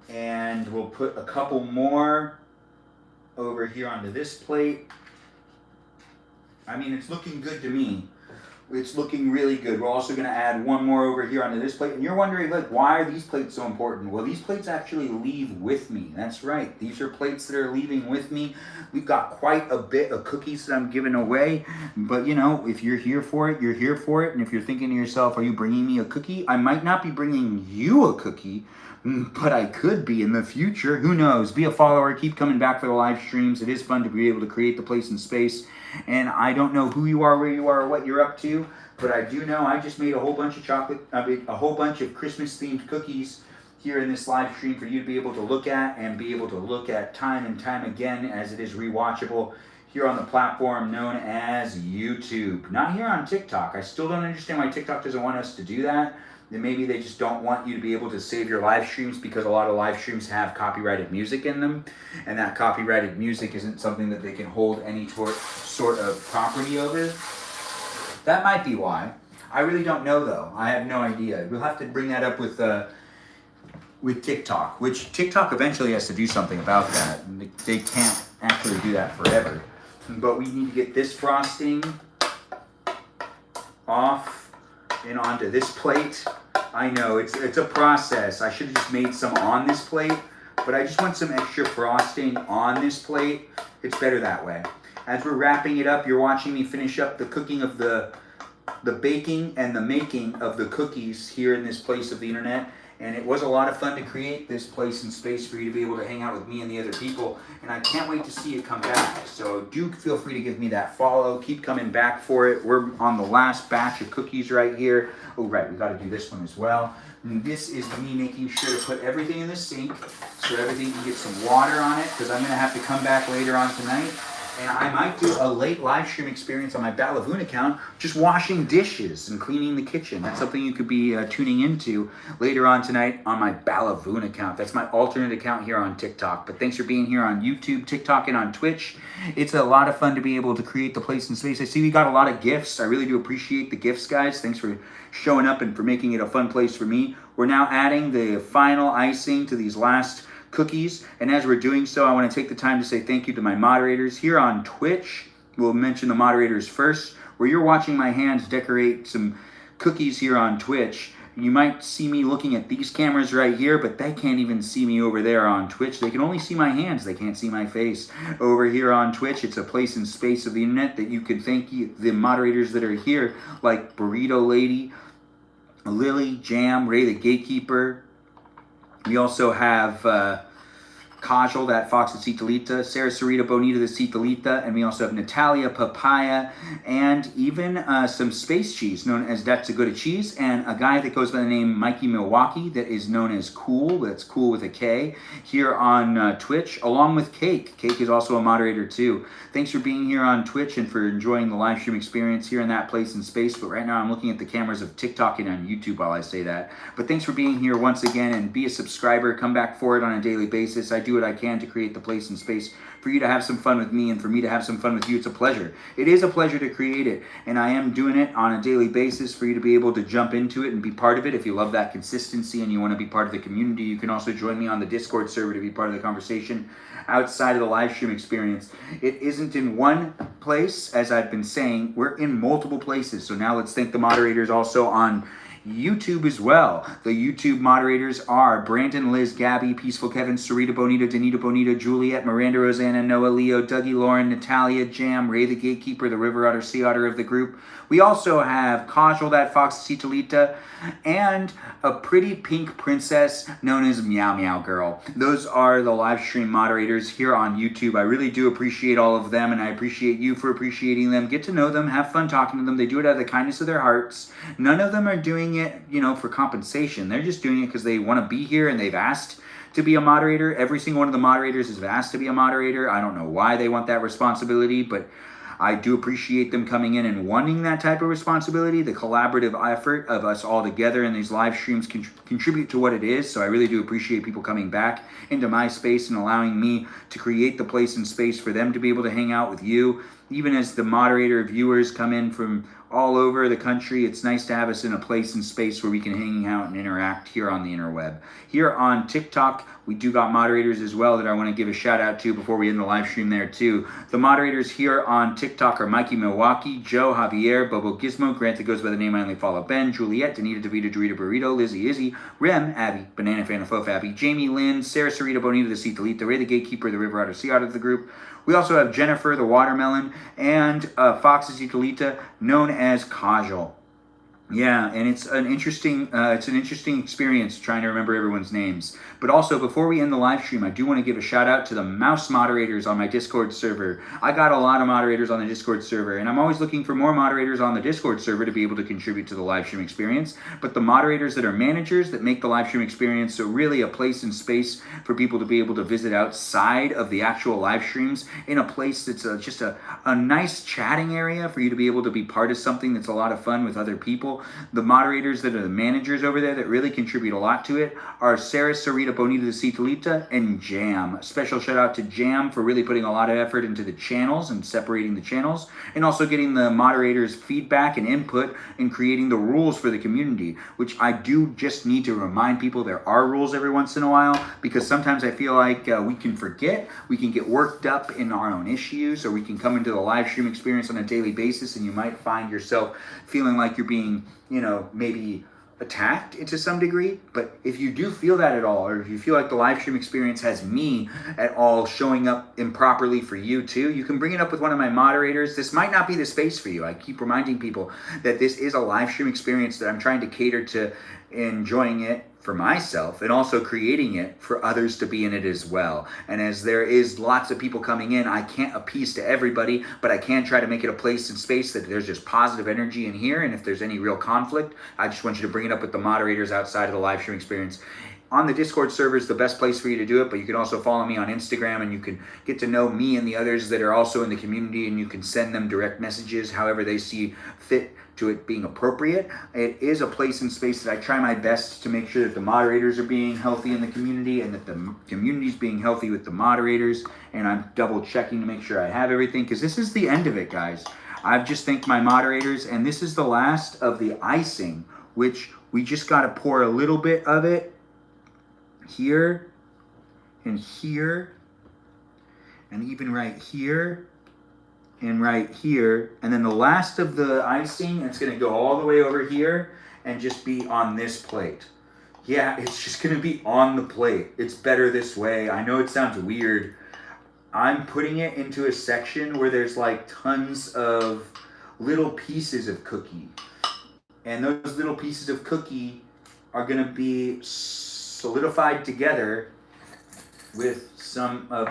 Speaker 1: And we'll put a couple more over here onto this plate. I mean, it's looking good to me. It's looking really good. We're also going to add one more over here onto this plate. And you're wondering, like, why are these plates so important? Well, these plates actually leave with me. That's right. These are plates that are leaving with me. We've got quite a bit of cookies that I'm giving away. But, you know, if you're here for it, you're here for it. And if you're thinking to yourself, are you bringing me a cookie? I might not be bringing you a cookie, but I could be in the future. Who knows? Be a follower. Keep coming back for the live streams. It is fun to be able to create the place and space. And I don't know who you are, where you are, or what you're up to, but I do know I just made a whole bunch of a whole bunch of Christmas-themed cookies here in this live stream for you to be able to look at and be able to look at time and time again, as it is rewatchable here on the platform known as YouTube. Not here on TikTok. I still don't understand why TikTok doesn't want us to do that. Then maybe they just don't want you to be able to save your live streams, because a lot of live streams have copyrighted music in them, and that copyrighted music isn't something that they can hold any sort of property over. That might be why. I really don't know, though. I have no idea. We'll have to bring that up with TikTok, which TikTok eventually has to do something about that. They can't actually do that forever. But we need to get this frosting off and onto this plate. I know, it's a process. I should have just made some on this plate, but I just want some extra frosting on this plate. It's better that way. As we're wrapping it up, you're watching me finish up the cooking of the baking and the making of the cookies here in this place of the internet. And it was a lot of fun to create this place and space for you to be able to hang out with me and the other people. And I can't wait to see it come back. So do feel free to give me that follow. Keep coming back for it. We're on the last batch of cookies right here. Oh, right, we got to do this one as well. And this is me making sure to put everything in the sink so everything can get some water on it, because I'm going to have to come back later on tonight. And I might do a late live stream experience on my Balavoon account, just washing dishes and cleaning the kitchen. That's something you could be tuning into later on tonight on my Balavoon account. That's my alternate account here on TikTok. But thanks for being here on YouTube, TikTok, and on Twitch. It's a lot of fun to be able to create the place and space. I see we got a lot of gifts. I really do appreciate the gifts, guys. Thanks for showing up and for making it a fun place for me. We're now adding the final icing to these last cookies, and as we're doing so, I want to take the time to say thank you to my moderators here on Twitch. We'll mention the moderators first. Where you're watching my hands decorate some cookies here on Twitch, you might see me looking at these cameras right here, but they can't even see me over there on Twitch. They can only see my hands. They can't see my face. Over here on Twitch, it's a place and space of the internet that you can thank the moderators that are here, like Burrito Lady, Lily, Jam, Ray the Gatekeeper. We also have Kajal, that Fox the Citalita, Sarah Sarita Bonita the Citalita, and we also have Natalia Papaya, and even some space cheese known as That's a Good Cheese, and a guy that goes by the name Mikey Milwaukee that is known as Cool, that's Cool with a K, here on Twitch, along with Cake. Cake is also a moderator too. Thanks for being here on Twitch and for enjoying the live stream experience here in that place and space, but right now I'm looking at the cameras of TikTok and on YouTube while I say that. But thanks for being here once again, and be a subscriber. Come back for it on a daily basis. I do what I can to create the place and space for you to have some fun with me and for me to have some fun with you. It's a pleasure. It is a pleasure to create it, and I am doing it on a daily basis for you to be able to jump into it and be part of it. If you love that consistency and you want to be part of the community, you can also join me on the Discord server to be part of the conversation outside of the live stream experience. It isn't in one place, as I've been saying. We're in multiple places. So now let's thank the moderators also on YouTube as well. The YouTube moderators are Brandon, Liz, Gabby, Peaceful Kevin, Sarita Bonita, Danita Bonita, Juliet, Miranda, Rosanna, Noah, Leo, Dougie, Lauren, Natalia, Jam, Ray the Gatekeeper, the River Otter, Sea Otter of the group. We also have Kajal, that Fox Citalita, and a pretty pink princess known as Meow Meow Girl. Those are the live stream moderators here on YouTube. I really do appreciate all of them, and I appreciate you for appreciating them. Get to know them, have fun talking to them. They do it out of the kindness of their hearts. None of them are doing doing it, you know, for compensation. They're just doing it because they want to be here and they've asked to be a moderator. Every single one of the moderators has asked to be a moderator. I don't know why they want that responsibility, but I do appreciate them coming in and wanting that type of responsibility. The collaborative effort of us all together in these live streams contribute to what it is. So I really do appreciate people coming back into my space and allowing me to create the place and space for them to be able to hang out with you. Even as the moderator viewers come in from all over the country, it's nice to have us in a place and space where we can hang out and interact here on the interweb. Here on TikTok, we do got moderators as well that I want to give a shout out to before we end the live stream there too. The moderators here on TikTok are Mikey Milwaukee, Joe, Javier, Bobo Gizmo, Grant that goes by the name I only follow, Ben, Juliet, Danita, Davita, Dorita, Burrito, Lizzie, Izzy, Rem, Abby, Banana Fan of Fo Fabby, Jamie, Lynn, Sarah, Sarita, Bonita, the Citalita, Ray the Gatekeeper, the River Otter, Sea Otter of the group. We also have Jennifer, the Watermelon, and Fox the Citalita, known as Kajal. Yeah, and it's an interesting experience trying to remember everyone's names. But also, before we end the live stream, I do want to give a shout out to the mouse moderators on my Discord server. I got a lot of moderators on the Discord server, and I'm always looking for more moderators on the Discord server to be able to contribute to the live stream experience. But the moderators that are managers that make the live stream experience so really a place and space for people to be able to visit outside of the actual live streams in a place that's just a nice chatting area for you to be able to be part of something that's a lot of fun with other people. The moderators that are the managers over there that really contribute a lot to it are Sarah, Sarita, Bonita, the Citalita, and Jam. Special shout out to Jam for really putting a lot of effort into the channels and separating the channels, and also getting the moderators' feedback and input in creating the rules for the community, which I do just need to remind people there are rules every once in a while, because sometimes I feel like we can forget, we can get worked up in our own issues, or we can come into the live stream experience on a daily basis and you might find yourself feeling like you're being, you know, maybe attacked to some degree. But if you do feel that at all, or if you feel like the live stream experience has me at all showing up improperly for you too, you can bring it up with one of my moderators. This might not be the space for you. I keep reminding people that this is a live stream experience that I'm trying to cater to enjoying it for myself and also creating it for others to be in it as well. And as there is lots of people coming in, I can't appease to everybody, but I can try to make it a place and space that there's just positive energy in here. And if there's any real conflict, I just want you to bring it up with the moderators outside of the live stream experience. On the Discord server is the best place for you to do it, but you can also follow me on Instagram and you can get to know me and the others that are also in the community, and you can send them direct messages however they see fit to it being appropriate. It is a place and space that I try my best to make sure that the moderators are being healthy in the community and that the community is being healthy with the moderators, and I'm double checking to make sure I have everything, because this is the end of it, guys. I've just thanked my moderators, and this is the last of the icing, which we just got to pour a little bit of it here and here and even right here and right here, and then the last of the icing, it's going to go all the way over here and just be on this plate. Yeah, it's just going to be on the plate. It's better this way. I know it sounds weird. I'm putting it into a section where there's like tons of little pieces of cookie, and those little pieces of cookie are going to be solidified together with some of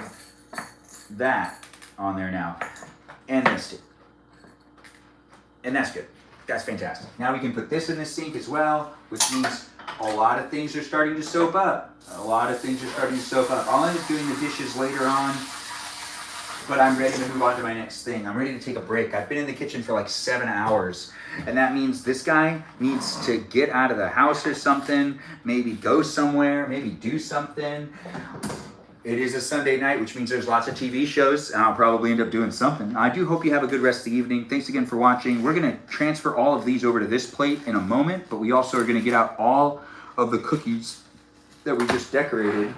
Speaker 1: that on there now. And this too. And that's good. That's fantastic. Now we can put this in the sink as well, which means a lot of things are starting to soap up. I'll end up doing the dishes later on, but I'm ready to move on to my next thing. I'm ready to take a break. I've been in the kitchen for like 7 hours, and that means this guy needs to get out of the house or something, maybe go somewhere, maybe do something. It is a Sunday night, which means there's lots of TV shows, and I'll probably end up doing something. I do hope you have a good rest of the evening. Thanks again for watching. We're going to transfer all of these over to this plate in a moment, but we also are going to get out all of the cookies that we just decorated.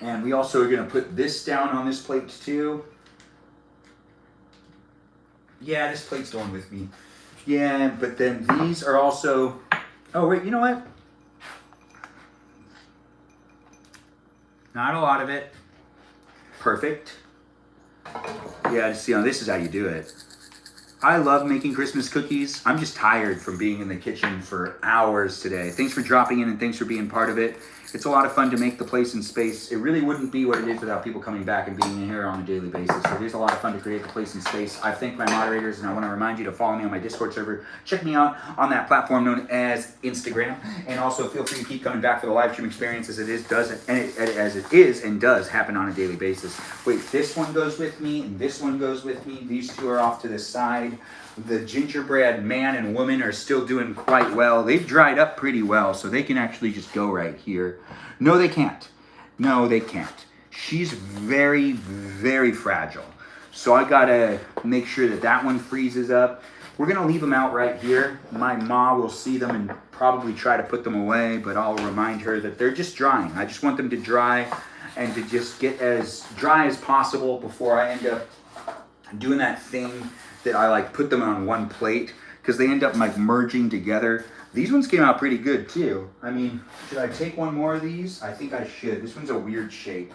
Speaker 1: And we also are going to put this down on this plate too. Yeah, this plate's going with me. Yeah, but then these are also... Oh, wait, you know what? Not a lot of it. Perfect. Yeah, see, this is how you do it. I love making Christmas cookies. I'm just tired from being in the kitchen for hours today. Thanks for dropping in and thanks for being part of it. It's a lot of fun to make the place and space. It really wouldn't be what it is without people coming back and being here on a daily basis. So it is a lot of fun to create the place and space. I thank my moderators, and I want to remind you to follow me on my Discord server. Check me out on that platform known as Instagram, and also feel free to keep coming back for the live stream experience as it is and does happen on a daily basis. Wait, this one goes with me, and this one goes with me. These two are off to the side. The gingerbread man and woman are still doing quite well. They've dried up pretty well, so they can actually just go right here. No, they can't. No, they can't. She's very, very fragile. So I gotta make sure that that one freezes up. We're gonna leave them out right here. My ma will see them and probably try to put them away, but I'll remind her that they're just drying. I just want them to dry and to just get as dry as possible before I end up doing that thing that I like put them on one plate, because they end up like merging together. These ones came out pretty good too. I mean, should I take one more of these? I think I should. This one's a weird shape.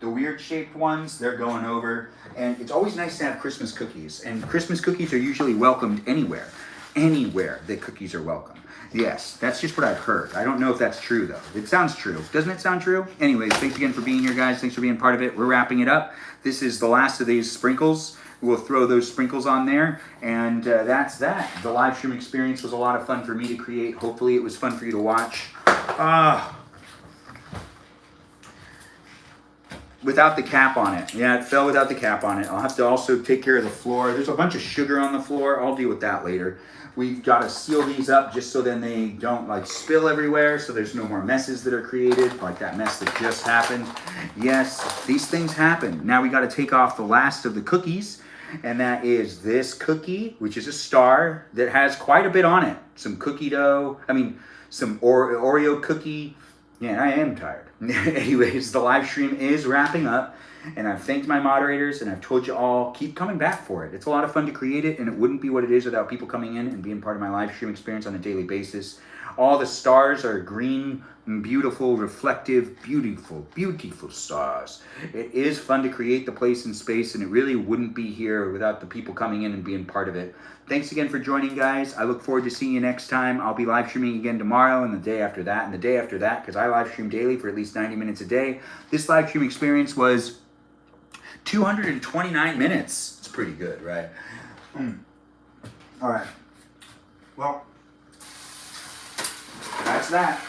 Speaker 1: The weird shaped ones, they're going over. And it's always nice to have Christmas cookies. And Christmas cookies are usually welcomed anywhere. Anywhere that cookies are welcome. Yes, that's just what I've heard. I don't know if that's true though. It sounds true. Doesn't it sound true? Anyways, thanks again for being here, guys. Thanks for being part of it. We're wrapping it up. This is the last of these sprinkles. We'll throw those sprinkles on there, and that's that. The live stream experience was a lot of fun for me to create. Hopefully it was fun for you to watch. Without the cap on it. Yeah, it fell without the cap on it. I'll have to also take care of the floor. There's a bunch of sugar on the floor. I'll deal with that later. We've got to seal these up just so then they don't like spill everywhere, so there's no more messes that are created, like that mess that just happened. Yes, these things happen. Now we got to take off the last of the cookies, and that is this cookie, which is a star that has quite a bit on it. Some cookie dough, some Oreo cookie. Yeah, I am tired. Anyways, the live stream is wrapping up, and I've thanked my moderators, and I've told you all, keep coming back for it. It's a lot of fun to create it, and it wouldn't be what it is without people coming in and being part of my live stream experience on a daily basis. All the stars are green, beautiful, reflective, beautiful, beautiful stars. It is fun to create the place and space, and it really wouldn't be here without the people coming in and being part of it. Thanks again for joining, guys. I look forward to seeing you next time. I'll be live streaming again tomorrow and the day after that and the day after that, because I live stream daily for at least 90 minutes a day. This live stream experience was 229 minutes. It's pretty good, right? All right. Well, that's that.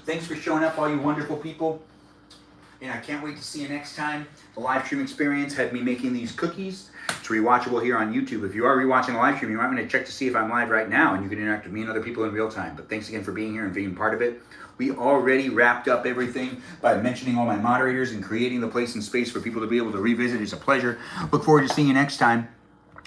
Speaker 1: Thanks for showing up, all you wonderful people. And I can't wait to see you next time. The live stream experience had me making these cookies. It's rewatchable here on YouTube. If you are rewatching the live stream, you might want to check to see if I'm live right now, and you can interact with me and other people in real time. But thanks again for being here and being part of it. We already wrapped up everything by mentioning all my moderators and creating the place and space for people to be able to revisit. It's a pleasure. Look forward to seeing you next time.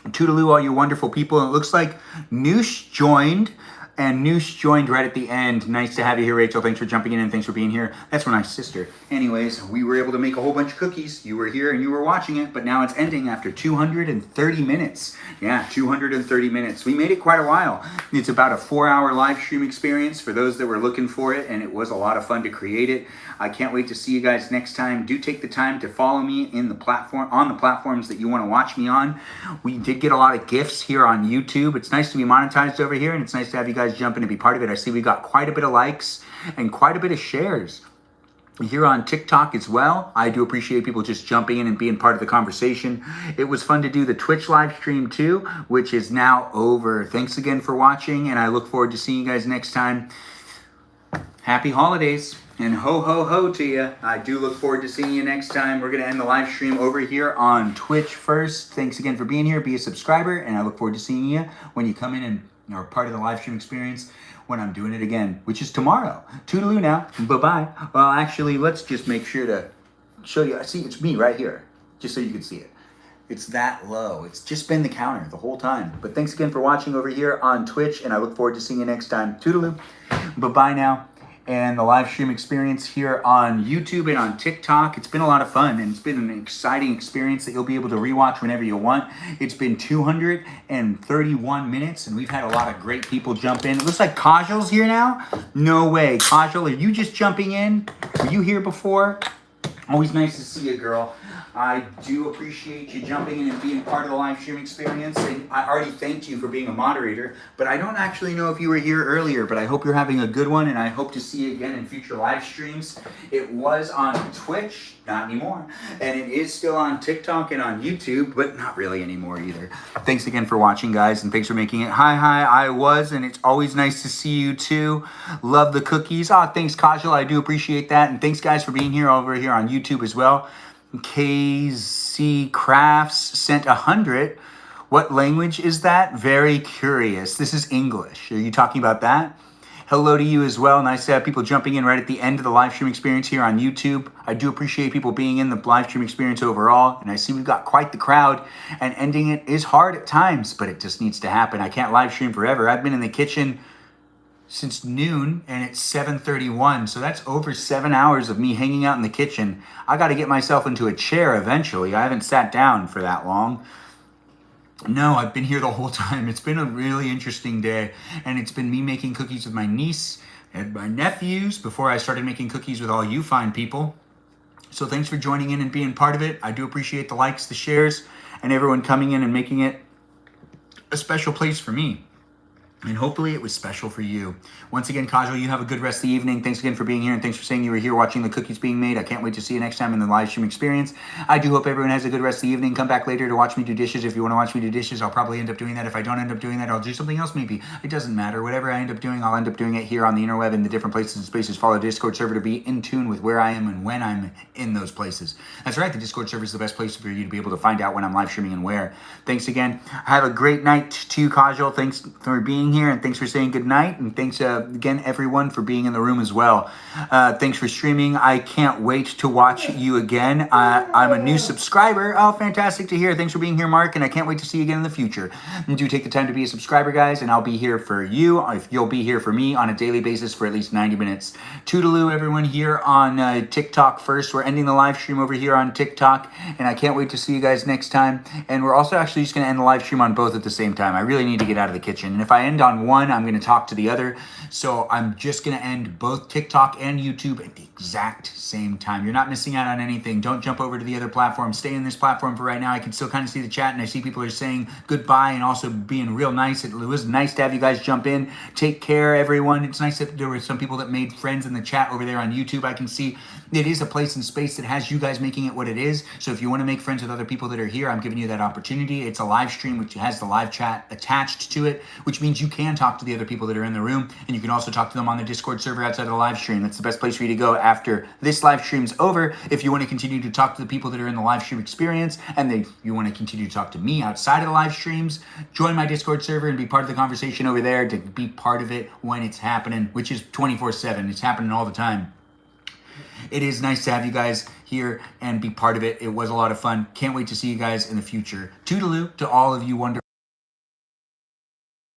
Speaker 1: Toodaloo, all you wonderful people. It looks like Noosh joined. And Noosh joined right at the end. Nice to have you here, Rachel. Thanks for jumping in and thanks for being here. That's my sister. Anyways, we were able to make a whole bunch of cookies. You were here and you were watching it, but now it's ending after 230 minutes. Yeah, 230 minutes. We made it quite a while. It's about a 4-hour live stream experience for those that were looking for it, and it was a lot of fun to create it. I can't wait to see you guys next time. Do take the time to follow me in the platform on the platforms that you want to watch me on. We did get a lot of gifts here on YouTube. It's nice to be monetized over here, and it's nice to have you guys jump in and be part of it. I see we got quite a bit of likes and quite a bit of shares here on TikTok as well. I do appreciate people just jumping in and being part of the conversation. It was fun to do the Twitch live stream too, which is now over. Thanks again for watching, and I look forward to seeing you guys next time. Happy holidays and ho ho ho to you. I do look forward to seeing you next time. We're going to end the live stream over here on Twitch first. Thanks again for being here. Be a subscriber, and I look forward to seeing you when you come in and are part of the live stream experience when I'm doing it again, which is tomorrow. Toodaloo now. Bye-bye. Well, actually, let's just make sure to show you. See, it's me right here, just so you can see it. It's that low. It's just been the counter the whole time. But thanks again for watching over here on Twitch, and I look forward to seeing you next time. Toodaloo. Bye-bye now. And the live stream experience here on YouTube and on TikTok. It's been a lot of fun, and it's been an exciting experience that you'll be able to rewatch whenever you want. It's been 231 minutes, and we've had a lot of great people jump in. It looks like Kajal's here now. No way. Kajal, are you just jumping in? Were you here before? Always nice to see you, girl. I do appreciate you jumping in and being part of the live stream experience. And I already thanked you for being a moderator, but I don't actually know if you were here earlier, but I hope you're having a good one, and I hope to see you again in future live streams. It was on Twitch, not anymore, and it is still on TikTok and on YouTube, but not really anymore either. Thanks again for watching, guys, and thanks for making it. Hi, I was, and it's always nice to see you too. Love the cookies. Thanks, Kajal. I do appreciate that, and thanks, guys, for being here over here on YouTube as well. KC Crafts sent 100. What language is that? Very curious. This is English. Are you talking about that? Hello to you as well. Nice to have people jumping in right at the end of the live stream experience here on YouTube. I do appreciate people being in the live stream experience overall. And I see we've got quite the crowd, and ending it is hard at times, but it just needs to happen. I can't live stream forever. I've been in the kitchen since noon, and it's 7:31, so that's over 7 hours of me hanging out in the kitchen. I got to get myself into a chair eventually. I haven't sat down for that long. No, I've been here the whole time. It's been a really interesting day, and it's been me making cookies with my niece and my nephews before I started making cookies with all you fine people. So thanks for joining in and being part of it. I do appreciate the likes, the shares, and everyone coming in and making it a special place for me. And hopefully it was special for you. Once again, Kajal, you have a good rest of the evening. Thanks again for being here, and thanks for saying you were here watching the cookies being made. I can't wait to see you next time in the live stream experience. I do hope everyone has a good rest of the evening. Come back later to watch me do dishes. If you want to watch me do dishes, I'll probably end up doing that. If I don't end up doing that, I'll do something else maybe. It doesn't matter. Whatever I end up doing, I'll end up doing it here on the interweb in the different places and spaces. Follow the Discord server to be in tune with where I am and when I'm in those places. That's right. The Discord server is the best place for you to be able to find out when I'm live streaming and where. Thanks again. Have a great night to you, Kajal. Thanks for being here, and thanks for saying good night, and thanks again everyone for being in the room as well. Thanks for streaming. I can't wait to watch you again. I'm a new subscriber. Oh, fantastic to hear. Thanks for being here, Mark, and I can't wait to see you again in the future. And do take the time to be a subscriber, guys, and I'll be here for you if you'll be here for me on a daily basis for at least 90 minutes. Toodaloo, everyone here on TikTok first. We're ending the live stream over here on TikTok, and I can't wait to see you guys next time. And we're also actually just going to end the live stream on both at the same time. I really need to get out of the kitchen, and if I end on one, I'm going to talk to the other. So I'm just going to end both TikTok and YouTube at the exact same time. You're not missing out on anything. Don't jump over to the other platform. Stay in this platform for right now. I can still kind of see the chat, and I see people are saying goodbye and also being real nice. It was nice to have you guys jump in. Take care, everyone. It's nice that there were some people that made friends in the chat over there on YouTube. I can see it is a place and space that has you guys making it what it is. So if you want to make friends with other people that are here, I'm giving you that opportunity. It's a live stream which has the live chat attached to it, which means you can talk to the other people that are in the room, and you can also talk to them on the Discord server outside of the live stream. That's the best place for you to go after this live stream's over. If you want to continue to talk to the people that are in the live stream experience, and you want to continue to talk to me outside of the live streams, join my Discord server and be part of the conversation over there, to be part of it when it's happening, which is 24/7. It's happening all the time. It is nice to have you guys here and be part of it. It was a lot of fun. Can't wait to see you guys in the future. Toodaloo to all of you wonderful